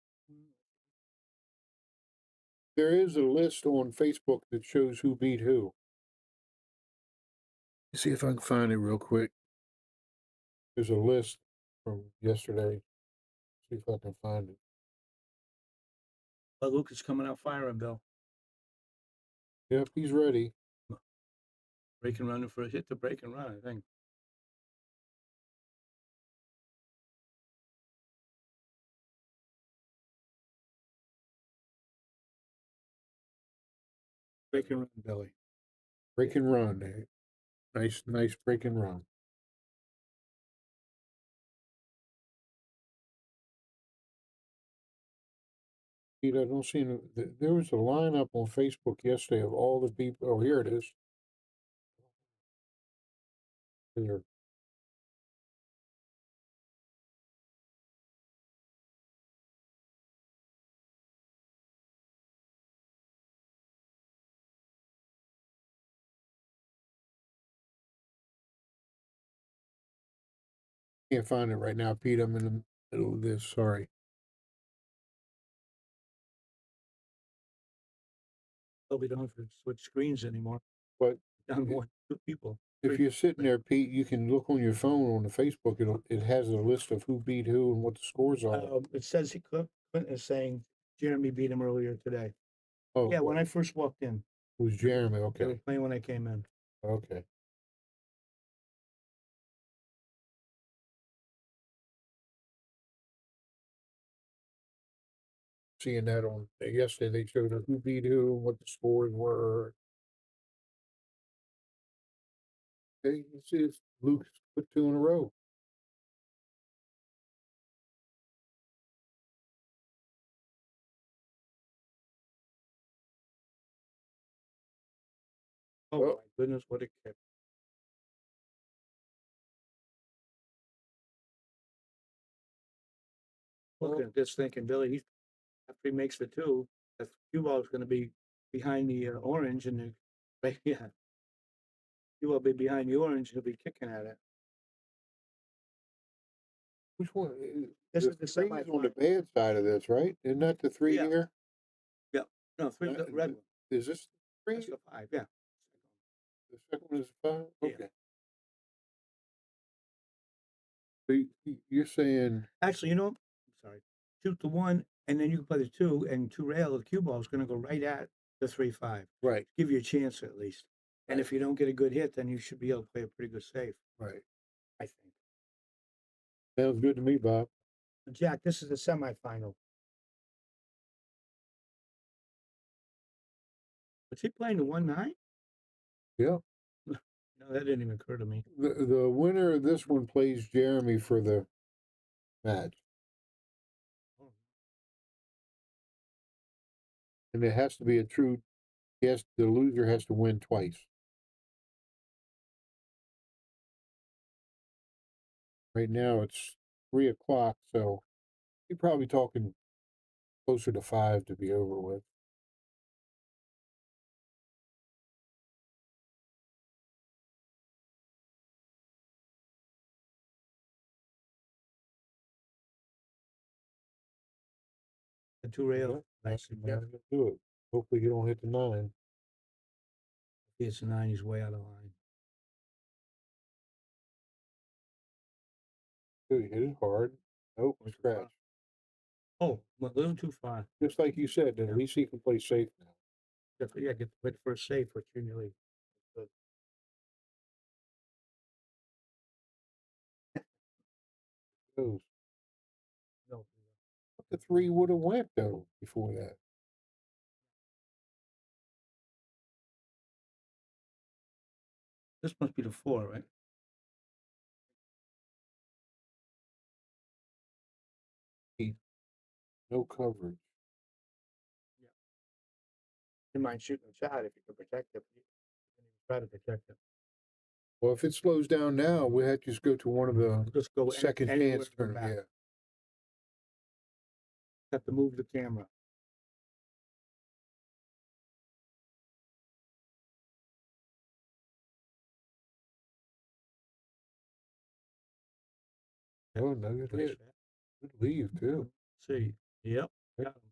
There is a list on Facebook that shows who beat who. Let's see if I can find it real quick. There's a list from yesterday. See if I can find it. Oh, Lucas coming out firing, Bill. Yep, he's ready. Break and run for a hit to break and run, I think. Break and run, Billy. Break and run. Nice break and run. Pete, I don't see there was a lineup on Facebook yesterday of all the people. Oh, here it is. Here. Can't find it right now, Pete. I'm in the middle of this. Sorry. Oh, we don't have to switch screens anymore. But Down one, two people. if you're sitting there, Pete, you can look on your phone on the Facebook. It has a list of who beat who and what the scores are. It says Clinton is saying Jeremy beat him earlier today. Oh, yeah, when I first walked in. It was Jeremy. They Okay. were playing when I came in. Okay. Seeing that on yesterday, they showed us who beat who and what the scores were. Okay, let's see if Luke put 2 in a row. Oh, my goodness, what a kick. Looking at this thinking, Billy, after he makes the 2, that cue ball is going to be behind the orange, and yeah, he will be behind the orange. He'll be kicking at it. Which one? This The is the three's semifinal. on the bad side of this, right? Isn't that the 3 Yeah. here? Yeah, no, 3 the red one. Is this 3? That's the 5. Yeah. The second one is 5? Yeah. Okay. So you're saying Actually, I'm sorry. 2 to 1, and then you can play the 2, and 2 rail. The cue ball is going to go right at the 3-5. Right. Give you a chance at least. And if you don't get a good hit, then you should be able to play a pretty good save. Right. I think. Sounds good to me, Bob. Jack, this is the semifinal. Was he playing the 1-9? Yeah. No, that didn't even occur to me. The winner of this one plays Jeremy for the match. And it has to be a true, yes, the loser has to win twice. Right now it's 3:00, so you're probably talking closer to 5 to be over with. The 2 rail. Nice. Do it. Hopefully you don't hit the 9. If it's a 9, he's way out of line. Good, hit it hard. Nope, scratch. Oh, a little too far. Just like you said, then at least he can play safe now. Yeah, get the for a safe for junior league. Good. Goes. No. The 3 would have went though before that. This must be the 4, right? No coverage. Yeah. You mind shooting the shot if you can protect it. You can even try to protect it. Well, if it slows down now, we have to just go to one of the Just go second anywhere chance from tournament. back. Yeah. Have to move the camera. Oh, no, good hit. Good leave too. See, yep. Got him.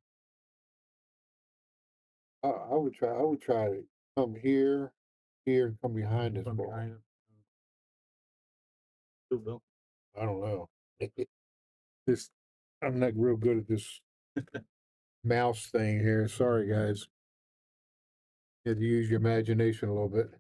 I would try. I would try to come here, and come behind this From ball. behind him. Too, Bill. I don't know. This, I'm not real good at this mouse thing here. Sorry, guys. You have to use your imagination a little bit.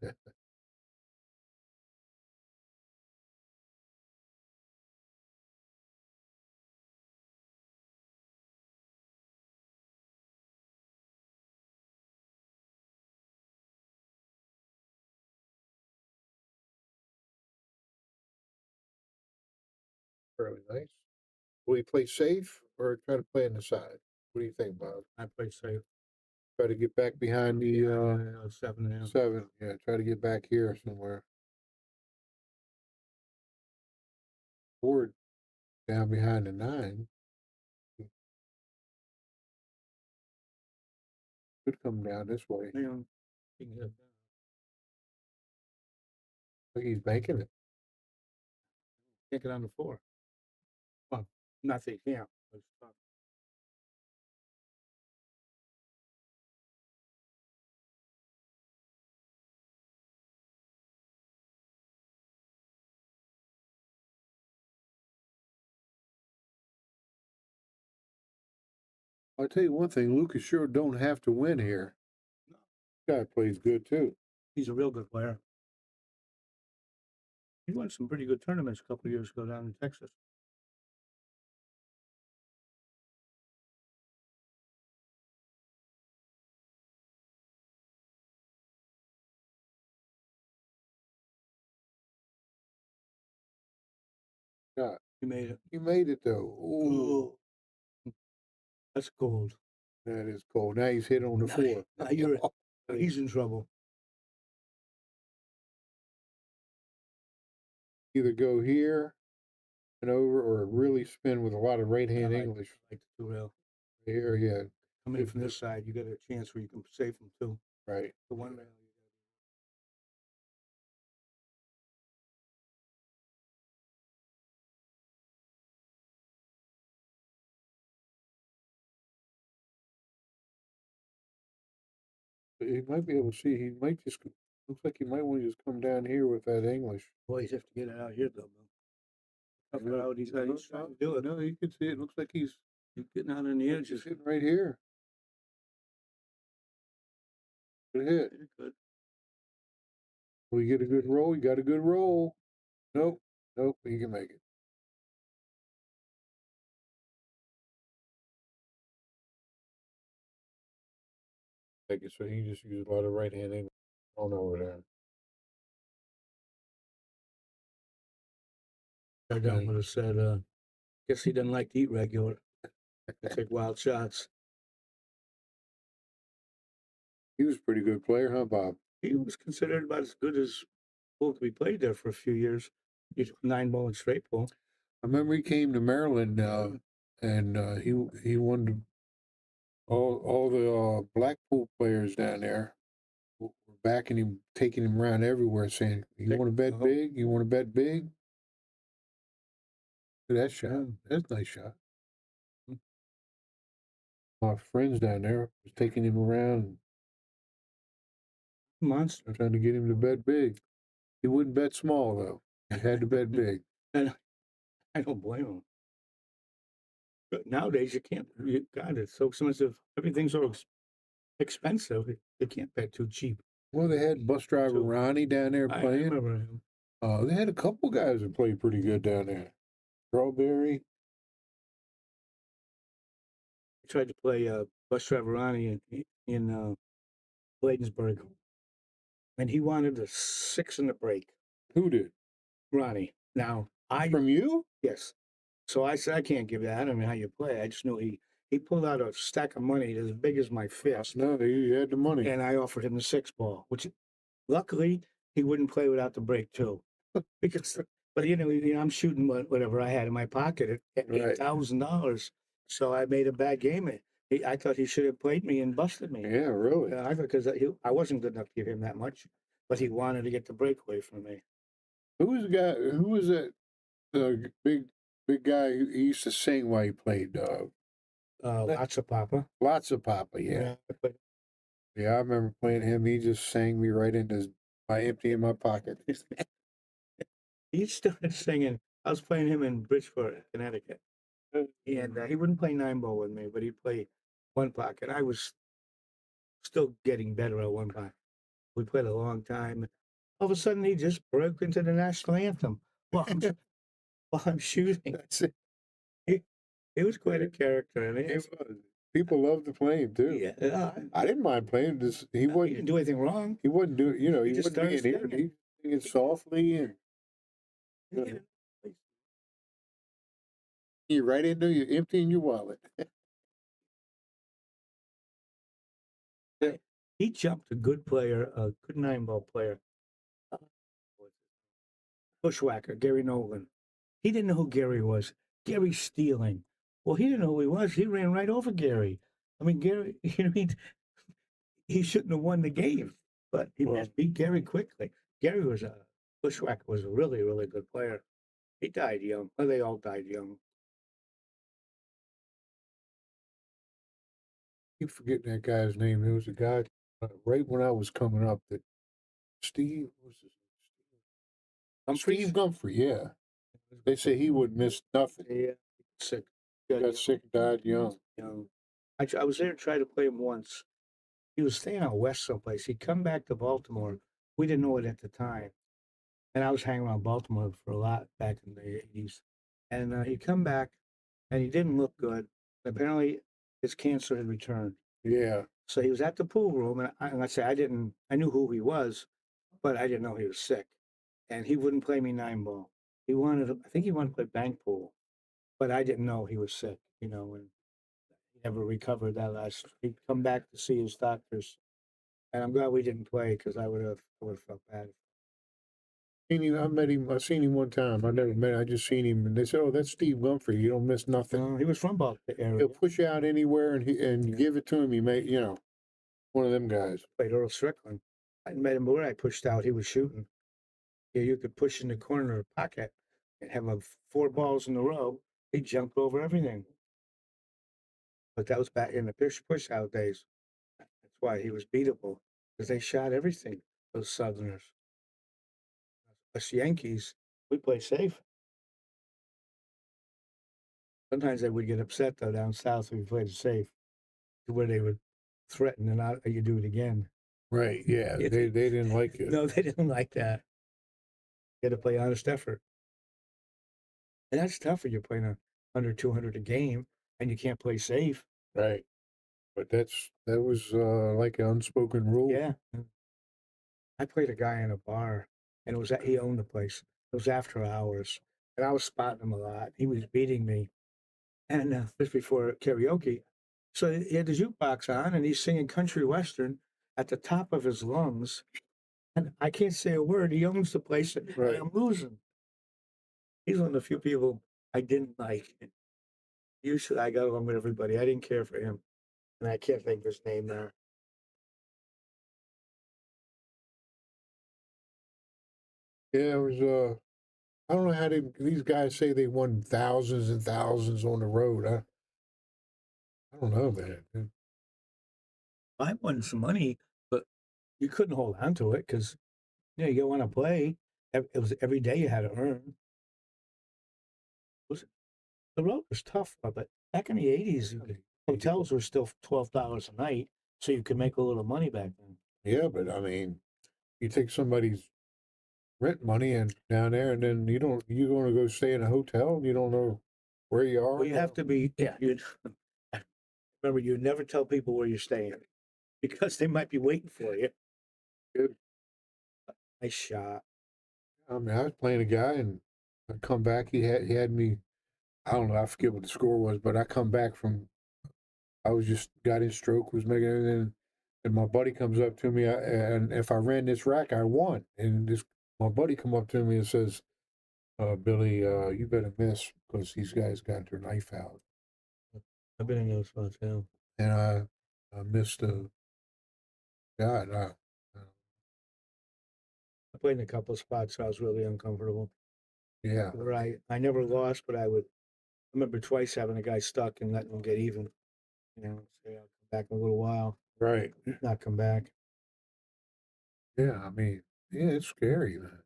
Fairly nice. Will you play safe or try to play on the side? What do you think, Bob? I play safe. Try to get back behind the 7 now. 7. Yeah, try to get back here somewhere. Or down behind the 9. Could come down this way. Hang on. You can get it down. Look, he's banking it. Can't get on the 4. Well, not that he can't. But it's tough. I'll tell you one thing, Lucas sure don't have to win here. Guy plays good too. He's a real good player. He won some pretty good tournaments a couple of years ago down in Texas. Yeah, He made it. he made it though. Ooh, That's cold. that is cold. Now he's hit on the 4. Now you're he's in trouble. Either go here and over, or really spin with a lot of right hand English. Like the 2 rail. Here, yeah, Coming in from this side, you got a chance where you can save him too. right. The 1 rail. But he might be able to see. He might just looks like he might want to just come down here with that English. Boys have to get it out here though. Tough Yeah. crowd. He's trying to do it. No, you can see it. Looks like he's Getting out on the just edges. hitting right here. Good hit. Good. We get a good roll. You got a good roll. Nope. Nope. You can make it. Like so he just used a lot of right hand English on over there. I would have said, guess he doesn't like to eat regular. Take wild shots. He was a pretty good player, huh, Bob? He was considered about as good as pool could be played there for a few years. He's 9-ball and straight pool. I remember he came to Maryland, and he won all the black pool players down there were backing him, taking him around everywhere, saying, "You want to bet big? You want to bet big?" That shot, that's a nice shot. My friends down there was taking him around, monster, trying to get him to bet big. He wouldn't bet small though. He had to bet big. And I don't blame him. But nowadays you can't. God, it's so expensive. Everything's so expensive. You can't bet too cheap. Well, they had bus driver Ronnie down there playing. I remember him. They had a couple guys that played pretty good down there. Strawberry. I tried to play bus driver Ronnie in Bladensburg, and he wanted a 6 in the break. Who did? Ronnie. Now from you? Yes. So I said I can't give that. I mean, how you play? I just knew he pulled out a stack of money as big as my fist. No, he had the money, and I offered him the 6-ball, which luckily he wouldn't play without the break too, because. But you know, I'm shooting whatever I had in my pocket at $8,000. So I made a bad game. I thought he should have played me and busted me. Yeah, really. I thought because I wasn't good enough to give him that much, but he wanted to get the break away from me. Who was the guy? Who was that? Big guy who used to sing while he played. Lots of Papa. Lots of Papa. Yeah. Yeah, I remember playing him. He just sang me right into my empty in my pocket. He started singing. I was playing him in Bridgeport, Connecticut, and he wouldn't play 9-ball with me, but he'd play one pocket. I was still getting better at one pocket. We played a long time. All of a sudden, he just broke into the national anthem while I'm shooting. That's it. He was quite a character. And it was. People loved to play him too. Yeah, I didn't mind playing. He didn't do anything wrong. He wouldn't do. You know, he just wouldn't be in here. He singing softly and. You right into you emptying your wallet. He jumped a good player, a good 9-ball player. Bushwhacker, Gary Nolan. He didn't know who Gary was. Gary Stealing. Well, he didn't know who he was. He ran right over Gary. I mean, Gary, you know, he shouldn't have won the game, but he beat Gary quickly. Bushwhacker was a really, really good player. He died young. Well, they all died young. I keep forgetting that guy's name. There was a guy right when I was coming up that Steve, what's his name? Steve Gumphrey, yeah. They say he would miss nothing. Yeah, sick. He got sick, died young. I was there to try to play him once. He was staying out west someplace. He'd come back to Baltimore. We didn't know it at the time. And I was hanging around Baltimore for a lot back in the 80s. And he'd come back, and he didn't look good. Apparently, his cancer had returned. Yeah. So he was at the pool room, and I knew who he was, but I didn't know he was sick. And he wouldn't play me 9-ball. I think he wanted to play bank pool, but I didn't know he was sick, you know, and he never recovered that last. He'd come back to see his doctors, and I'm glad we didn't play because I would have felt bad. I met him. I seen him one time. I never met him. I just seen him, and they said, "Oh, that's Steve Gumphrey. You don't miss nothing." He was from Baltimore area. He'll push you out anywhere and give it to him. He may, you know, one of them guys. Played Earl Strickland. I met him where I pushed out. He was shooting. Yeah, you could push in the corner of the pocket and have 4 balls in a row. He jumped over everything. But that was back in the push out days. That's why he was beatable, because they shot everything. Those Southerners. Us Yankees, we play safe. Sometimes they would get upset though down south if we played safe, where they would threaten and you do it again. Right? Yeah, they didn't like it. No, they didn't like that. You had to play honest effort, and that's tough when you're playing under 200 a game and you can't play safe. Right. But that was like an unspoken rule. Yeah. I played a guy in a bar, and it was he owned the place. It was after hours, and I was spotting him a lot. He was beating me, and this before karaoke. So he had the jukebox on, and he's singing country western at the top of his lungs, and I can't say a word. He owns the place, and Right. I'm losing. He's one of the few people I didn't like. Usually, I got along with everybody. I didn't care for him, and I can't think of his name now. Yeah, it was. I don't know how these guys say they won thousands and thousands on the road. I don't know, man. I won some money, but you couldn't hold on to it because you want to play. It was every day you had to earn. The road was tough, but back in the 80s, hotels were still $12 a night, so you could make a little money back then. Yeah, but I mean, you take somebody's rent money and down there, and then you're going to go stay in a hotel, and you don't know where you are. Well, you have to be. Yeah, remember, you never tell people where you're staying because they might be waiting for you. Good. Nice shot. I mean, I was playing a guy, and I come back. He had me. I don't know. I forget what the score was, but I come back from. I was just got in stroke, was making everything, and my buddy comes up to me, and if I ran this rack, I won. And my buddy come up to me and says, "Billy, you better miss because these guys got their knife out." I've been in those spots, yeah. And I missed a. God, I played in a couple of spots, so I was really uncomfortable. yeah. Where I never lost, but I remember twice having a guy stuck and letting him get even. Say I'll come back in a little while. Right. Not come back. Yeah, I mean, yeah, it's scary, man.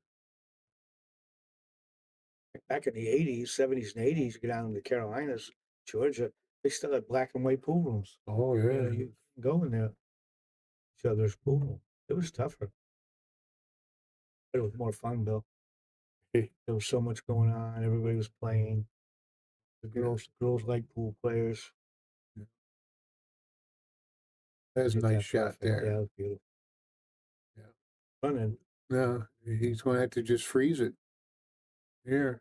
Back in the 80s, 70s, and 80s, you go down to the Carolinas, Georgia, they still had black and white pool rooms. Oh, yeah. You can go in there, each other's pool room. It was tougher. But it was more fun, Bill. There was so much going on. Everybody was playing. The girls like pool players. That's a nice shot there. Yeah, it was beautiful. Yeah. Fun and No, he's going to have to just freeze it. Here.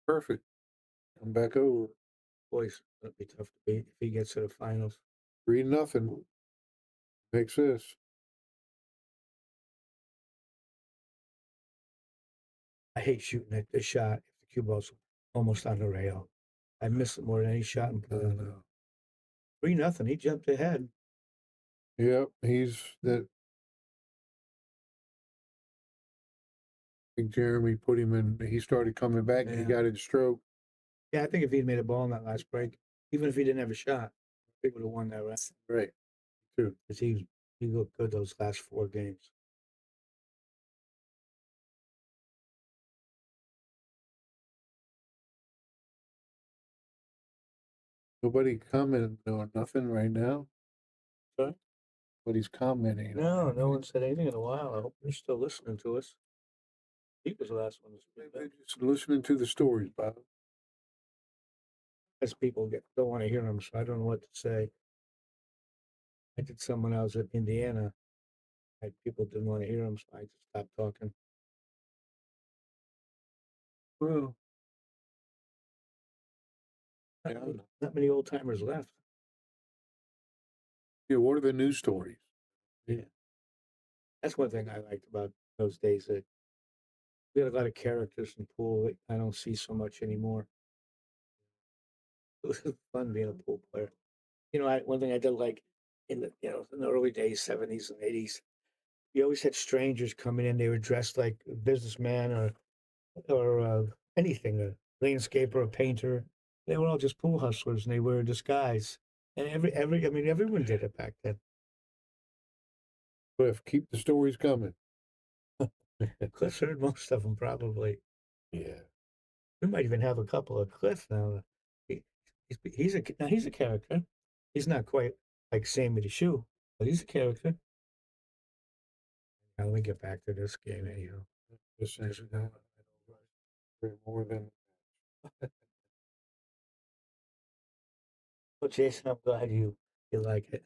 Perfect. Come back over. boys, that'd be tough to beat if he gets to the finals. 3-0. Makes this. I hate shooting at the shot if the cue ball's almost on the rail. I miss it more than any shot in pool. 3-0. He jumped ahead. Yep, he's that. I think Jeremy put him in. He started coming back. And he got in stroke. Yeah, I think if he'd made a ball in that last break, even if he didn't have a shot, he would have won that round. Right. Too. Because he looked good those last 4 games. Nobody commenting on nothing right now. Sorry? Nobody's commenting. No one said anything in a while. I hope you're still listening to us. He was the last one to speak. They're just listening to the stories, Bob. As people don't want to hear them, so I don't know what to say. I did some when I was at Indiana. People didn't want to hear them, so I just stopped talking. Well, not many old timers left. Yeah, what are the news stories? Yeah. That's one thing I liked about those days. That we had a lot of characters in pool that I don't see so much anymore. It was fun being a pool player. One thing I did like in the early days, 70s and 80s, you always had strangers coming in. They were dressed like a businessman or anything, a landscaper, a painter. They were all just pool hustlers, and they were a disguise. And everyone did it back then. Cliff, keep the stories coming. Cliff's heard most of them, probably. Yeah. We might even have a couple of Cliff now. He's a character. He's not quite like Sammy the Shoe, but he's a character. Now let me get back to this game anyhow. Just more than Well, Jason, I'm glad you like it.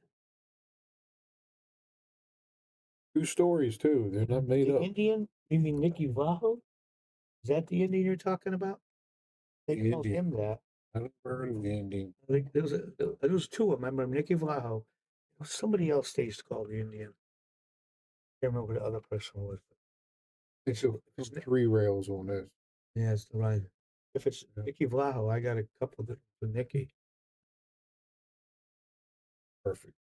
True stories too. They're not made The up. Indian? You mean Nicky Vlaho? Is that the Indian you're talking about? They The called Indian. him that. I never heard of the Indian. I think there was two of them. I remember Nicky Vlaho. Somebody else they used to call the Indian. I can't remember who the other person was. It's a three rails on this. Yeah, it's the right. If it's Nicky Vlaho, I got a couple for Nicky. Perfect.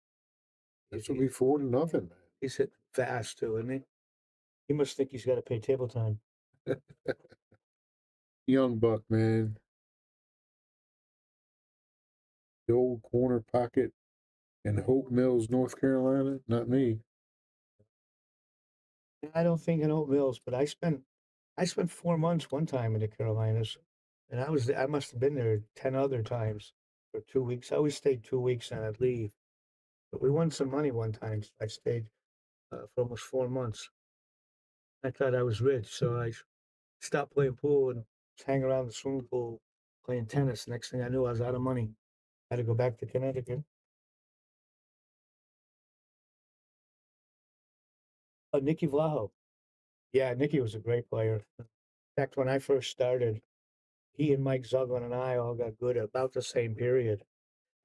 This will be 4-0, man. He's hitting fast too, isn't he? He must think he's got to pay table time. Young buck, man. The old corner pocket in Hope Mills, North Carolina. Not me. I don't think in Oat Mills, but I spent 4 months one time in the Carolinas, and I must have been there 10 other times for 2 weeks. I always stayed 2 weeks and I'd leave. But we won some money one time. So I stayed for almost 4 months. I thought I was rich, so I stopped playing pool and hang around the swimming pool playing tennis. Next thing I knew, I was out of money. I had to go back to Connecticut. Oh, Nicky Vlaho. Yeah, Nicky was a great player. In fact, when I first started, he and Mike Zuglan and I all got good at about the same period.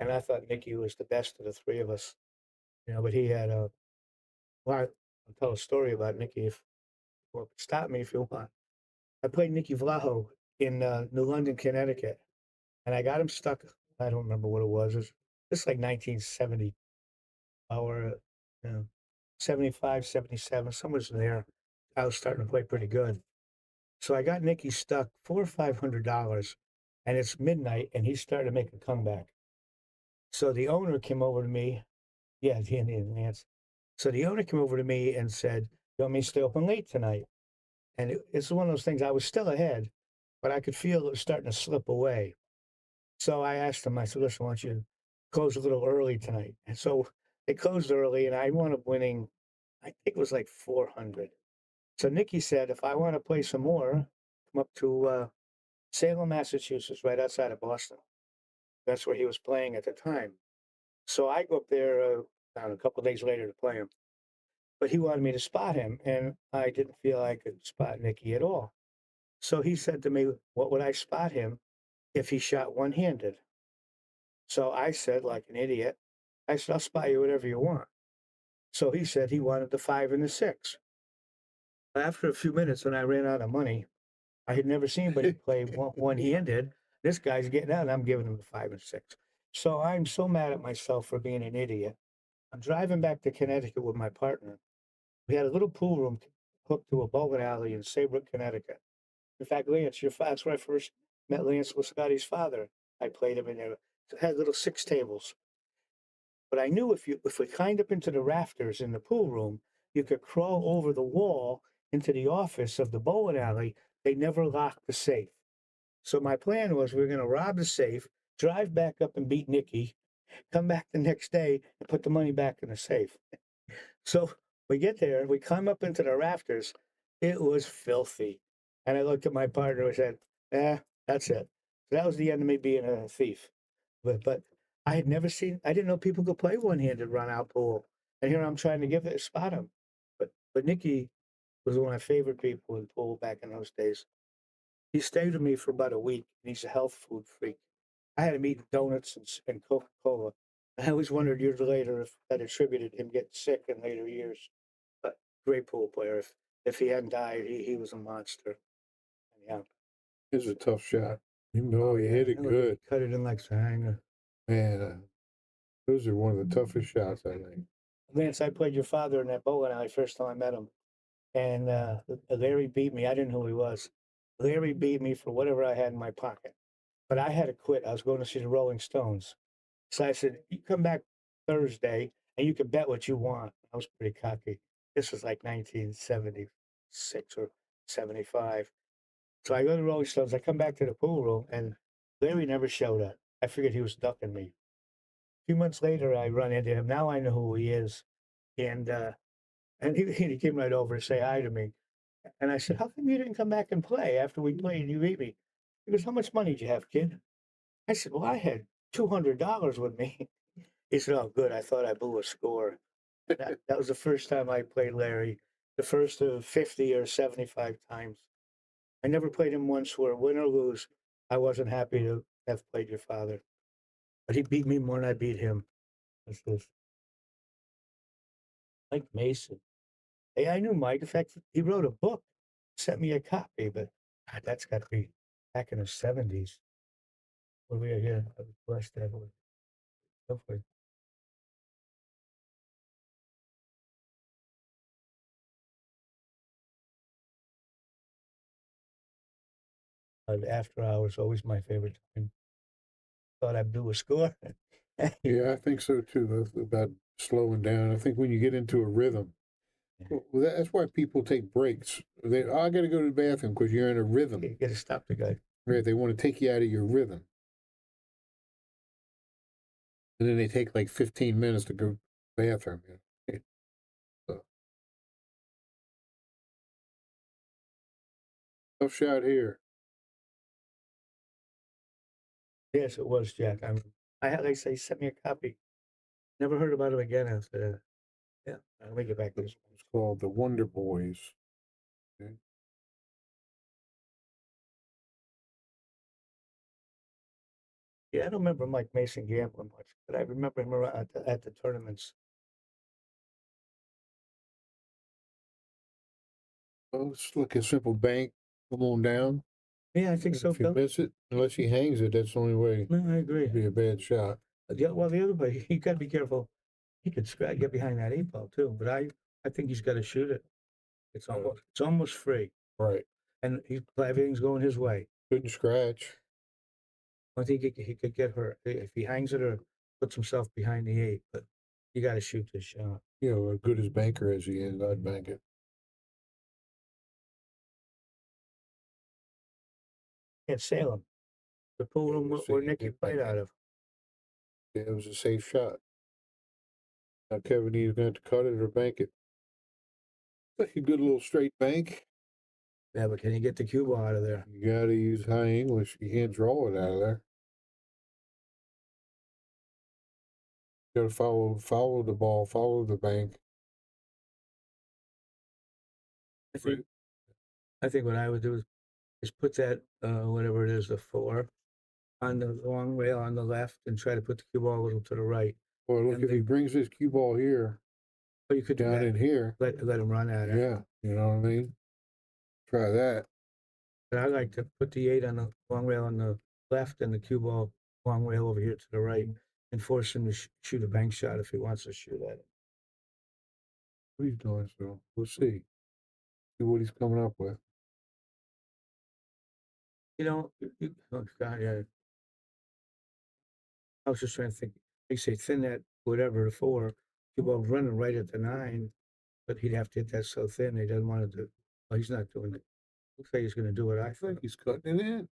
And I thought Nicky was the best of the three of us. But he had a, well, I'll tell a story about Nicky stop me if you want. I played Nicky Vlaho in New London, Connecticut, and I got him stuck. I don't remember what it was. It's like 1970 or 75, 77, somewhere in there. I was starting to play pretty good. So I got Nicky stuck $400 or $500, and it's midnight, and he's starting to make a comeback. So the owner came over to me. Yeah, the Indian Nance. So the owner came over to me and said, "You want me to stay open late tonight?" And it's one of those things. I was still ahead, but I could feel it was starting to slip away. So I asked him. I said, "Listen, why don't you close a little early tonight?" And so they closed early, and I wound up winning. I think it was like 400. So Nicky said, "If I want to play some more, come up to Salem, Massachusetts, right outside of Boston." That's where he was playing at the time. So I go up there a couple of days later to play him. But he wanted me to spot him, and I didn't feel I could spot Nicky at all. So he said to me, "What would I spot him if he shot one-handed?" So I said, like an idiot, I said, "I'll spot you whatever you want." So he said he wanted the 5 and the 6. After a few minutes, when I ran out of money, I had never seen anybody play one-handed. This guy's getting out, and I'm giving him the 5 and 6. So I'm so mad at myself for being an idiot. I'm driving back to Connecticut with my partner. We had a little pool room hooked to a bowling alley in Saybrook, Connecticut. In fact, Lance, that's where I first met Lance with Scotty's father. I played him in there. It had little 6 tables. But I knew if we climbed up into the rafters in the pool room, you could crawl over the wall into the office of the bowling alley. They never locked the safe. So my plan was we were going to rob the safe, drive back up and beat Nicky, come back the next day and put the money back in the safe. So we get there, we climb up into the rafters. It was filthy. And I looked at my partner and said, that's it. So that was the end of me being a thief. But I had never seen, I didn't know people could play one-handed run-out pool. And here I'm trying to give it a spot him. But Nicky was one of my favorite people in pool back in those days. He stayed with me for about a week, and he's a health food freak. I had him eating donuts and Coca-Cola. I always wondered years later if that attributed him getting sick in later years. But great pool player. If he hadn't died, he was a monster. Yeah. It was a tough shot. Even though he hit it good. Cut it in like a hanger. Man, those are one of the toughest shots, I think. Lance, I played your father in that bowling alley first time I met him. And Larry beat me. I didn't know who he was. Larry beat me for whatever I had in my pocket. But I had to quit. I was going to see the Rolling Stones. So I said, "You come back Thursday and you can bet what you want." I was pretty cocky. This was like 1976 or 75. So I go to the Rolling Stones. I come back to the pool room and Larry never showed up. I figured he was ducking me. A few months later, I run into him. Now I know who he is. And he came right over to say hi to me. And I said, "How come you didn't come back and play after we played and you beat me?" He goes, "How much money did you have, kid?" I said, "Well, I had $200 with me. He said, "Oh, good. I thought I blew a score." That was the first time I played Larry. The first of 50 or 75 times. I never played him once where win or lose, I wasn't happy to have played your father. But he beat me more than I beat him. That's this. Mike Mason. Hey, I knew Mike. In fact, he wrote a book, sent me a copy, but God, that's got to be back in the 70s. When we were here, I was blessed to have it. Hopefully. After hours, always my favorite time. Thought I'd do a score. Yeah, I think so too. About slowing down. I think when you get into a rhythm, well, that's why people take breaks. I got to go to the bathroom because you're in a rhythm. You got to stop the guy. Right, they want to take you out of your rhythm. And then they take like 15 minutes to go to the bathroom. So. Tough shot here. Yes, it was, Jack. I had, like I say, he sent me a copy. Never heard about him again after that. Yeah, I'll make it back to this one. It's called The Wonder Boys. Okay. Yeah, I don't remember Mike Mason gambling much, but I remember him around at the tournaments. Oh, it's like a simple bank. Come on down. Yeah, I think so, If you Phil. miss it, unless he hangs it, that's the only way. No, I agree. It'd be a bad shot. Yeah, well, the other way, you got to be careful. He could get behind that 8 ball too, but I think he's got to shoot it. It's almost free, Right. and everything's going his way. Couldn't scratch. I think he could get hurt if he hangs it or puts himself behind the 8. But you got to shoot this shot. You know, as good as banker as he is, I'd bank it. At Salem, the pool room where Nicky played out of. Yeah, it was a safe shot. Now Kevin either going to cut it or bank it. Like a good little straight bank. Yeah, but can you get the cue ball out of there? You got to use high English. You can't draw it out of there. You got to follow the ball, follow the bank. I think what I would do is put that whatever it is, the 4, on the long rail on the left, and try to put the cue ball a little to the right. Or look, if he brings his cue ball here, you could down in here, let him run at it. Yeah, you know what I mean. Try that. But I like to put the 8 on the long rail on the left and the cue ball long rail over here to the right, and force him to shoot a bank shot if he wants to shoot at it. What he's doing, so we'll see. See what he's coming up with. You know, oh God, yeah. I was just trying to think. They say thin that whatever the 4, cue ball running right at the 9, but he'd have to hit that so thin he doesn't want to do. Oh, he's not doing it. Looks like he's going to do it. I think he's cutting it in.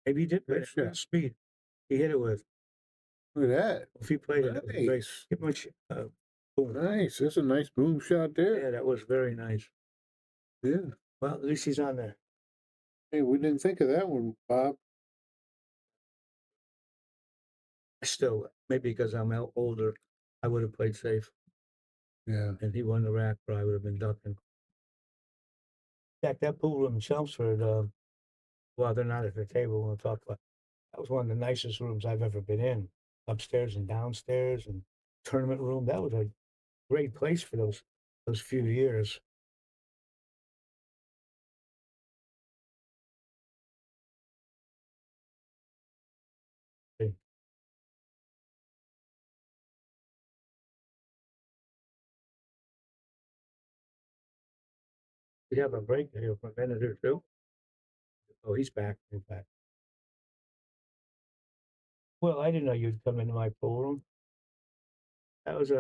Maybe he did play Nice it shot. speed. He hit it with. Look at that. If he played it, Nice. great. Get much. Boom. Nice. That's a nice boom shot there. Yeah, that was very nice. Yeah. Well, at least he's on there. Hey, we didn't think of that one, Bob. Still, maybe because I'm older, I would have played safe. Yeah. And he won the rack, but I would have been ducking. In fact, that pool room in Chelmsford, well, they're not at the table. We'll talk about. That was one of the nicest rooms I've ever been in, upstairs and downstairs, and tournament room. That was a great place for those few years. We have a break here for a minute or two. Oh, he's back. He's back. Well, I didn't know you'd come into my pool room. That was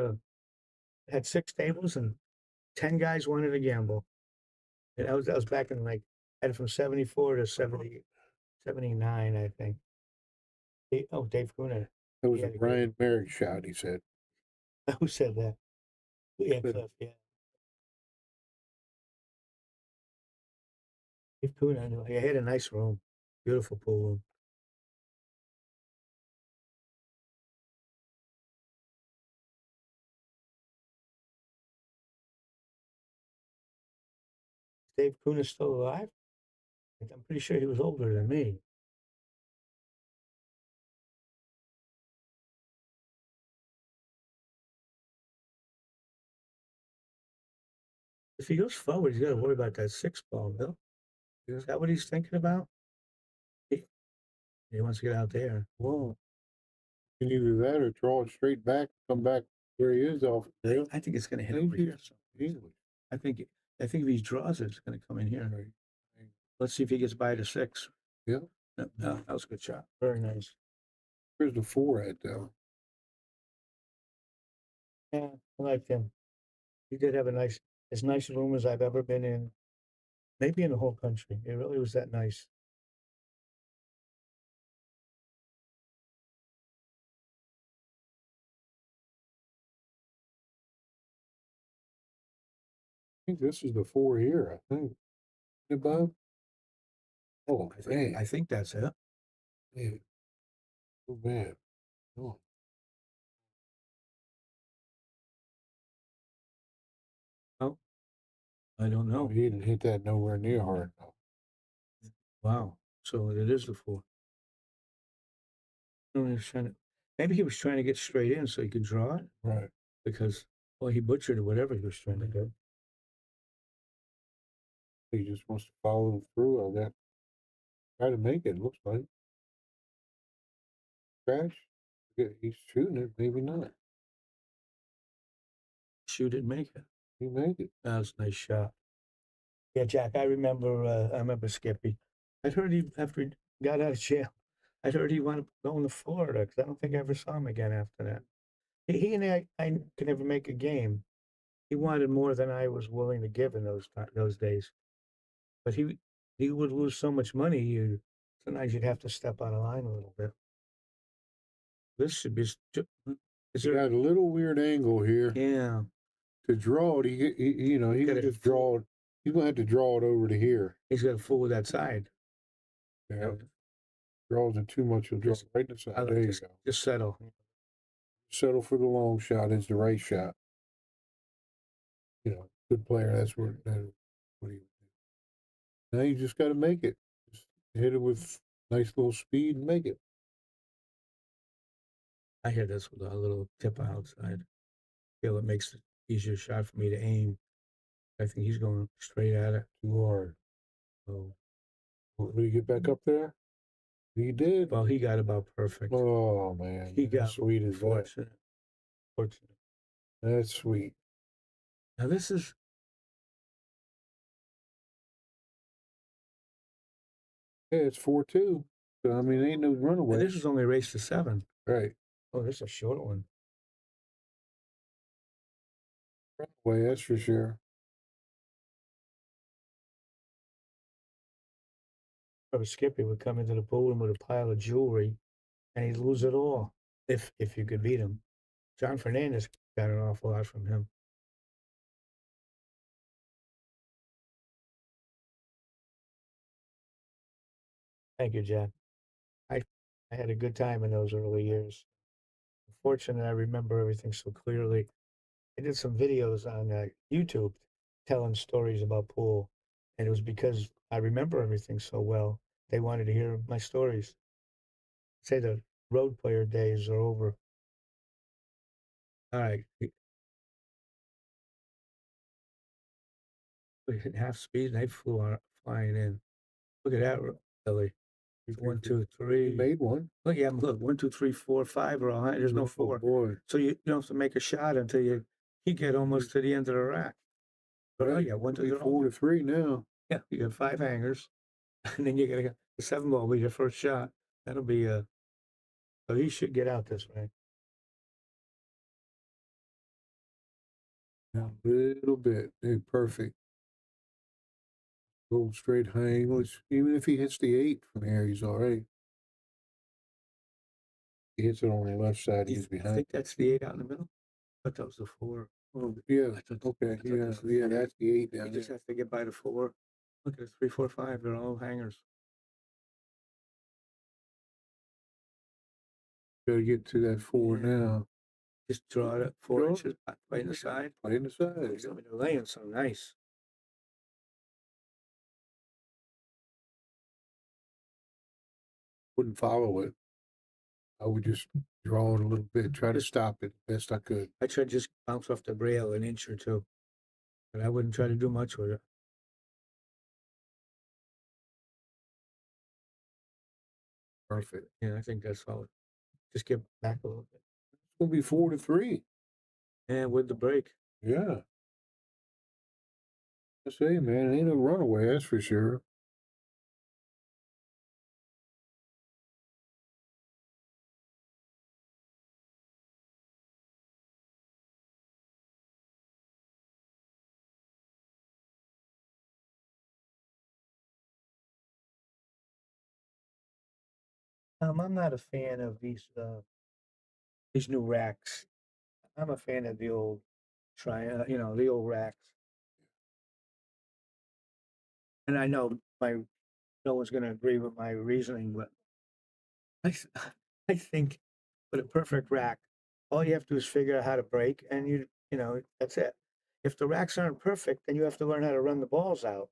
had 6 tables and 10 guys wanted to gamble. And that was back in had it from 74 to 70, 79, I think. Dave Kuna. That was a Brian Merrick shot, he said. Who said that? Yeah, Cliff, yeah. Dave Kuna, he had a nice room. Beautiful pool room. Dave Kunis still alive? I'm pretty sure he was older than me. If he goes forward, he's got to worry about that 6 ball, Bill. Is that what he's thinking about? He wants to get out there. Well, you can either that or draw it straight back, come back where he is off. I think it's going to hit over here. Easily. I think if he draws it, it's going to come in here. Right. Let's see if he gets by the 6. Yeah. No, that was a good shot. Very nice. Where's the 4 at, though? Yeah, I liked him. He did have as nice a room as I've ever been in. Maybe in the whole country. It really was that nice. I think this is the 4 here, I think. Above? Oh, I think that's it. Yeah. So bad. Oh. Oh, I don't know. He didn't hit that nowhere near hard enough. Wow. So it is the 4. Maybe he was trying to get straight in so he could draw it. Right. Because, well, he butchered whatever he was trying to do. He just wants to follow through on that. Try to make it, looks like. Crash? Yeah, he's shooting it, maybe not. Shoot it, make it. He made it. That was a nice shot. Yeah, Jack, I remember Skippy. I'd heard he, after he got out of jail, I'd heard he wanted to go to Florida because I don't think I ever saw him again after that. He and I could never make a game. He wanted more than I was willing to give in those days. But he would lose so much money, sometimes you'd have to step out of line a little bit. This should be. Is there got a little weird angle here? Yeah. To draw it, he can just draw it. He's gonna have to draw it over to here. He's got to fool with that side. Yeah. Yep. Draws it too much, he'll draw it right in the side. There you go. Just settle. Settle for the long shot. It's the right shot. Good player. That's what he would do. Now you just got to make it. Just hit it with nice little speed and make it. I hit this with a little tip outside. Feel it makes it easier shot for me to aim. I think he's going straight at it. Too hard. So, will you get back up there? He did. Well, he got about perfect. Oh man, he got sweet as fortunate. Fortunate. That's sweet. Now this is. Yeah, it's 4-2. So I mean, ain't no runaway. And this is only a race to 7. Right. Oh, this is a short one. Runaway, that's for sure. Skippy would come into the pool room with a pile of jewelry, and he'd lose it all if you could beat him. John Fernandez got an awful lot from him. Thank you, Jack. I had a good time in those early years. Unfortunately, I remember everything so clearly. I did some videos on YouTube telling stories about pool, and it was because I remember everything so well. They wanted to hear my stories. Say the road player days are over. All right. We hit half speed, and they flew flying in. Look at that, Billy. 1, 2, 3. You made one. Look, yeah, look. 1, 2, 3, 4, 5 are all high. There's no 4. Boy. So you don't have to make a shot until you get almost to the end of the rack. But oh yeah, 1, 2, 3, 4 to 3 now. Yeah, you got 5 hangers, and then you got the 7 ball with your first shot. That'll be so he should get out this way. A little bit. Perfect. Go straight hang. Even if he hits the 8 from here, he's all right. He hits it on the left side. He's behind. I think that's the 8 out in the middle. But that was the 4. Oh, yeah. Okay. Yeah. That's the 8 down You there. just have to get by the 4. Look at it, 3, 4, 5. They're all hangers. Gotta get to that 4 now. Just draw it up 4 inches, play in the side. Play in the side. They're laying so nice. wouldn't follow it. I would just draw it a little bit, try to stop it best I could. I try to just bounce off the rail an inch or two, but I wouldn't try to do much with it. Perfect. Yeah, I think that's all. Just get back a little bit. It's gonna be 4-3. And with the break. Yeah. I say, man, it ain't a runaway, that's for sure. I'm not a fan of these new racks. I'm a fan of the old the old racks. And I know no one's going to agree with my reasoning, but I think with a perfect rack, all you have to do is figure out how to break, and that's it. If the racks aren't perfect, then you have to learn how to run the balls out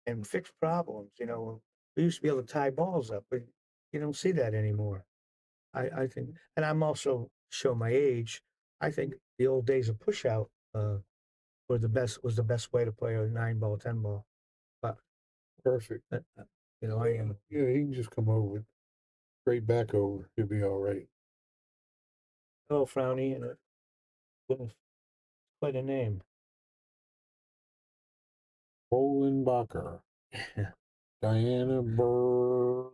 and fix problems. We used to be able to tie balls up, but you don't see that anymore. I think, and I'm also show my age. I think the old days of push out was the best way to play a 9-ball, 10-ball. But perfect. I am. Yeah, he can just come over, straight back over. He'll be all right. Hello, Frowny, and quite a name. Bolenbacher. Diana Bolenbacher.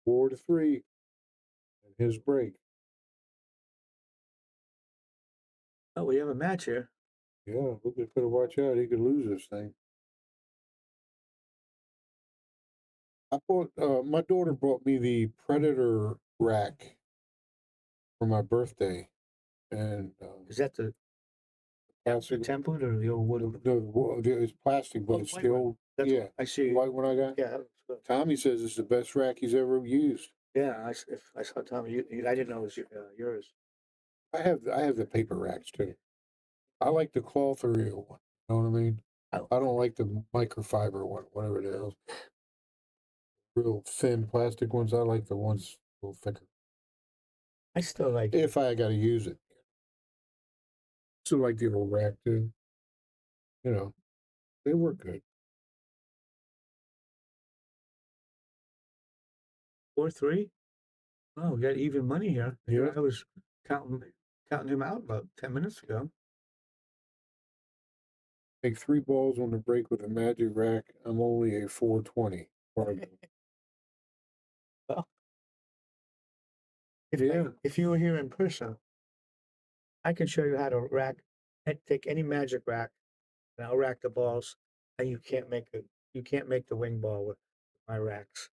Four to three. And his break. Oh, we have a match here. Yeah, we could watch out. He could lose this thing. My daughter bought me the Predator rack for my birthday, and is that the template or the old wood? No, it's plastic, but it's the old. Yeah, I see. White one I got. Yeah, Tommy says it's the best rack he's ever used. yeah. I saw Tommy. I didn't know it was yours. I have the paper racks too. I like the cloth or real one. You know what I mean? I don't like the microfiber one, whatever it is. Real thin plastic ones. I like the ones a little thicker. I still like if I got to use it. Still like the old rack too. They work good. 4-3. Oh, we got even money here. Yeah. I was counting him out about 10 minutes ago. Take 3 balls on the break with a magic rack. I'm only a 420. Well, if you were here in person, I can show you how to take any magic rack, and I'll rack the balls, and you can't make the wing ball with my racks.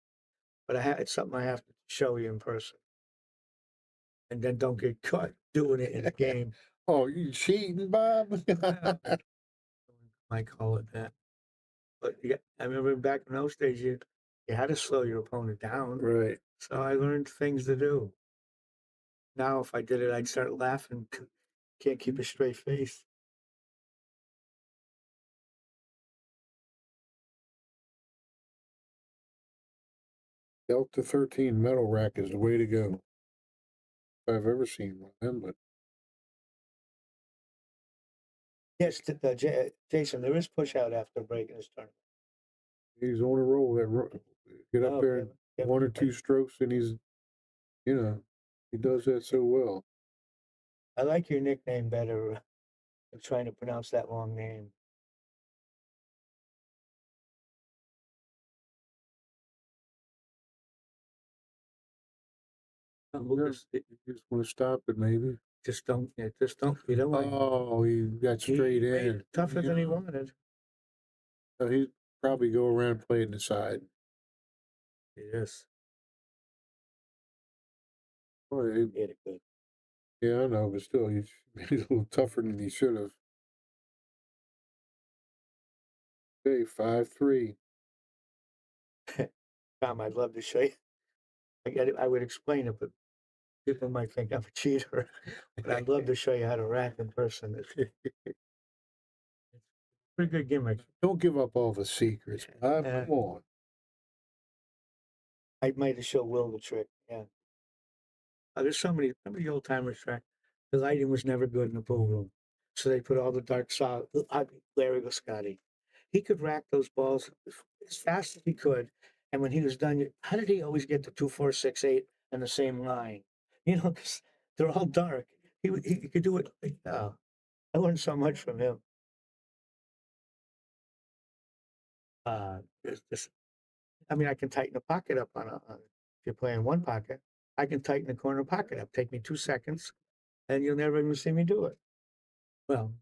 But it's something I have to show you in person, and then don't get caught doing it in a game. Oh, you cheating, Bob? Might call it that. But yeah, I remember back in those days, you had to slow your opponent down. Right. So I learned things to do. Now, if I did it, I'd start laughing. Can't keep a straight face. Delta 13 metal rack is the way to go. If I've ever seen one of them, but Yes, Jason, there is push out after break in this tournament. he's on a roll. Get up there in 1 or 2 strokes, and he's, he does that so well. I like your nickname better. I'm trying to pronounce that long name. Lucas, you just want to stop it, maybe. Just don't. You don't want. Oh, he got straight in. Tougher than he wanted. So he'd probably go around playing the side. Yes. Oh, He hit it good. yeah, I know, but still, he's a little tougher than he should have. Okay, 5-3. Tom, I'd love to show you. I would explain it, but People might think I'm a cheater, but I'd love to show you how to rack in person. It's pretty good gimmick. Don't give up all the secrets. Come on. I might have showed Will the trick. Yeah. There's somebody, remember the old timers track? The lighting was never good in the pool room. So they put all the dark solid. Larry Viscotti. He could rack those balls as fast as he could. And when he was done, how did he always get the 2, 4, 6, 8 in the same line? You know, because they're all dark. He could do it. I learned so much from him. I mean, I can tighten the pocket up if you're playing one pocket, I can tighten the corner pocket up. Take me 2 seconds, and you'll never even see me do it. Well,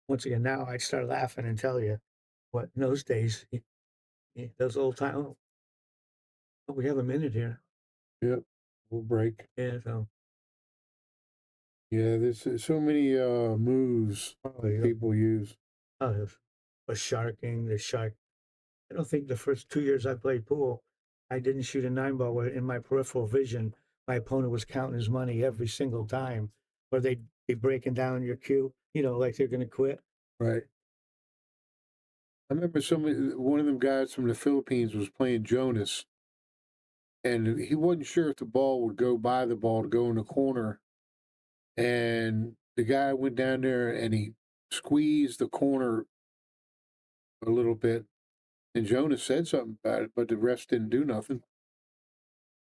once again, now I'd start laughing and tell you what in those days, those old time. Oh, we have a minute here. Yep, we'll break. Yeah, so. Yeah, there's so many moves people use. Oh, there's sharking, the shark. I don't think the first 2 years I played pool, I didn't shoot a 9-ball where in my peripheral vision, my opponent was counting his money every single time, or they'd be breaking down your cue, like they're going to quit. Right. I remember one of them guys from the Philippines was playing Jonas, and he wasn't sure if the ball would go by the ball to go in the corner. And the guy went down there and he squeezed the corner a little bit. And Jonas said something about it, but the refs didn't do nothing.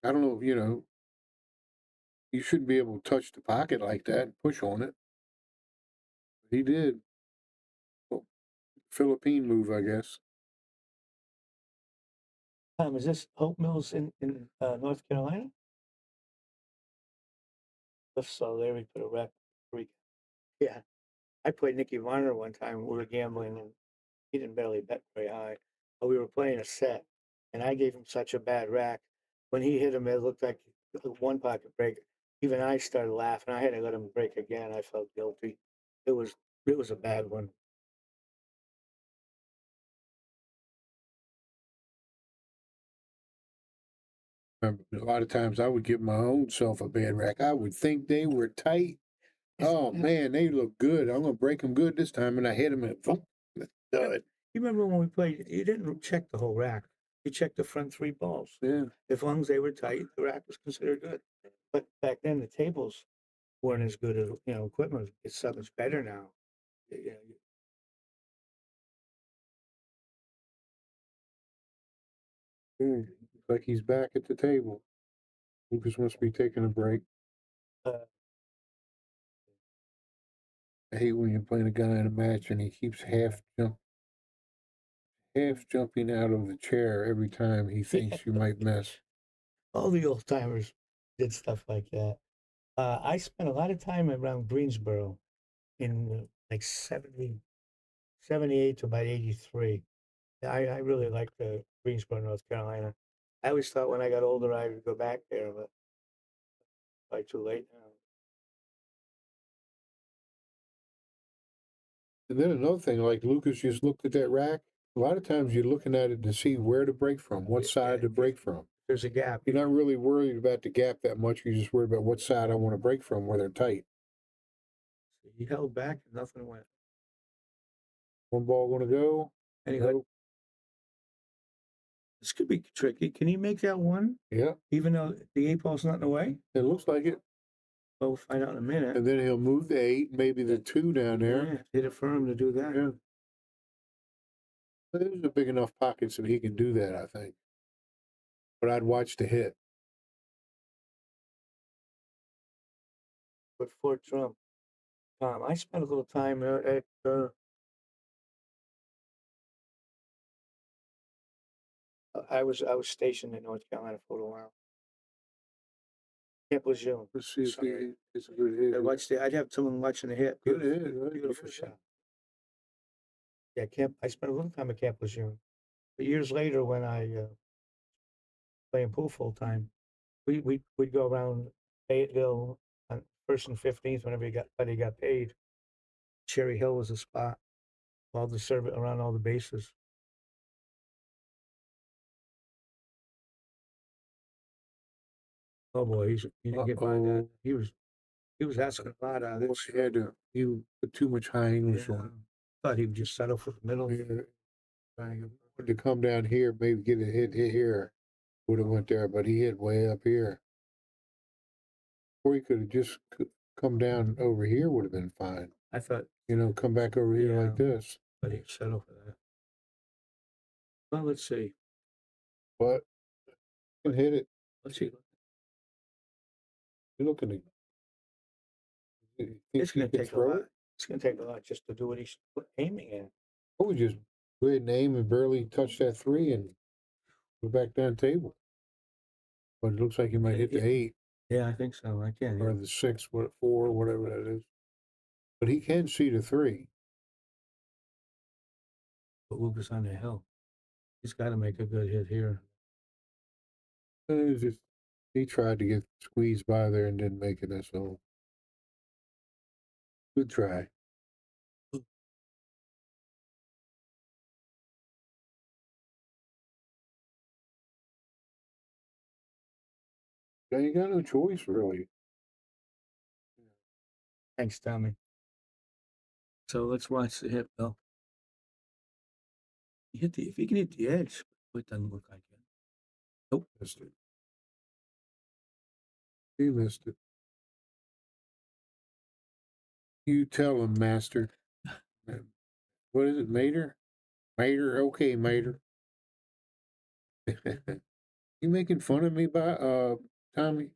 I don't know, you shouldn't be able to touch the pocket like that and push on it. He did. Well, Philippine move, I guess. Is this Hope Mills in North Carolina? If so, there we put a rep. Yeah. I played Nicky Varner one time. We were gambling, and he didn't barely bet very high. But we were playing a set, and I gave him such a bad rack. When he hit him, it looked like one pocket break. Even I started laughing. I had to let him break again. I felt guilty. It was a bad one. A lot of times I would give my own self a bad rack. I would think they were tight. Oh man, they look good. I'm gonna break them good this time, and I hit them and thump, dud. You remember when we played? You didn't check the whole rack. You checked the front 3 balls. Yeah. As long as they were tight, the rack was considered good. But back then, the tables weren't as good as equipment. It's so much better now. Looks like he's back at the table. Lucas must be taking a break. I hate when you're playing a guy in a match and he keeps half jumping out of the chair every time he thinks you might miss. All the old timers did stuff like that. I spent a lot of time around Greensboro in like 78 to about 83. I really liked Greensboro, North Carolina. I always thought when I got older I would go back there, but probably too late now. And then another thing, like Lucas just looked at that rack. A lot of times you're looking at it to see where to break from, what side to break from. There's a gap. You're not really worried about the gap that much. You're just worried about what side I want to break from, where they're tight. He held back and nothing went. One ball going to go. Anyway, this could be tricky. Can he make that one? Yeah. Even though the 8 ball's not in the way? It looks like it. Well, we'll find out in a minute. And then he'll move the 8, maybe the 2 down there. Yeah, hit it for him to do that. Yeah. There's a big enough pocket so he can do that, I think. But I'd watch the hit. But Fort Trump, I spent a little time at I was stationed in North Carolina for a little while. Camp Lejeune. Let's see if it's a good hit. I'd have someone watching the hit. Good hit. Right? Beautiful shot. Yeah, I spent a little time at Camp Lejeune. But years later, when I playing pool full time, we'd go around Fayetteville on 1st and 15th whenever everybody got paid. Cherry Hill was a spot. All the service around all the bases. Oh boy, he didn't get by that. He was asking a lot out of this. He put too much high English on it. Thought he would just settle for the middle. Yeah. Wanted to come down here, maybe get a hit here. Would have went there, but he hit way up here. Or he could have just come down over here, would have been fine. I thought, come back over here like this. but he'd settle for that. Well, let's see. But you can hit it. Let's see. You're looking to. It's going to take a lot. It's going to take a lot just to do what he's aiming at. I would just go ahead and aim and barely touch that 3 and go back down table. But it looks like he might hit the 8. Yeah, I think so. I can. Or the 6, 4, whatever that is. But he can see the 3. Put Lukas on the hill. He's got to make a good hit here. He tried to get squeezed by there and didn't make it. That's all. Good try. Yeah, you got no choice, really. Thanks, Tommy. So let's watch the hit, Bill. If he can hit the edge, but it doesn't look like it. Nope. Missed it. He missed it. You tell him, Master. What is it, Mater? Mater, okay, Mater. You making fun of me, Tommy?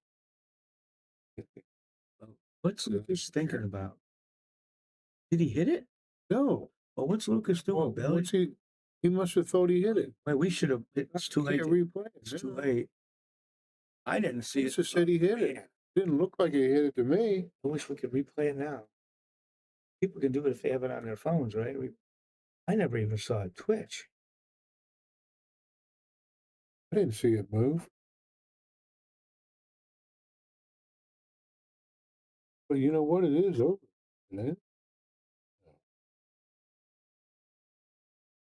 What's Lukas thinking about? Did he hit it? No. Well, what's Lukas doing, Bill? He must have thought he hit it. Wait, we should have. It's too late. Replay it. It's too late. I didn't see it. He said he hit it. Didn't look like he hit it to me. I wish we could replay it now. People can do it if they have it on their phones, right? I never even saw it twitch. I didn't see it move. But you know what? It is over, man.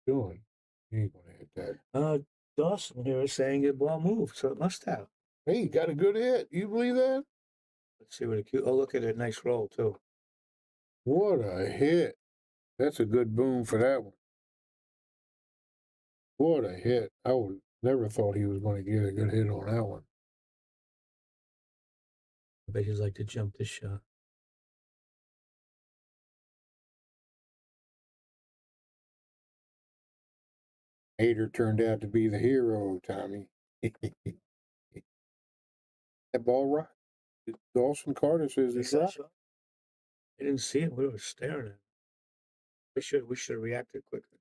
Doing. You ain't gonna hit that. Dawson here is saying the ball moved, so it must have. Hey, you got a good hit. You believe that? Let's see what a cute. Oh, look at it. Nice roll, too. What a hit. That's a good boom for that one. What a hit. I would never thought he was going to get a good hit on that one. I bet he'd like to jump this shot. Hader turned out to be the hero, Tommy. That ball right. Dawson Carter says it's right. I didn't see it. We were staring at it. We should have reacted quickly.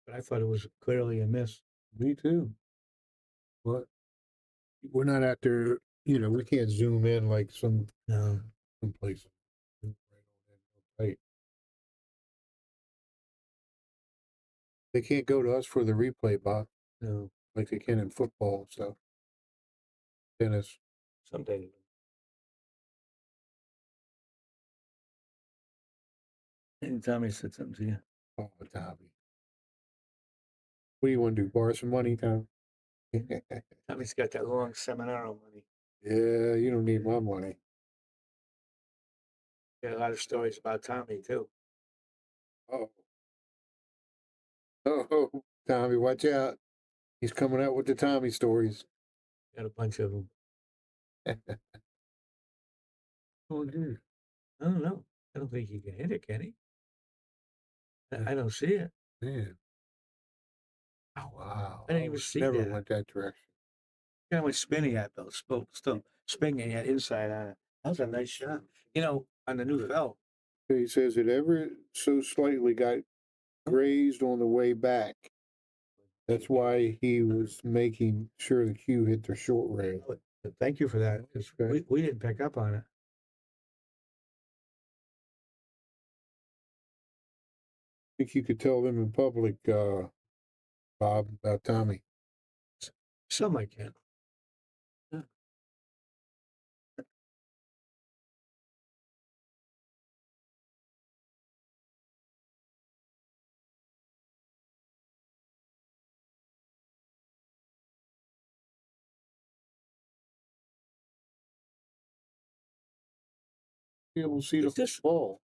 But I thought it was clearly a miss. Me too. But we're not out there, we can't zoom in like some places. Right. They can't go to us for the replay, Bob. No. Like they can in football and stuff. Tennis. Someday. And Tommy said something to you. Oh, Tommy. What do you want to do? Borrow some money, Tom? Tommy's got that long Seminaro money. Yeah, you don't need my money. Got a lot of stories about Tommy, too. Oh, Tommy, watch out. He's coming out with the Tommy stories. Got a bunch of them. Oh, dude. I don't know. I don't think he can hit it, can he? I don't see it. Man. Oh, wow. I didn't even see never that. went that direction. Kind of went spinning at Bill. Still spinning at inside on it. That was a nice shot. On the new felt. He says it ever so slightly got grazed on the way back. That's why he was making sure the cue hit the short rail. Thank you for that, because we didn't pick up on it. I think you could tell them in public, Bob, about Tommy. Some I can. be able to see the this ball.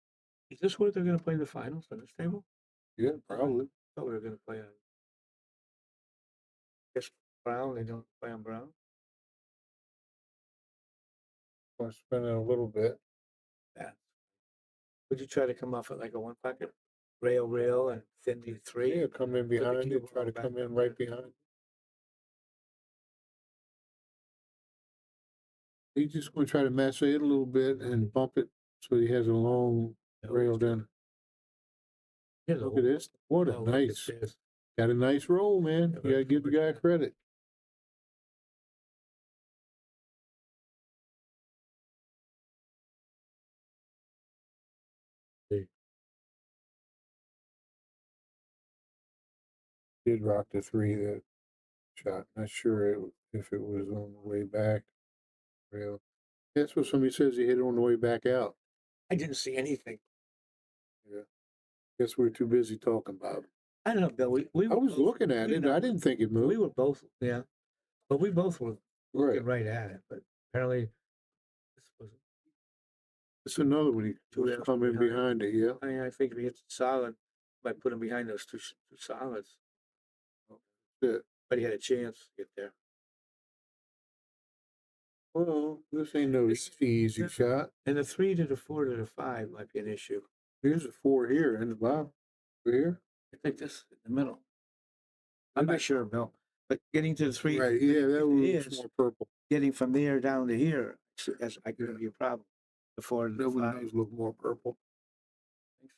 Is this where they're going to play the finals on this table? Yeah, probably. I thought we were going to play on. Guess Brown. They don't play on Brown. I'll spend it a little bit. Yeah. Would you try to come off at like a one pocket rail, and thin D3? Yeah, come in behind it. Try to come in right behind. He's just going to try to massage it a little bit and bump it so he has a long rail down. Look at this. What a nice. Got a nice roll, man. You got to give the guy credit. Did rock the 3 that shot. Not sure if it was on the way back. Rail. That's what somebody says he hit it on the way back out. I didn't see anything. Yeah. Guess we're too busy talking about it. I don't know, Bill. I was looking at it. I didn't think it moved. We were both, yeah. But we both were looking right at it. But apparently, this was. It's another one. He was coming behind it, yeah. I think if he hits it solid, might put him behind those two solids. Yeah. But he had a chance to get there. Well, this ain't no easy shot. And the 3 to the 4 to the 5 might be an issue. Here's a 4 here in the bottom. Here? I think this in the middle. I'm not sure, Bill. But getting to the 3. Right, yeah, that was more purple. Getting from there down to here, that's going to be a problem. The 4 to the 5. That one does look more purple. I think so.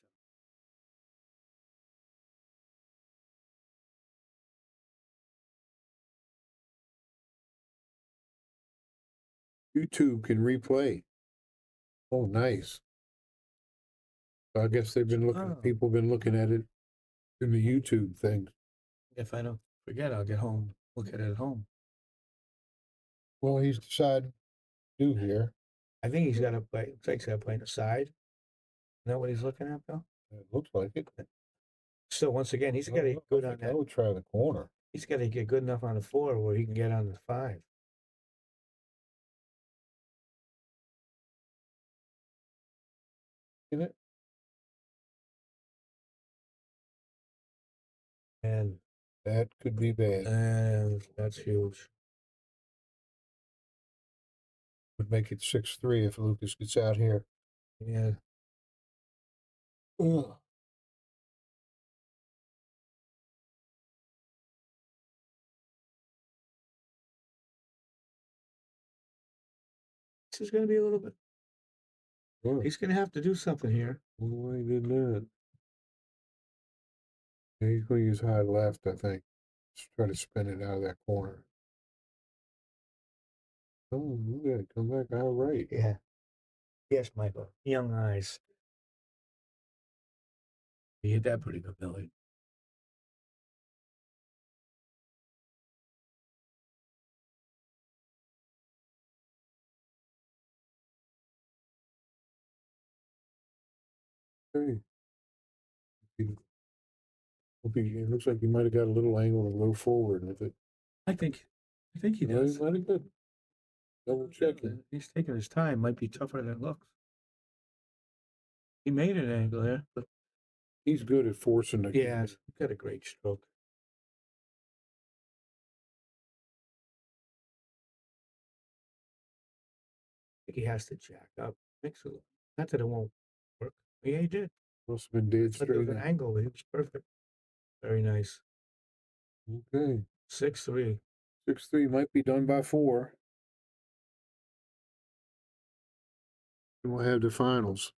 YouTube can replay. Oh, nice. So I guess they've been looking. People have been looking at it in the YouTube thing. If I don't forget, I'll get home. Look at it at home. Well, he's decided to do here. I think he's got to play. Looks like he's got to play in the side. Is that what he's looking at, Bill? It looks like it. So once again, he's got to get good on that. I would try the corner. He's got to get good enough on the 4 where he can get on the 5. In it. And that could be bad. And that's huge. Would make it 6-3 if Lukas gets out here. Yeah. Ugh. This is going to be a little bit. Sure. He's going to have to do something here. Why did that? Yeah, he's going to use high left, I think. Just try to spin it out of that corner. Oh, you got to come back out right. Yeah. Yes, Michael. Young eyes. You hit that pretty good, Billy. Hey. It looks like he might have got a little angle to go forward with it. I think he does. Might have good. Double checking. He's taking his time. Might be tougher than it looks. He made an angle there, but he's good at forcing the. Yeah, he's got a great stroke. I think he has to jack up. Excellent. Not that it won't work. Yeah, he did. Must have been dead But straight. with an angle, he was perfect. Very nice. Okay. 6-3. 6-3 might be done by 4. And we'll have the finals.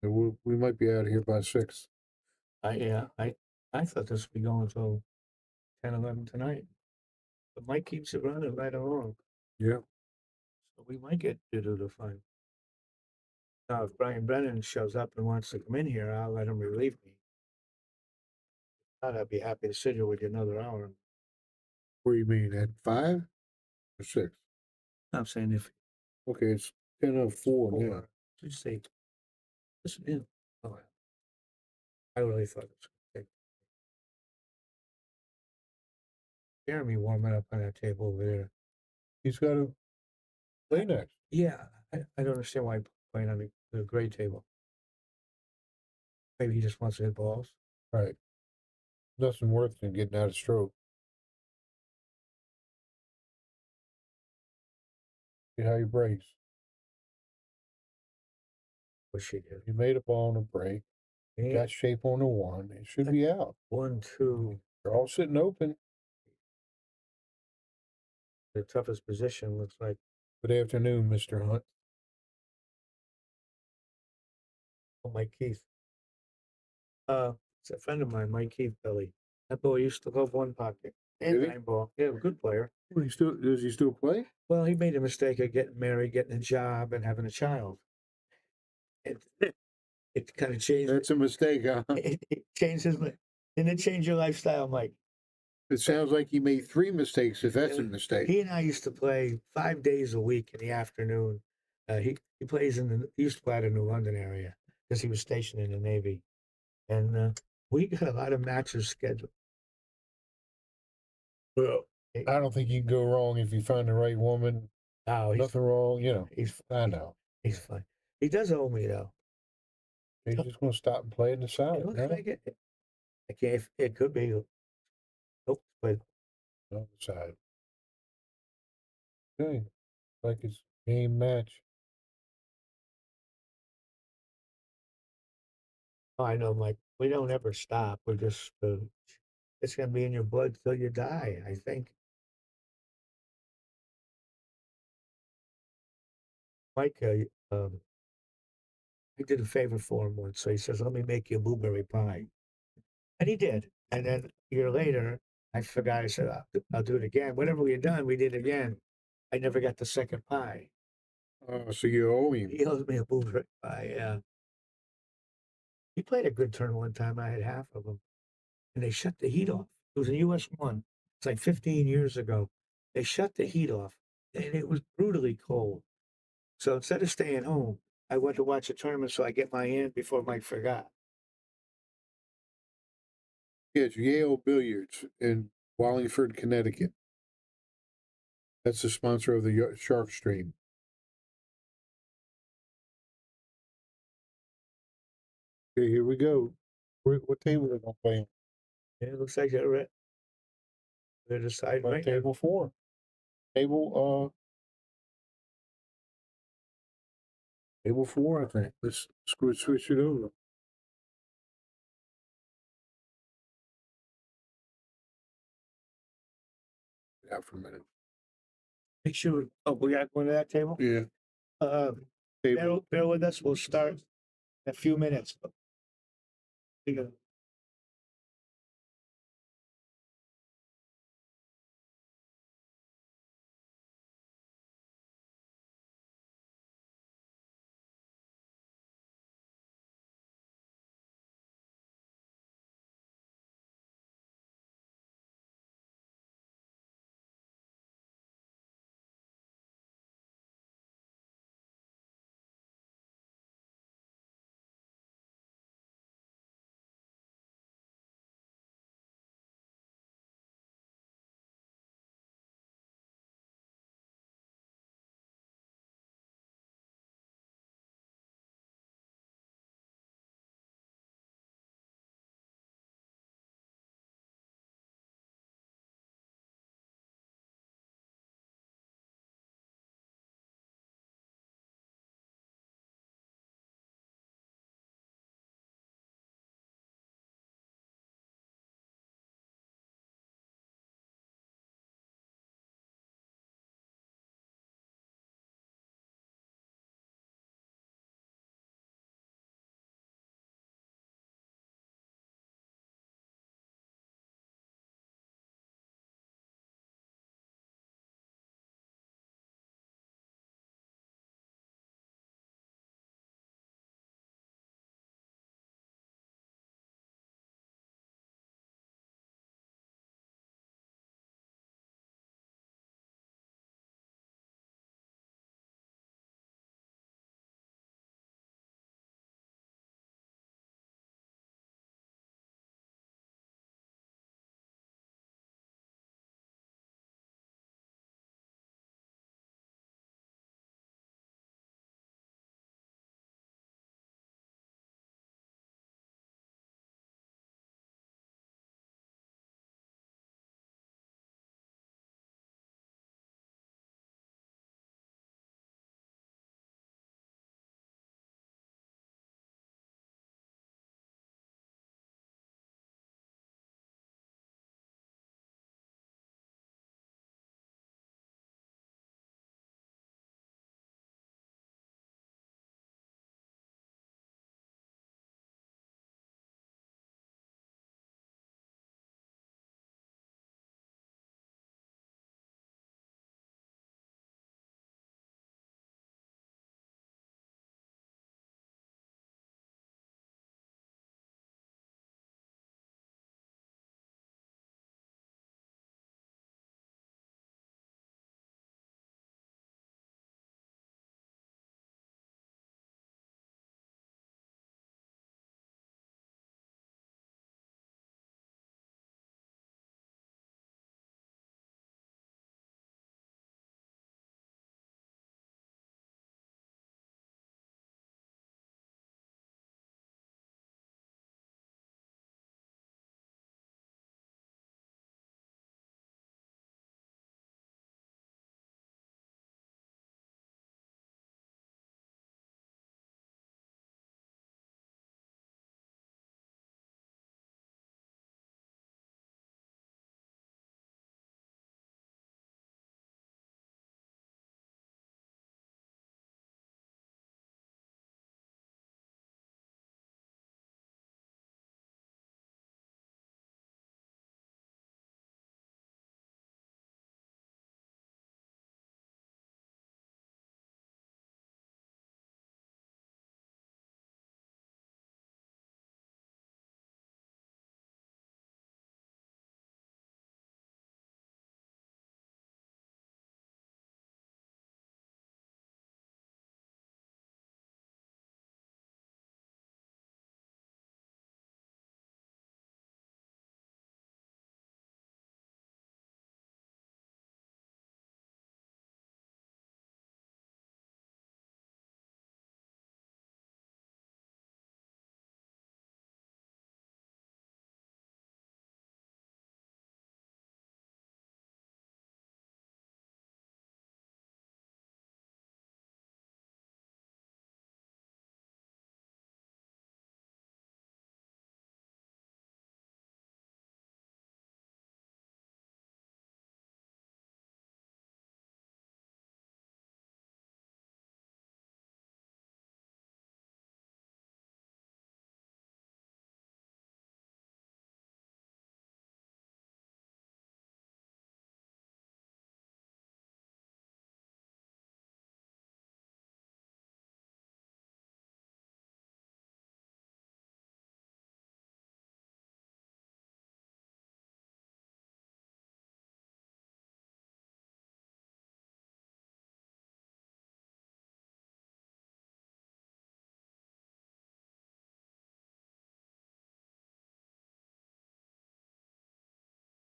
And we might be out of here by 6. I thought this would be going until 10-11 tonight. But Mike keeps it running right along. Yeah. So we might get to do the final. Now, if Brian Brennan shows up and wants to come in here, I'll let him relieve me. I'd be happy to sit here with you another hour. What do you mean, at 5 or 6? I'm saying if. Okay, it's 10:04 now. Just say, listen in. Oh, I really thought it was okay. Jeremy warming up on that table over there. He's got to. Play next. Yeah, I don't understand why he's playing on the gray table. Maybe he just wants to hit balls. Right. Nothing worse than getting out of stroke. See how you brace. What she did. You made a ball on a break. Yeah. Got shape on the one. It should be out. 1, 2. They're all sitting open. The toughest position looks like. Good afternoon, Mr. Hunt. Oh, Mike Keith. It's a friend of mine, Mike Keith, Billy. That boy used to love one pocket and Did he? 9 ball. Yeah, a good player. Does he still play? Well, he made a mistake of getting married, getting a job, and having a child. It kind of changed. That's a mistake, huh? It changed his life. Didn't it change your lifestyle, Mike? It sounds like he made 3 mistakes if that's a mistake. He and I used to play 5 days a week in the afternoon. He plays he used to play out of New London area because he was stationed in the Navy. And we got a lot of matches scheduled. Well, I don't think you can go wrong if you find the right woman. No, nothing wrong, you know. I know. He's fine. He does owe me though. He's just going to stop and play in the side. It looks like it. It could be. Nope, but on the side. Okay, like it's game match. I know, Mike. We don't ever stop. We're just. It's gonna be in your blood till you die. I think. Mike, I did a favor for him once. So he says, "Let me make you a blueberry pie," and he did. And then a year later, I forgot. I said, "I'll do it again." Whatever we had done, we did again. I never got the second pie. So you owe him. He owes me a blueberry pie. Yeah. He played a good turn one time. I had half of them, and they shut the heat off. It was a US one. It's like 15 years ago. They shut the heat off, and it was brutally cold. So instead of staying home, I went to watch a tournament so I get my in before Mike forgot. Yeah, it's Yale Billiards in Wallingford, Connecticut. That's the sponsor of the Shark Stream. Okay, here we go. What table are they going to play on? Yeah, it looks like they're deciding right now. Table 4. Table 4, I think. Let's switch it over. Out for a minute. Make sure. Oh, we got one to that table? Yeah. Bear with us. We'll start in a few minutes.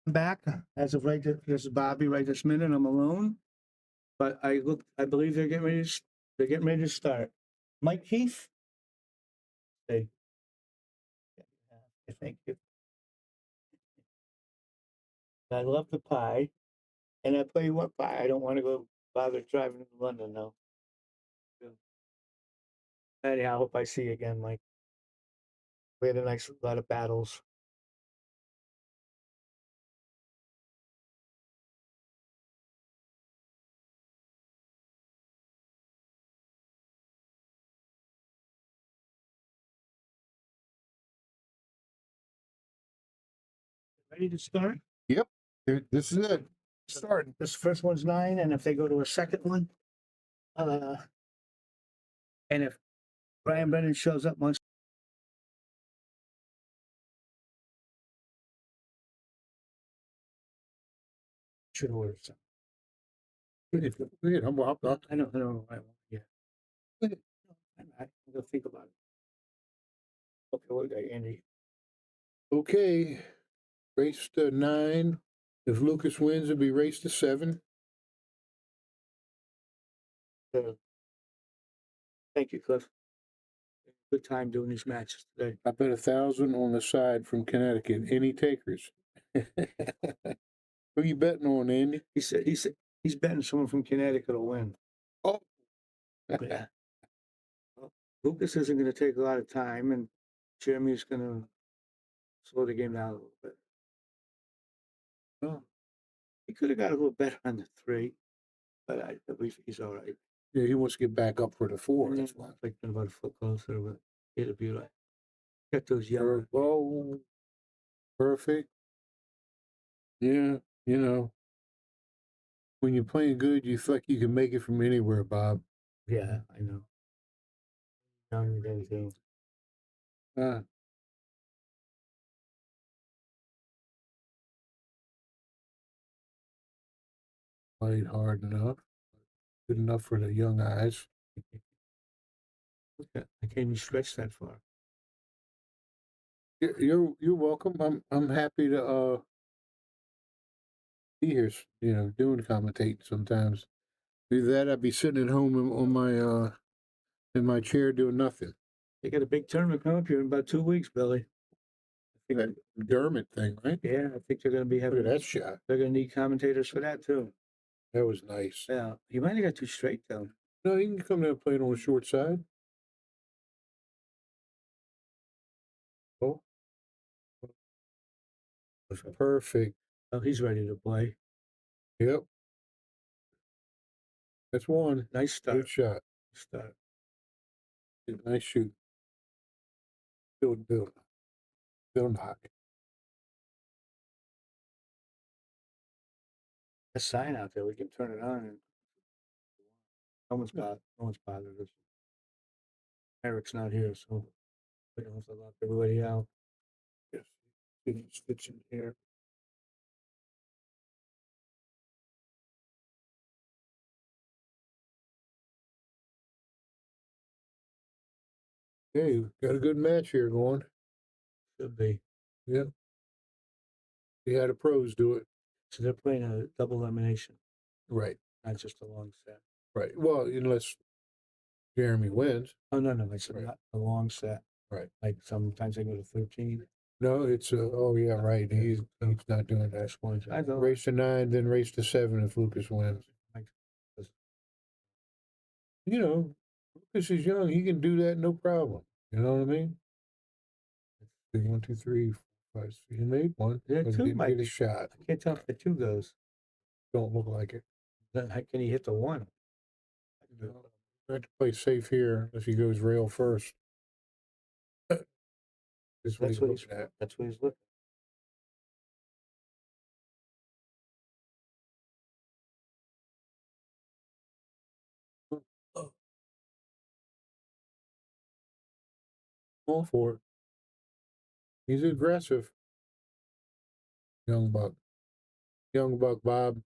I'm back as of right. This is Bobby right this minute. I'm alone, but I believe they're getting ready. They're getting ready to start. Mike Keith. Hey. Thank you. I love the pie, and I tell you what pie. I don't want to go bother driving to London now. Anyhow, I hope I see you again, Mike. We had a nice lot of battles. Ready to start? Yep. This is it. Starting. This first one's 9, and if they go to a second one, and if Brian Brennan shows up once. Should order some. Go ahead. I don't know. Yeah. I'm gonna think about it. Okay, what we got, Andy? Okay. Race to 9. If Lucas wins, it'll be race to 7. Thank you, Cliff. Good time doing these matches today. I bet 1,000 on the side from Connecticut. Any takers? Who you betting on, Andy? He said he's betting someone from Connecticut will win. Oh. Yeah. Well, Lucas isn't going to take a lot of time, and Jeremy's going to slow the game down a little bit. Well, he could have got a little better on the 3, but I believe he's all right. Yeah, he wants to get back up for the 4. Yeah, That's why. like about a foot closer, but it'll be like got those yellow. Oh, perfect. Yeah, you know, when you're playing good, you feel like you can make it from anywhere, Bob. Yeah, I know. Young day too. Played hard enough. Good enough for the young eyes. Okay, I can't even stretch that far. You're welcome. I'm happy to be here, you know, doing commentating sometimes. Either that, I'd be sitting at home on my in my chair doing nothing. They got a big tournament coming up here in about 2 weeks, Billy. That Dermot thing, right? Yeah, I think they're going to be having Look at that shot. They're going to need commentators for that too. That was nice. Yeah, you might have got too straight though. No, you can come down and play it on the short side. Oh, perfect. Oh, he's ready to play. Yep. That's one. Nice start. Good shot. Start. Nice shoot. Bill knock. A sign out there. We can turn it on. And no one's bothered us. Eric's not here, so we don't have to lock everybody out. Yes. It fits in here. Okay, got a good match here going. Should be. Yep. We had the pros do it. So they're playing a double elimination. Right. Not just a long set. Right. Well, unless Jeremy wins. Oh, no. It's not a long set. Right. Like sometimes they go to 13. No, it's oh yeah, right. He's not doing that. I know. Race to 9, then race to 7 if Lucas wins. You know, Lucas is young. He can do that, no problem. You know what I mean? 1, 2, 3, 4, 5, 6. He made one. Yeah, but 2 didn't might get be. a shot. I can't tell if the 2 goes. Don't look like it. Then how can he hit the 1? No. I have to play safe here if he goes rail first. That's what he's looking at. That's what he's looking. All for it. He's aggressive. Young buck. Young buck, Bob.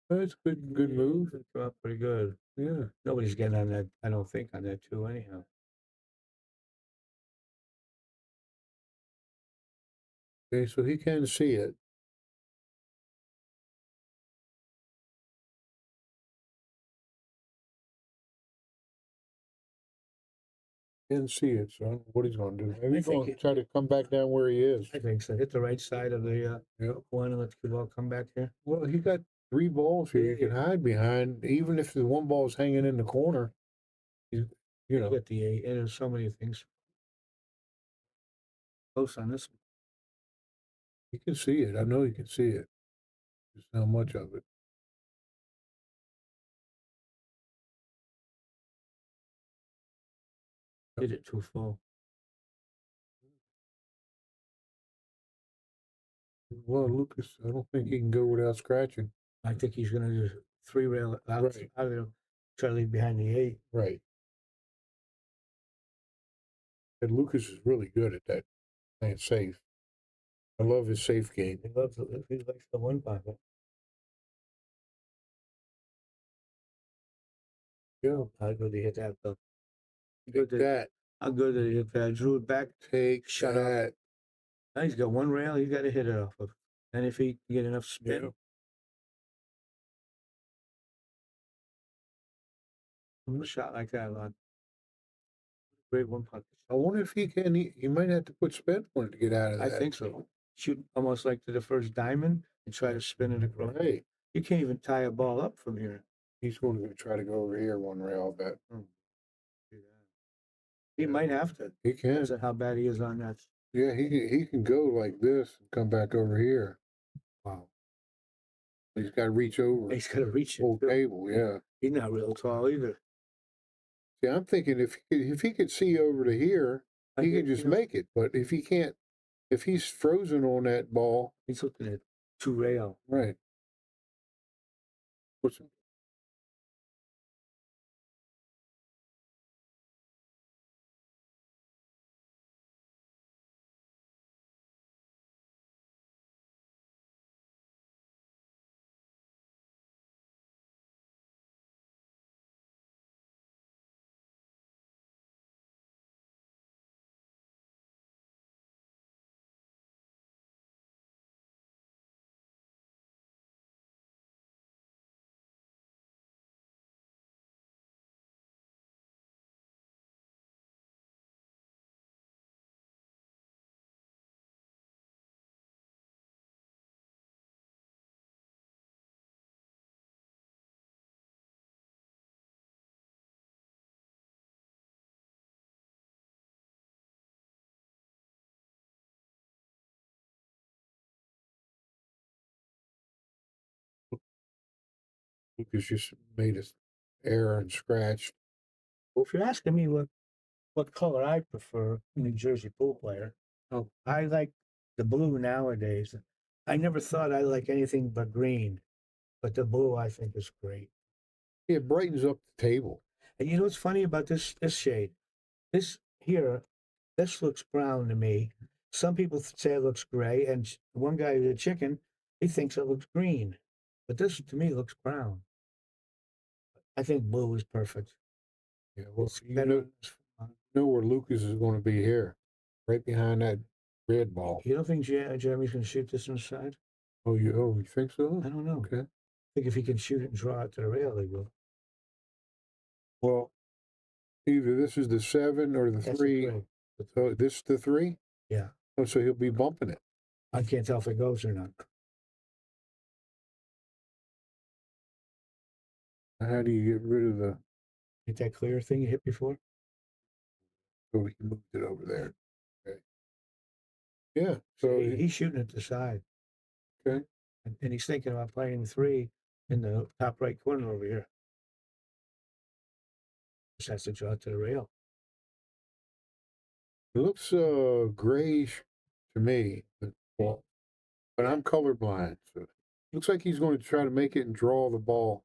That's good move. Come out pretty good. Yeah. Nobody's getting on that, I don't think, on that 2 anyhow. Okay, so he can see it. Can see it, so I don't know what he's going to do. Maybe he's going to try to come back down where he is. I think so. Hit the right side of the one and let the ball come back here. Well, he got 3 balls here you can hide behind. Even if the one ball's hanging in the corner, you know. Get the 8. And there's so many things. Close on this one. You can see it. I know you can see it. Just not much of it. Did it too full. Well, Lucas, I don't think he can go without scratching. I think he's going to do 3 rail out of there. Try to leave behind the 8. Right. And Lucas is really good at that, playing safe. I love his safe game. He likes the one pocket. Yeah. How good he hit that though. Good that. How good did he hit that? Drew it back. Take shut that. up. Now he's got one rail. He's got to hit it off of. And if he can get enough spin. A shot like that, Lon. Great one putt. I wonder if he can. He might have to put spin on it to get out of that. I think so. Shoot almost like to the first diamond and try to spin it across. Right. You can't even tie a ball up from here. He's going to try to go over here one rail, I bet. He might have to. He can. Depends on how bad he is on that. Yeah, he can go like this and come back over here. Wow. He's got to reach over. He's got to reach it. Whole table, yeah. He's not real tall either. Yeah, I'm thinking if he could see over to here, he could just make it. But if he can't, if he's frozen on that ball, he's looking at 2 rail. Right. What's Lucas just made an error and scratched. Well, if you're asking me what color I prefer, New Jersey pool player, I like the blue nowadays. I never thought I like anything but green, but the blue I think is great. It brightens up the table. And you know what's funny about this shade? This here, this looks brown to me. Some people say it looks gray, and one guy, the chicken, he thinks it looks green. But this to me looks brown. I think blue is perfect. Yeah, well, you know where Lucas is going to be here, right behind that red ball. You don't think Jeremy's going to shoot this inside? Oh, you think so? I don't know. Okay. I think if he can shoot it and draw it to the rail, he will. Well, either this is the 7 or the 3. So this is the 3? Yeah. Oh, so he'll be bumping it. I can't tell if it goes or not. How do you get rid of the... Get that clear thing you hit before? So we can move it over there. Okay. Yeah. So he's shooting at the side. Okay. And he's thinking about playing 3 in the top right corner over here. Just has to draw it to the rail. It looks grayish to me, but I'm colorblind. So it looks like he's going to try to make it and draw the ball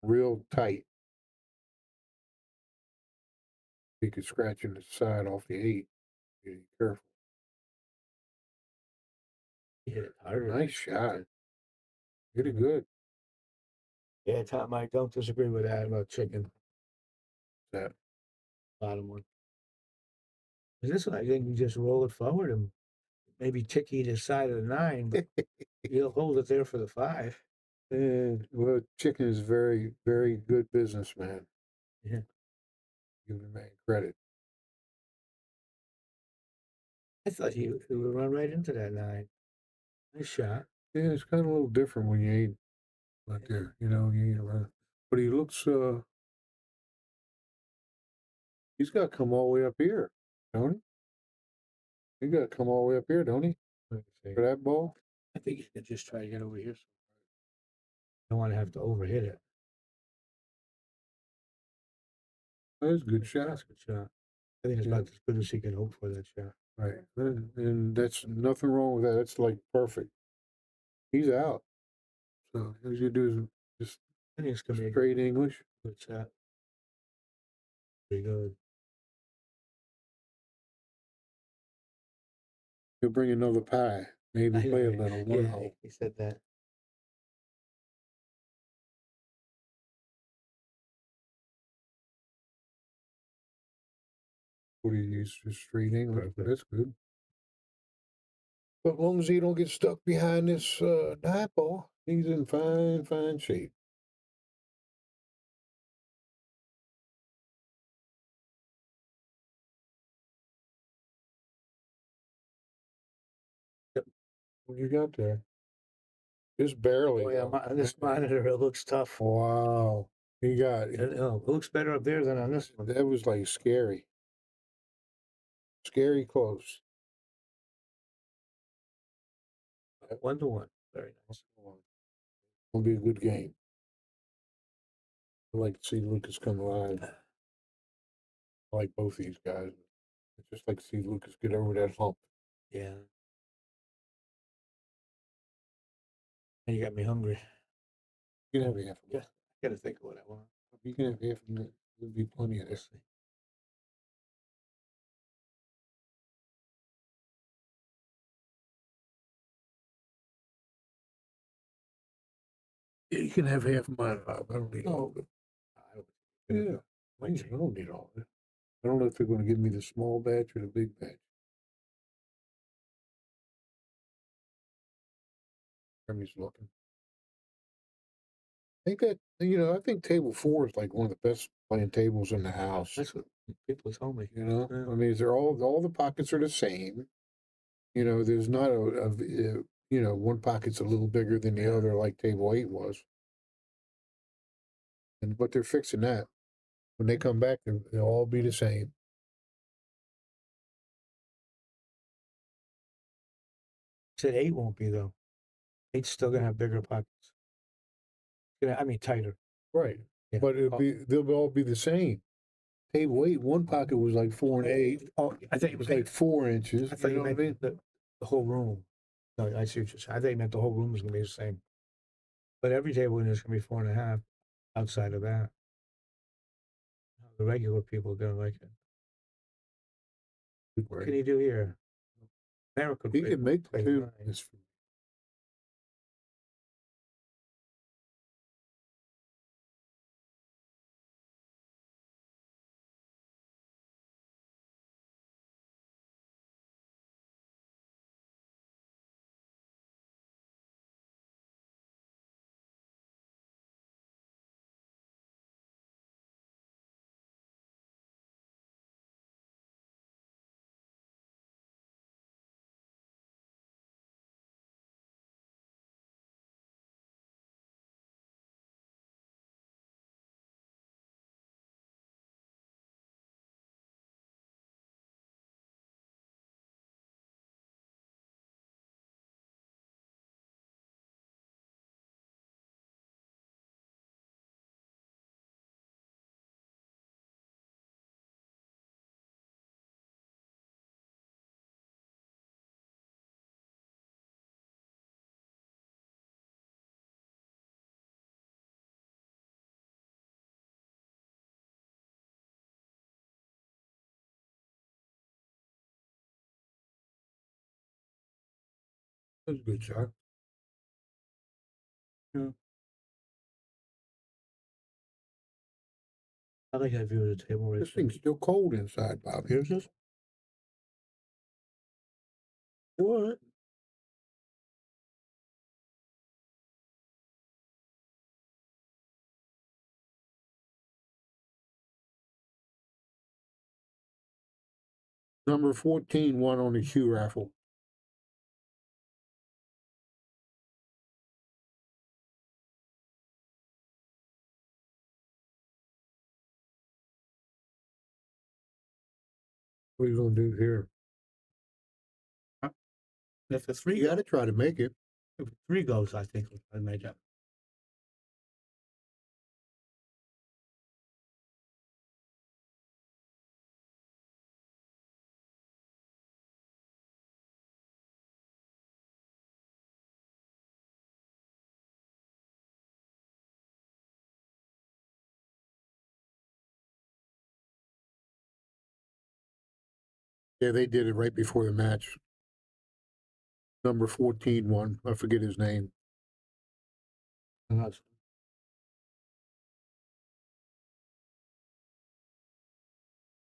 real tight. He could scratch in the side off the 8. Be careful. He hit it hard. Nice shot. Hit it good. Yeah, Tom, I don't disagree with that about chicken. That bottom one. This one, I think you just roll it forward and maybe tick either side of the 9, but you'll hold it there for the 5. And well, Chicken is very, very good businessman. Yeah. Give the man credit. I thought he would run right into that 9. Nice shot. Yeah, it's kind of a little different when you ain't out there, you ain't around. But he looks, he's got to come all the way up here, don't he? He got to come all the way up here, don't he? For that ball? I think he could just try to get over here. Don't want to have to overhit it. That's a good shot. That's a good shot. I think it's about as good as he can hope for that shot. Right. And that's nothing wrong with that. That's like perfect. He's out. So all you do is just I think it's going to be a straight English. good shot. Pretty good. He'll bring another pie. Maybe play a little. Yeah, he said that. What do you use? Just straight English. That's good. But as long as he don't get stuck behind this dive ball, he's in fine, fine shape. What you got there? Just barely. Oh, yeah, on this monitor, it looks tough. Wow. He got it. It looks better up there than on this one. That was like scary. Scary close. 1-1. Very nice. It'll be a good game. I'd like to see Lukas come alive. I like both these guys. I just like to see Lukas get over that hump. Yeah. And you got me hungry. You can have half of Yeah. I got to think of what I want. You can have half of it. There'll be plenty of this. Yeah, you can have half of mine, Bob. I don't need all of it. Yeah. I don't need all of it. I don't know if they're going to give me the small batch or the big batch. Jeremy's looking. I think that, I think table 4 is like one of the best playing tables in the house. That's what people told me. I mean, they're all the pockets are the same. There's not one pocket's a little bigger than the other like table 8 was. But they're fixing that. When they come back, they'll all be the same. Said 8 won't be though. 8's still gonna have bigger pockets. I mean tighter. Right. Yeah. But they'll all be the same. Table 8, one pocket was like 4 1/8. Oh, I think It was like 4 inches. I thought you know what meant the whole room. No, I see what you're saying. I thought you meant the whole room was gonna be the same. But every table in there is gonna be 4.5 outside of that. The regular people are gonna like it. What can you do here? America. He can make the 2. That's a good shot. Yeah. I like that view of the table. This thing's still cold inside, Bob. Here's this. What? Number 14 won on the shoe raffle. What are you gonna do here? If the three, You got to try to make it. if the three goes, I think I make it. Yeah, they did it right before the match. Number 14 won. I forget his name. And that's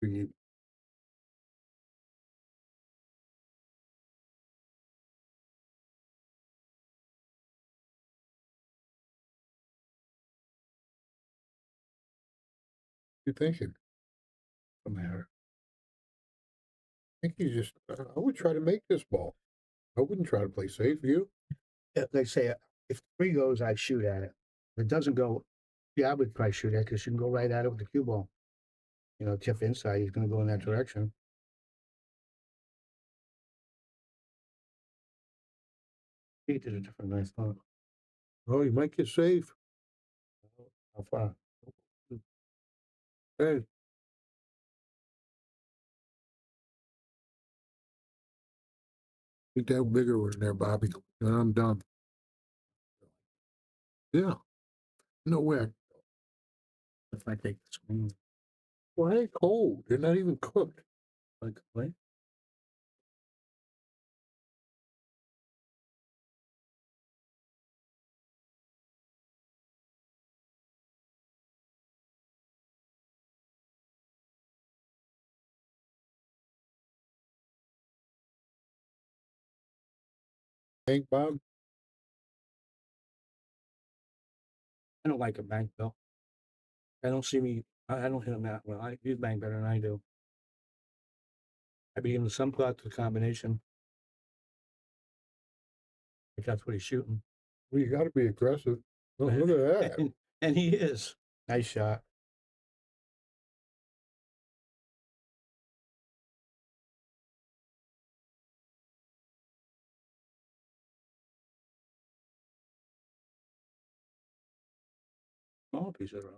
You- You thinking? the matter. I think you just. I would try to make this ball. I wouldn't try to play safe. You? Yeah, they say if three goes, I'd shoot at it. If it doesn't go, yeah, I would probably shoot at it because you can go right at it with the cue ball. You know, tip inside, he's going to go in that direction. He did a different nice thought. Oh, you might get safe. How far? Hey, think that bigger one there, Bobby. And I'm done. Yeah. No way. If I take the swing, Well, they ain't cold. They're not even cooked. like play. Ain't Bob? I don't like a bank though. I don't see me. I don't hit him that well. I he's bang better than I do. I be giving some thought to the combination. If that's what he's shooting. Well, you got to be aggressive. Oh, look at that. And he is. Nice shot. Small piece of it, all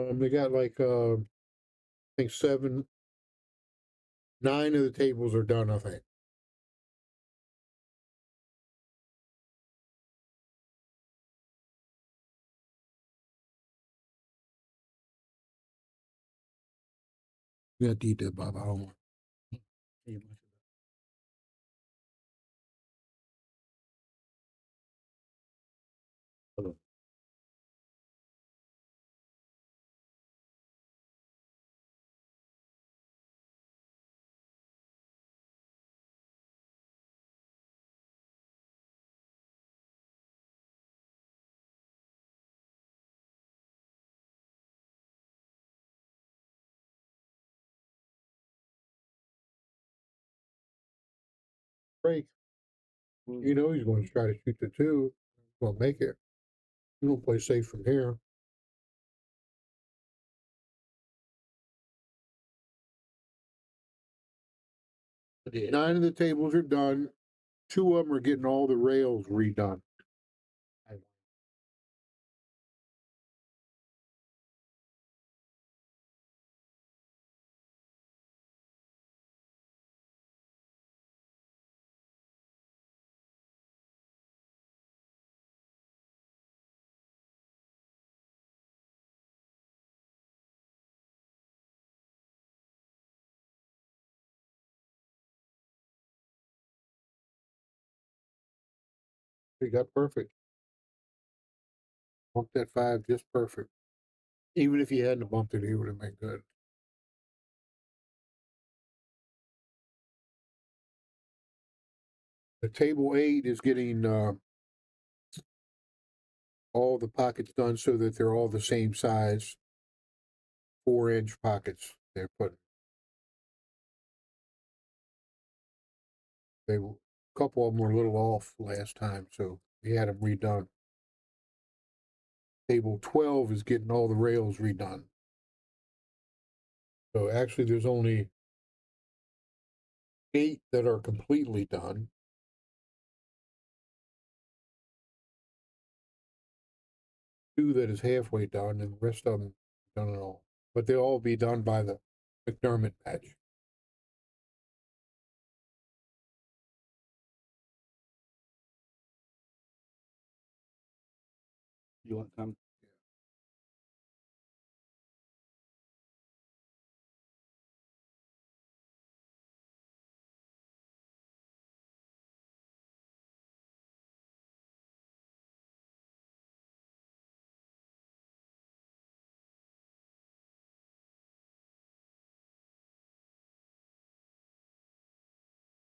right. They got like I think 7, 9 of the tables are done. I think. You got to eat that, Bob. I don't want. Break. You know he's going to try to shoot the 2. He's going to make it. You don't play safe from here. Yeah. 9 of the tables are done. 2 of them are getting all the rails redone. He got perfect. Hooked that 5 just perfect. Even if he hadn't bumped it, he would have been good. The table 8 is getting all the pockets done so that they're all the same size. 4-inch pockets they're putting. A couple of them were a little off last time, so we had them redone. Table 12 is getting all the rails redone. So actually there's only 8 that are completely done. 2 that is halfway done, and the rest of them done it all. But they'll all be done by the McDermott batch. You want some?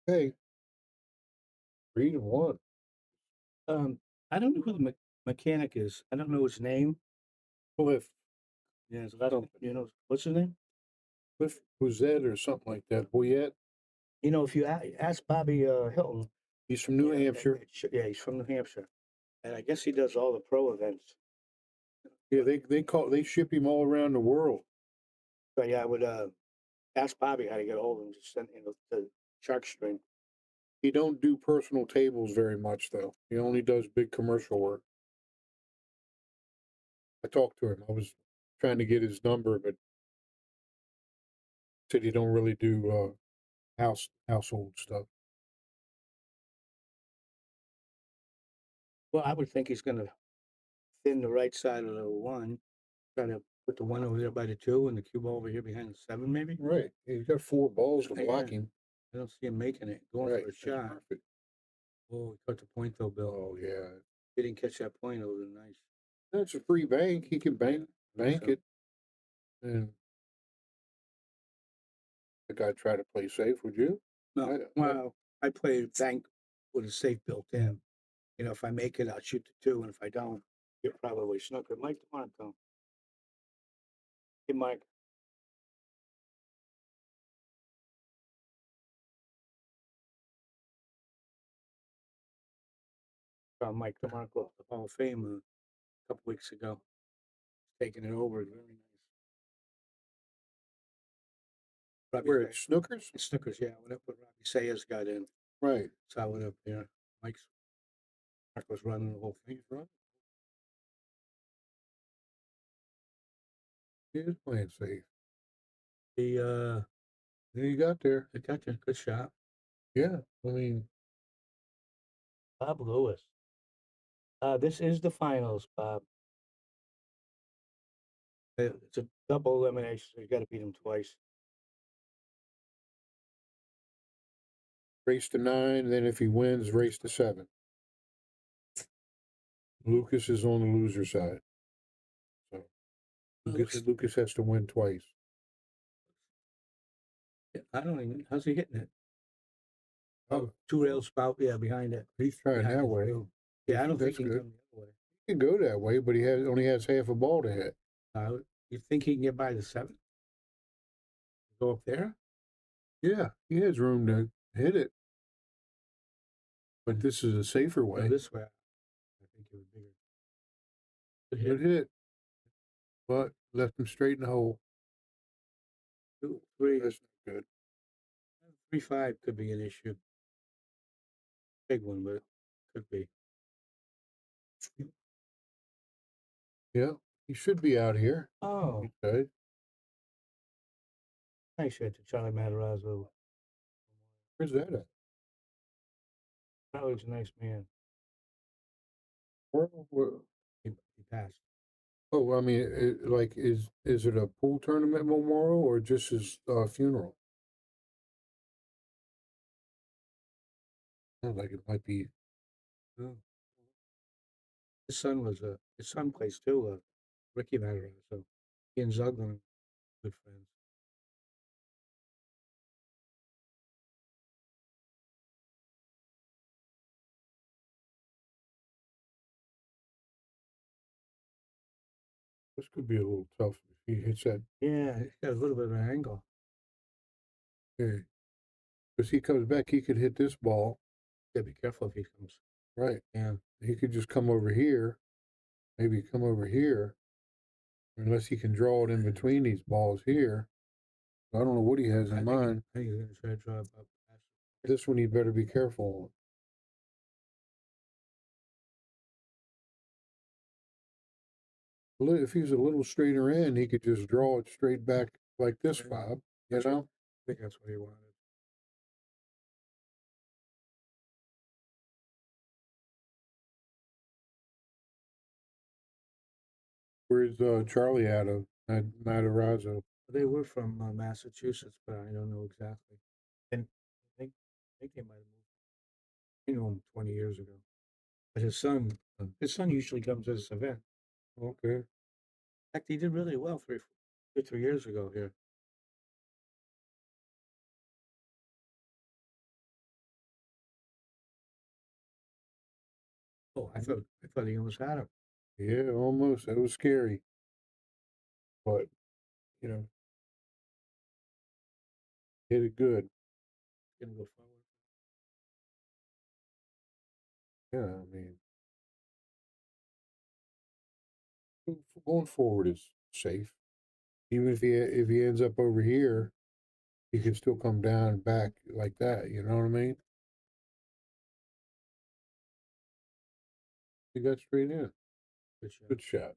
Hey, 3-1. I don't know who the mechanic is. I don't know his name. Cliff. Yeah, so I don't. You know, what's his name? Cliff Bouzette or something like that. Boyette. You know, if you ask Bobby Hilton, he's from New Hampshire. Yeah, he's from New Hampshire, and I guess he does all the pro events. Yeah, they ship him all around the world. But yeah, I would ask Bobby how to get a hold of him. Just send the shark string. He don't do personal tables very much though. He only does big commercial work. I talked to him. I was trying to get his number, but said he don't really do household stuff. Well, I would think he's going to thin the right side of the one, try to put the one over there by the 2 and the cue ball over here behind the 7, maybe. Right. He's got 4 balls to block him. I don't see him making it. Going Right. for a shot. Perfect. Oh, he caught the point though, Bill. Oh yeah. He didn't catch that point. It would have been nice. That's a free bank. He can bank it. And the guy try to play safe, would you? No, well, I play bank with a safe built in. You know, if I make it, I'll shoot the 2, and if I don't, you're probably snooker. Mike, come on, Tom. Hey, Mike. Mike DeMarco, the Hall of Fame, a couple weeks ago, taking it over. Very nice. Where it's snookers? Snookers, yeah. What Robbie Sayers got in. Right. So I went up there. Mark was running the whole thing. He's running. He is playing safe. The he got there. He got there. Good shot. Yeah. I mean, Bob Lewis. This is the finals, Bob. It's a double elimination, so you got to beat him twice. race to 9, then if he wins, race to 7. Lukas is on the loser side. So Lukas has to win twice. I don't even. How's he hitting it? Oh, 2 rail spout, yeah, behind it. He's trying that way. Yeah, I don't think That's he can good. come the other way. He can go that way, but he only has half a ball to hit. You think he can get by the 7? Go up there? Yeah, he has room to hit it. But this is a safer way. This way, I think it would be Good hit. But left him straight in the hole. 2, 3. That's not good. 3-5 could be an issue. Big one, but it could be. Yeah, he should be out here. Oh. Okay. Nice hit to Charlie Matarazzo. Where's that at? Charlie's a nice man. Where? He passed. Oh, I mean, is it a pool tournament memorial or just his funeral? Sounds like it might be. Oh. His son plays too, Ricky Matarazzo. He and Zuglan, good friends. This could be a little tough if he hits that. Yeah, he's got a little bit of an angle. Okay. Because he comes back, he could hit this ball. Gotta be careful if he comes. Right. Yeah. He could just come over here, maybe come over here, unless he can draw it in between these balls here. I don't know what he has in mind. I think he's gonna try to draw it up. This one he better be careful on. If he's a little straighter in, he could just draw it straight back like this, Bob. You know? I think that's what he wanted. Where's Charlie out of? Matarazzo. They were from Massachusetts, but I don't know exactly. And I think they might have moved. I know him 20 years ago. But his son usually comes to this event. Okay. In fact, he did really well 3 years ago here. Oh, I thought he almost had him. Yeah, almost. That was scary. But, you know, hit it good. Gonna go forward. Yeah, I mean, going forward is safe. Even if he ends up over here, he can still come down and back like that. You know what I mean? He got straight in. Good shot. Good shot.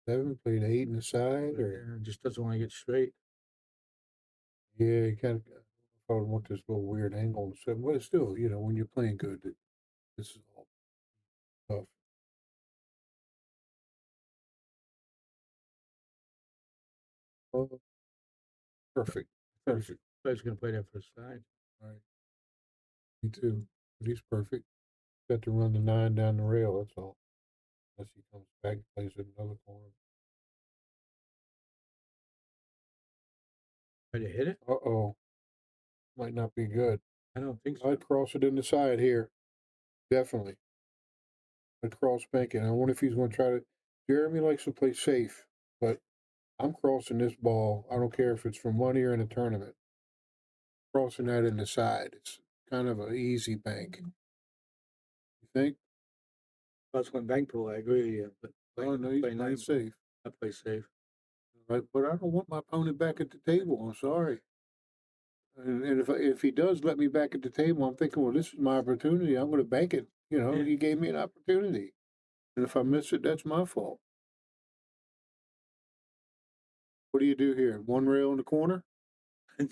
Seven played 8 in the side, or Just doesn't want to get straight. yeah, he kind of probably want this little weird angle on the seven. But it's still, you know, when you're playing good, this is all tough. Oh, perfect. Perfect. I was gonna play that for a side. Right. Me too. But he's perfect. Got to run the 9 down the rail, that's all. Unless he comes back and plays it another corner. Try to hit it? Uh-oh. Might not be good. I don't think so. I'd cross it in the side here. Definitely. I'd cross bank it. I wonder if he's going to try to. Jeremy likes to play safe, but I'm crossing this ball. I don't care if it's from money or in a tournament. Crossing that in the side. It's kind of an easy bank. You think? That's one bank pool. I agree with you. But Oh, no, he's playing safe. I play safe. Right, but I don't want my opponent back at the table. I'm sorry. And if he does let me back at the table, I'm thinking, well, this is my opportunity. I'm going to bank it. You know, he gave me an opportunity. And if I miss it, that's my fault. What do you do here? One rail in the corner?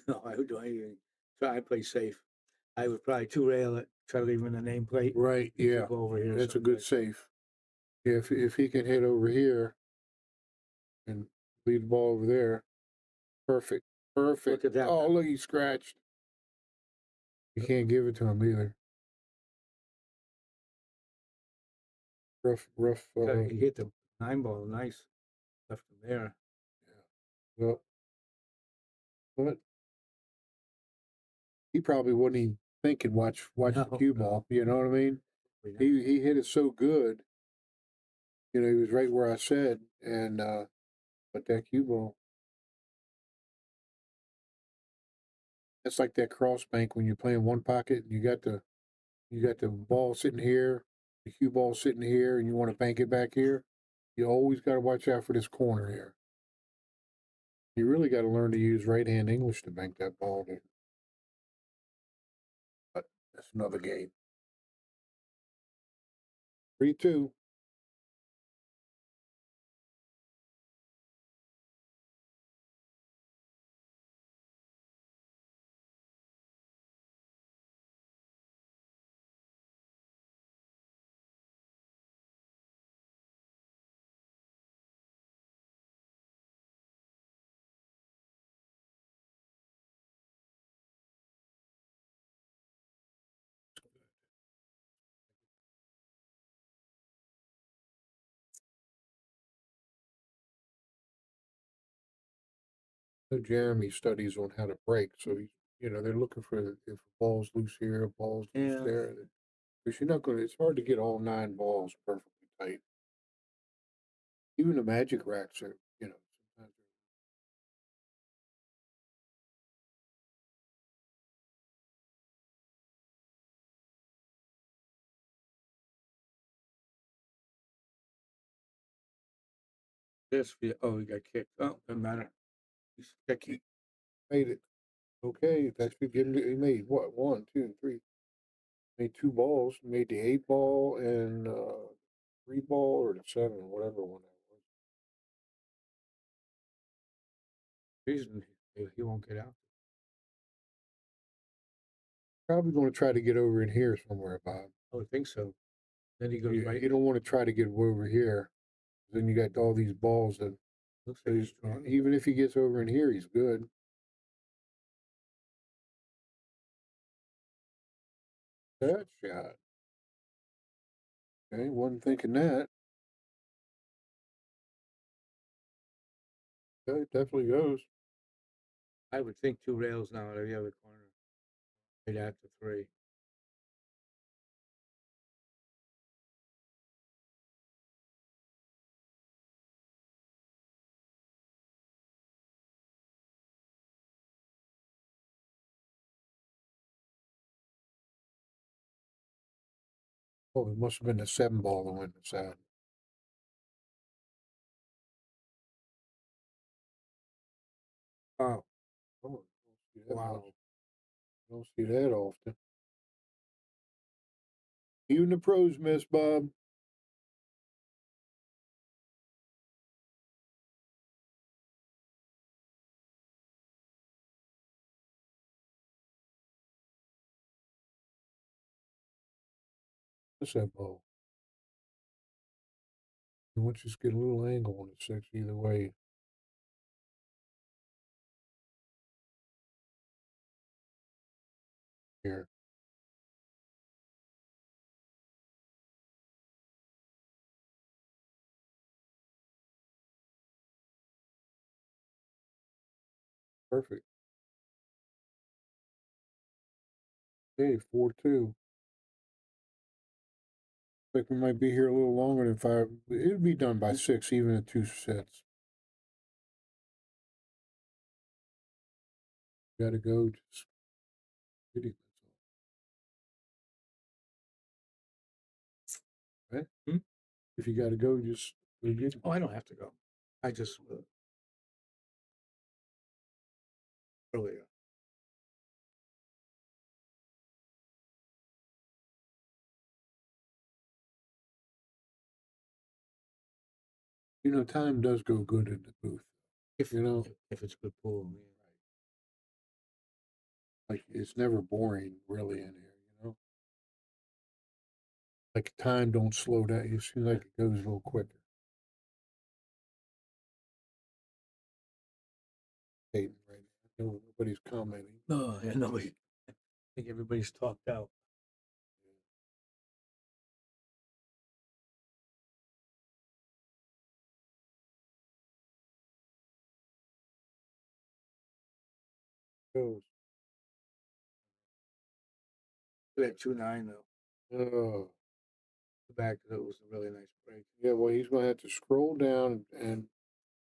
No, I would do anything. So I play safe. I would probably 2-rail it, try to leave him in the nameplate. Right, yeah. Go over here. That's a good safe. Yeah, if he can hit over here and lead the ball over there, perfect. Perfect. Look at that. Oh, look, he scratched. You can't give it to him either. Rough. He hit the 9 ball. Nice. Left him there. Well, but he probably wasn't even thinking watch the cue ball. You know what I mean? He hit it so good. You know, he was right where I said, and but that cue ball. It's like that cross bank when you're playing one pocket and you got the ball sitting here, the cue ball sitting here, and you want to bank it back here. You always got to watch out for this corner here. You really got to learn to use right hand English to bank that ball there. But that's another game. 3-2. So Jeremy studies on how to break, so he, they're looking for if a ball's loose here, a ball's loose there. Because you're not going to. It's hard to get all 9 balls perfectly tight. Even the magic racks are, sometimes. This, oh, he got kicked. Oh, doesn't matter. He's got kicked. Made it. Okay, that's good. He made what? 1, 2, 3. Made 2 balls. Made the 8 ball and 3 ball or the 7, whatever one that was. Reason he won't get out. Probably going to try to get over in here somewhere, Bob. I would think so. Then he goes right. You don't want to try to get over here. Then you got all these balls that. Looks like he's strong. Even if he gets over in here, he's good. That shot. Okay, wasn't thinking that. Okay, it definitely goes. I would think 2 rails now out of the other corner. Right after 3. Oh, it must have been the 7 ball that went inside. Oh. Oh, wow. Don't see that often. Even the pros miss, Bob. What's that ball? You want to just get a little angle on the 6 either way. Here. Perfect. Okay, 4-2. I think we might be here a little longer than 5. It'd be done by 6, even at 2 sets. Gotta go. Just right? If you gotta go, just go get it. Oh, I don't have to go. I just earlier. Time does go good in the booth. If it's a good pool, yeah. Like it's never boring really in here, Like time don't slow down. It seems like it goes a little quicker. Hating right now. Nobody's commenting. No, yeah, nobody. I think everybody's talked out. Goes. We had 2-9 though. Oh. The back of it was a really nice break. Yeah, well, he's going to have to scroll down and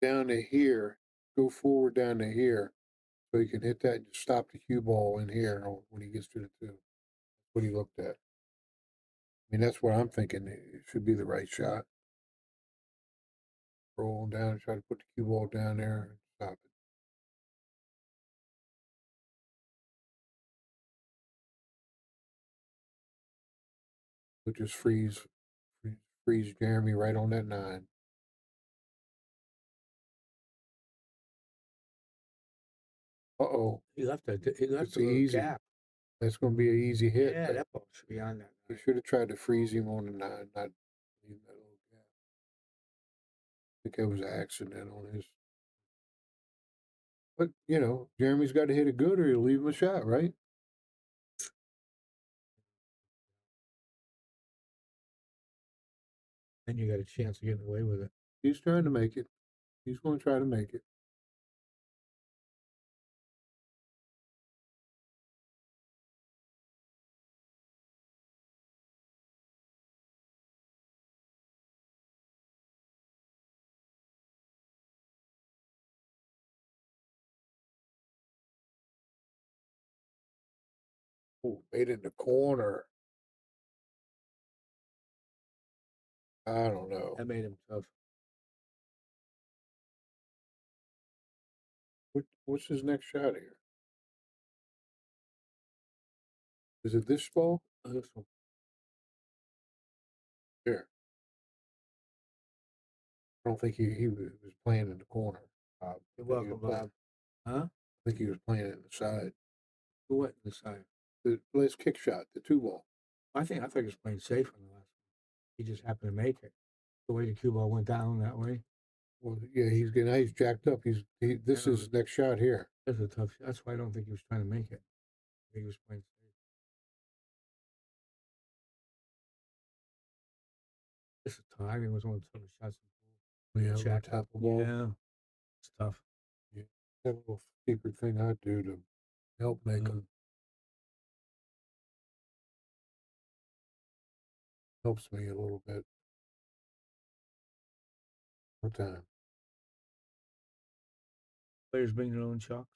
down to here, go forward down to here, so he can hit that and stop the cue ball in here when he gets to the 2. That's what he looked at. I mean, that's what I'm thinking. It should be the right shot. Roll down, try to put the cue ball down there and stop it. So just freeze Jeremy right on that 9. Uh-oh. He left a It's little easy. gap. That's going to be an easy hit. Yeah, that ball should be on that. You should have tried to freeze him on the 9, not leave that little gap. I think that was an accident on his. But, Jeremy's got to hit it good or he'll leave him a shot, right? Then you got a chance of getting away with it. He's trying to make it. He's going to try to make it. Oh, made in the corner. I don't know. That made him tough. What's his next shot here? Is it this ball? This one. Here. I don't think he was playing in the corner. You're welcome, Bob. Huh? I think he was playing it in the side. Who went in the side? The last kick shot, the 2-ball. I thought he was playing safe on the last one. He just happened to make it. The way the cue ball went down that way. Well, yeah, he's jacked up. This is his next shot here. That's a tough shot. That's why I don't think he was trying to make it. I think he was playing safe. This is tough. I think it was one of the toughest shots in the pool. Yeah, Jack. top of the ball. Yeah. It's tough. Yeah. That little secret thing I do to help make him. Helps me a little bit. What time? Players bring their own chalks.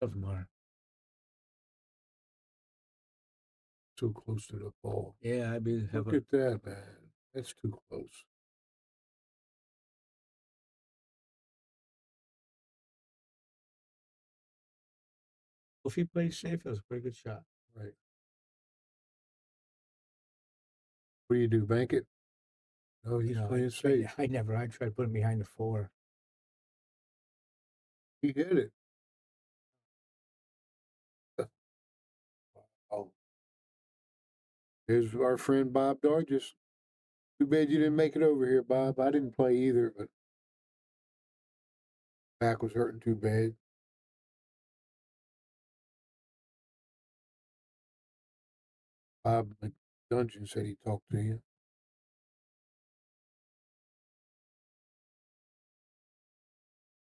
Doesn't matter. Too close to the ball. Yeah, I'd be. Look at that, man. That's too close. If he plays safe, that was a pretty good shot. Right. What do you do? Bank it? No, he's playing safe. I tried putting behind the 4. He hit it. Oh. Here's our friend Bob Dargis. Too bad you didn't make it over here, Bob. I didn't play either, but back was hurting too bad. Bob McDungeon said he talked to you.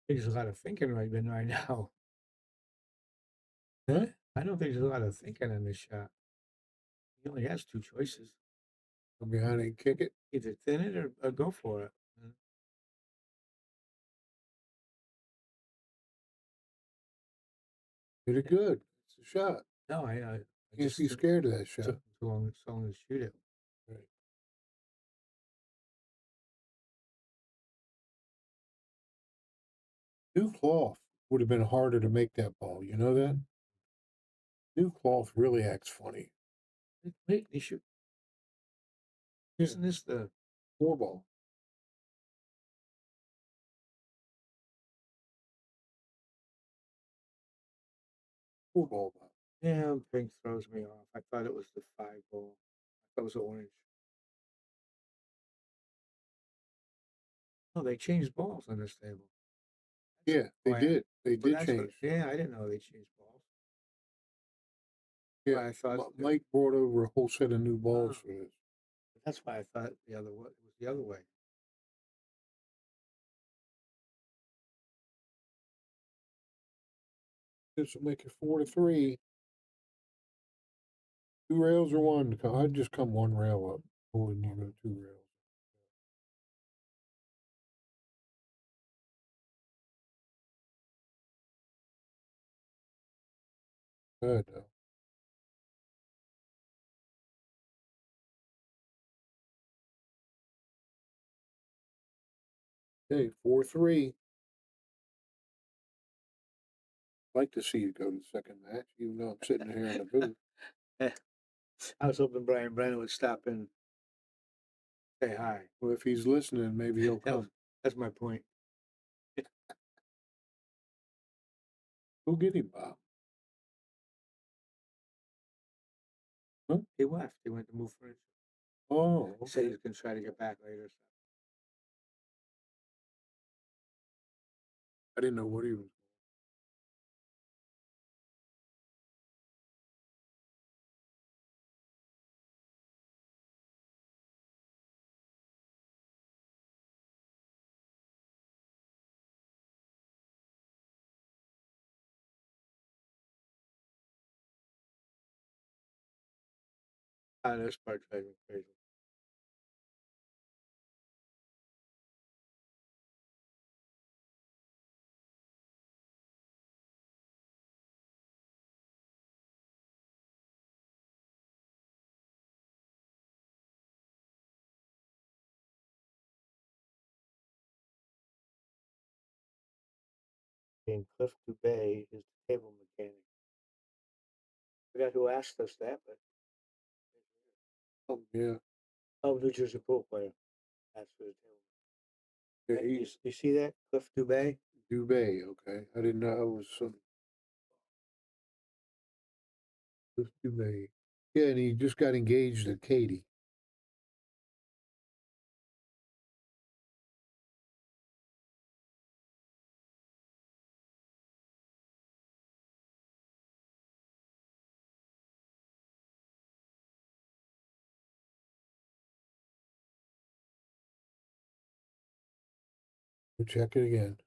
There's a lot of thinking right now. Huh? I don't think there's a lot of thinking on this shot. He only has 2 choices. Go behind it and kick it. Either thin it or go for it. Hit it good. It's a shot. No, I Can't just be scared of that shot. took too long to shoot it. Right. New cloth would have been harder to make that ball. You know that? New cloth really acts funny. Wait, they shoot. Isn't this the 4-ball? Ball. Yeah, pink throws me off. I thought it was the 5-ball. I thought it was orange. Oh, they changed balls on this table. Yeah, they did. They did change. Yeah, I didn't know they changed balls. Yeah, I thought Mike brought over a whole set of new balls for this. That's why I thought the other way. It was the other way. This will make it 4-3. 2 rails or 1? I'd just come 1 rail up. Wouldn't you go 2 rails? Good though. Okay, 4-3. I'd like to see you go to the second match, even though I'm sitting here in the booth. I was hoping Brian Brennan would stop and say hi. Well, if he's listening, maybe he'll come. That's my point. Go get him, Bob. Huh? He left. He went to move furniture. Oh, He said he was going to try to get back later. I didn't know what he was. This part drives me crazy. And Cliff Dubay is the table mechanic. I forgot who asked us that, but Oh, yeah. New Jersey pool player asked for the table. Yeah, You see that? Cliff Dubay? Dubay, okay. I didn't know it was some. Dubay. Yeah, and he just got engaged to Katie. We'll check it again.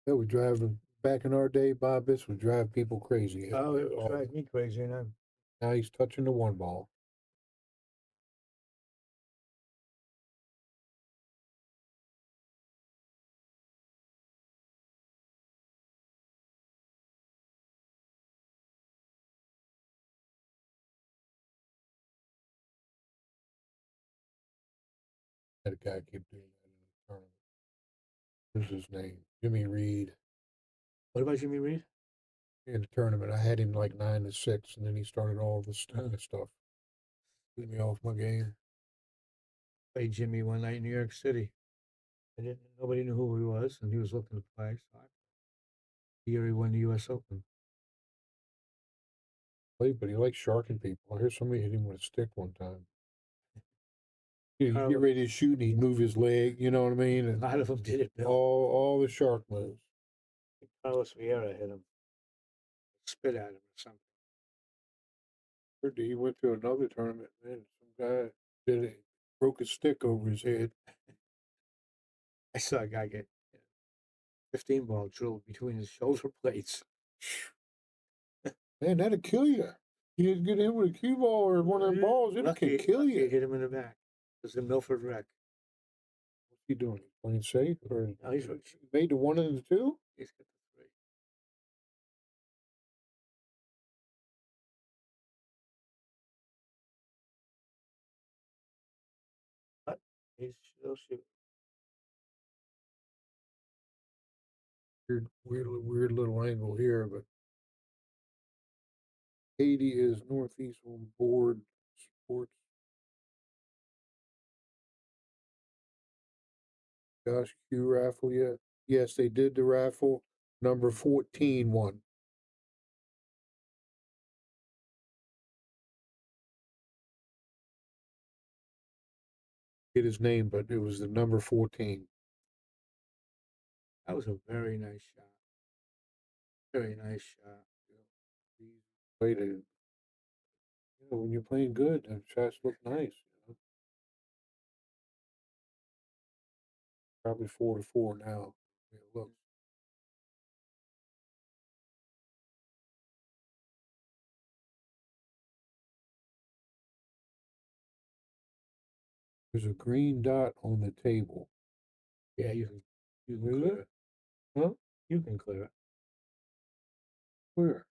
That would drive back in our day, Bob. This would drive people crazy. Oh, it would drive me crazy. Now he's touching the one ball. That guy keep doing that in the tournament. What's his name? Jimmy Reed. What about Jimmy Reed? In the tournament, I had him like 9-6, and then he started all this kind of stuff. Threw me off my game. Played Jimmy one night in New York City. Nobody knew who he was, and he was looking to play. So the year he won the U.S. Open. Played, but he likes sharking people. I heard somebody hit him with a stick one time. He'd get ready to shoot, and he'd move his leg. You know what I mean? And a lot of them did it, Bill. All the shark moves. Carlos Vieira hit him. Spit at him or something. Heard that he went to another tournament, man. Some guy did it, broke a stick over his head. I saw a guy get 15 ball drilled between his shoulder blades. Man, that'd kill you. You get him with a cue ball or one of them balls, it can kill you. Hit him in the back. It was a Milford wreck. What's he doing? He's playing safe? Or No, he's made the one and the two? He's got the 3. But he's still shooting. Weird little angle here, but 80 is northeast on board sports. Josh Q raffle yet? Yes, they did the raffle. Number 14 won. Get his name, but it was the number 14. That was a very nice shot. Very nice shot. Played it. You know, when you're playing good, the shots look nice. You know? Probably 4-4 now. It looks. There's a green dot on the table. Yeah, you can clear it. Huh? You can clear it. Where?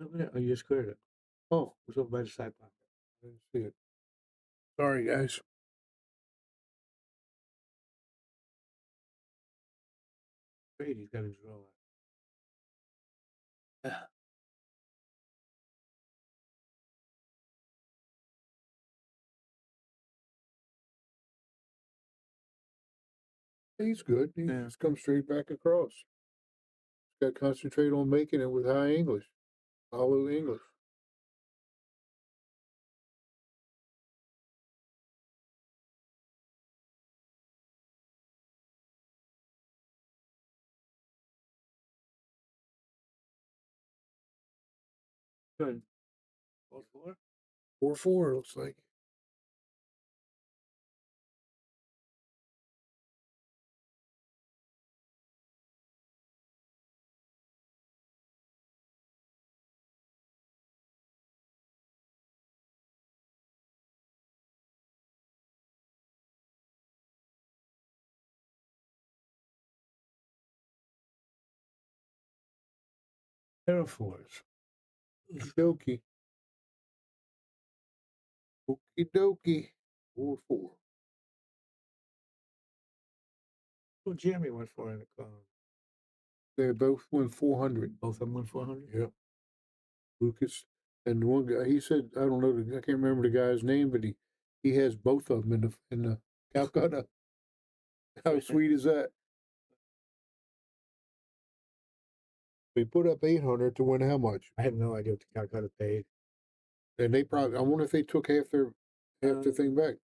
Over there. Oh, you just cleared it. Oh, it was over by the side pocket. I didn't see it. Sorry, guys. Great, he's got to drill it. He's good. He just comes straight back across. Got to concentrate on making it with high English. Follow English. Good. 4-4? 4-4, looks like. Pair of 4s. Okie dokie. Okie dokie. 4-4. Who Jeremy went for in the car? They both went 400. Both of them went 400? Yep. Lucas and the one guy, he said, I don't know, I can't remember the guy's name, but he has both of them in the Calcutta. How sweet is that? They put up 800 to win how much? I have no idea what the Calcutta paid. And they probably, I wonder if they took half the thing back.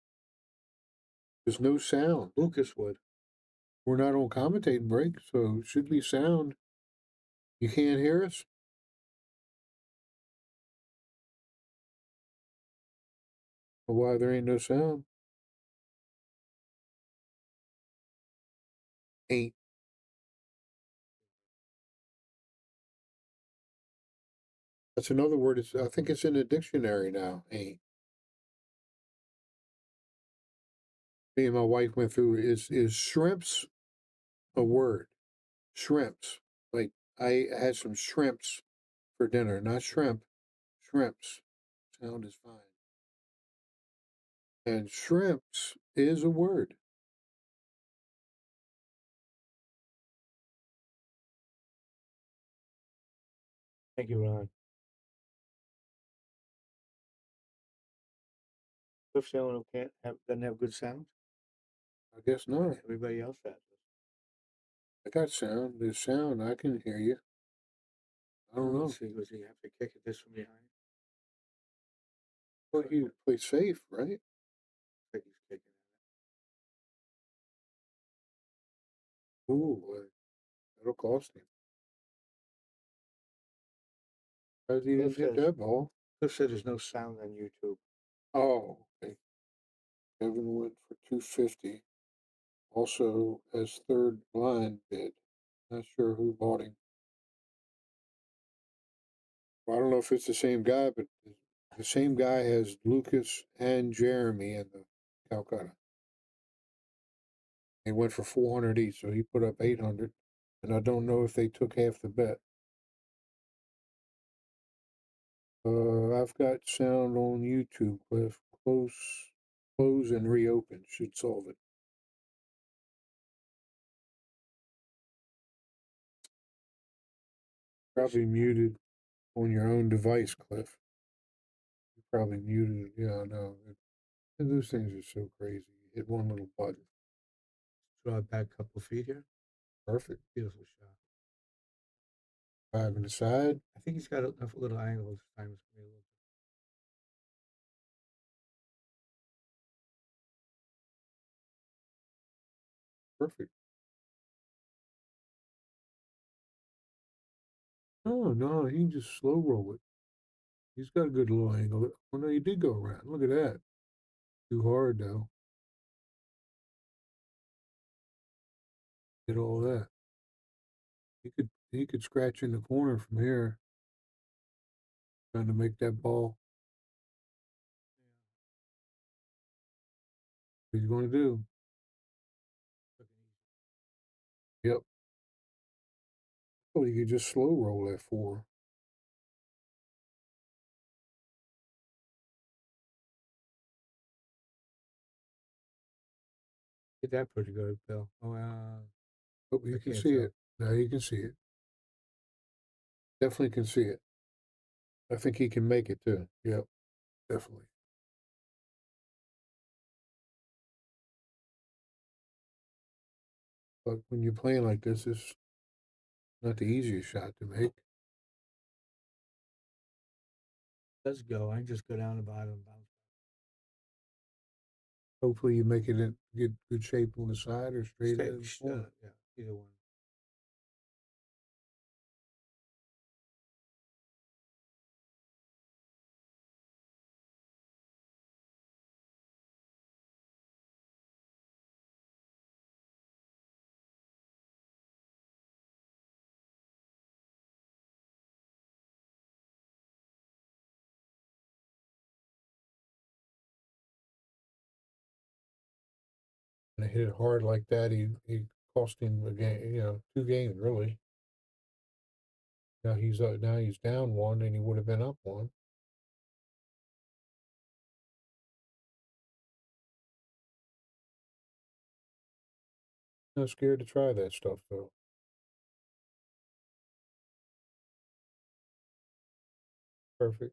There's no sound. Lucas would. We're not on commentating break, so it should be sound. You can't hear us? Why there ain't no sound? Ain't. That's another word. I think it's in the dictionary now. Ain't. Me and my wife went through. Is shrimps a word? Shrimps. Like I had some shrimps for dinner, not shrimp. Shrimps. Sound is fine. And shrimps is a word. Thank you, Ron. Cliff Salado doesn't have good sound? I guess not. Everybody else has. I got sound. There's sound. I can hear you. I don't know. Let's see, does he have to kick it this from behind? Well, you play safe, right? I think he's kicking Ooh, that'll cost him. Because he didn't hit that ball. Cliff said there's no sound on YouTube. Oh, okay. Kevin went for 250. Also, as third blind bid. Not sure who bought him. Well, I don't know if it's the same guy, but the same guy has Lucas and Jeremy in the Calcutta. They went for 400 each, so he put up 800. And I don't know if they took half the bet. I've got sound on YouTube, Cliff. Close and reopen should solve it. Probably muted on your own device, Cliff. You probably muted. Yeah, I know. Those things are so crazy. You hit one little button. Draw it back a couple feet here. Perfect. Beautiful shot. 5 in the side. I think he's got a little angle this time. It's gonna be a little Perfect. No, he can just slow roll it. He's got a good little angle. Oh, no, he did go around. Look at that. Too hard, though. Did all that. He could scratch in the corner from here. Trying to make that ball. What he's going to do. Yep. Oh, you could just slow roll that 4. Hit that pretty good, Bill. Oh, oh, you can see it. Now you can see it. Definitely can see it. I think he can make it too. Yep, definitely. But when you're playing like this, it's not the easiest shot to make. Let's go. I just go down the bottom and bounce. Hopefully you make it in good shape on the side or straight Stay, in the corner. yeah, either one. And hit it hard like that, he cost him a game, 2 games really. Now he's down 1 and he would have been up 1. Not scared to try that stuff though. perfect.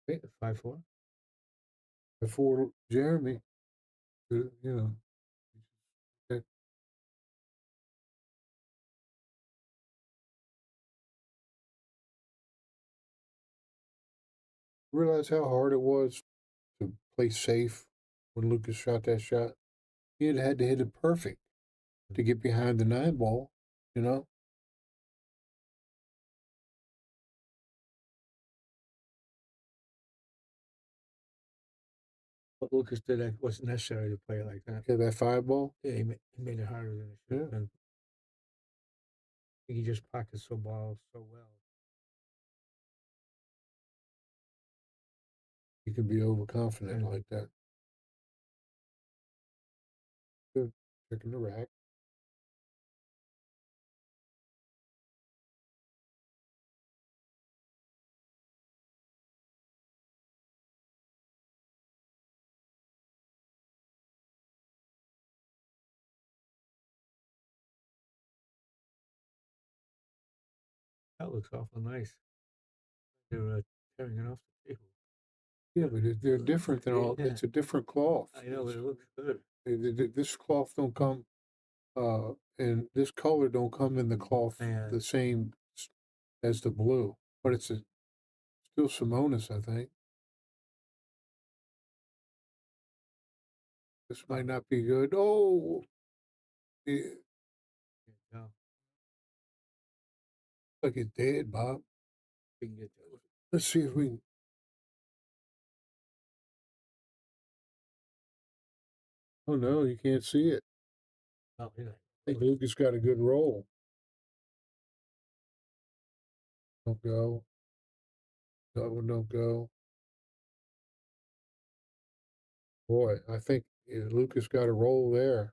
Wait, 5-4. Before Jeremy, you know. Okay. Realize how hard it was to play safe when Lukas shot that shot. He had to hit it perfect to get behind the 9 ball, you know? What Lucas did that wasn't necessary to play it like that. Yeah, that 5 ball. Yeah, he made it harder than it should have been. I think he just pockets the ball so well. You can be overconfident like that. Good. Checking the rack. That looks awful nice. They're tearing it off the table. Yeah, but they're different than all. Yeah. It's a different cloth. I know, but it looks good. This cloth don't come, and this color don't come in the cloth the same as the blue, but it's still Simonis, I think. This might not be good. Oh, yeah. No. Like it's dead, Bob. We can get those. Let's see if we can. Oh no, you can't see it. Oh, yeah. I think Lucas got a good roll. Don't go. That one don't go. Boy, I think Lucas got a roll there.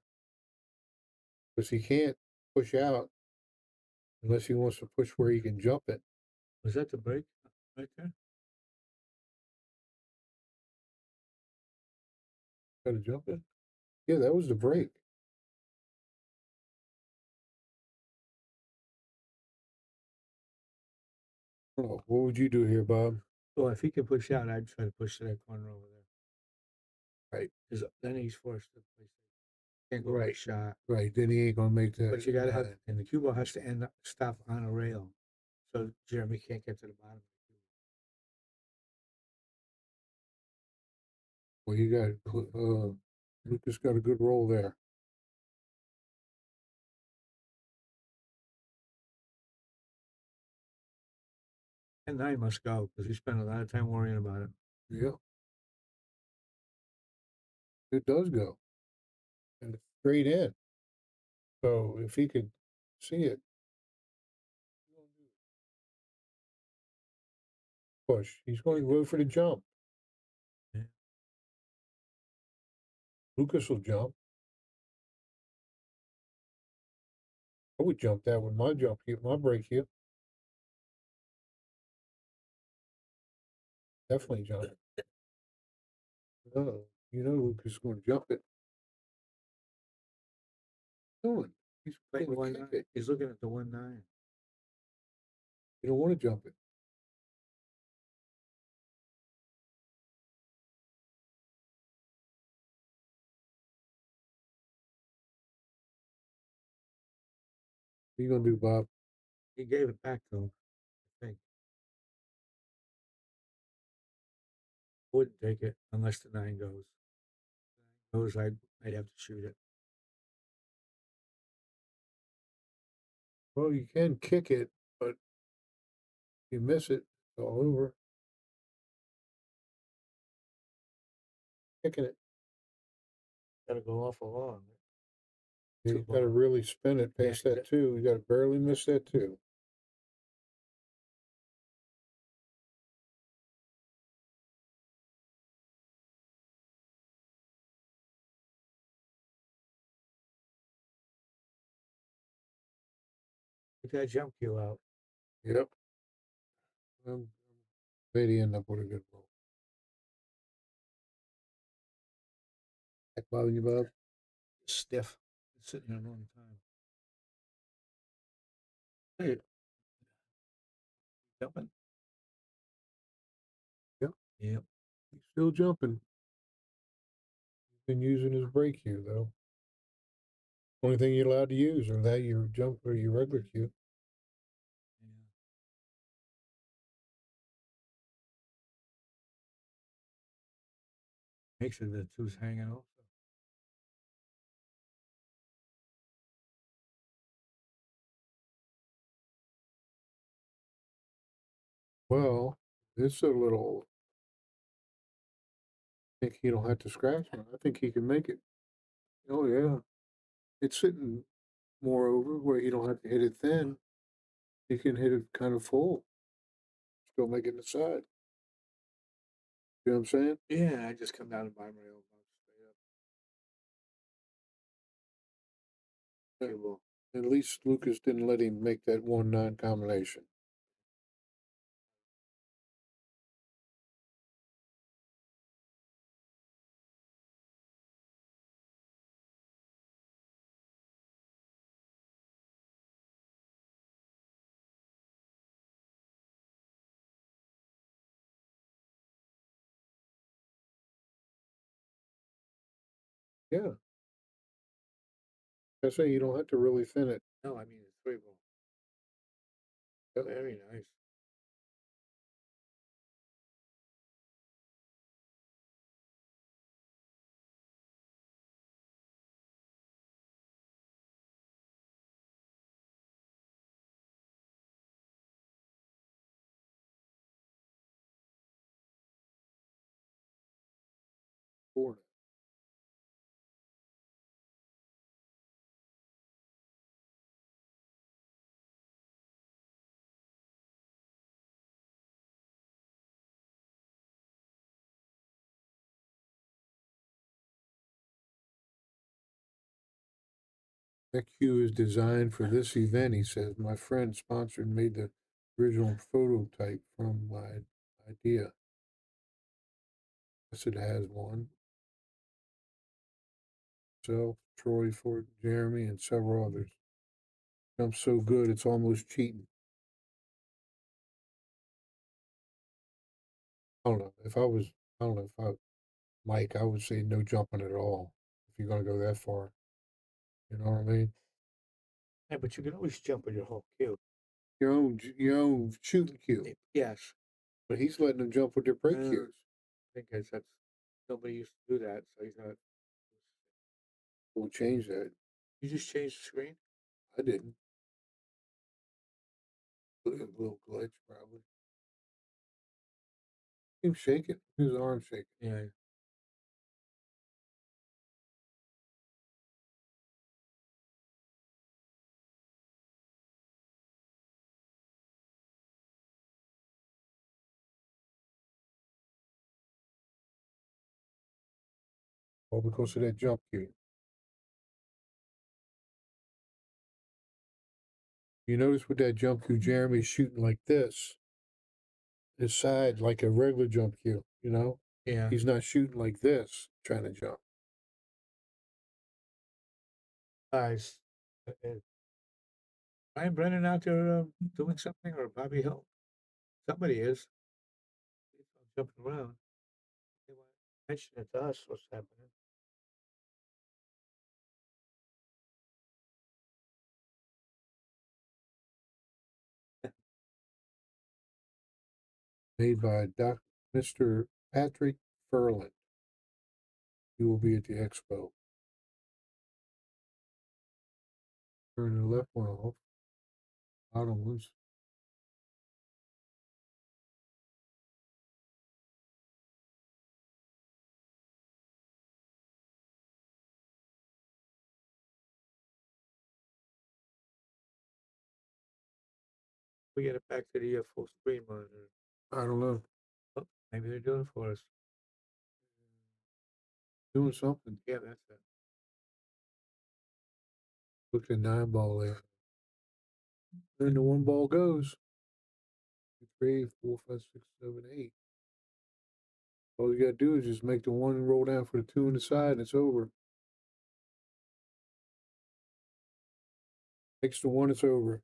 Because he can't push out unless he wants to push where he can jump it. Was that the break right there? Got to jump it? Yeah, that was the break. Oh, what would you do here, Bob? Well, if he can push out, I'd try to push to that corner over there. Right. Because then he's forced to play. Can't go Right. shot. Right. Then he ain't gonna make that. But you gotta have, and the cue ball has to stop on a rail, so Jeremy can't get to the bottom. Well, you got Lucas got a good roll there. And 9 must go because he spent a lot of time worrying about it. Yeah. It does go. And it's straight in. So if he could see it, push. He's going to go for the jump. Yeah. Lucas will jump. I would jump that with my jump here, my break here. Definitely jump it. Oh, you know Lucas is going to jump it. Doing. He's Playing going to 1-9. kick it. He's looking at the 1-9. You don't want to jump it. What are you going to do, Bob? He gave it back to him, I think. Wouldn't take it unless the 9 goes. If the 9 goes, I'd have to shoot it. Well, you can kick it, but if you miss it, it's all over. Kicking it. Gotta go awful long. You got to really spin it past that 2. You got to barely miss that 2. Get that jump cue out. Yep. Maybe end up with a good roll. That bothering you, Bob? Stiff. It's sitting here a long time. Hey, Jumping. Yep. Yep. He's still jumping. He's been using his brake cue though. Only thing you're allowed to use are that your jump or your regular cue. Makes it the two's hanging also. Well, it's a little. I think he don't have to scratch it. I think he can make it. Oh yeah, it's sitting more over where you don't have to hit it thin. You can hit it kind of full. Still make it the side. You know what I'm saying? Yeah, I just come down and buy my own box straight up. Yeah, well, at least Lucas didn't let him make that 1-9 combination. Yeah. I say you don't have to really thin it. No, I mean it's 3 ball. Very nice. For it. That cue is designed for this event, he says. My friend sponsored and made the original prototype from my idea. Yes, it has one. Self, Troy, Ford, Jeremy, and several others. Jumps so good, it's almost cheating. I don't know. I don't know if I, Mike, I would say no jumping at all if you're going to go that far. You know what I mean? Yeah, but you can always jump with your whole cue. Your own shooting cue. Yes. But he's letting them jump with their brake cues. I think that's nobody used to do that, so he's not. We'll change that. You just changed the screen? I didn't. A little glitch, probably. He was shaking. His arm shaking. Yeah. All because of that jump cue. You notice with that jump cue, Jeremy's shooting like this. His side like a regular jump cue, you know? Yeah. He's not shooting like this, trying to jump. Guys, Ryan Brennan out there doing something, or Bobby Hill? Somebody is. Jumping around. They want to mention it to us what's happening. Made by Mr. Patrick Furland. He will be at the expo. Turn the left one off. Bottom ones. We get it back to the full screen monitor. I don't know. Oh, maybe they're doing it for us. Doing something. Yeah, that's it. Look at 9 ball there. And the 1 ball goes. 2, 3, 4, 5, 6, 7, 8. All you gotta do is just make the 1 roll down for the 2 on the side and it's over. Makes the 1, it's over.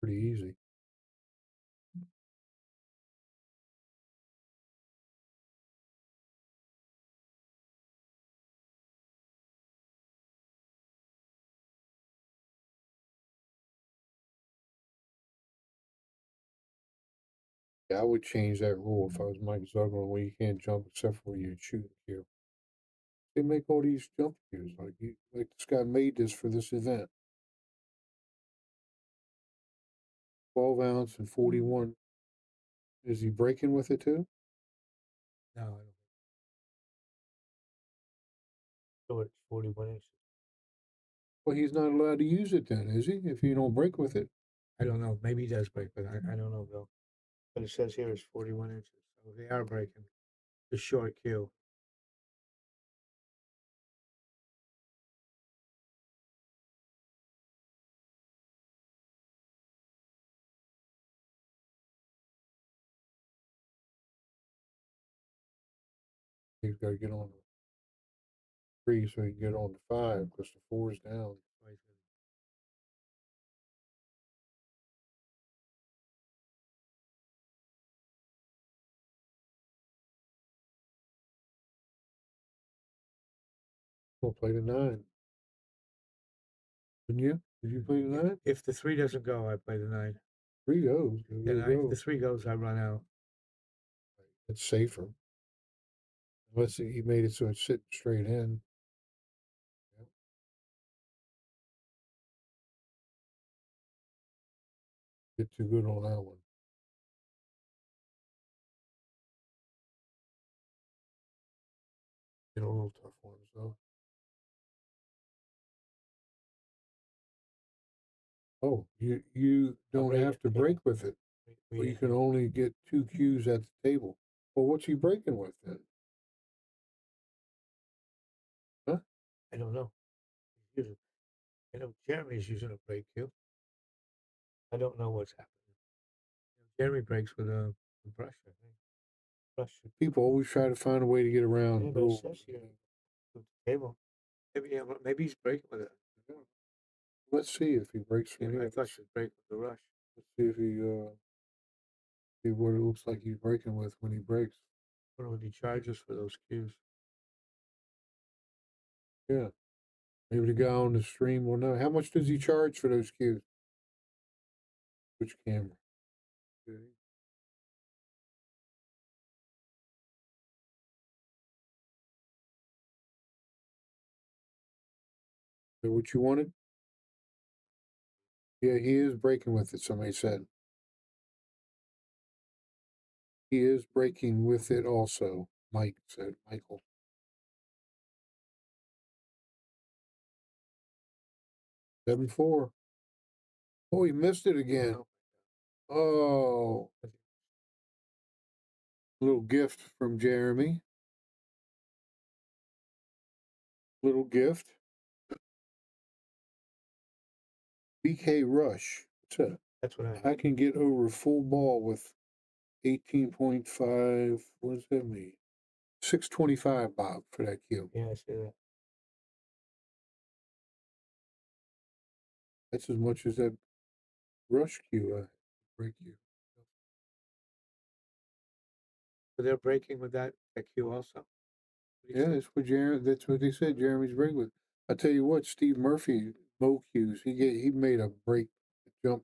pretty easy. Yeah, I would change that rule if I was Mike Zuglan, where you can't jump except for where you shoot a cue. They make all these jump cues, like this guy made this for this event. 12 ounce and 41. Is he breaking with it too? No, I don't think so. It's 41 inches. Well, he's not allowed to use it then, is he? If you don't break with it. I don't know. Maybe he does break, but I don't know, Bill. But it says here it's 41 inches. So they are breaking. The short cue. He's got to get on the 3 so he can get on the 5 because the 4 is down. We'll play the 9. Didn't you? Did you play the 9? If the 3 doesn't go, I play the 9. 3 goes. Then if the 3 goes, I run out. It's safer. Unless he made it so it's sitting straight in. Yep. Get too good on that one. Get a little tough ones though. Oh, you don't have to break with it. Well, you can only get 2 cues at the table. Well, what's he breaking with then? Huh? I don't know. I know Jeremy's using a break cue. I don't know what's happening. Jeremy breaks with a brush, I think. Brush. People always try to find a way to get around Yeah, but it rules. says here, the table. Maybe he's breaking with it. Let's see if he breaks from Yeah, I here. thought she'd break with the rush. Let's see if he see what it looks like he's breaking with when he breaks. What would he charge us for those cues? Yeah. Maybe the guy on the stream will know. How much does he charge for those cues? Which camera? Okay. So what you wanted? Yeah, he is breaking with it, somebody said. He is breaking with it also, Mike said. Michael. 7-4. Oh, he missed it again. Oh. Little gift from Jeremy. Little gift. BK Rush. What's that? That's what I can get over full ball with 18.5. What does that mean? 625, Bob, for that cue. Yeah, I see that. That's as much as that rush cue, break cue. So they're breaking with that cue also. Yeah, that's what they said. Jeremy's break with. I tell you what, Steve Murphy, Mo cues. He made a break jump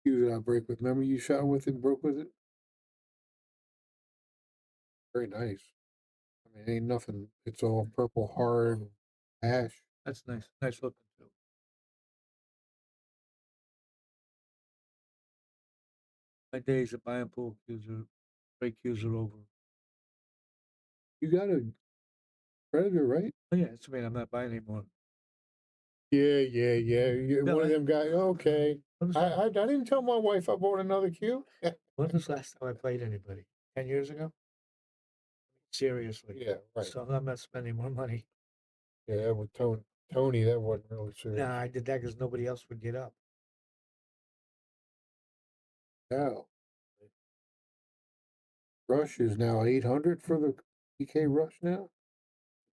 cue that I break with. Remember you shot with it, broke with it. Very nice. I mean, ain't nothing. It's all purple hard ash. That's nice. Nice looking too. My days of buying pool cues are break cues are over. You got a Predator, right? Oh yeah, that's I I'm not buying anymore. Yeah. You're No, one of them guys. Okay. I didn't tell my wife I bought another cue. When was the last time I played anybody? 10 years ago? Seriously. Yeah, right. So I'm not spending more money. Yeah, with Tony, that wasn't really serious. Nah, I did that because nobody else would get up. Now, Rush is now 800 for the PK Rush now.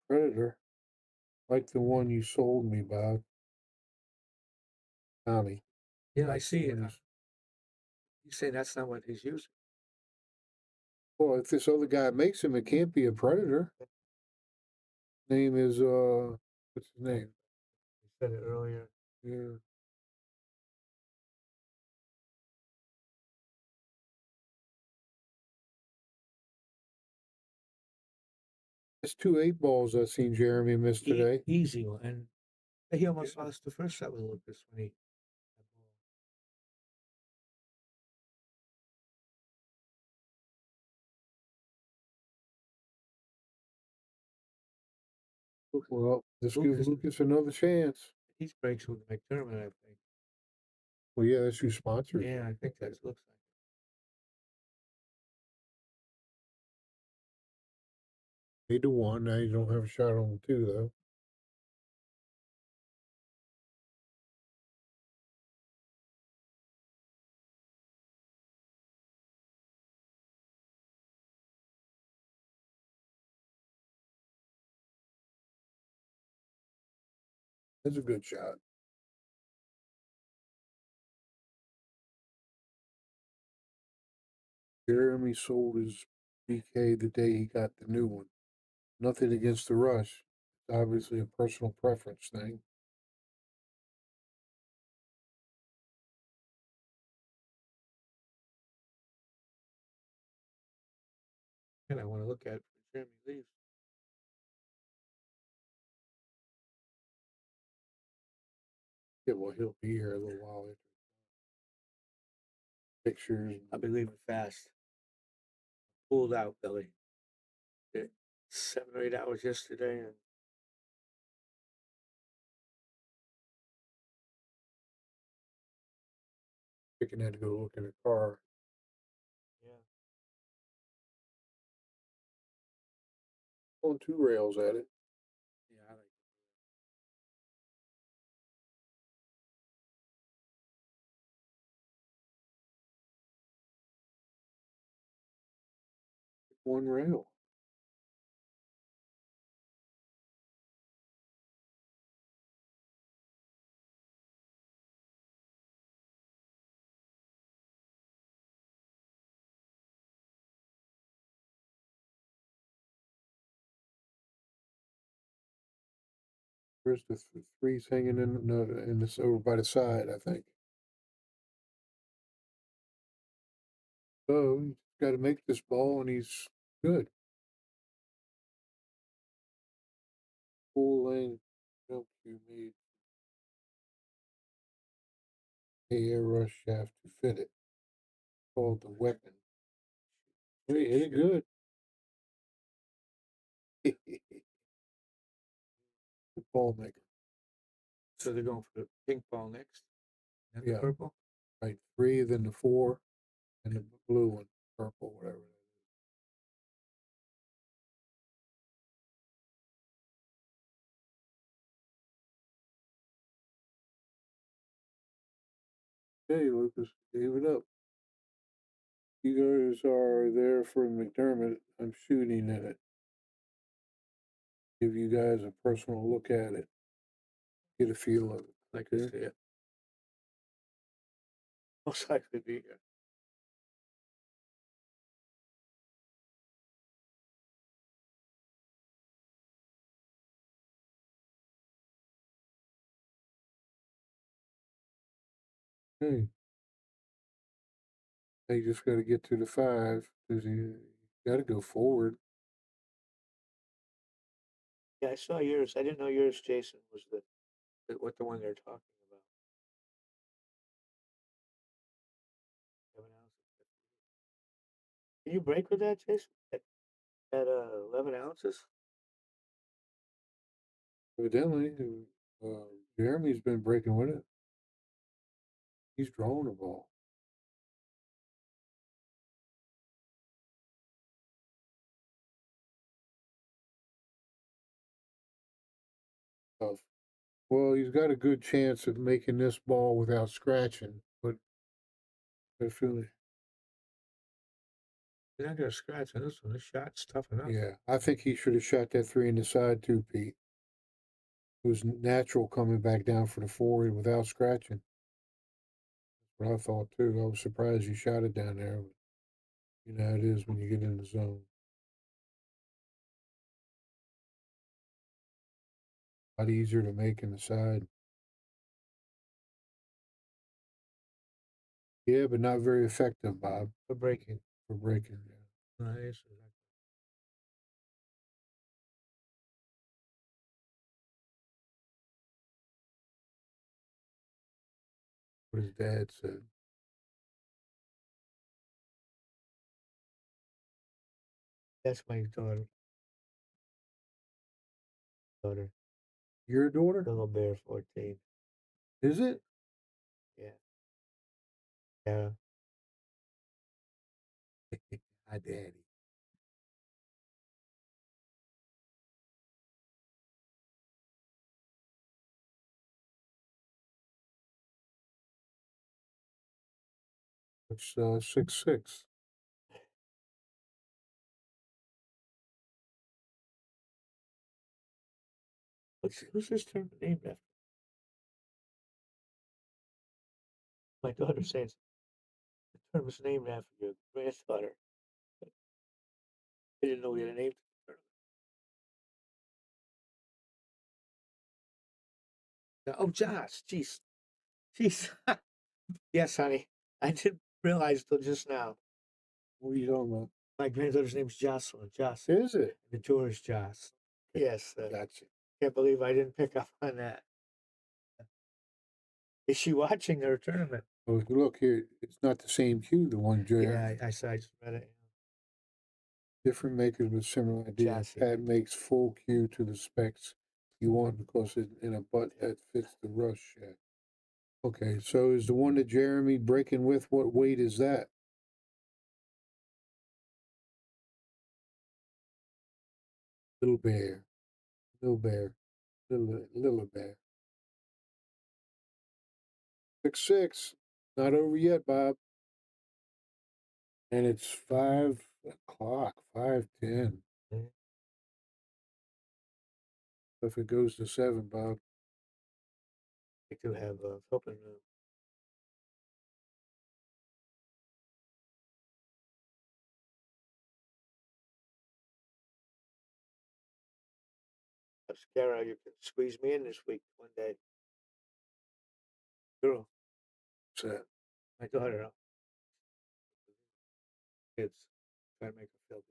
Predator, like the one you sold me, Bob. Tommy. Yeah, I see it. You say that's not what he's using. Well, if this other guy makes him, it can't be a predator. Name is what's his name? You said it earlier. Yeah. It's 2 8 balls I've seen Jeremy miss today. Easy one. And he almost lost the first shot with Lucas when he. Well, let's give Lucas another chance. He breaks with McDermott, I think. Well, yeah, that's who sponsored. Yeah, I think that looks like. 8-1. Now you don't have a shot on 2 though. That's a good shot. Jeremy sold his BK the day he got the new one. Nothing against the Rush. It's obviously a personal preference thing. And I want to look at it when Jeremy leaves. Yeah, well, he'll be here a little while later. Pictures. I'll be leaving fast. Pulled out, Billy. Did 7 or 8 hours yesterday, and Chicken had to go look in the car. yeah. On 2 rails at it. Yeah, I like it. 1 rail. Where's the threes hanging in this over by the side, I think. So he's got to make this ball, and he's good. Full lane jump you made. Air rush shaft to fit it. Called the weapon. Hey, hit it good. The ball maker. So they're going for the pink ball next. And the Yeah. purple. Right, 3, then the 4, and the blue one, purple, whatever that is. Hey, Lucas, gave it up. You guys are there for McDermott. I'm shooting at it. Give you guys a personal look at it. Get a feel of it. Like I see it. Most likely be here. Hey. They just got to get to the 5 because you got to go forward. Yeah, I saw yours. I didn't know yours, Jason, was what the one they're talking about. 7 ounces. Can you break with that, Jason? At 11 ounces? Evidently, Jeremy's been breaking with it. He's drawing the ball. Tough. Well, he's got a good chance of making this ball without scratching, but I feel it. You're not gonna scratch on this one. This shot's tough enough. Yeah, I think he should have shot that 3 in the side too, Pete. It was natural coming back down for the 4 without scratching. what I thought too. I was surprised you shot it down there. But you know how it is when you get in the zone. A lot easier to make in the side. Yeah, but not very effective, Bob. For breaking. For breaking, yeah. Nice. What his dad said. That's my daughter. Your daughter? Little Bear 14. Is it? Yeah. Yeah. Hi, Daddy. It's 6-6. Who's this tournament named after? My daughter says the tournament's named after your granddaughter. I didn't know we had a name. Oh, Josh. Jeez. Jeez. Yes, honey. I didn't realize till just now. What are you talking about? My granddaughter's name's Jocelyn. Jocelyn. Is it? The tourist Joss. Yes. Gotcha. Can't believe I didn't pick up on that. Is she watching their tournament? Oh, look here. It's not the same cue, the one Jerry. Yeah, I saw. I just read it. Different makers with similar ideas. Chassis. Pat makes full cue to the specs you want because it's in a butt that fits the rush shaft. Okay, so is the one that Jeremy breaking with, what weight is that? Little bear. Little bear. Little bear. 6-6. Not over yet, Bob. And it's 5 o'clock, 5:10. If it goes to 7, Bob. I do have hoping. Mascara, you can squeeze me in this week one day. Girl. What's that? My daughter. Kids. Try to make her feel guilty.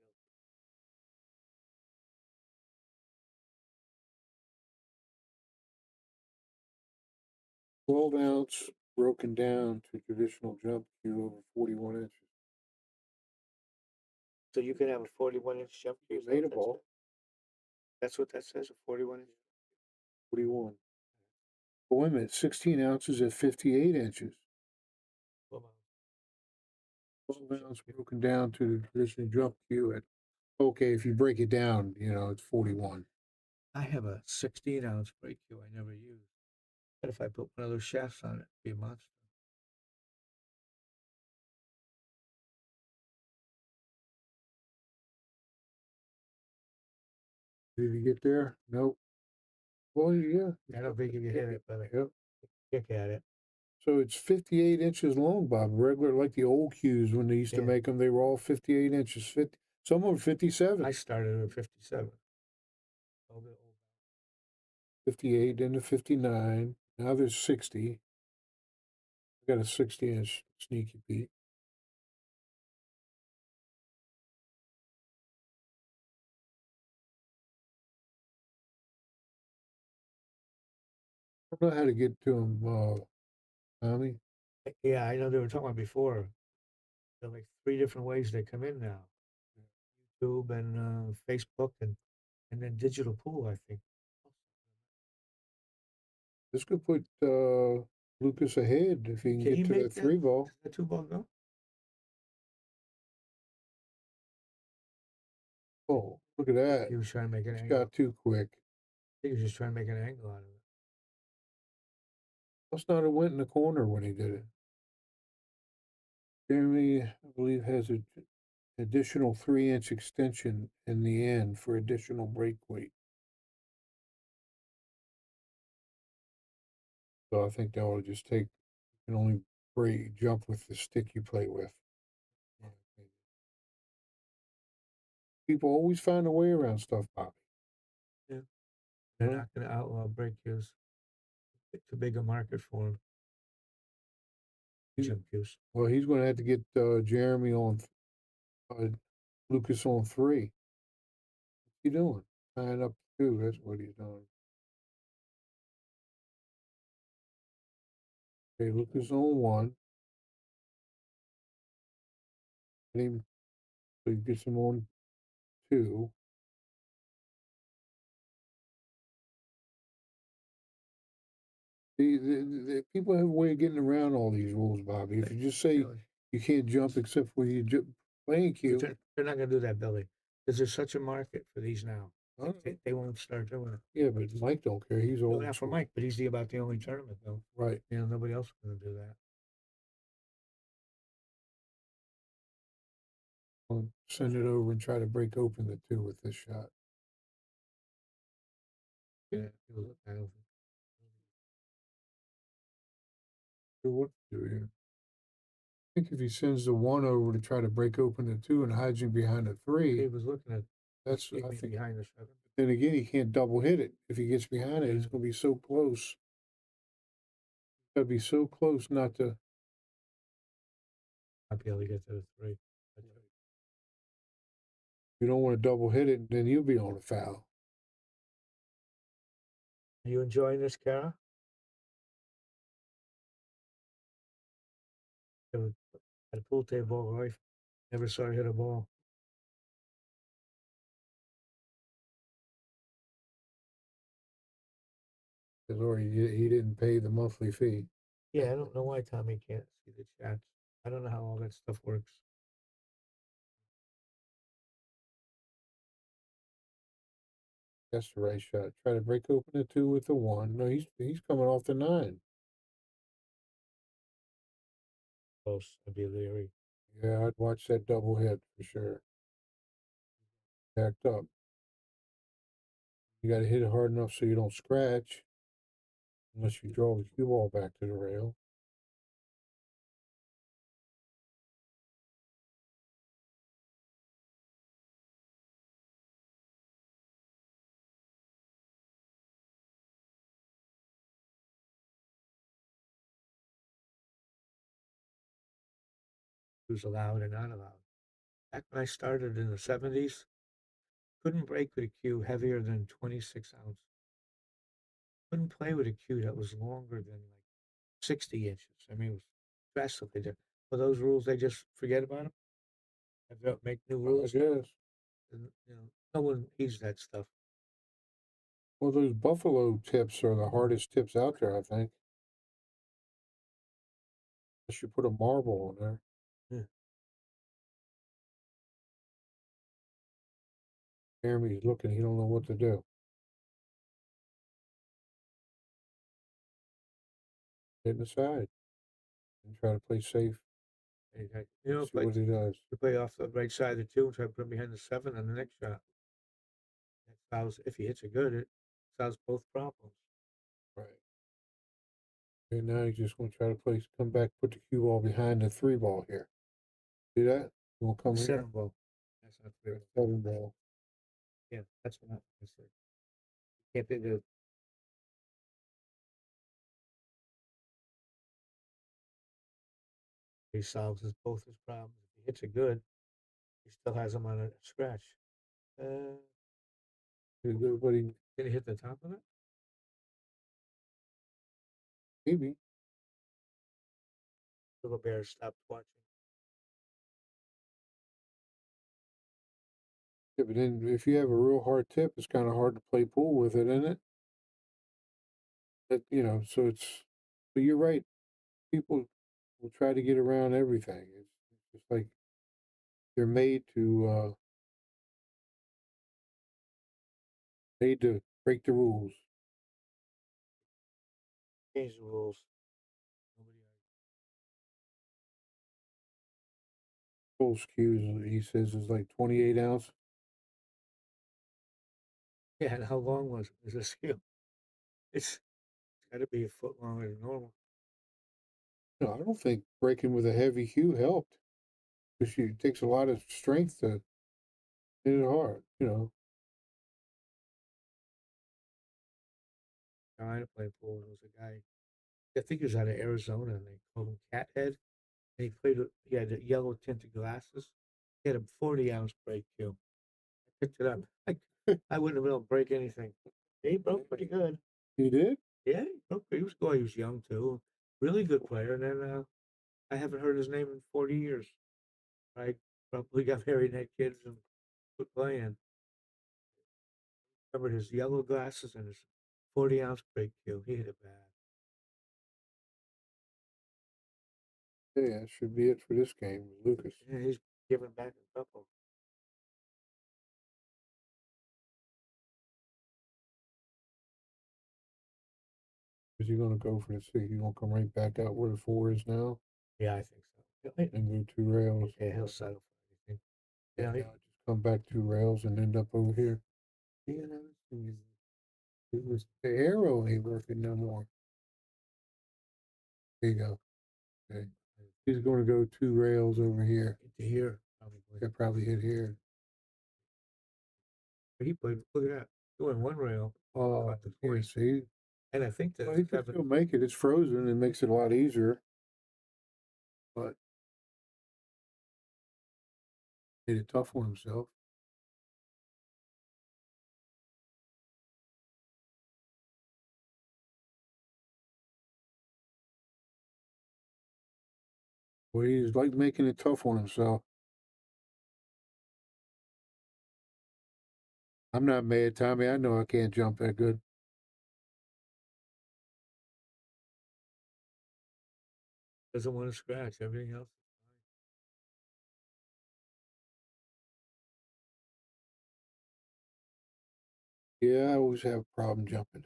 12-ounce broken down to traditional jump cue over 41 inches. So you can have a 41-inch jump cue. Made a ball. That's what that says, a 41-inch. 41. But wait a minute, 16 ounces at 58 inches. 12 ounce broken down to the traditional jump cue at, okay, if you break it down, you know, it's 41. I have a 16-ounce brake cue I never use. But if I put one of those shafts on it, it'd be a monster. Did you get there? Nope. Well, yeah. I don't think if you hit it, but Yep. kick at it. So it's 58 inches long, Bob. Regular, like the old cues when they used to make them, they were all 58 inches. 50, some were 57. I started at 57. 58 into 59. Now there's 60. I got a 60-inch sneaky Pete. I don't know how to get to them, Tommy. Yeah, I know they were talking about before. There are like 3 different ways they come in now. YouTube and Facebook and then digital pool, I think. This could put Lucas ahead if he can get to that 3-ball. Does that 2-ball go? Oh, look at that. He was trying to make an He's angle. got too quick. I think he was just trying to make an angle out of it. Must not have went in the corner when he did it. Jeremy, I believe, has an additional 3-inch extension in the end for additional brake weight. So I think that will just take, you can only where you jump with the stick you play with. People always find a way around stuff, Bobby. Yeah. They're not going to outlaw break cues. It's a bigger market for them. Jump cues. Well, he's going to have to get Jeremy on, Lucas on 3. What's he doing? Tying up 2. That's what he's doing. Okay, Lucas on 1. Get him, so he gets him on 2. The people have a way of getting around all these rules, Bobby. If you just say you can't jump except for you playing cue. They're not going to do that, Billy, because there's such a market for these now. They won't start doing it. Yeah, but Mike don't care. He's old. Not for Mike, but he's about the only tournament, though. Right. You know, nobody else is going to do that. I'll send it over and try to break open the 2 with this shot. Yeah, I don't What to do here? I think if he sends the 1 over to try to break open the 2 and hides him behind the 3, He was looking at that's I think. behind the 7. Then again, he can't double hit it. If he gets behind it, it's going to be so close. It's got to be so close not to. Not be able to get to the 3. You don't want to double hit it, then you'll be on a foul. Are you enjoying this, Kara? At a pool table, wife never saw her hit a ball. Or he didn't pay the monthly fee. Yeah, I don't know why Tommy can't see the chats. I don't know how all that stuff works. That's the right shot. Try to break open the 2 with the 1. No, he's coming off the 9. Close. I'd be leery. Yeah, I'd watch that double hit for sure. Backed up. You got to hit it hard enough so you don't scratch. Unless you draw the cue ball back to the rail. Who's allowed and not allowed. Back when I started in the 70s, couldn't break with a cue heavier than 26 ounce. Couldn't play with a cue that was longer than like 60 inches. I mean, it was drastically different. For those rules, they just forget about them. Have to make new rules. I guess. And, you know, no one heeds that stuff. Well, those buffalo tips are the hardest tips out there, I think. Unless you put a marble on there. Yeah. Jeremy's looking. He don't know what to do. Hit aside and try to play safe. You know, see what he does. You play off the right side of the 2 and try to put him behind the 7 on the next shot. That solves, if he hits it good, it solves both problems. Right. And now he's just going to try to come back, put the cue ball behind the 3 ball here. See that? You want to come 7 here? ball. That's not clear. 7 ball. Yeah, that's what I said. Can't be the. He solves both his problems. If he hits it good, he still has him on a scratch. But he, Did he hit the top of it? maybe. Little Bear stopped watching. Yeah, but then if you have a real hard tip, it's kind of hard to play pool with it, isn't it? That, you know, so it's. But you're right. People will try to get around everything. It's just like they're made to break the rules. Change the rules. Full skews, he says, is like 28 ounce. Yeah, and how long was this heel? It's got to be a foot longer than normal. No, I don't think breaking with a heavy cue helped. Because it takes a lot of strength to hit it hard, you know. Trying to play pool. There was a guy, I think he was out of Arizona, and they called him Cathead. And he had the yellow tinted glasses. He had a 40-ounce break cue. I picked it up. I wouldn't have been able to break anything. He broke pretty good. He did? Yeah, he broke. He was young too. Really good player. And then I haven't heard his name in 40 years. I probably got married and had kids and quit playing. Remember his yellow glasses and his 40-ounce break cue. He hit it bad. Yeah, that should be it for this game, Lucas. Yeah, he's giving back a couple. Is he going to go for the 6? He going to come right back out where the 4 is now? Yeah, I think so. And go 2 rails? Yeah, he'll settle for anything. Yeah, just come back 2 rails and end up over here. Yeah, it was the arrow ain't working no more. There you go. Okay. He's going to go 2 rails over here. To here, probably. He'll probably hit here. He played, look at that. Doing 1 rail. Oh, yeah, see? And I think that Well, he can still make it. It's frozen. It makes it a lot easier. But made it tough on himself. Well, he's like making it tough on himself. I'm not mad, Tommy. I know I can't jump that good. doesn't want to scratch. Everything else. Yeah, I always have a problem jumping.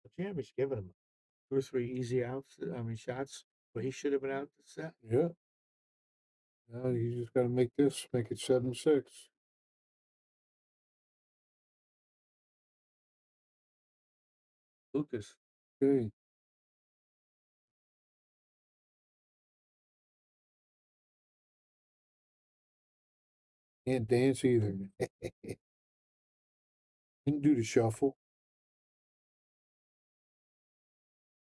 But Jeremy's giving him 2 or 3 easy outs. Shots where he should have been out the set. Yeah. Now you just got to make it 7-6. Lucas. Okay. Can't dance either. Didn't do the shuffle.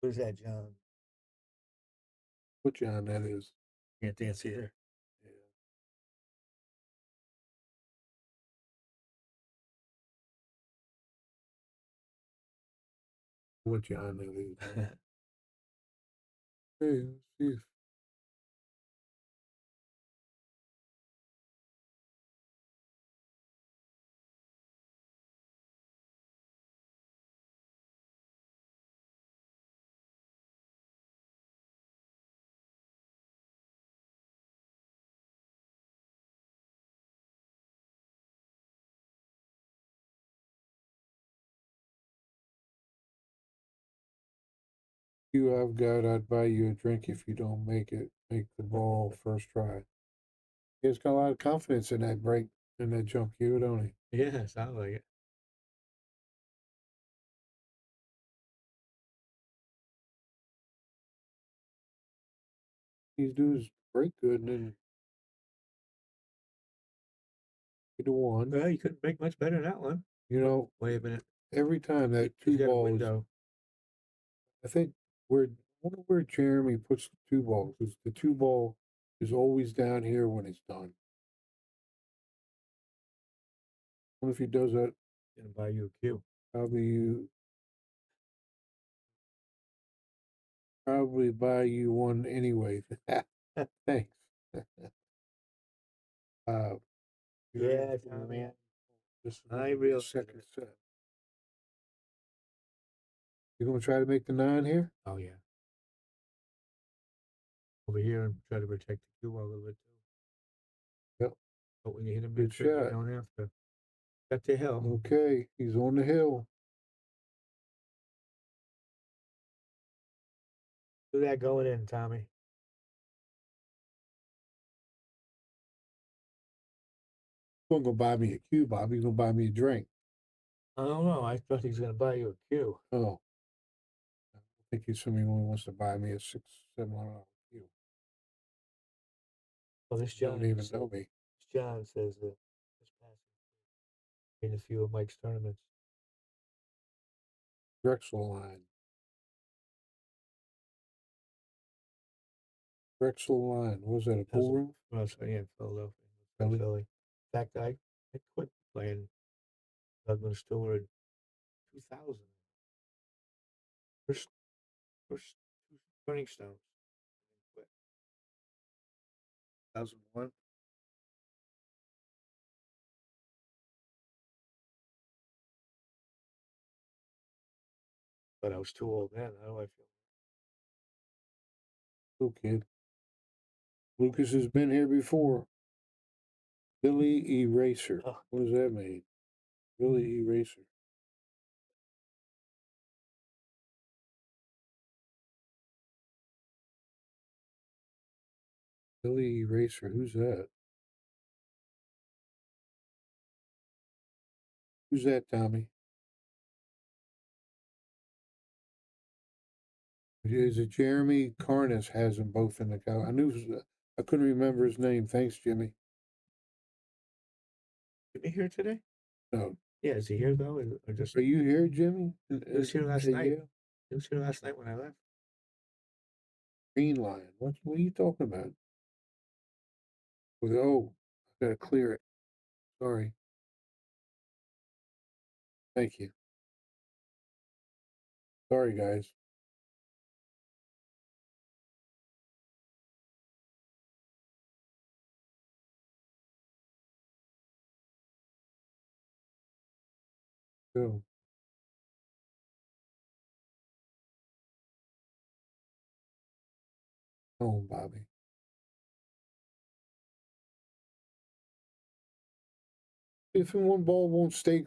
Who's that, John? What John that is? Can't dance either. What John that is? Hey, let's see if you I've got, I'd buy you a drink if you don't make it. Make the ball first try. He's got a lot of confidence in that break, in that jump cue, don't he? Yeah, sounds like it. He's doing his break good and then 8-1. Well, you couldn't make much better than that one. You know, Wait a minute. every time that He's 2 got a balls, window. I think I wonder where Jeremy puts the 2 ball, because the 2 ball is always down here when it's done. I wonder if he does that. Gonna buy you a cue. Probably buy you one anyway. Thanks. Yeah, Tommy. This I realize second set. You gonna try to make the 9 here? Oh yeah. Over here and try to protect the cue a little bit too. Yep. But when you hit him Good mid-trip, you shot. don't have to. Got the hill. Okay, he's on the hill. Do that going in, Tommy. He's gonna buy me a cue, Bob. He's gonna buy me a drink. I don't know. I thought he was gonna buy you a cue. Oh. think if somebody only wants to buy me a $600-700 cue. Well, this They John don't even know me. This John says that this passing in a few of Mike's tournaments. Drexel line. Drexel line. What was that, a pool room? Well, I was in Philadelphia. Philly? Philly. In fact, I quit playing Douglas Stewart in 2000. First two Turning Stones. Quit. 2001. But I was too old then. How do I feel? Cool kid. Lucas has been here before. Billy Eraser. Oh. What does that mean? Billy Eraser. Billy Eraser. Who's that? Who's that, Tommy? Is it Jeremy Carnes has them both in the cow? I couldn't remember his name. Thanks, Jimmy. Is he here today? No. Yeah, is he here though? Or just Are you here, Jimmy? he was here last night. Yeah. He was here last night when I left. Green line. What are you talking about? Oh, I gotta clear it. Sorry. Thank you. Sorry, guys. Go. Oh, Bobby. If one ball won't stay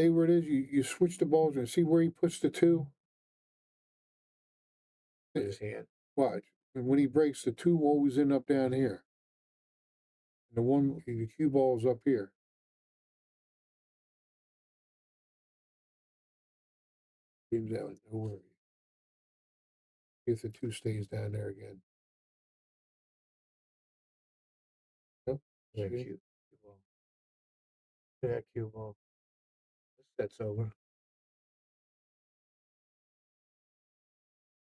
where it is, you switch the balls and see where he puts the two. His hand. Watch. And when he breaks, the two always end up down here. And the cue ball's up here. Seems that was no worry. If the two stays down there again. Yep. Yeah, cue ball. Yeah, cue ball. That's over.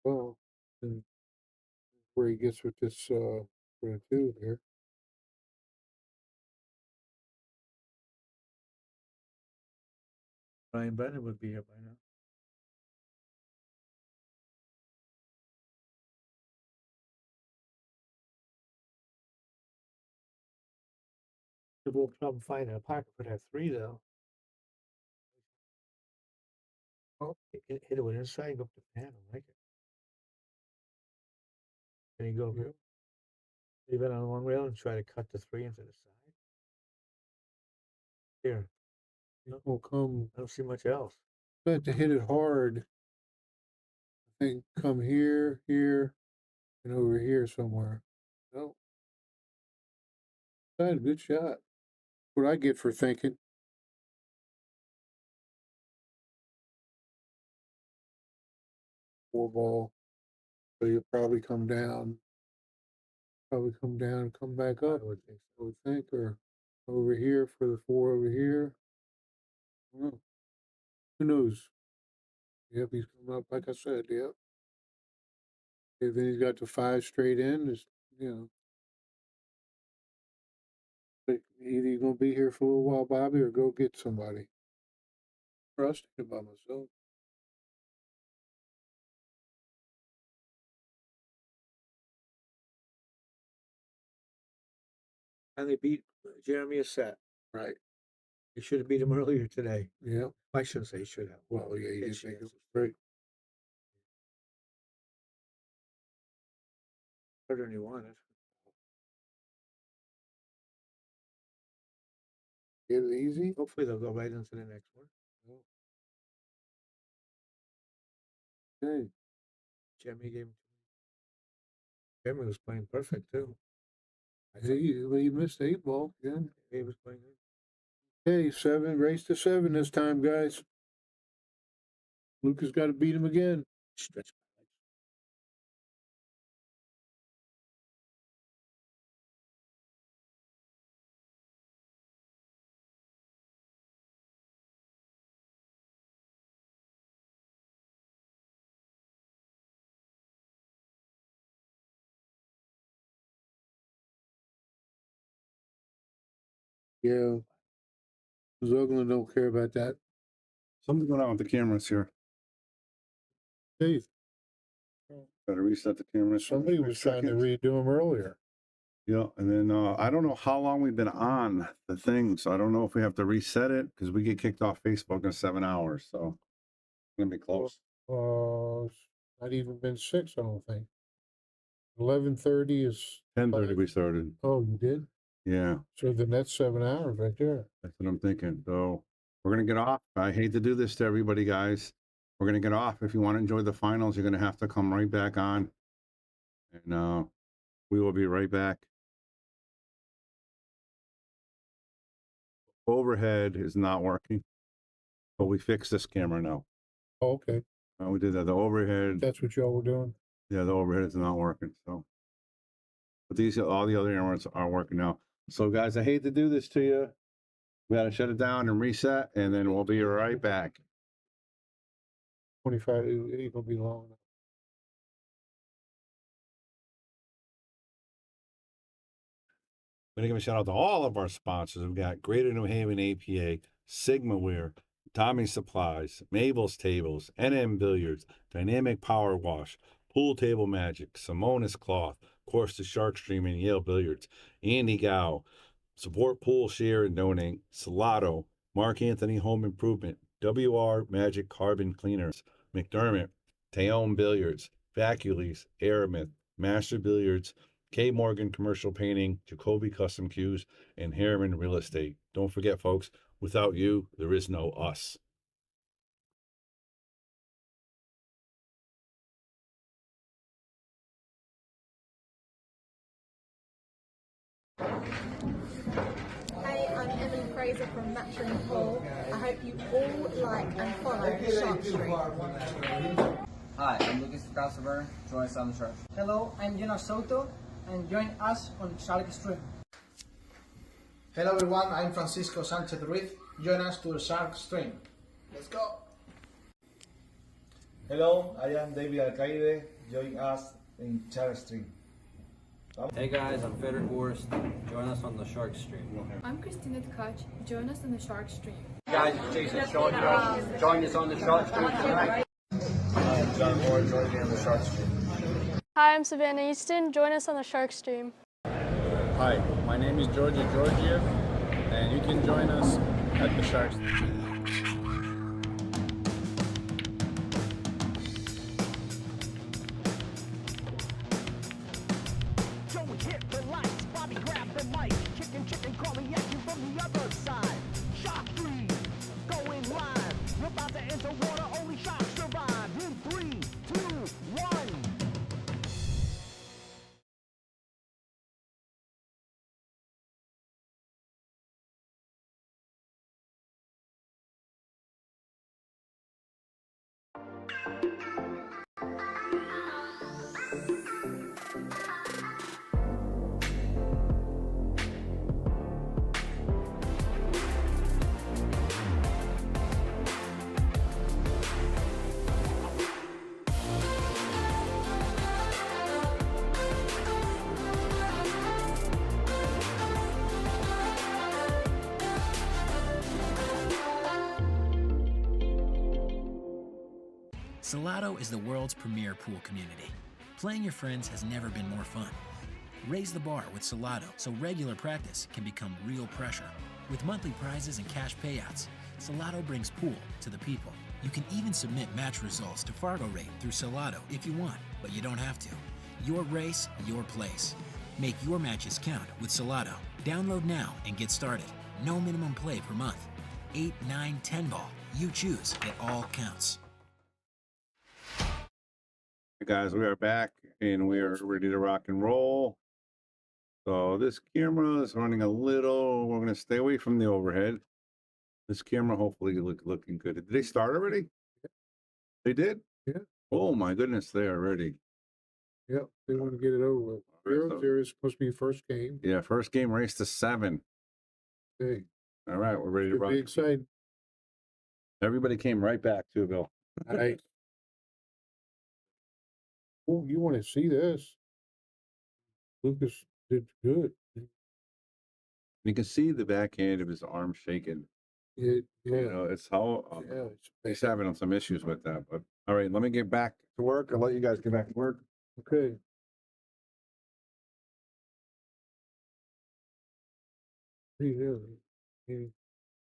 Well, and where he gets with this for the two here. Brian Brennan would be here by now. The real problem finding a pocket for that three though. Oh, hit it with inside, go up to the hand. I like it. Can you go leave it on the long rail and try to cut the three into the side? Here. Will come. I don't see much else. I have to hit it hard. I think come here, here, and over here somewhere. No. That's a good shot. What I get for thinking. Four ball. So you'll probably come down. Come back up. I would think, or over here for the four over here. Oh. Who knows? Yep, he's coming up like I said. Yep. And then he's got the five straight in. Just, like either you're gonna be here for a little while, Bobby, or go get somebody. Or I was thinking about myself. And they beat Jeremy a set. Right. You should have beat him earlier today. Yeah. I shouldn't say should have. Well, yeah, you did make it great. Better than you wanted. Get it easy. Hopefully they'll go right into the next one. Okay. Jeremy gave him. Jeremy was playing perfect too. He missed the 8 ball again. He was playing good. Okay, 7, race to 7 this time, guys. Lucas got to beat him again. Stretch Yeah. Zuglan don't care about that. Something's going on with the cameras here. Dave, Better reset the cameras. somebody was trying to redo them earlier. Yeah, and then I don't know how long we've been on the thing, so I don't know if we have to reset it because we get kicked off Facebook in 7 hours, so it's gonna be close. It's not even been 6, I don't think. 11:30 is 10:30 we started. Oh, you did? Yeah, So then that's 7 hours right there. that's what I'm thinking. So we're gonna get off. I hate to do this to everybody, guys. We're gonna get off. If you want to enjoy the finals, you're gonna have to come right back on, and we will be right back. Overhead is not working, but we fixed this camera now. Oh, okay. We did that. The overhead. That's what y'all were doing? Yeah, the overhead is not working. So, but all the other cameras are working now. So, guys, I hate to do this to you. We got to shut it down and reset, and then we'll be right back. 25, it ain't gonna be long enough. We're going to give a shout out to all of our sponsors. We've got Greater New Haven APA, Sigma Wear, Tommy Supplies, Mabel's Tables, NM Billiards, Dynamic Power Wash, Pool Table Magic, Simonis Cloth, of course, the Shark Stream and Yale Billiards, Andy Gow, Support Pool, Share, and Donate, Salado, Mark Anthony Home Improvement, WR Magic Carbon Cleaners, McDermott, Taom Billiards, Vacules, Aramith, Master Billiards, K. Morgan Commercial Painting, Jacoby Custom Cues, and Harriman Real Estate. Don't forget, folks, without you, there is no us. Hey, I'm Emily Fraser from Matching Pool. I hope you all like and follow Shark Street. Hi, I'm Lucas Lukas. Join us on the Shark Stream. Hello, I'm Salotto, and join us on Shark Stream. Hello everyone, I'm Francisco Sanchez Ruiz. Join us to the Shark Stream. Let's go. Hello, I am David Alcaide. Join us in Shark Stream. Hey guys, I'm Feder Horst. Join us on the Shark Stream. I'm Christina Tkach. Join us on the Shark Stream. Guys, it's Jason Shorter. Join us on the Shark Stream tonight. I'm John Moore. Join me on the Shark Stream. Hi, I'm Savannah Easton. Join us on the Shark Stream. Hi, my name is Georgia Georgiev, and you can join us at the Shark Stream. Salado is the world's premier pool community. Playing your friends has never been more fun. Raise the bar with Salado so regular practice can become real pressure. With monthly prizes and cash payouts, Salado brings pool to the people. You can even submit match results to Fargo Rate through Salado if you want, but you don't have to. Your race, your place. Make your matches count with Salado. Download now and get started. No minimum play per month. 8, 9, 10 ball. You choose. It all counts. Hey guys, we are back and we are ready to rock and roll. So this camera is running a little. We're going to stay away from the overhead. This camera hopefully looking good. Did they start already? They did? Yeah. Oh my goodness, they are ready. Yep, they want to get it over with. Right, so- 0-0 is supposed to be first game. Yeah, first game race to 7. Hey, All right, we're ready to should rock. be exciting. Everybody came right back too, Bill. Nice. Oh, you want to see this? Lucas did good. You can see the backhand of his arm shaking. Yeah. You know, it's how he's having some issues with that. But all right, let me get back to work. I'll let you guys get back to work. Okay.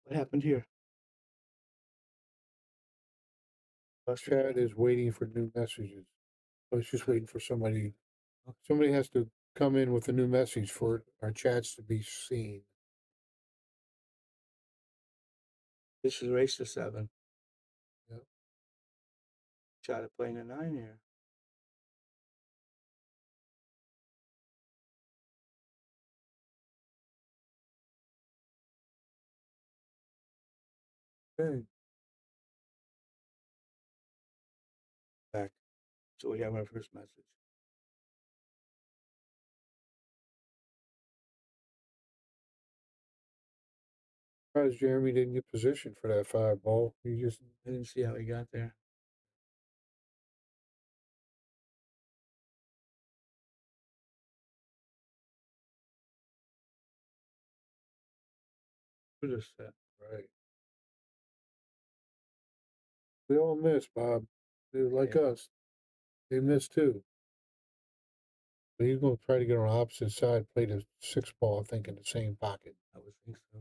What happened here? Chad is waiting for new messages. I was just waiting for somebody. Somebody has to come in with a new message for our chats to be seen. This is race to 7. Yep. Try to play in a 9 here. Okay. Back. So we have our first message. Surprised Jeremy didn't get positioned for that 5 ball. I didn't see how he got there. Could have set. Right. We all miss, Bob. They're like us. They miss too. But he's going to try to get on the opposite side, play the 6 ball, I think, in the same pocket. I would think so.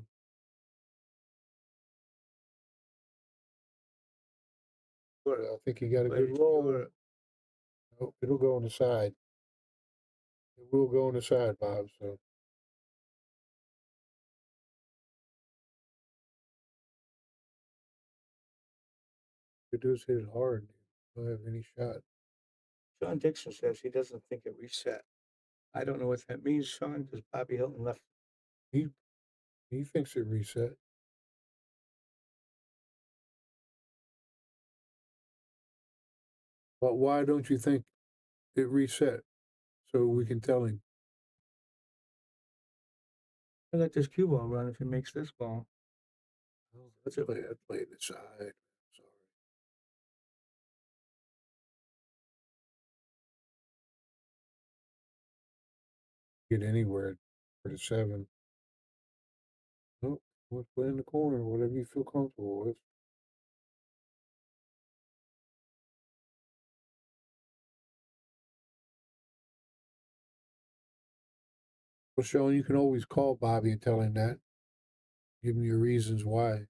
But I think he got a good roll. Oh, it'll go on the side. It will go on the side, Bob. So you do is hit it hard. Don't have any shot. John Dixon says he doesn't think it reset. I don't know what that means, Sean, because Bobby Hilton left. He thinks it reset. But why don't you think it reset? So we can tell him. I let this cue ball run if he makes this ball. Let's play it inside. Sorry. Get anywhere for the 7. Nope. We'll play in the corner, whatever you feel comfortable with. Well, Sean, you can always call Bobby and tell him that. Give him your reasons why.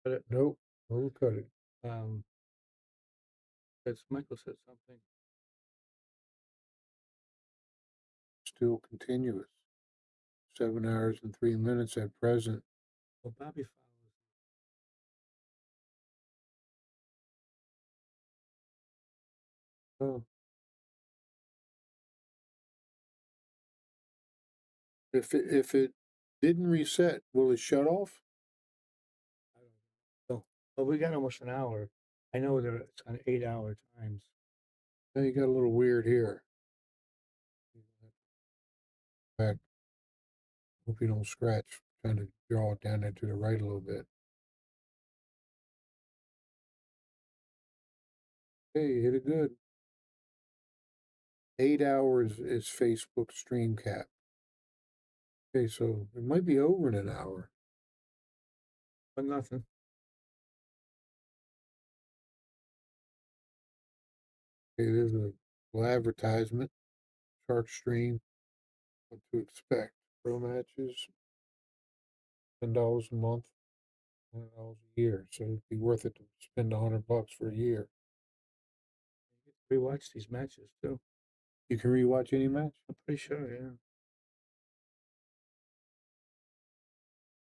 Cut it. Nope. We'll cut it. That's Michael said something. Still continuous. 7 hours and 3 minutes at present. Well, Bobby follows. Oh. If it didn't reset, will it shut off? So, but we got almost an hour. I know that it's on 8-hour times. Now you got a little weird here. Back. Hope you don't scratch. Trying to draw it down there to the right a little bit. Hey, hit it good. 8 hours is Facebook stream cap. Okay, so it might be over in an hour. But nothing. Okay, there's a little advertisement. Shark Stream. What to expect. Pro matches. $10 a month. $100 a year. So it'd be worth it to spend $100 for a year. Rewatch these matches too. You can rewatch any match? I'm pretty sure, yeah.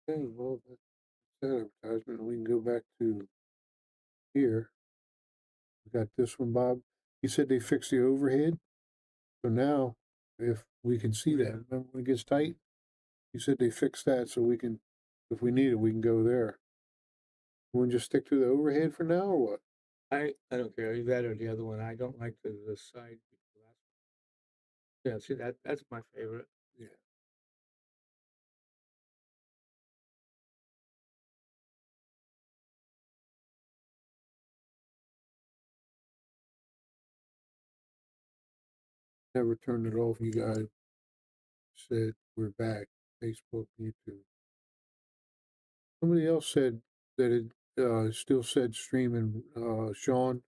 Okay, well, that's that advertisement. We can go back to here. We got this one, Bob. You said they fixed the overhead. So now, if we can see that, remember when it gets tight? You said they fixed that so we can, if we need it, we can go there. You want to just stick to the overhead for now or what? I don't care, either that or the other one. I don't like the side. Yeah, see that's my favorite. Yeah. Never turned it off. You guys said we're back. Facebook, YouTube. Somebody else said that it still said streaming, Sean.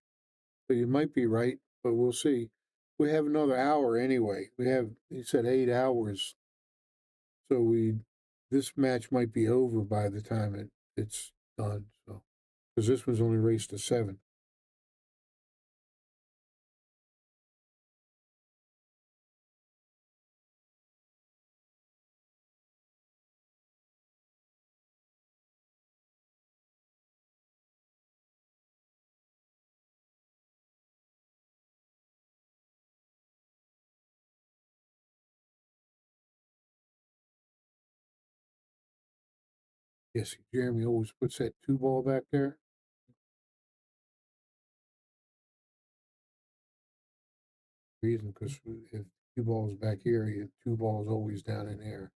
So you might be right, but we'll see. We have another hour anyway. He said 8 hours. So this match might be over by the time it's done. So, because this one's only raced to 7. Yes, Jeremy always puts that 2 ball back there. Reason, because if 2 balls back here, 2 balls always down in there.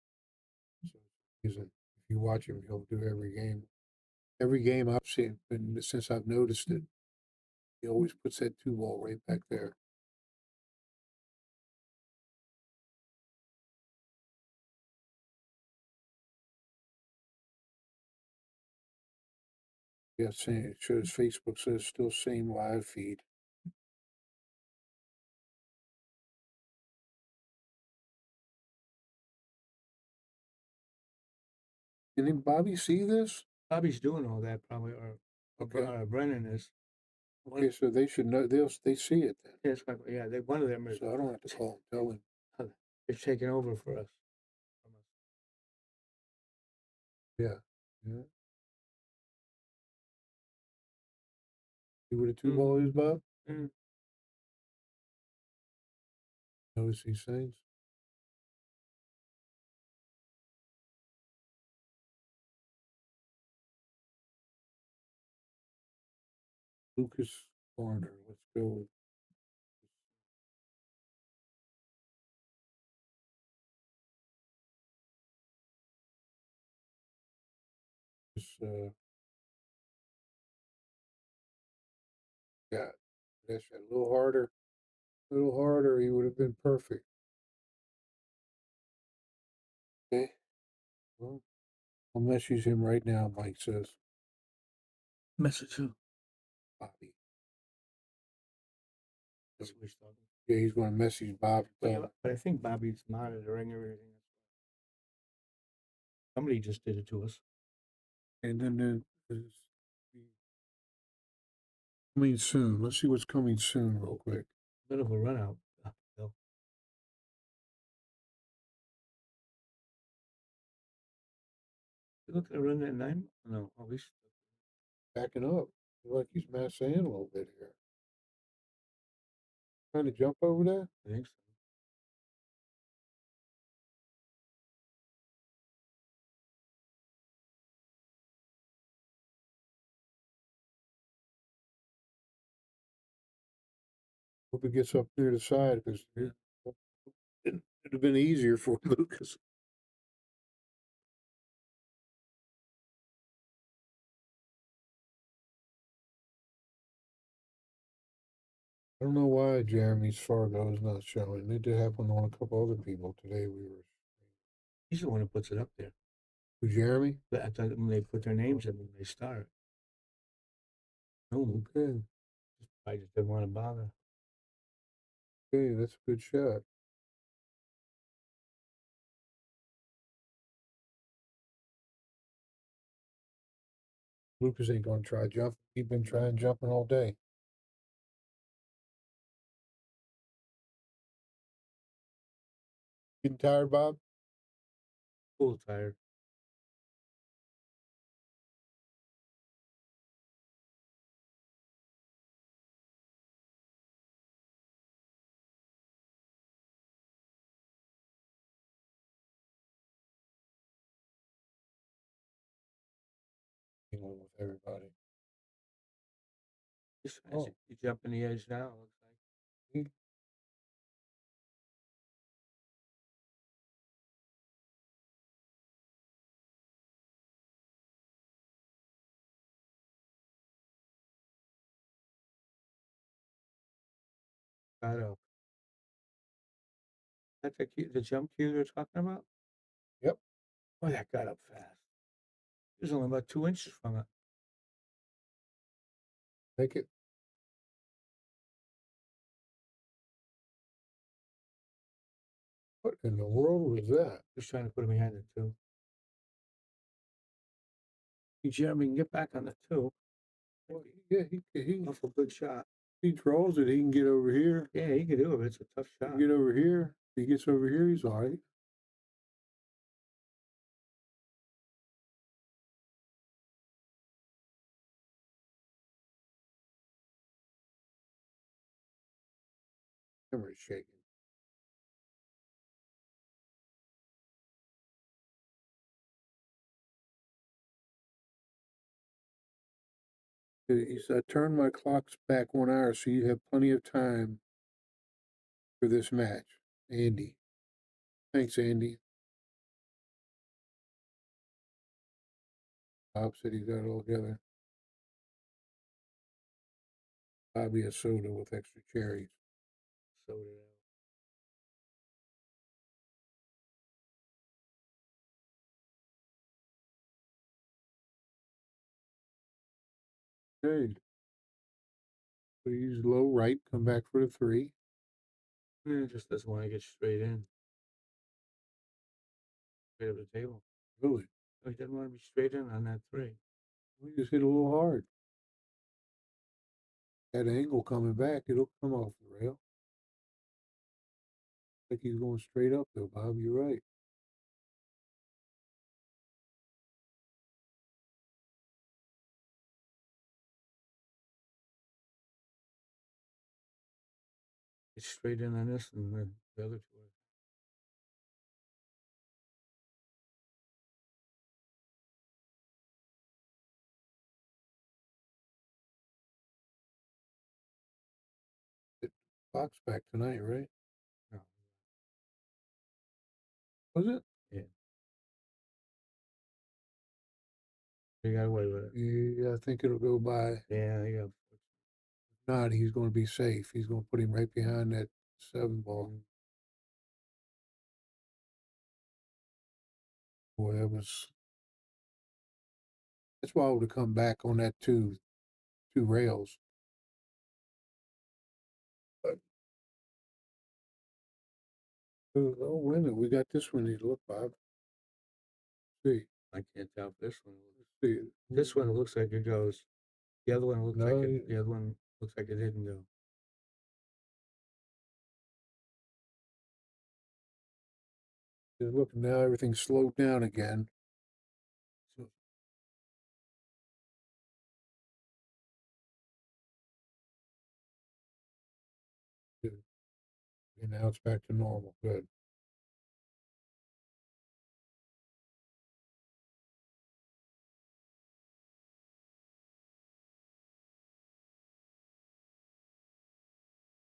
So if you watch him, he'll do every game. Every game I've seen, and since I've noticed it, he always puts that 2 ball right back there. Yeah, it shows Facebook says still same live feed. Didn't Bobby see this? Bobby's doing all that probably, or Okay. Brennan is. Okay, so they should know. They see it then. Yes, yeah, one of them is. So I don't have to call and tell him. It's taking over for us. Yeah. Yeah. See what a 2 ball is, Bob? Mm. Notice these things. Lucas Corner. Let's go. Yeah, that's a little harder. A little harder. He would have been perfect. Okay. Well, I'll message him right now. Mike says. Message who? Bobby. That's what he's talking. Yeah, he's going to message Bob. But I think Bobby's monitoring everything. Somebody just did it to us. And then coming soon. Let's see what's coming soon, real quick. Bit of a run out. Bill. Look at the run at 9. No, at least Backing up. Like he's massing a little bit here. Trying to jump over there? I think so. Hope it gets up near the side because it'd have been easier for Lucas. I don't know why Jeremy's Fargo is not showing. It did happen on a couple other people today. He's the one who puts it up there. Who, Jeremy? But I thought when they put their names in when they start. Oh, okay. I just didn't want to bother. Okay, that's a good shot. Lucas ain't gonna try jumping. He's been trying jumping all day. Getting tired, Bob? A little tired. one with everybody. Just you jump in the edge now. It looks like. Got up. That's the jump cue they're talking about? Yep. Oh, that got up fast. He was only about 2 inches from it. Take it. What in the world was that? Just trying to put him behind the two. Hey, Jeremy can get back on the two. Well, yeah, he Awful good shot. he draws it. He can get over here. Yeah, he can do it, but it's a tough shot. Get over here. If he gets over here, he's all right. Camera's shaking. He said, turn my clocks back 1 hour so you have plenty of time for this match. Andy. Thanks, Andy. Bob said he got it all together. Bobby a soda with extra cherries. Soda. Okay. So use low right, come back for the 3. Yeah, just doesn't want to get straight in. Straight up the table. Really? Oh, he didn't want to be straight in on that 3. We just hit a little hard. That angle coming back, it'll come off the rail. Like he's going straight up though, Bob. You're right. Get straight in on this and then the other 2. Fox back tonight, right? No. Was it? Yeah. He got away with it. Yeah, I think it'll go by. Yeah, he got. If not, he's going to be safe. He's going to put him right behind that 7 ball. Boy, that's wild to come back on that two rails. But oh, wait a minute, we got this one. Look, Bob. See, I can't tell if this one. see, This one looks like it goes. The other one looks No, like it. The other one looks like it didn't go. look, now everything's slowed down again. So, and now it's back to normal. Good.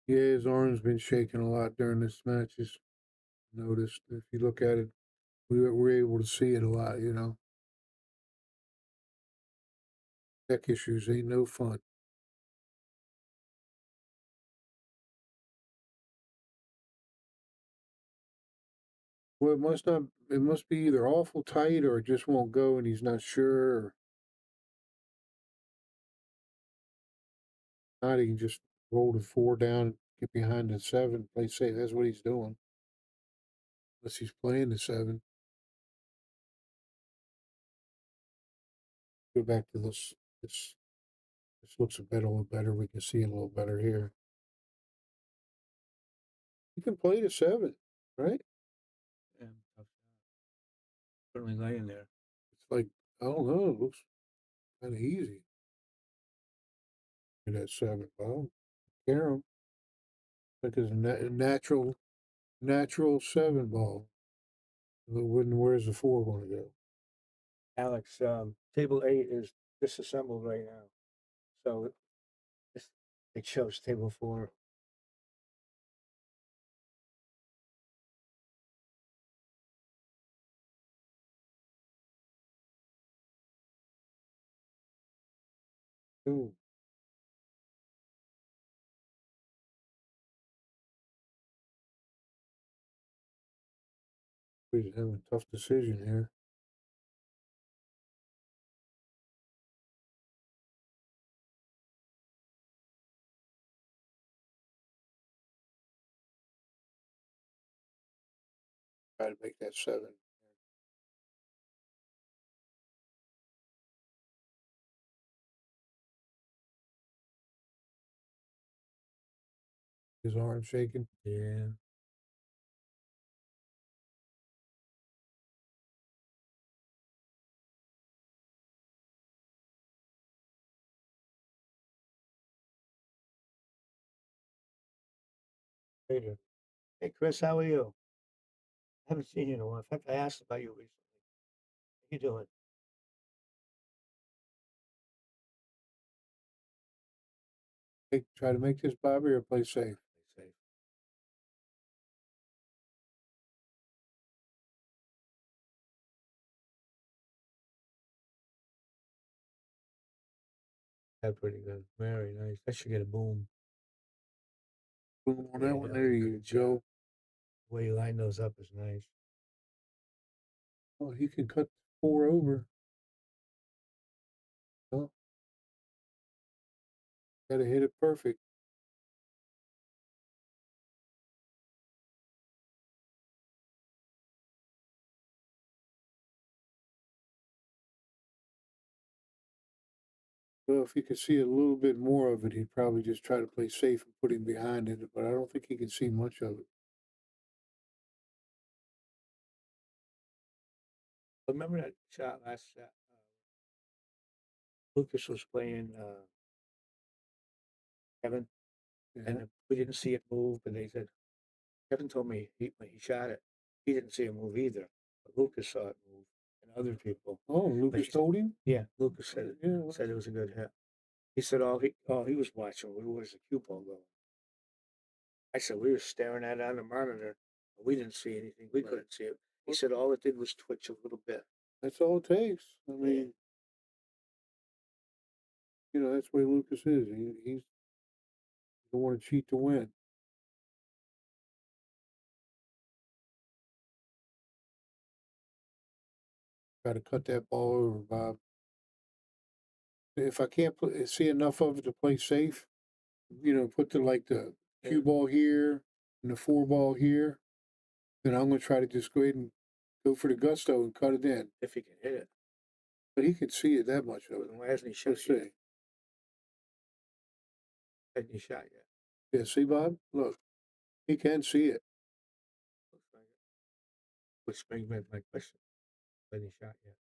Yeah, his arm's been shaking a lot during this matches. Noticed if you look at it, we were able to see it a lot. You know, neck issues ain't no fun. Well, it must not. It must be either awful tight or it just won't go, and he's not sure. Or not, he can just roll the 4 down, get behind the 7, play safe. That's what he's doing. Unless he's playing the 7. Go back to this. This looks a little better. We can see it a little better here. You can play the 7, right? Yeah, tough shot. Certainly laying there. It's like, I don't know. It looks kind of easy. That 7 ball. Carom. Like it's a natural 7 ball. Where's the 4 going to go? Alex, table 8 is disassembled right now. So it shows table 4. Ooh. We're having a tough decision here. Try to make that 7. His arm shaking. Yeah. Later. Hey, Chris, how are you? I haven't seen you in a while. In fact, I asked about you recently. How you doing? Hey, try to make this Bobby or play safe. Play safe. That's pretty good. Very nice. I should get a boom. Boom on that one. There you go. The way you line those up is nice. Oh, he can cut 4 over. Oh. Gotta hit it perfect. Well, if he could see a little bit more of it, he'd probably just try to play safe and put him behind it, but I don't think he can see much of it. Remember that shot last shot? Lucas was playing Kevin, and we didn't see it move, but they said, Kevin told me when he shot it, he didn't see it move either, but Lucas saw it move, and other people. Oh, Lucas told him? Yeah, Lucas said it. Said it was a good hit. He said all he was watching was the cue ball going. I said we were staring at it on the monitor, but we didn't see anything. We couldn't see it. He said all it did was twitch a little bit. That's all it takes. I mean, you know, that's the way Lucas is. He's don't want to cheat to win. Got to cut that ball over, Bob. If I can't see enough of it to play safe, you know, put the cue ball here and the 4 ball here, then I'm going to try to just go ahead and go for the gusto and cut it in. If he can hit it. But he can see it that much of it. Why hasn't he shot Let's yet? see. Hasn't he shot yet? Yeah, see, Bob? Look, he can see it. Looks like it. Which brings me to my question. Hasn't he shot yet?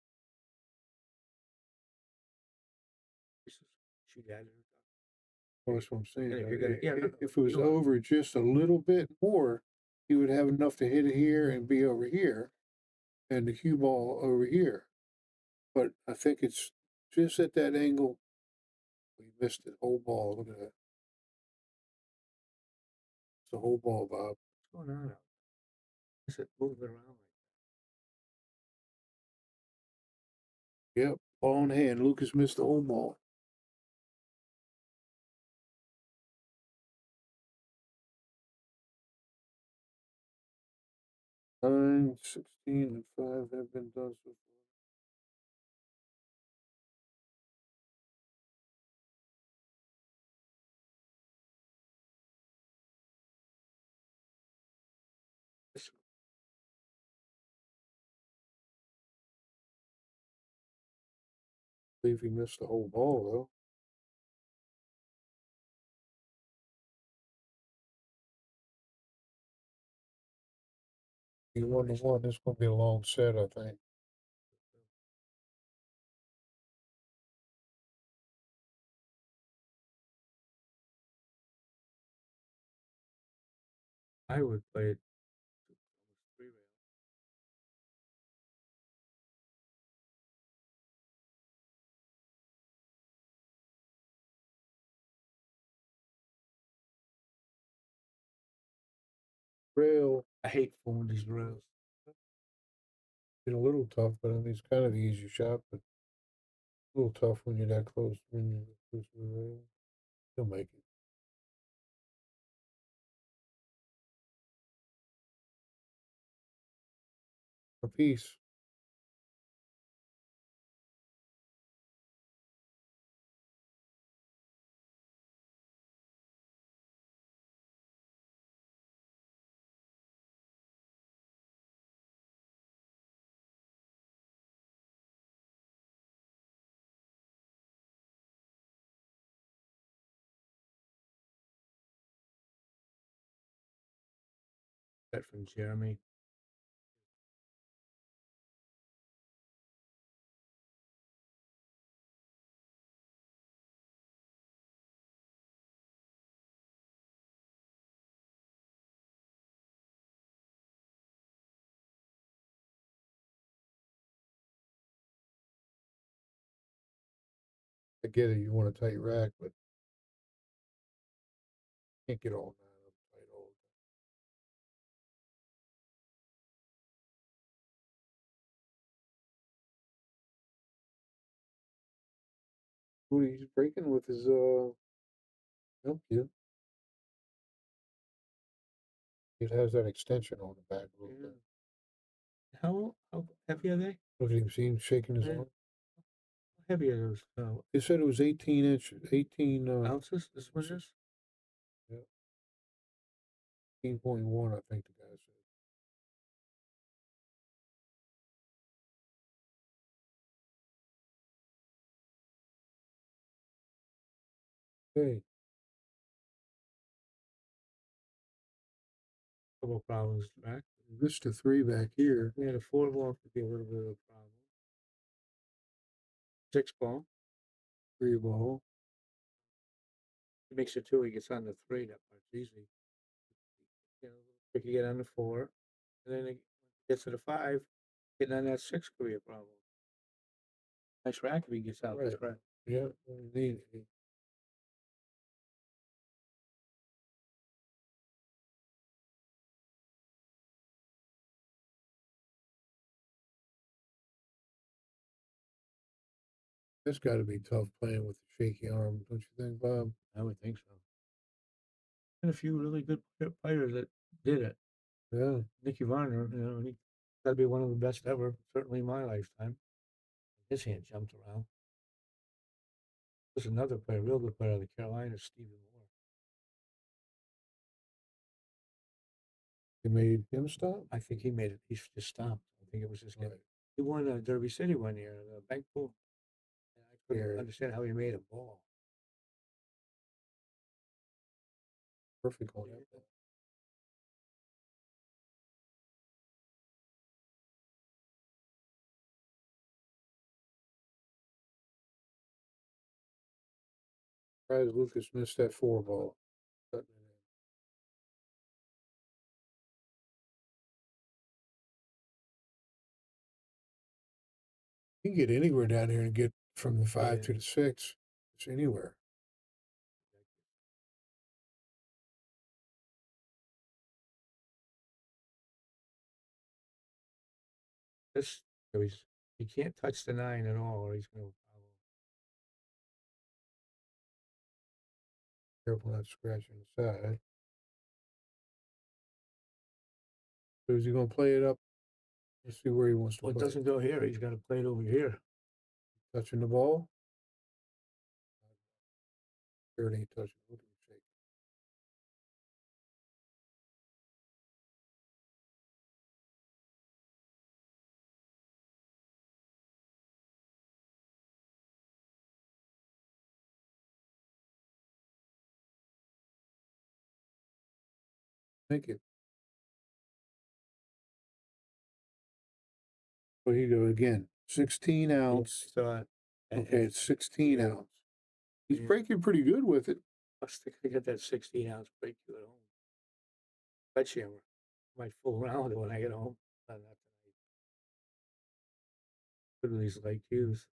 Shoot at it. Well, that's what I'm saying. Yeah, if you're gonna- If it was over just a little bit more, he would have enough to hit it here and be over here, and the cue ball over here. But I think it's just at that angle. We missed the whole ball. Look at that. It's the whole ball, Bob. What's going on out there? Is it moving around like Yep, ball in hand. Lucas missed the whole ball. Nine, 16, and 5 have been done so far. I believe he missed the whole ball, though. He 1-1. This is going to be a long set, I think. I would play it almost 3 rail. Rail. I hate pulling these rails. It's a little tough, but I mean, it's kind of the easy shot, but a little tough when you're that close. When you're close to the rail, you'll make it. A piece. That from Jeremy. I get it. You want a tight rack, but can't get all that tight all the time. He's breaking with his milk cube. It has that extension on the back a little bit. How heavy are they? Have you seen shaking his Yeah. arm? How heavy are those? He said it was 18 inches, 18 Ounces? This one is? Yeah. 18.1, I think the guy said. Hey, Couple problems back. this to 3 back here. Yeah, the 4 ball could be a little bit of a problem. 6 ball. 3 ball. He makes it 2, he gets on the 3, that part's easy. You know, if you get on the 4, and then it gets to the 5, getting on that 6 could be a problem. Nice rack if he gets out Right. this rack. Yeah, indeed. That's got to be tough playing with the shaky arm, don't you think, Bob? I would think so. And a few really good players that did it. Yeah. Nicky Varner, you know, he got to be one of the best ever, certainly in my lifetime. His hand jumped around. There's another player, real good player out of the Carolinas, Stephen Moore. He made him stop? I think he made it. He just stopped. I think it was his guy. He won Derby City one year, the bank pool. And I couldn't understand how he made a ball. Perfect on that ball. Surprised Lukas missed that 4 ball. You can get anywhere down here and get from the 5 to the 6. It's anywhere. This, he can't touch the 9 at all, or he's going to foul. Careful not scratching the side. So is he going to play it up? Let's see where he wants to Well, it play. doesn't go here. He's got to play it over here. Touching the ball? Sure it ain't touching. Look at him shake. Thank you. So here you go again. 16 ounce. So, Okay, it's 16 ounce. He's breaking pretty good with it. I think I got that 16-ounce break you at home. Sledgehammer. Might fool around with it when I get home. Not tonight. Good with these light cues.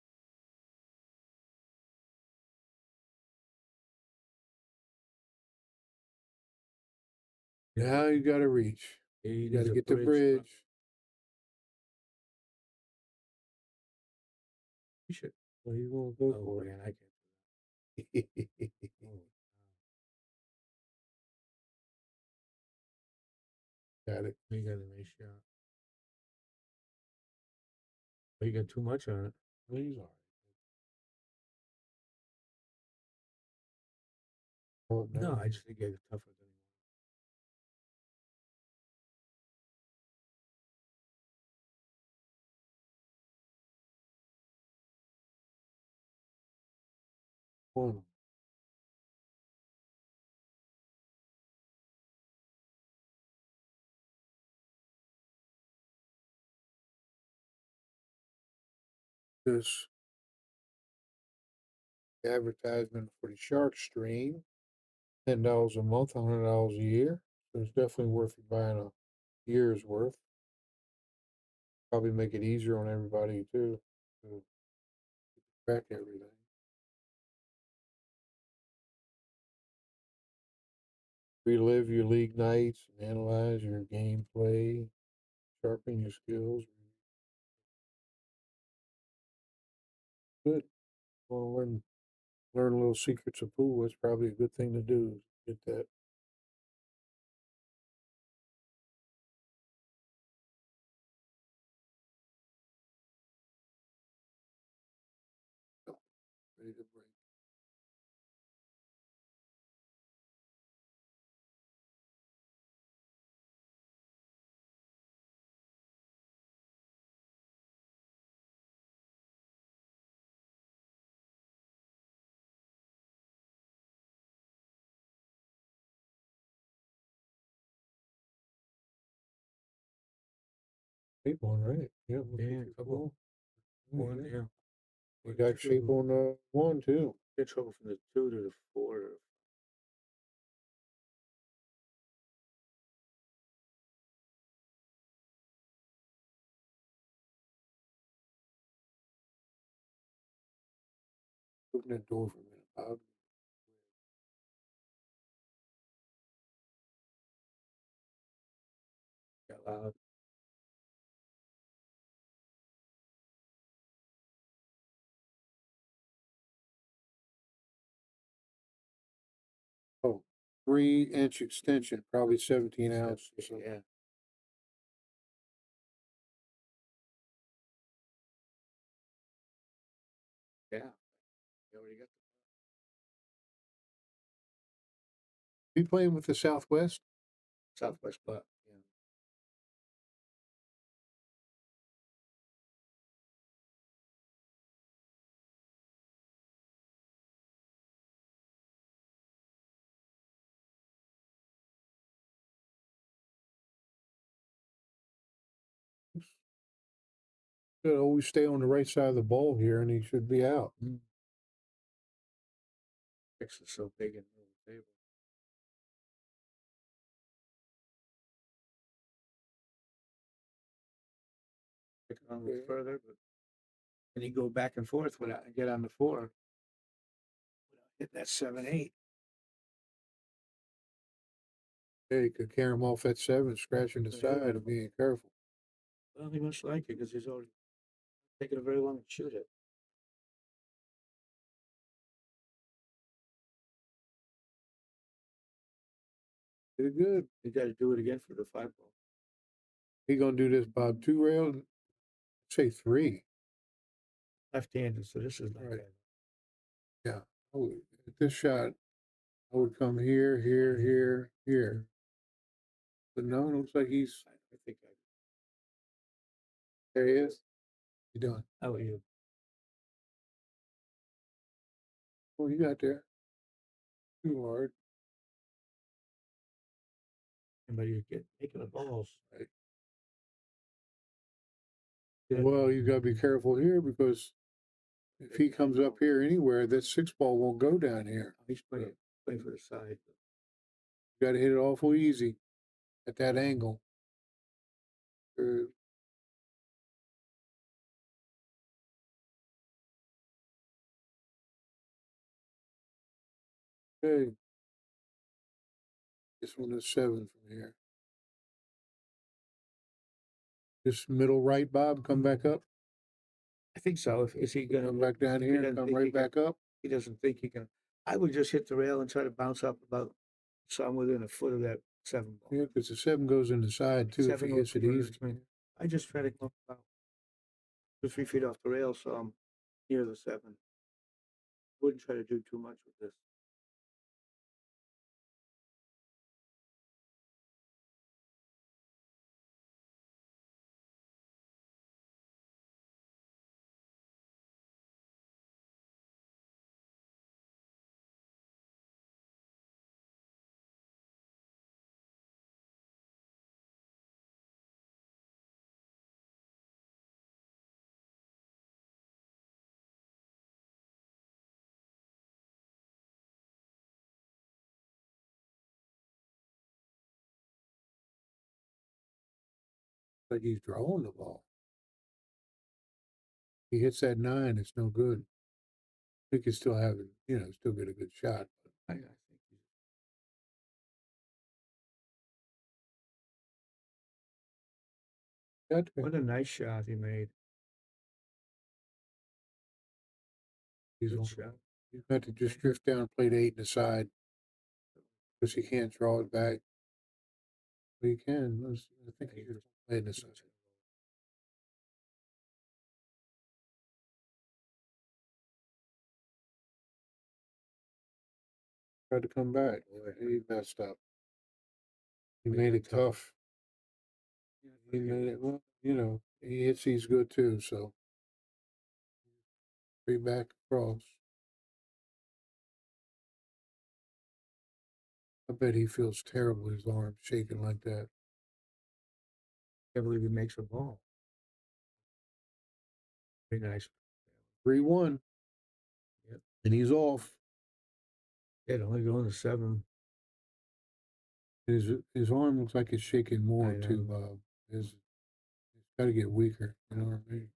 Now you got to reach. You got to get the bridge. You should. What are you going to go for? Man, I can't. Got it. You got a nice shot. But you got too much on it. Well, he's all right. No, I just think you get tougher than One. This advertisement for the shark stream, $10 a month, $100 a year. So it's definitely worth you buying a year's worth. Probably make it easier on everybody too to track everything. Relive your league nights and analyze your gameplay, sharpen your skills. Good. Want to learn little secrets of pool. That's probably a good thing to do. Get that. Ready to break. Shape on, right? Yeah, yeah, a couple. One, yeah. You got shape on one too. Get trouble from the 2 to the 4. Open that door for a minute, Bob. Got loud. Oh, 3-inch extension, probably 17 ounces. Yeah. Yeah. You already got You playing with the Southwest? Southwest putt. Yeah. Should always stay on the right side of the ball here, and he should be out. Fix is so big in the table. Pick it on a little further, but and you go back and forth without get on the 4 without hitting that 7-8. Yeah, you could carry him off at 7, scratching the side and being careful. Well, he must like it because he's already taking a very long to shoot it. Did good. You got to do it again for the 5 ball. He gonna do this, Bob? 2 rail? Say 3. Left-handed, so this is not Right. bad. Yeah. This shot, I would come here, here, here, here. But no, it looks like he's. I think There he is. You doing? How about you? Oh, you got there. Too hard. But you get taking the balls. Right. Well, you gotta be careful here because if he comes up here anywhere, that 6 ball won't go down here. He's playing for the side. You gotta hit it awful easy at that angle. Okay. This one is 7 from here. This middle right, Bob, come back up. I think so. Is he going to Come back down here and come right back up? He doesn't think he can. I would just hit the rail and try to bounce up about some within a foot of that 7 ball. Yeah, because the 7 goes in the side too. If he hits it easy. I just try to come about 2 or 3 feet off the rail, so I'm near the 7. Wouldn't try to do too much with this. Like he's drawing the ball. He hits that 9, it's no good. He could still have it, still get a good shot. But I think What a nice shot he made. he's Good shot. got to just drift down and play the 8 in the side because he can't draw it back. But he can. I think he should play in the side. Tried to come back. He messed up. He made it tough. He made it, well, he hits these good too, so. 3 back across. I bet he feels terrible, his arm shaking like that. Can't believe he makes a ball. Very nice. 3-1. Yep. And he's off. It only going to 7. His arm looks like it's shaking more too, Bob. It's got to get weaker. You know what I mean?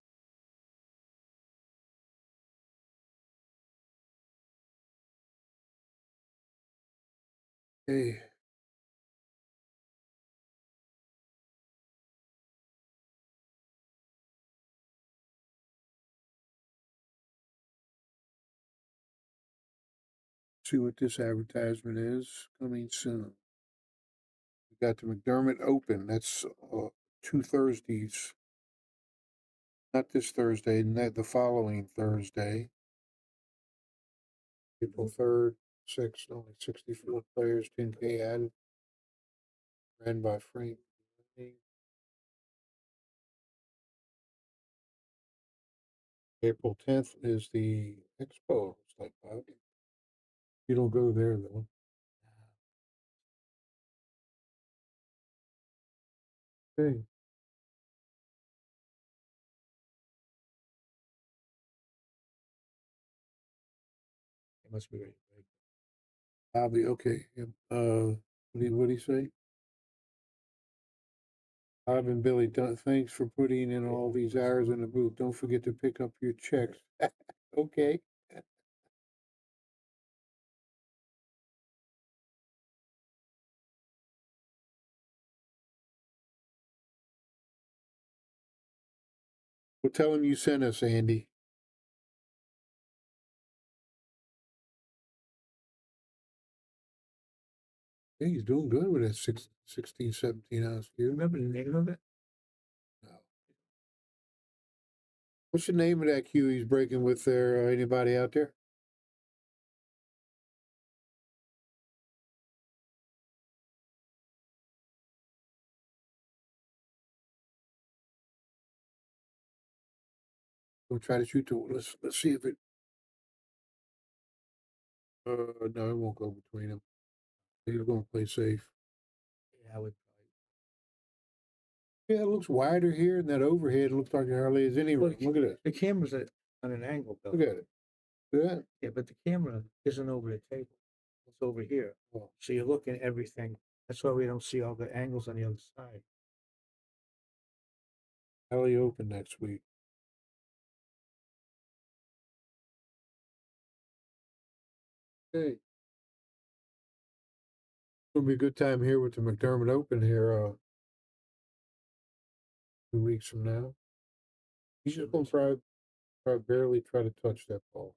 Hey. See what this advertisement is coming soon. We got the McDermott Open. That's 2 Thursdays. Not this Thursday, the following Thursday. April 3rd, 6th, only 64 players, 10K added. Ran by Frank. April 10th is the expo. It's like, Bob. You don't go there though. Okay. It must be ready. Bobby, okay. What do you say? Bob and Billy, thanks for putting in all these hours in the booth. Don't forget to pick up your checks. Okay. Well, tell him you sent us, Andy. Yeah, he's doing good with that 16, 17 ounce cube. Remember the name of it? No. What's the name of that cue he's breaking with there? Anybody out there? We'll try to shoot the. Let's see if it. No, it won't go between them. He's going to play safe. Yeah, I would probably. Yeah, it looks wider here, and that overhead looks like there hardly is any ring. Look at it. The camera's on an angle, Bill. Look at it. See that? Yeah, but the camera isn't over the table. It's over here. Oh. So you're looking at everything. That's why we don't see all the angles on the other side. Alley Open next week. Okay. It'll be a good time here with the McDermott Open here, 2 weeks from now. He's just gonna try barely try to touch that ball.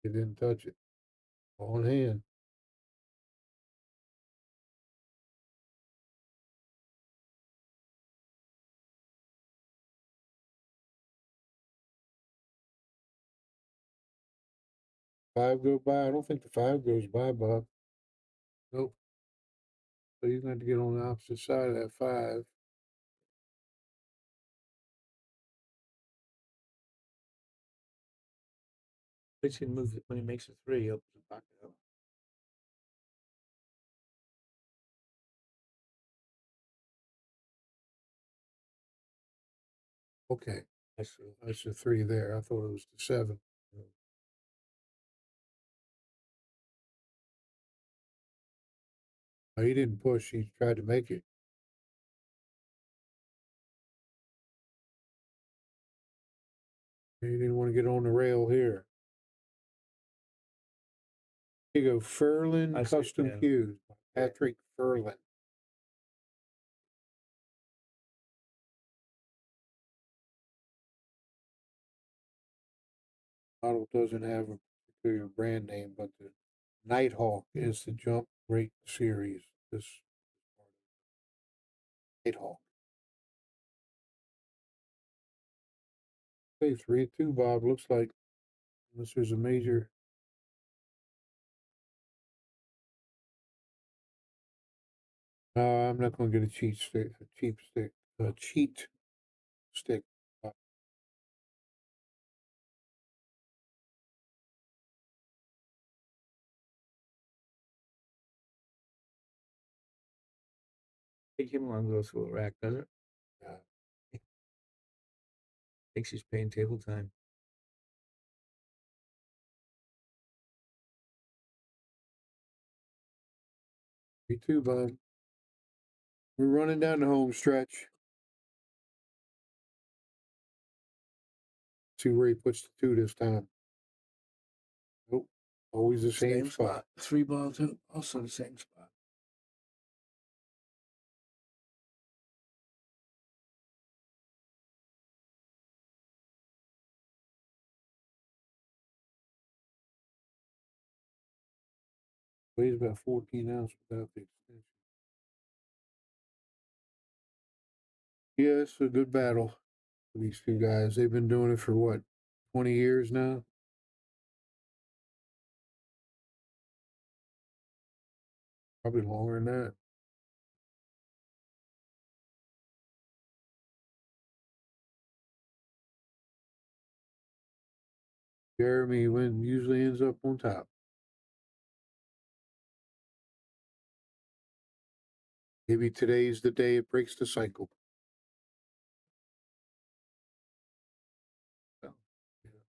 He didn't touch it. Ball in hand. Five go by. I don't think the five goes by, Bob. Nope. So you're going to have to get on the opposite side of that five. Pitch can move it when he makes a three. He'll back it up. Okay. That's the three there. I thought it was the seven. No, he didn't push. He tried to make it. He didn't want to get on the rail here. Here you go, Furlan Custom Cues. Patrick Furlan. Model doesn't have a particular brand name, but the Nighthawk is the jump rate series. This Nighthawk. Okay, 3-2, Bob. Looks like, unless there's a major. No, I'm not going to get a cheat stick. A cheat stick. Take him long to go through a rack, does it? Yeah. Thinks he's paying table time. Me too, Bob. We're running down the home stretch. See where he puts the two this time. Nope. Always the same spot. 3 ball too. Also the same spot. Weighs about 14 ounces without the extension. Yeah, it's a good battle for these two guys. They've been doing it for what, 20 years now? Probably longer than that. Jeremy usually ends up on top. Maybe today's the day it breaks the cycle. So, yeah.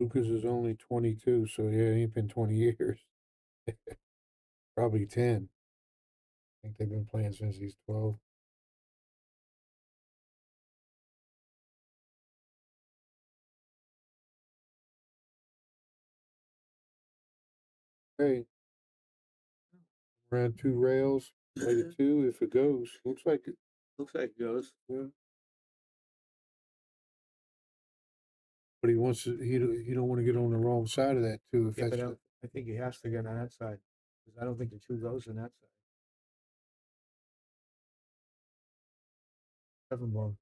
Lucas is only 22, so yeah, it ain't been 20 years. Probably 10. I think they've been playing since he's 12. Hey, around 2 rails, play the 2 if it goes. Looks like it. Looks like it goes. Yeah. But he wants to, he don't want to get on the wrong side of that too. If Yeah, that's but I think he has to get on that side. Because I don't think the two goes on that side. 7 ball.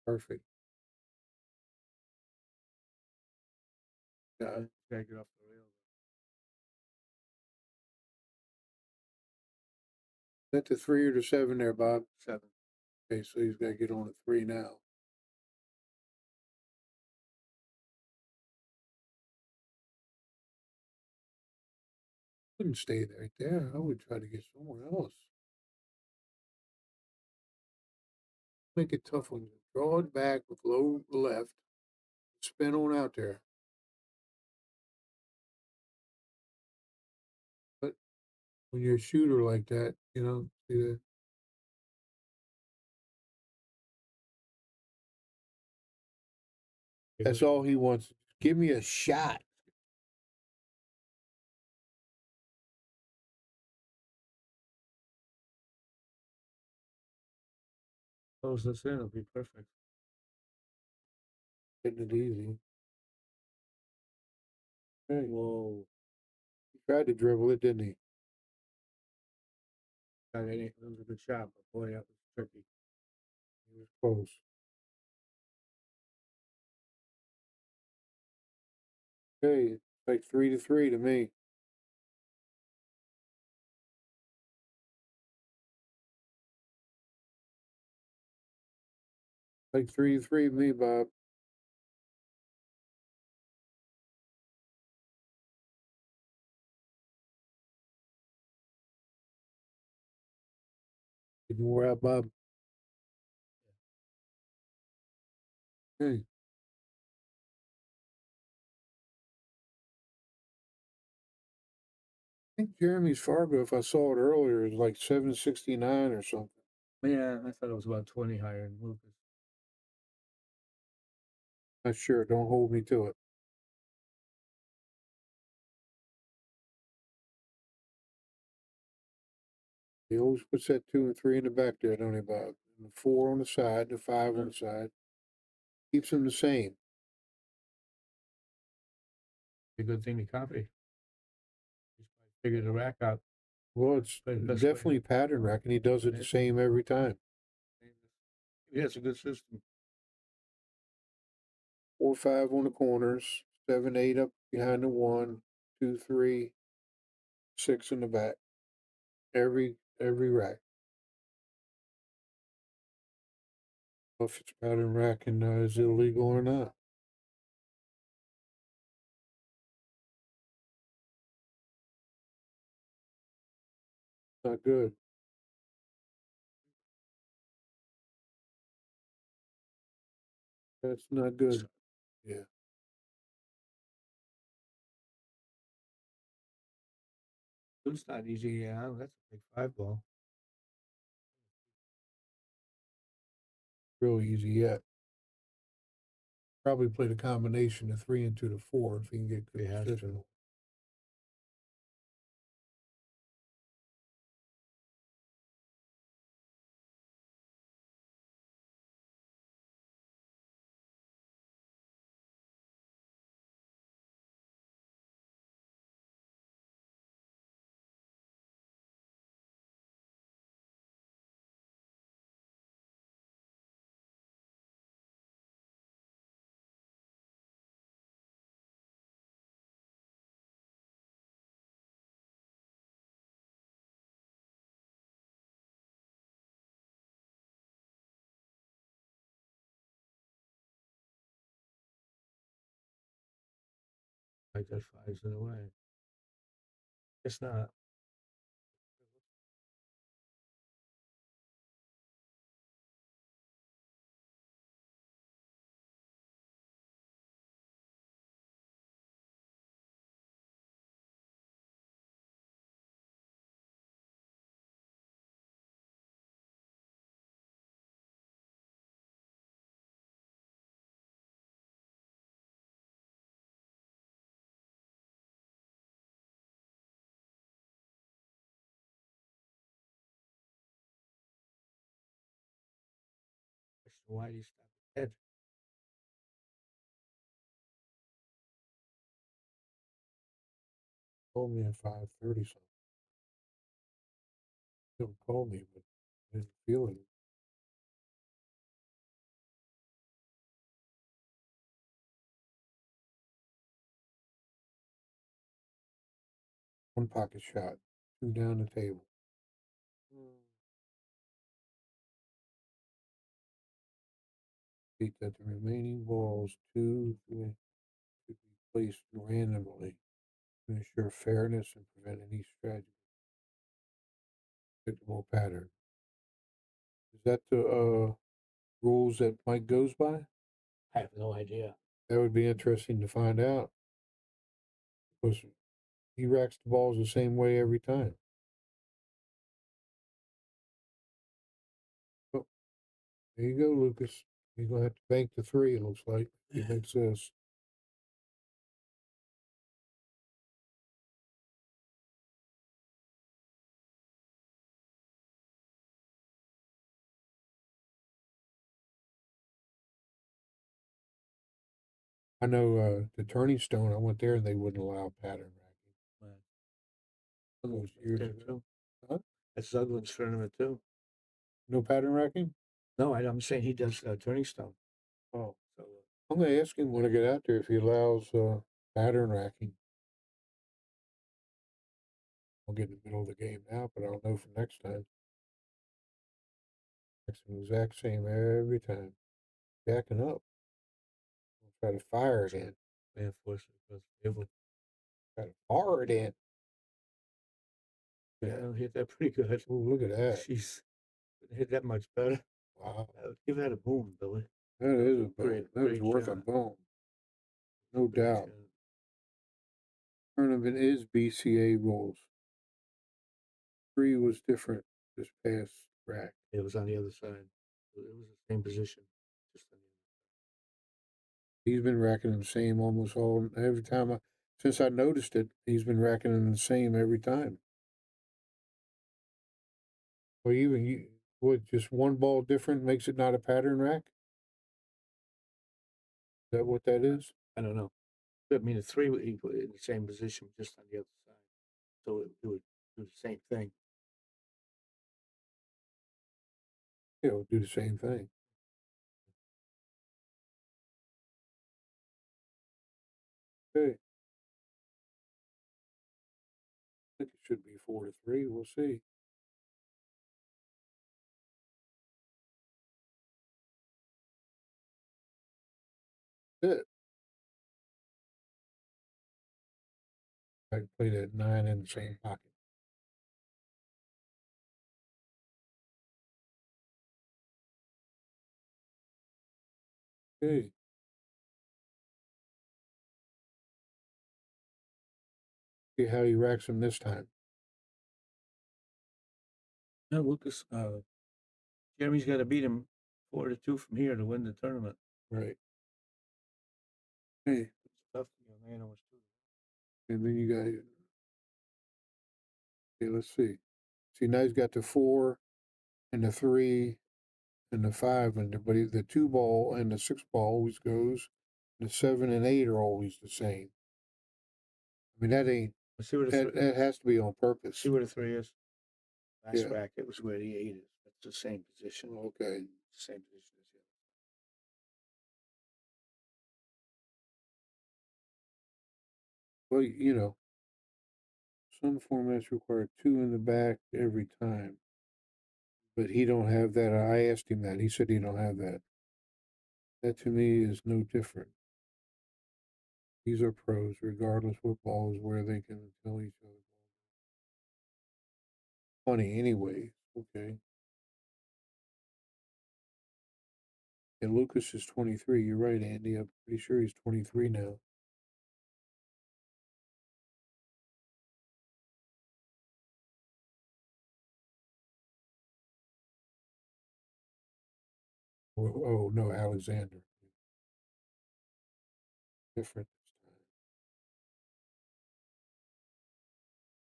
perfect. Yeah, Gotta get off the rail. is that the 3 or the 7 there, Bob? 7. Okay, so he's got to get on a 3 now. Wouldn't stay right there. I would try to get somewhere else. Make it tough on you. Draw it back with low left. Spin on out there. But when you're a shooter like that, you know, see that? That's all he wants. Give me a shot. Close this in, it'll be perfect. Getting it easy. Hey. Whoa. He tried to dribble it, didn't he? That was a good shot, but boy, that was tricky. He was close. Okay, like 3-3 to me. Like 3-3 to me, Bob. Get more out, Bob. Hey. I think Jeremy's Fargo, if I saw it earlier, is like 769 or something. Yeah, I thought it was about 20 higher than Lucas. Not sure. Don't hold me to it. He always puts that 2 and 3 in the back there, don't he, Bob? And the 4 on the side, the 5 on the side. Keeps them the same. A good thing to copy. Just figure the rack out. Well, it's definitely pattern rack, and he does it the same every time. Yeah, it's a good system. 4, 5 on the corners, 7, 8 up behind the 1, 2, 3, 6 in the back. Every rack. If it's pattern racking is illegal or not. Not good. That's not good. Yeah. It's not easy, yeah. That's a big 5 ball. Real easy yet. Probably play the combination of 3 into the 4 if he can get good position. Like that 5's in the way. It's not. Why do you stop his head? Told me at 5:30 something. Don't call me, but I didn't feel it. One pocket shot, 2 down the table. State that the remaining balls, 2, 3, should be placed randomly. to ensure fairness and prevent any strategy predictable pattern. Is that the rules that Mike goes by? I have no idea. That would be interesting to find out. Because he racks the balls the same way every time. Oh, there you go, Lucas. You're gonna have to bank the 3, it looks like. He makes this. I know the Turning Stone, I went there and they wouldn't allow pattern racking. Those years There ago. too. Huh? That's Zuglan's tournament too. No pattern racking? No, I'm saying he does Turning Stone. Oh. So I'm gonna ask him when I get out there if he allows pattern racking. I'll get in the middle of the game now, but I'll know for next time. It's the exact same every time. Backing up. I'll try to fire it in. reinforcement was able Try to fire it in. to hit that pretty good. Oh, look at that. She's hit that much better. Wow. Give that a boom, Billy. That is a boom. Great, That was great worth shot. a boom. No Great doubt. shot. Tournament is BCA rules. 3 was different this past rack. It was on the other side. It was the same position. Just on the He's been racking them the same almost all every time. Since I noticed it, he's been racking them the same every time. Or even just one ball different makes it not a pattern rack? Is that what that is? I don't know. I mean, the 3 he put in the same position, just on the other side. So it would do the same thing. Yeah, it would do the same thing. Okay. I think it should be 4-3. We'll see. That's it. I can play that 9 in the same pocket. Okay. See how he racks them this time. No, Lucas, Jeremy's got to beat him 4-2 from here to win the tournament. Right. Hey. It's tough. Man, almost 2. And then you got, okay, let's see. See, now he's got the 4 and the 3 and the 5, and but the 2 ball and the 6 ball always goes. The 7 and 8 are always the same. I mean, that ain't, Let's see where the that has to be on purpose. see where the 3 is. Last Yeah. rack, it was where the 8 is. It's the same position. Okay. Same position as the other. Well, you know, some formats require 2 in the back every time. But he don't have that. I asked him that. He said he don't have that. That to me is no different. These are pros, regardless what ball is where they can tell each other. Funny anyway. Okay. And Lucas is 23. You're right, Andy. I'm pretty sure he's 23 now. Oh no, Alexander. Different this time.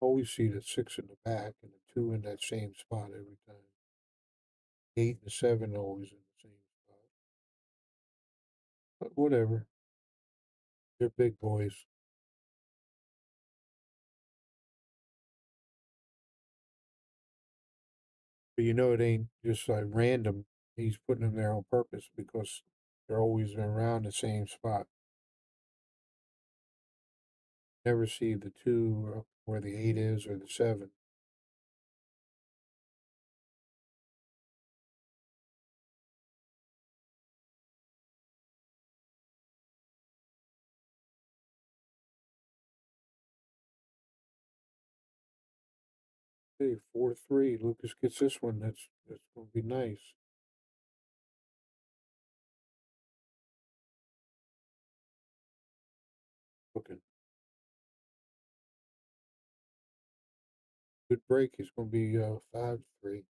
Always see the 6 in the back and the 2 in that same spot every time. 8 and 7 always in the same spot. But whatever. They're big boys. But you know it ain't just like random. He's putting them there on purpose because they're always around the same spot. Never see the 2 where the 8 is or the 7. Okay, 4-3. Lucas gets this one. That's gonna be nice. Okay. Good break. It's gonna be 5-3.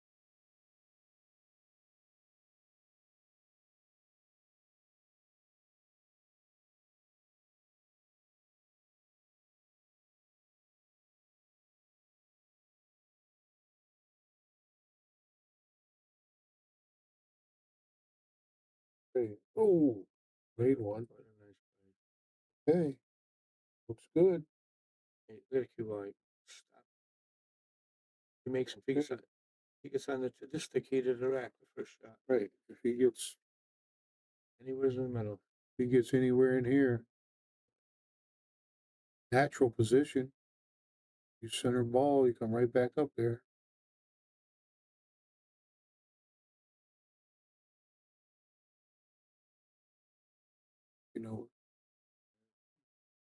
Okay. Oh, great one. Okay. Looks good. Hey, look at you, stop. He makes he gets on this the key to the rack, the first shot. Right. If he gets Anywhere's in the middle. anywhere in here, natural position, you center ball, you come right back up there. You know,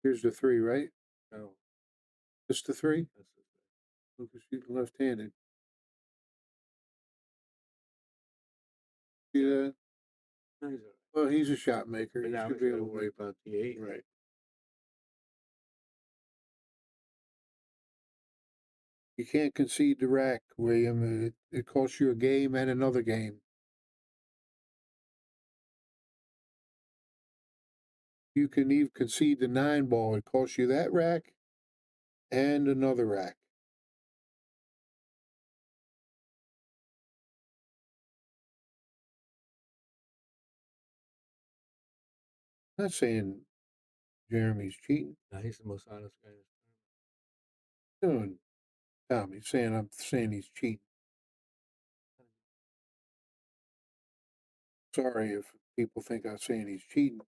here's the 3, right? No. Just the 3? That's the thing. Lucas shooting left-handed. See that? No, he's all right. Well, he's a shot maker. But He now should he's be gotta able to worry make about the 8. right. You can't concede the rack, William. It costs you a game and another game. You can even concede the 9 ball. It costs you that rack and another rack. I'm not saying Jeremy's cheating. No, he's the most honest guy in this No, Tommy's saying I'm saying he's cheating. Sorry if people think I'm saying he's cheating.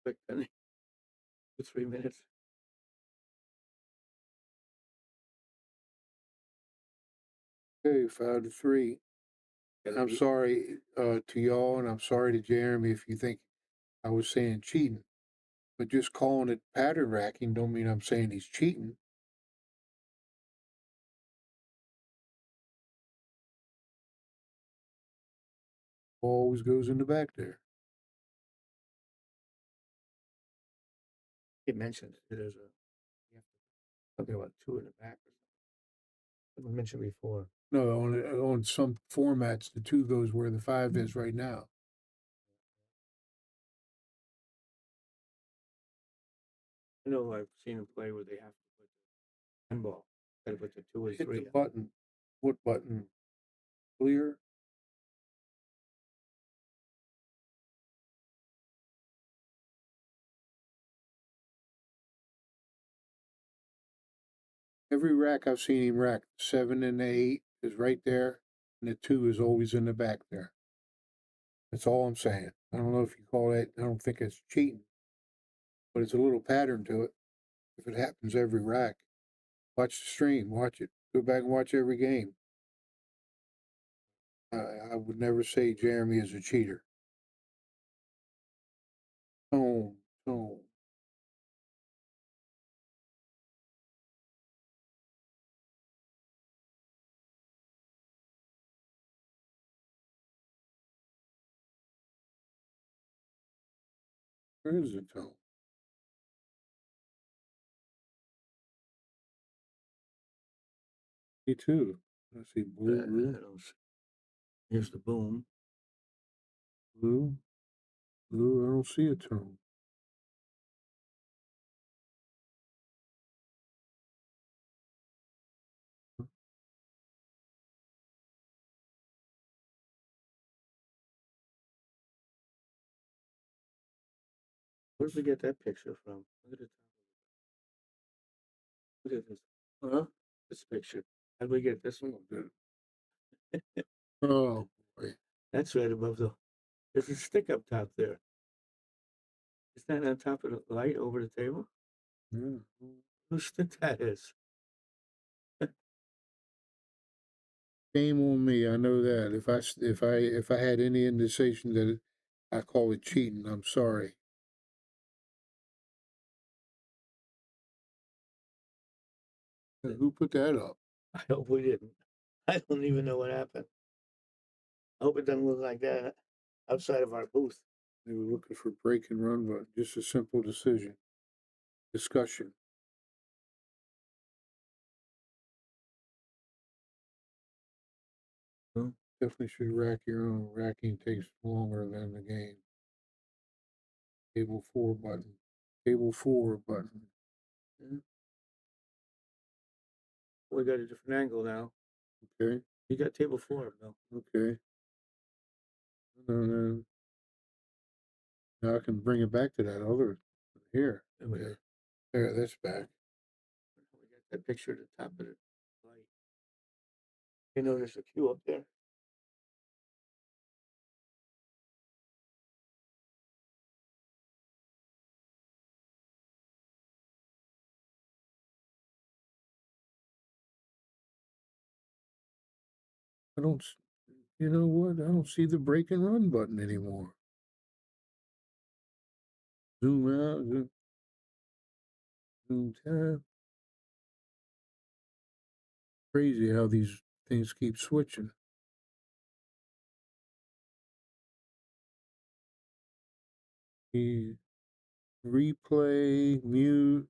quick, then 2-3 minutes. Okay, 5-3. I'm sorry to y'all, and I'm sorry to Jeremy if you think I was saying cheating. But just calling it pattern racking don't mean I'm saying he's cheating. Always goes in the back there. He mentioned it. There's something about 2 in the back or something. I mentioned before. No, on some formats, the 2 goes where the 5 is right now. I know I've seen him play where they have to put the 10 ball. Got to put the 2 or Hit 3. the button. What button? Clear? Every rack I've seen him rack, 7 and the 8 is right there, and the 2 is always in the back there. That's all I'm saying. I don't know if you call that, I don't think it's cheating, but it's a little pattern to it. If it happens every rack, watch the stream, watch it. Go back and watch every game. I would never say Jeremy is a cheater. Taom. Where is it, Taom? Me too. I see blue. Here's the boom. Blue. I don't see a Taom. Where did we get that picture from? Look at the top of it. Look at this. Huh? This picture. How did we get this one? Oh, boy. That's right above the. There's a stick up top there. Is that on top of the light over the table? Yeah. Whose stick that is? Shame on me. I know that. If I had any indication that I call it cheating, I'm sorry. Who put that up? I hope we didn't. I don't even know what happened. I hope it doesn't look like that outside of our booth. They were looking for break and run, but just a simple discussion. Definitely should rack your own. Racking takes longer than the game. Table 4 button. Table 4 button. We got a different angle now. Okay. You got table 4, Bill. Okay. Now I can bring it back to that other here. Okay. There, that's back. We got that picture at the top of the light. You know there's a queue up there. You know what? I don't see the break and run button anymore. Zoom out, zoom tab. Crazy how these things keep switching. Replay, mute.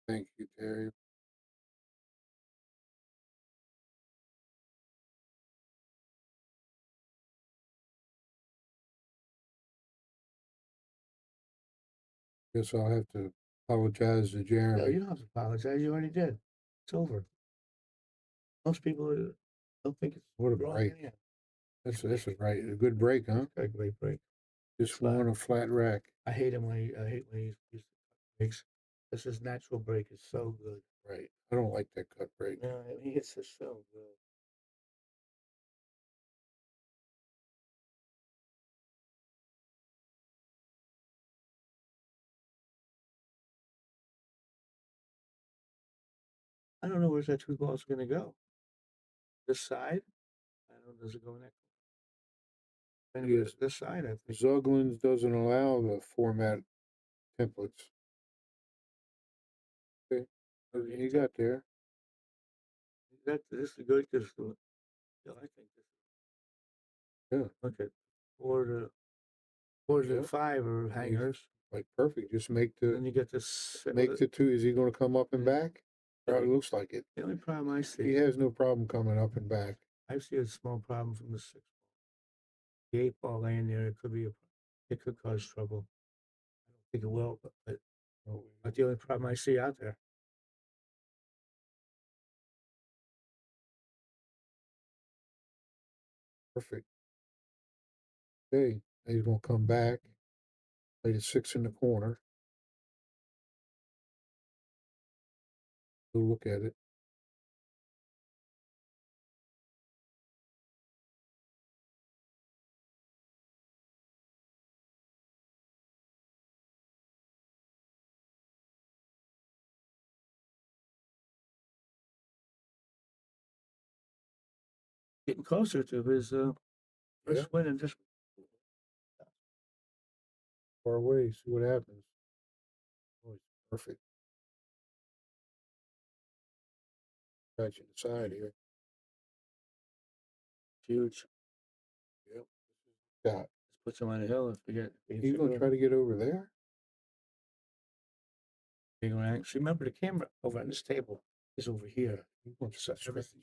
Thank you, Terry. Guess I'll have to apologize to Jeremy. No, you don't have to apologize. You already did. It's over. Most people don't think it's What a wrong break. anyhow. That's a right. A good break, huh? Got a great break. Just want a flat rack. I hate him when he uses breaks. This is natural break is so good. Right. I don't like that cut break. No, he hits this so good. I don't know where's that 2 balls going to go. This side? I don't know. Does it go in that? Yes. This side, I think. Zuglan's doesn't allow the format templates. Okay. You got there. This is good because I think this. Yeah. Okay. 4 to 5 are hangers. Like perfect. Just make Then the you get this. make the 2. Is he going to come up and back? It looks like it. The only problem I see. He has no problem coming up and back. I see a small problem from the 6 ball. The 8 ball laying there, it could cause trouble. I don't think it will, but the only problem I see out there. Perfect. Okay. Now he's going to come back. Play the 6 in the corner. Go look at it. Getting closer to his first win and just Far away. See what happens. Oh, it's perfect. Got you inside here. huge. Yep. Got. Let's put some on the hill if we get. He's going to try to get over there. Big rank. See, remember the camera over on this table is over here. He wants such everything.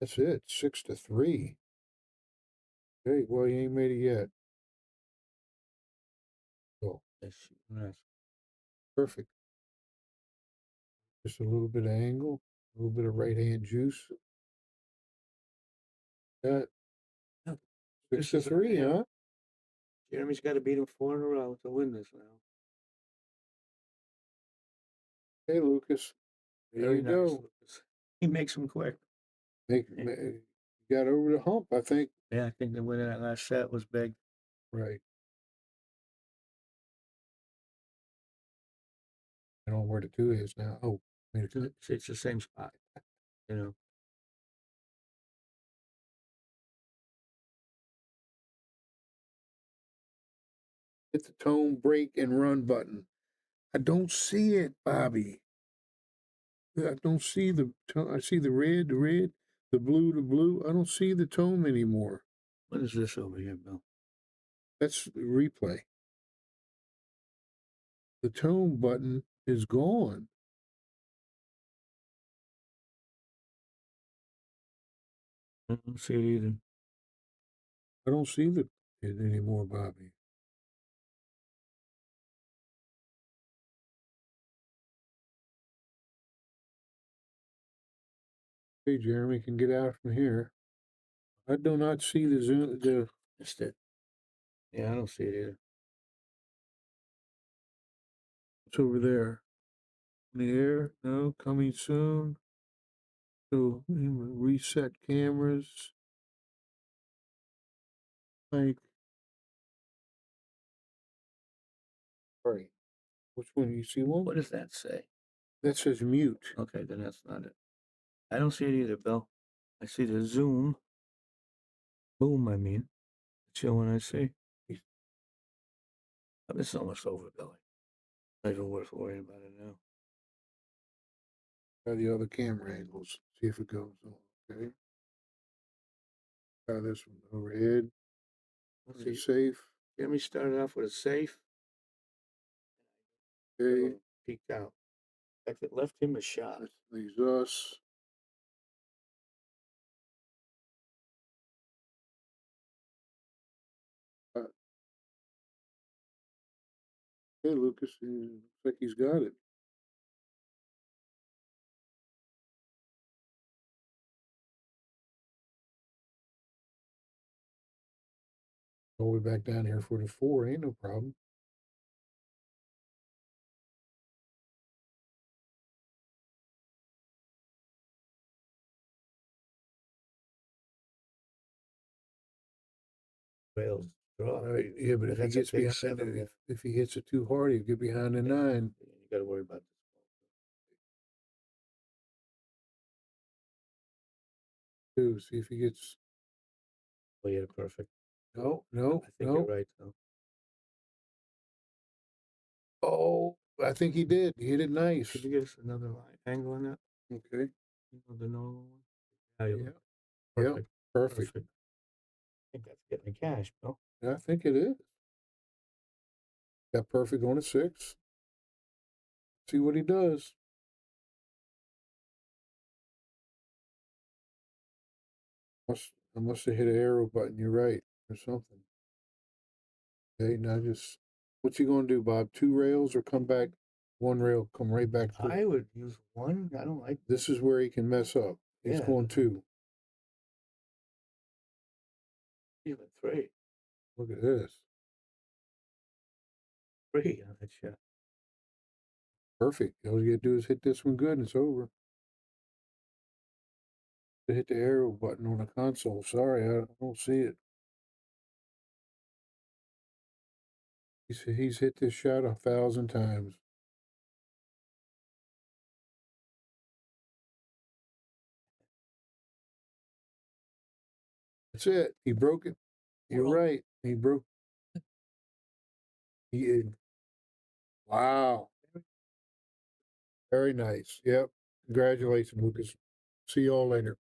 That's it. 6-3. Okay, well, he ain't made it yet. Oh, Yes. perfect. Just a little bit of angle, a little bit of right hand juice. That 6-3, huh? Jeremy's got to beat him 4 in a row to win this now. Hey, Lucas. There you go. Lucas. He makes them quick. Got over the hump, I think. Yeah, I think the win of that last set was big. Right. I don't know where the 2 is now. Oh, It's the same spot. You know. Hit the tone, break, and run button. I don't see it, Bobby. I don't see the tone. I see the red, the blue. I don't see the tone anymore. What is this over here, Bill? That's the replay. The tone button is gone. I don't see it either. I don't see it anymore, Bobby. Hey, Jeremy can get out from here. I do not see the zoom. Missed it. Yeah, I don't see it either. It's over there. In the air. No, coming soon. So reset cameras. Like, all right. Which one? You see one? What does that say? That says mute. Okay, then that's not it. I don't see it either, Bill. I see the zoom. Boom, I mean. That's the one I see. This is almost over, Billy. Not even worth worrying about it now. Try the other camera angles. See if it goes on. Okay. Try this one overhead. Is it safe? Jeremy started off with a safe. Okay. Peeked out. In fact, it left him a shot. That leaves us. Hey, Lucas. Looks like he's got it. All the way back down here for the 4. Ain't no problem. Rails draw. Right, yeah, but if he gets behind it, if he hits it too hard, he'll get behind the 9. You got to worry about this. Too. See if he gets. Oh, yeah, perfect. No. I think you're right, though. Oh, I think he did. He hit it nice. Could you give us another angle on that? Okay. The normal one? Yeah. Perfect. Perfect. I think that's getting the cash, Bill. Yeah, I think it is. Got perfect on a 6. See what he does. I must have hit an arrow button. You're right, or something. Okay, now just what's he gonna do, Bob? 2 rails or come back 1 rail? Come right back to. I would use 1. I don't like. This is where he can mess up. He's going 2. Even 3. Look at this. 3 on that shot. Perfect. All you gotta do is hit this one good and it's over. To hit the arrow button on the console. Sorry, I don't see it. He's hit this shot 1,000 times. That's it. He broke it. You're right. He broke. He did. Wow. Very nice. Yep. Congratulations, Lucas. See y'all later.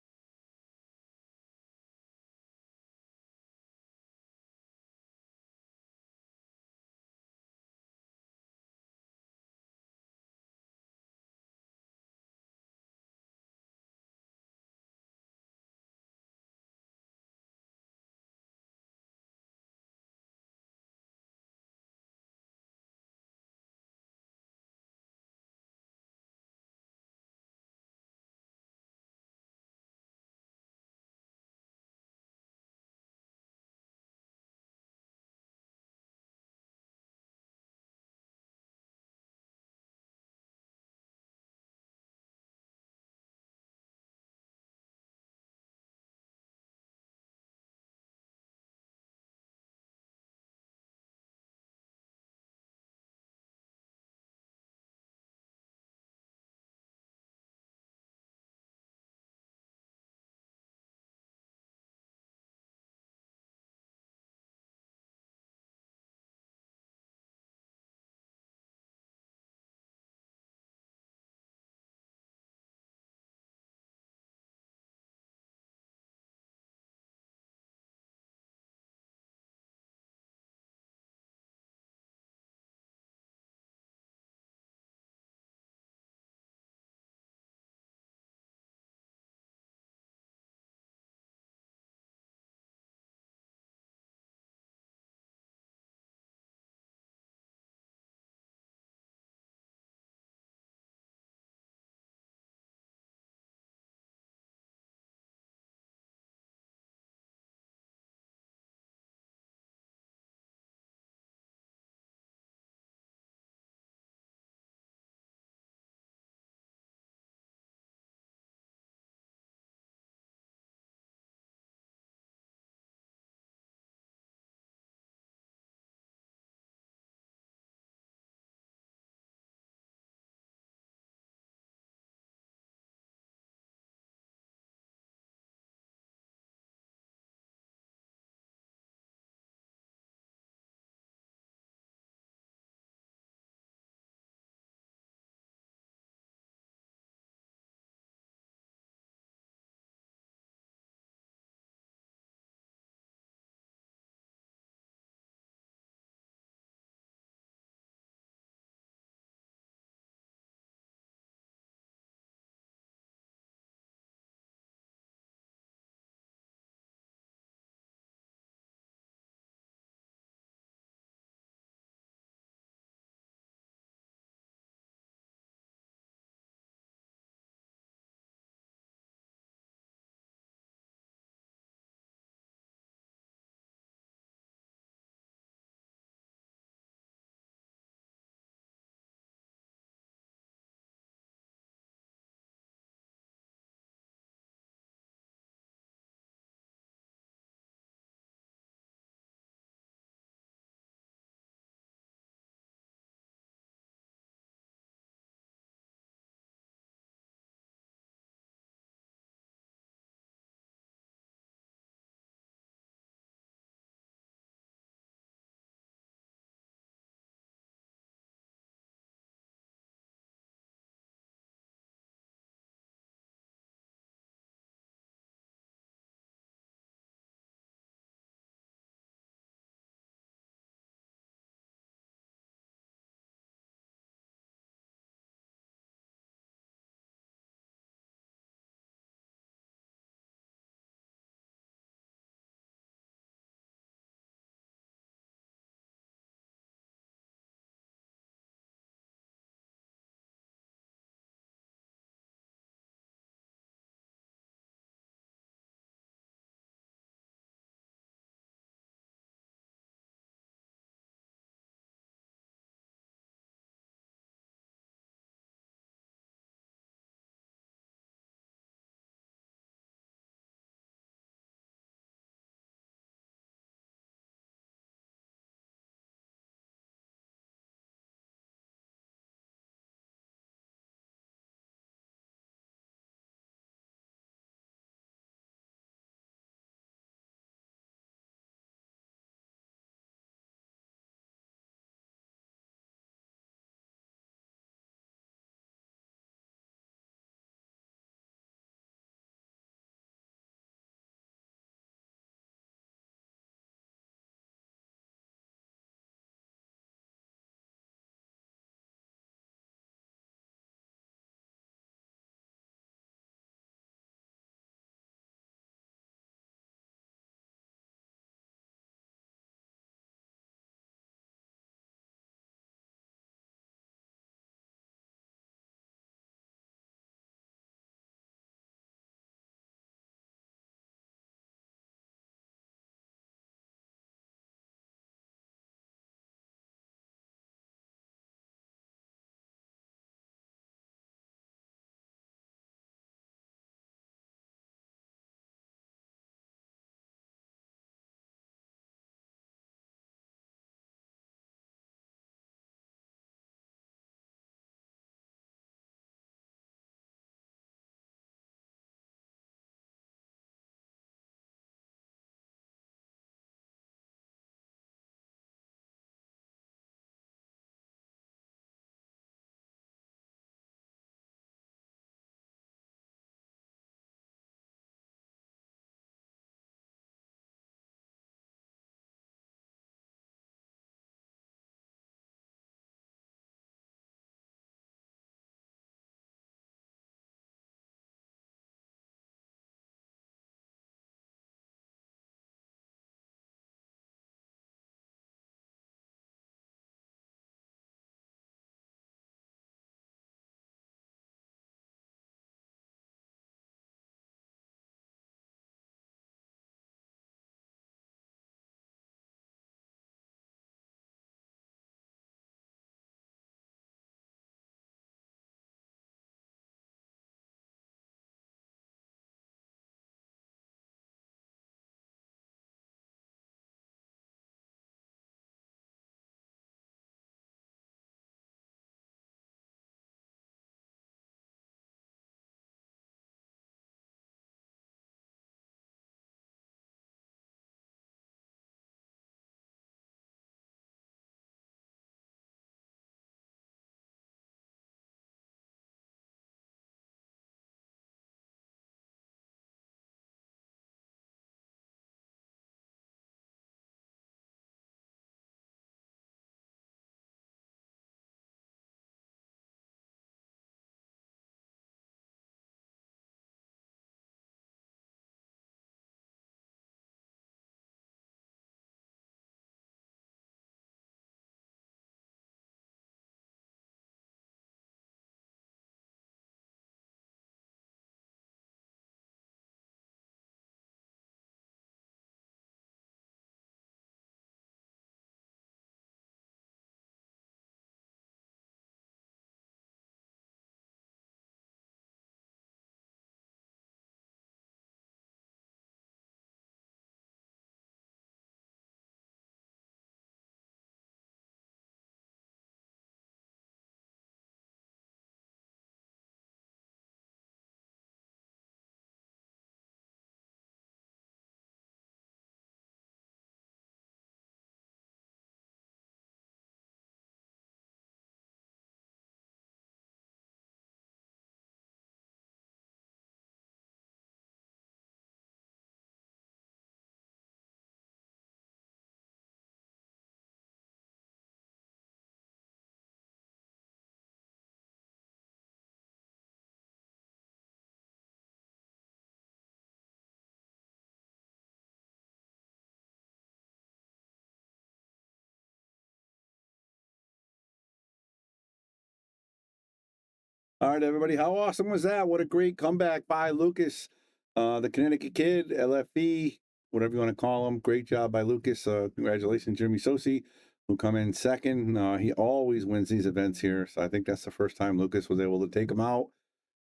All right, everybody. How awesome was that? What a great comeback by Lukas, the Connecticut kid, LFE, whatever you want to call him. Great job by Lukas. Congratulations, Jeremy Sosi, who come in second. He always wins these events here, so I think that's the first time Lukas was able to take him out.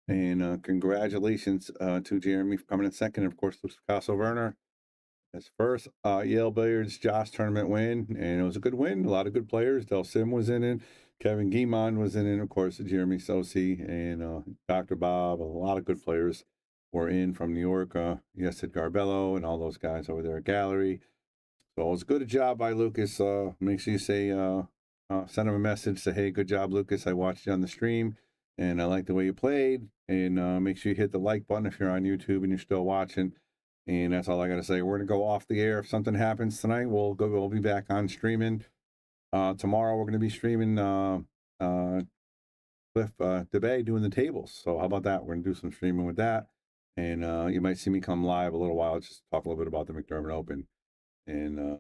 And congratulations to Jeremy for coming in second. And of course, Picasso Werner. His first Yale Billiards Josh tournament win, and it was a good win. A lot of good players. Del Sim was in it. Kevin Guimond was in it. Of course, Jeremy Sosi and Dr. Bob. A lot of good players were in from New York. Yesid Garbello and all those guys over there at Gallery. So it was a good job by Lukas. Make sure you say, send him a message. Say, hey, good job, Lukas. I watched you on the stream, and I like the way you played. And make sure you hit the like button if you're on YouTube and you're still watching. And that's all I got to say. We're going to go off the air. If something happens tonight, we'll be back on streaming. Tomorrow we're going to be streaming Cliff DeBay doing the tables. So how about that? We're going to do some streaming with that. And you might see me come live a little while, just talk a little bit about the McDermott Open. And,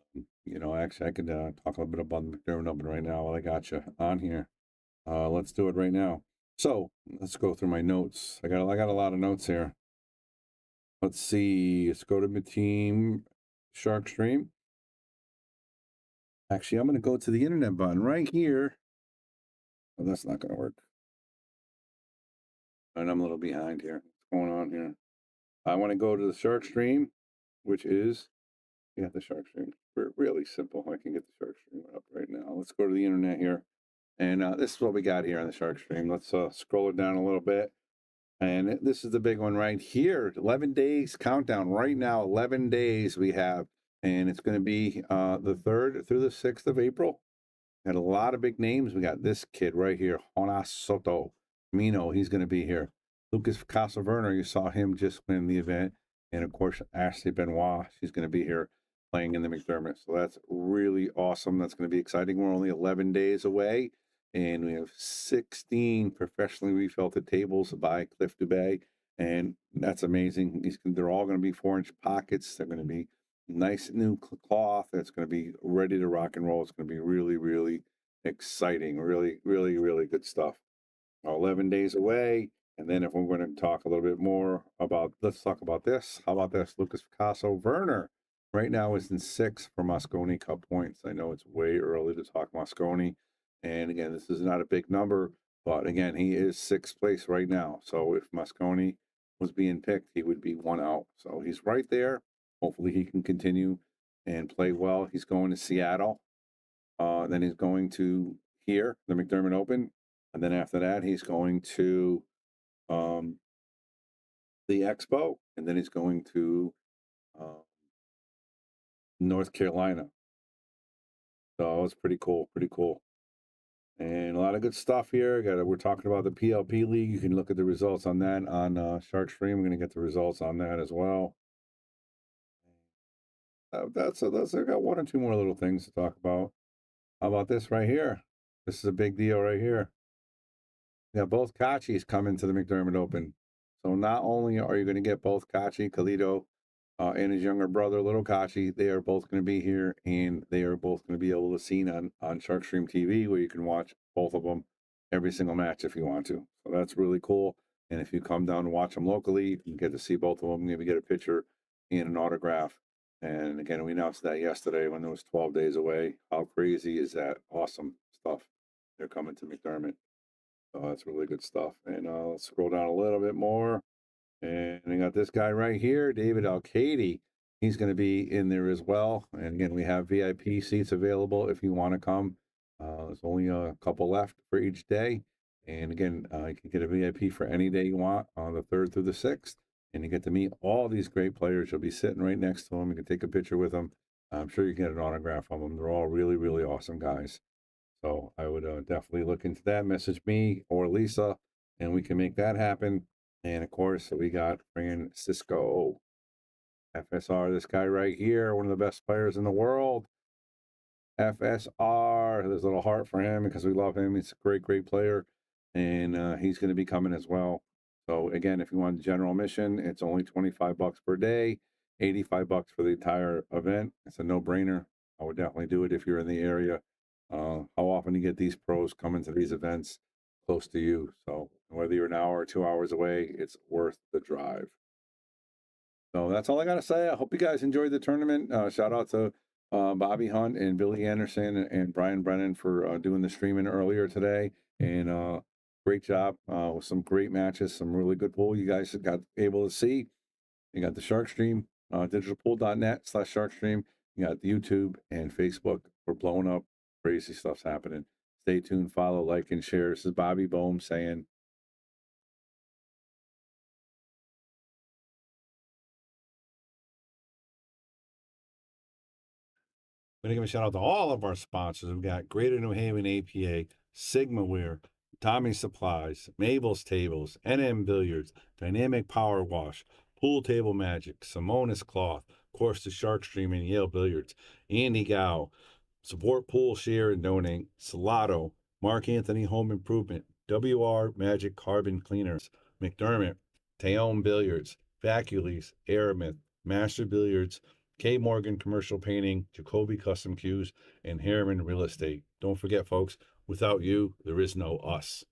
actually I could talk a little bit about the McDermott Open right now while I got you on here. Let's do it right now. So let's go through my notes. I got a lot of notes here. Let's see. Let's go to my team Shark Stream. Actually, I'm going to go to the internet button right here. Oh, that's not going to work. And I'm a little behind here. What's going on here? I want to go to the Shark Stream, which is, the Shark Stream. Really simple. I can get the Shark Stream up right now. Let's go to the internet here. And this is what we got here on the Shark Stream. Let's scroll it down a little bit. And this is the big one right here. 11 days countdown right now. 11 days we have. And it's going to be the 3rd through the 6th of April. Got a lot of big names. We got this kid right here, Jonas Soto. Mino, he's going to be here. Lucas Picasso Werner, you saw him just win the event. And, of course, Ashley Benoit, she's going to be here playing in the McDermott. So that's really awesome. That's going to be exciting. We're only 11 days away. And we have 16 professionally refelted tables by Cliff Dubé. And that's amazing. They're all going to be 4-inch pockets. They're going to be nice new cloth. It's going to be ready to rock and roll. It's going to be really, really exciting. Really, really, really good stuff. 11 days away. And then if we're going to talk a little bit more about, let's talk about this. How about this? Lucas Picasso Werner right now is in 6th for Mosconi Cup points. I know it's way early to talk Mosconi. And again, this is not a big number, but again, he is 6th place right now. So if Mosconi was being picked, he would be 1 out. So he's right there. Hopefully he can continue and play well. He's going to Seattle. Then he's going to here, the McDermott Open. And then after that, he's going to the Expo. And then he's going to North Carolina. So it's pretty cool, pretty cool. And a lot of good stuff here. We're talking about the PLP League. You can look at the results on that on Shark Stream. We're going to get the results on that as well. I got 1 or 2 more little things to talk about. How about this right here? This is a big deal right here. We got both Kachis coming to the McDermott Open. So not only are you going to get both Kachi, Khalito, and his younger brother, Little Kachi, they are both going to be here, and they are both going to be able to see on Sharkstream TV, where you can watch both of them every single match if you want to. So that's really cool. And if you come down and watch them locally, you can get to see both of them, maybe get a picture and an autograph. And again, we announced that yesterday when it was 12 days away. How crazy is that? Awesome stuff. They're coming to McDermott. So that's really good stuff. And let's scroll down a little bit more. And we got this guy right here, David Alcady. He's going to be in there as well. And again, we have VIP seats available if you want to come. There's only a couple left for each day. And again, you can get a VIP for any day you want on the 3rd through the 6th. And you get to meet all these great players. You'll be sitting right next to them. You can take a picture with them. I'm sure you can get an autograph from them. They're all really, really awesome guys. So I would definitely look into that. Message me or Lisa, and we can make that happen. And of course, we got Francisco FSR, this guy right here, one of the best players in the world. FSR, there's a little heart for him because we love him. He's a great, great player. And he's going to be coming as well. So again, if you want general admission, it's only $25 per day, $85 for the entire event. It's a no-brainer. I would definitely do it if you're in the area. How often you get these pros coming to these events? close to you. So whether you're an hour or 2 hours away, it's worth the drive. So that's all I got to say. I hope you guys enjoyed the tournament. Shout out to Bobby Hunt and Billy Anderson and Brian Brennan for doing the streaming earlier today. And great job with some great matches, some really good pool you guys got able to see. You got the Shark Stream, digitalpool.net/SharkStream. You got the YouTube and Facebook. We're blowing up. Crazy stuff's happening. Stay tuned, follow, like, and share. This is Bobby Bohm saying, We're going to give a shout out to all of our sponsors. We've got Greater New Haven APA, Sigma Wear, Tommy Supplies, Mabel's Tables, NM Billiards, Dynamic Power Wash, Pool Table Magic, Simonis Cloth, of course, the Shark Stream and Yale Billiards, Andy Gow, Support Pool, Share, and Donate, Salado, Mark Anthony Home Improvement, WR Magic Carbon Cleaners, McDermott, Taom Billiards, Vacules, Aramith, Master Billiards, K. Morgan Commercial Painting, Jacoby Custom Cues, and Harriman Real Estate. Don't forget, folks, without you, there is no us.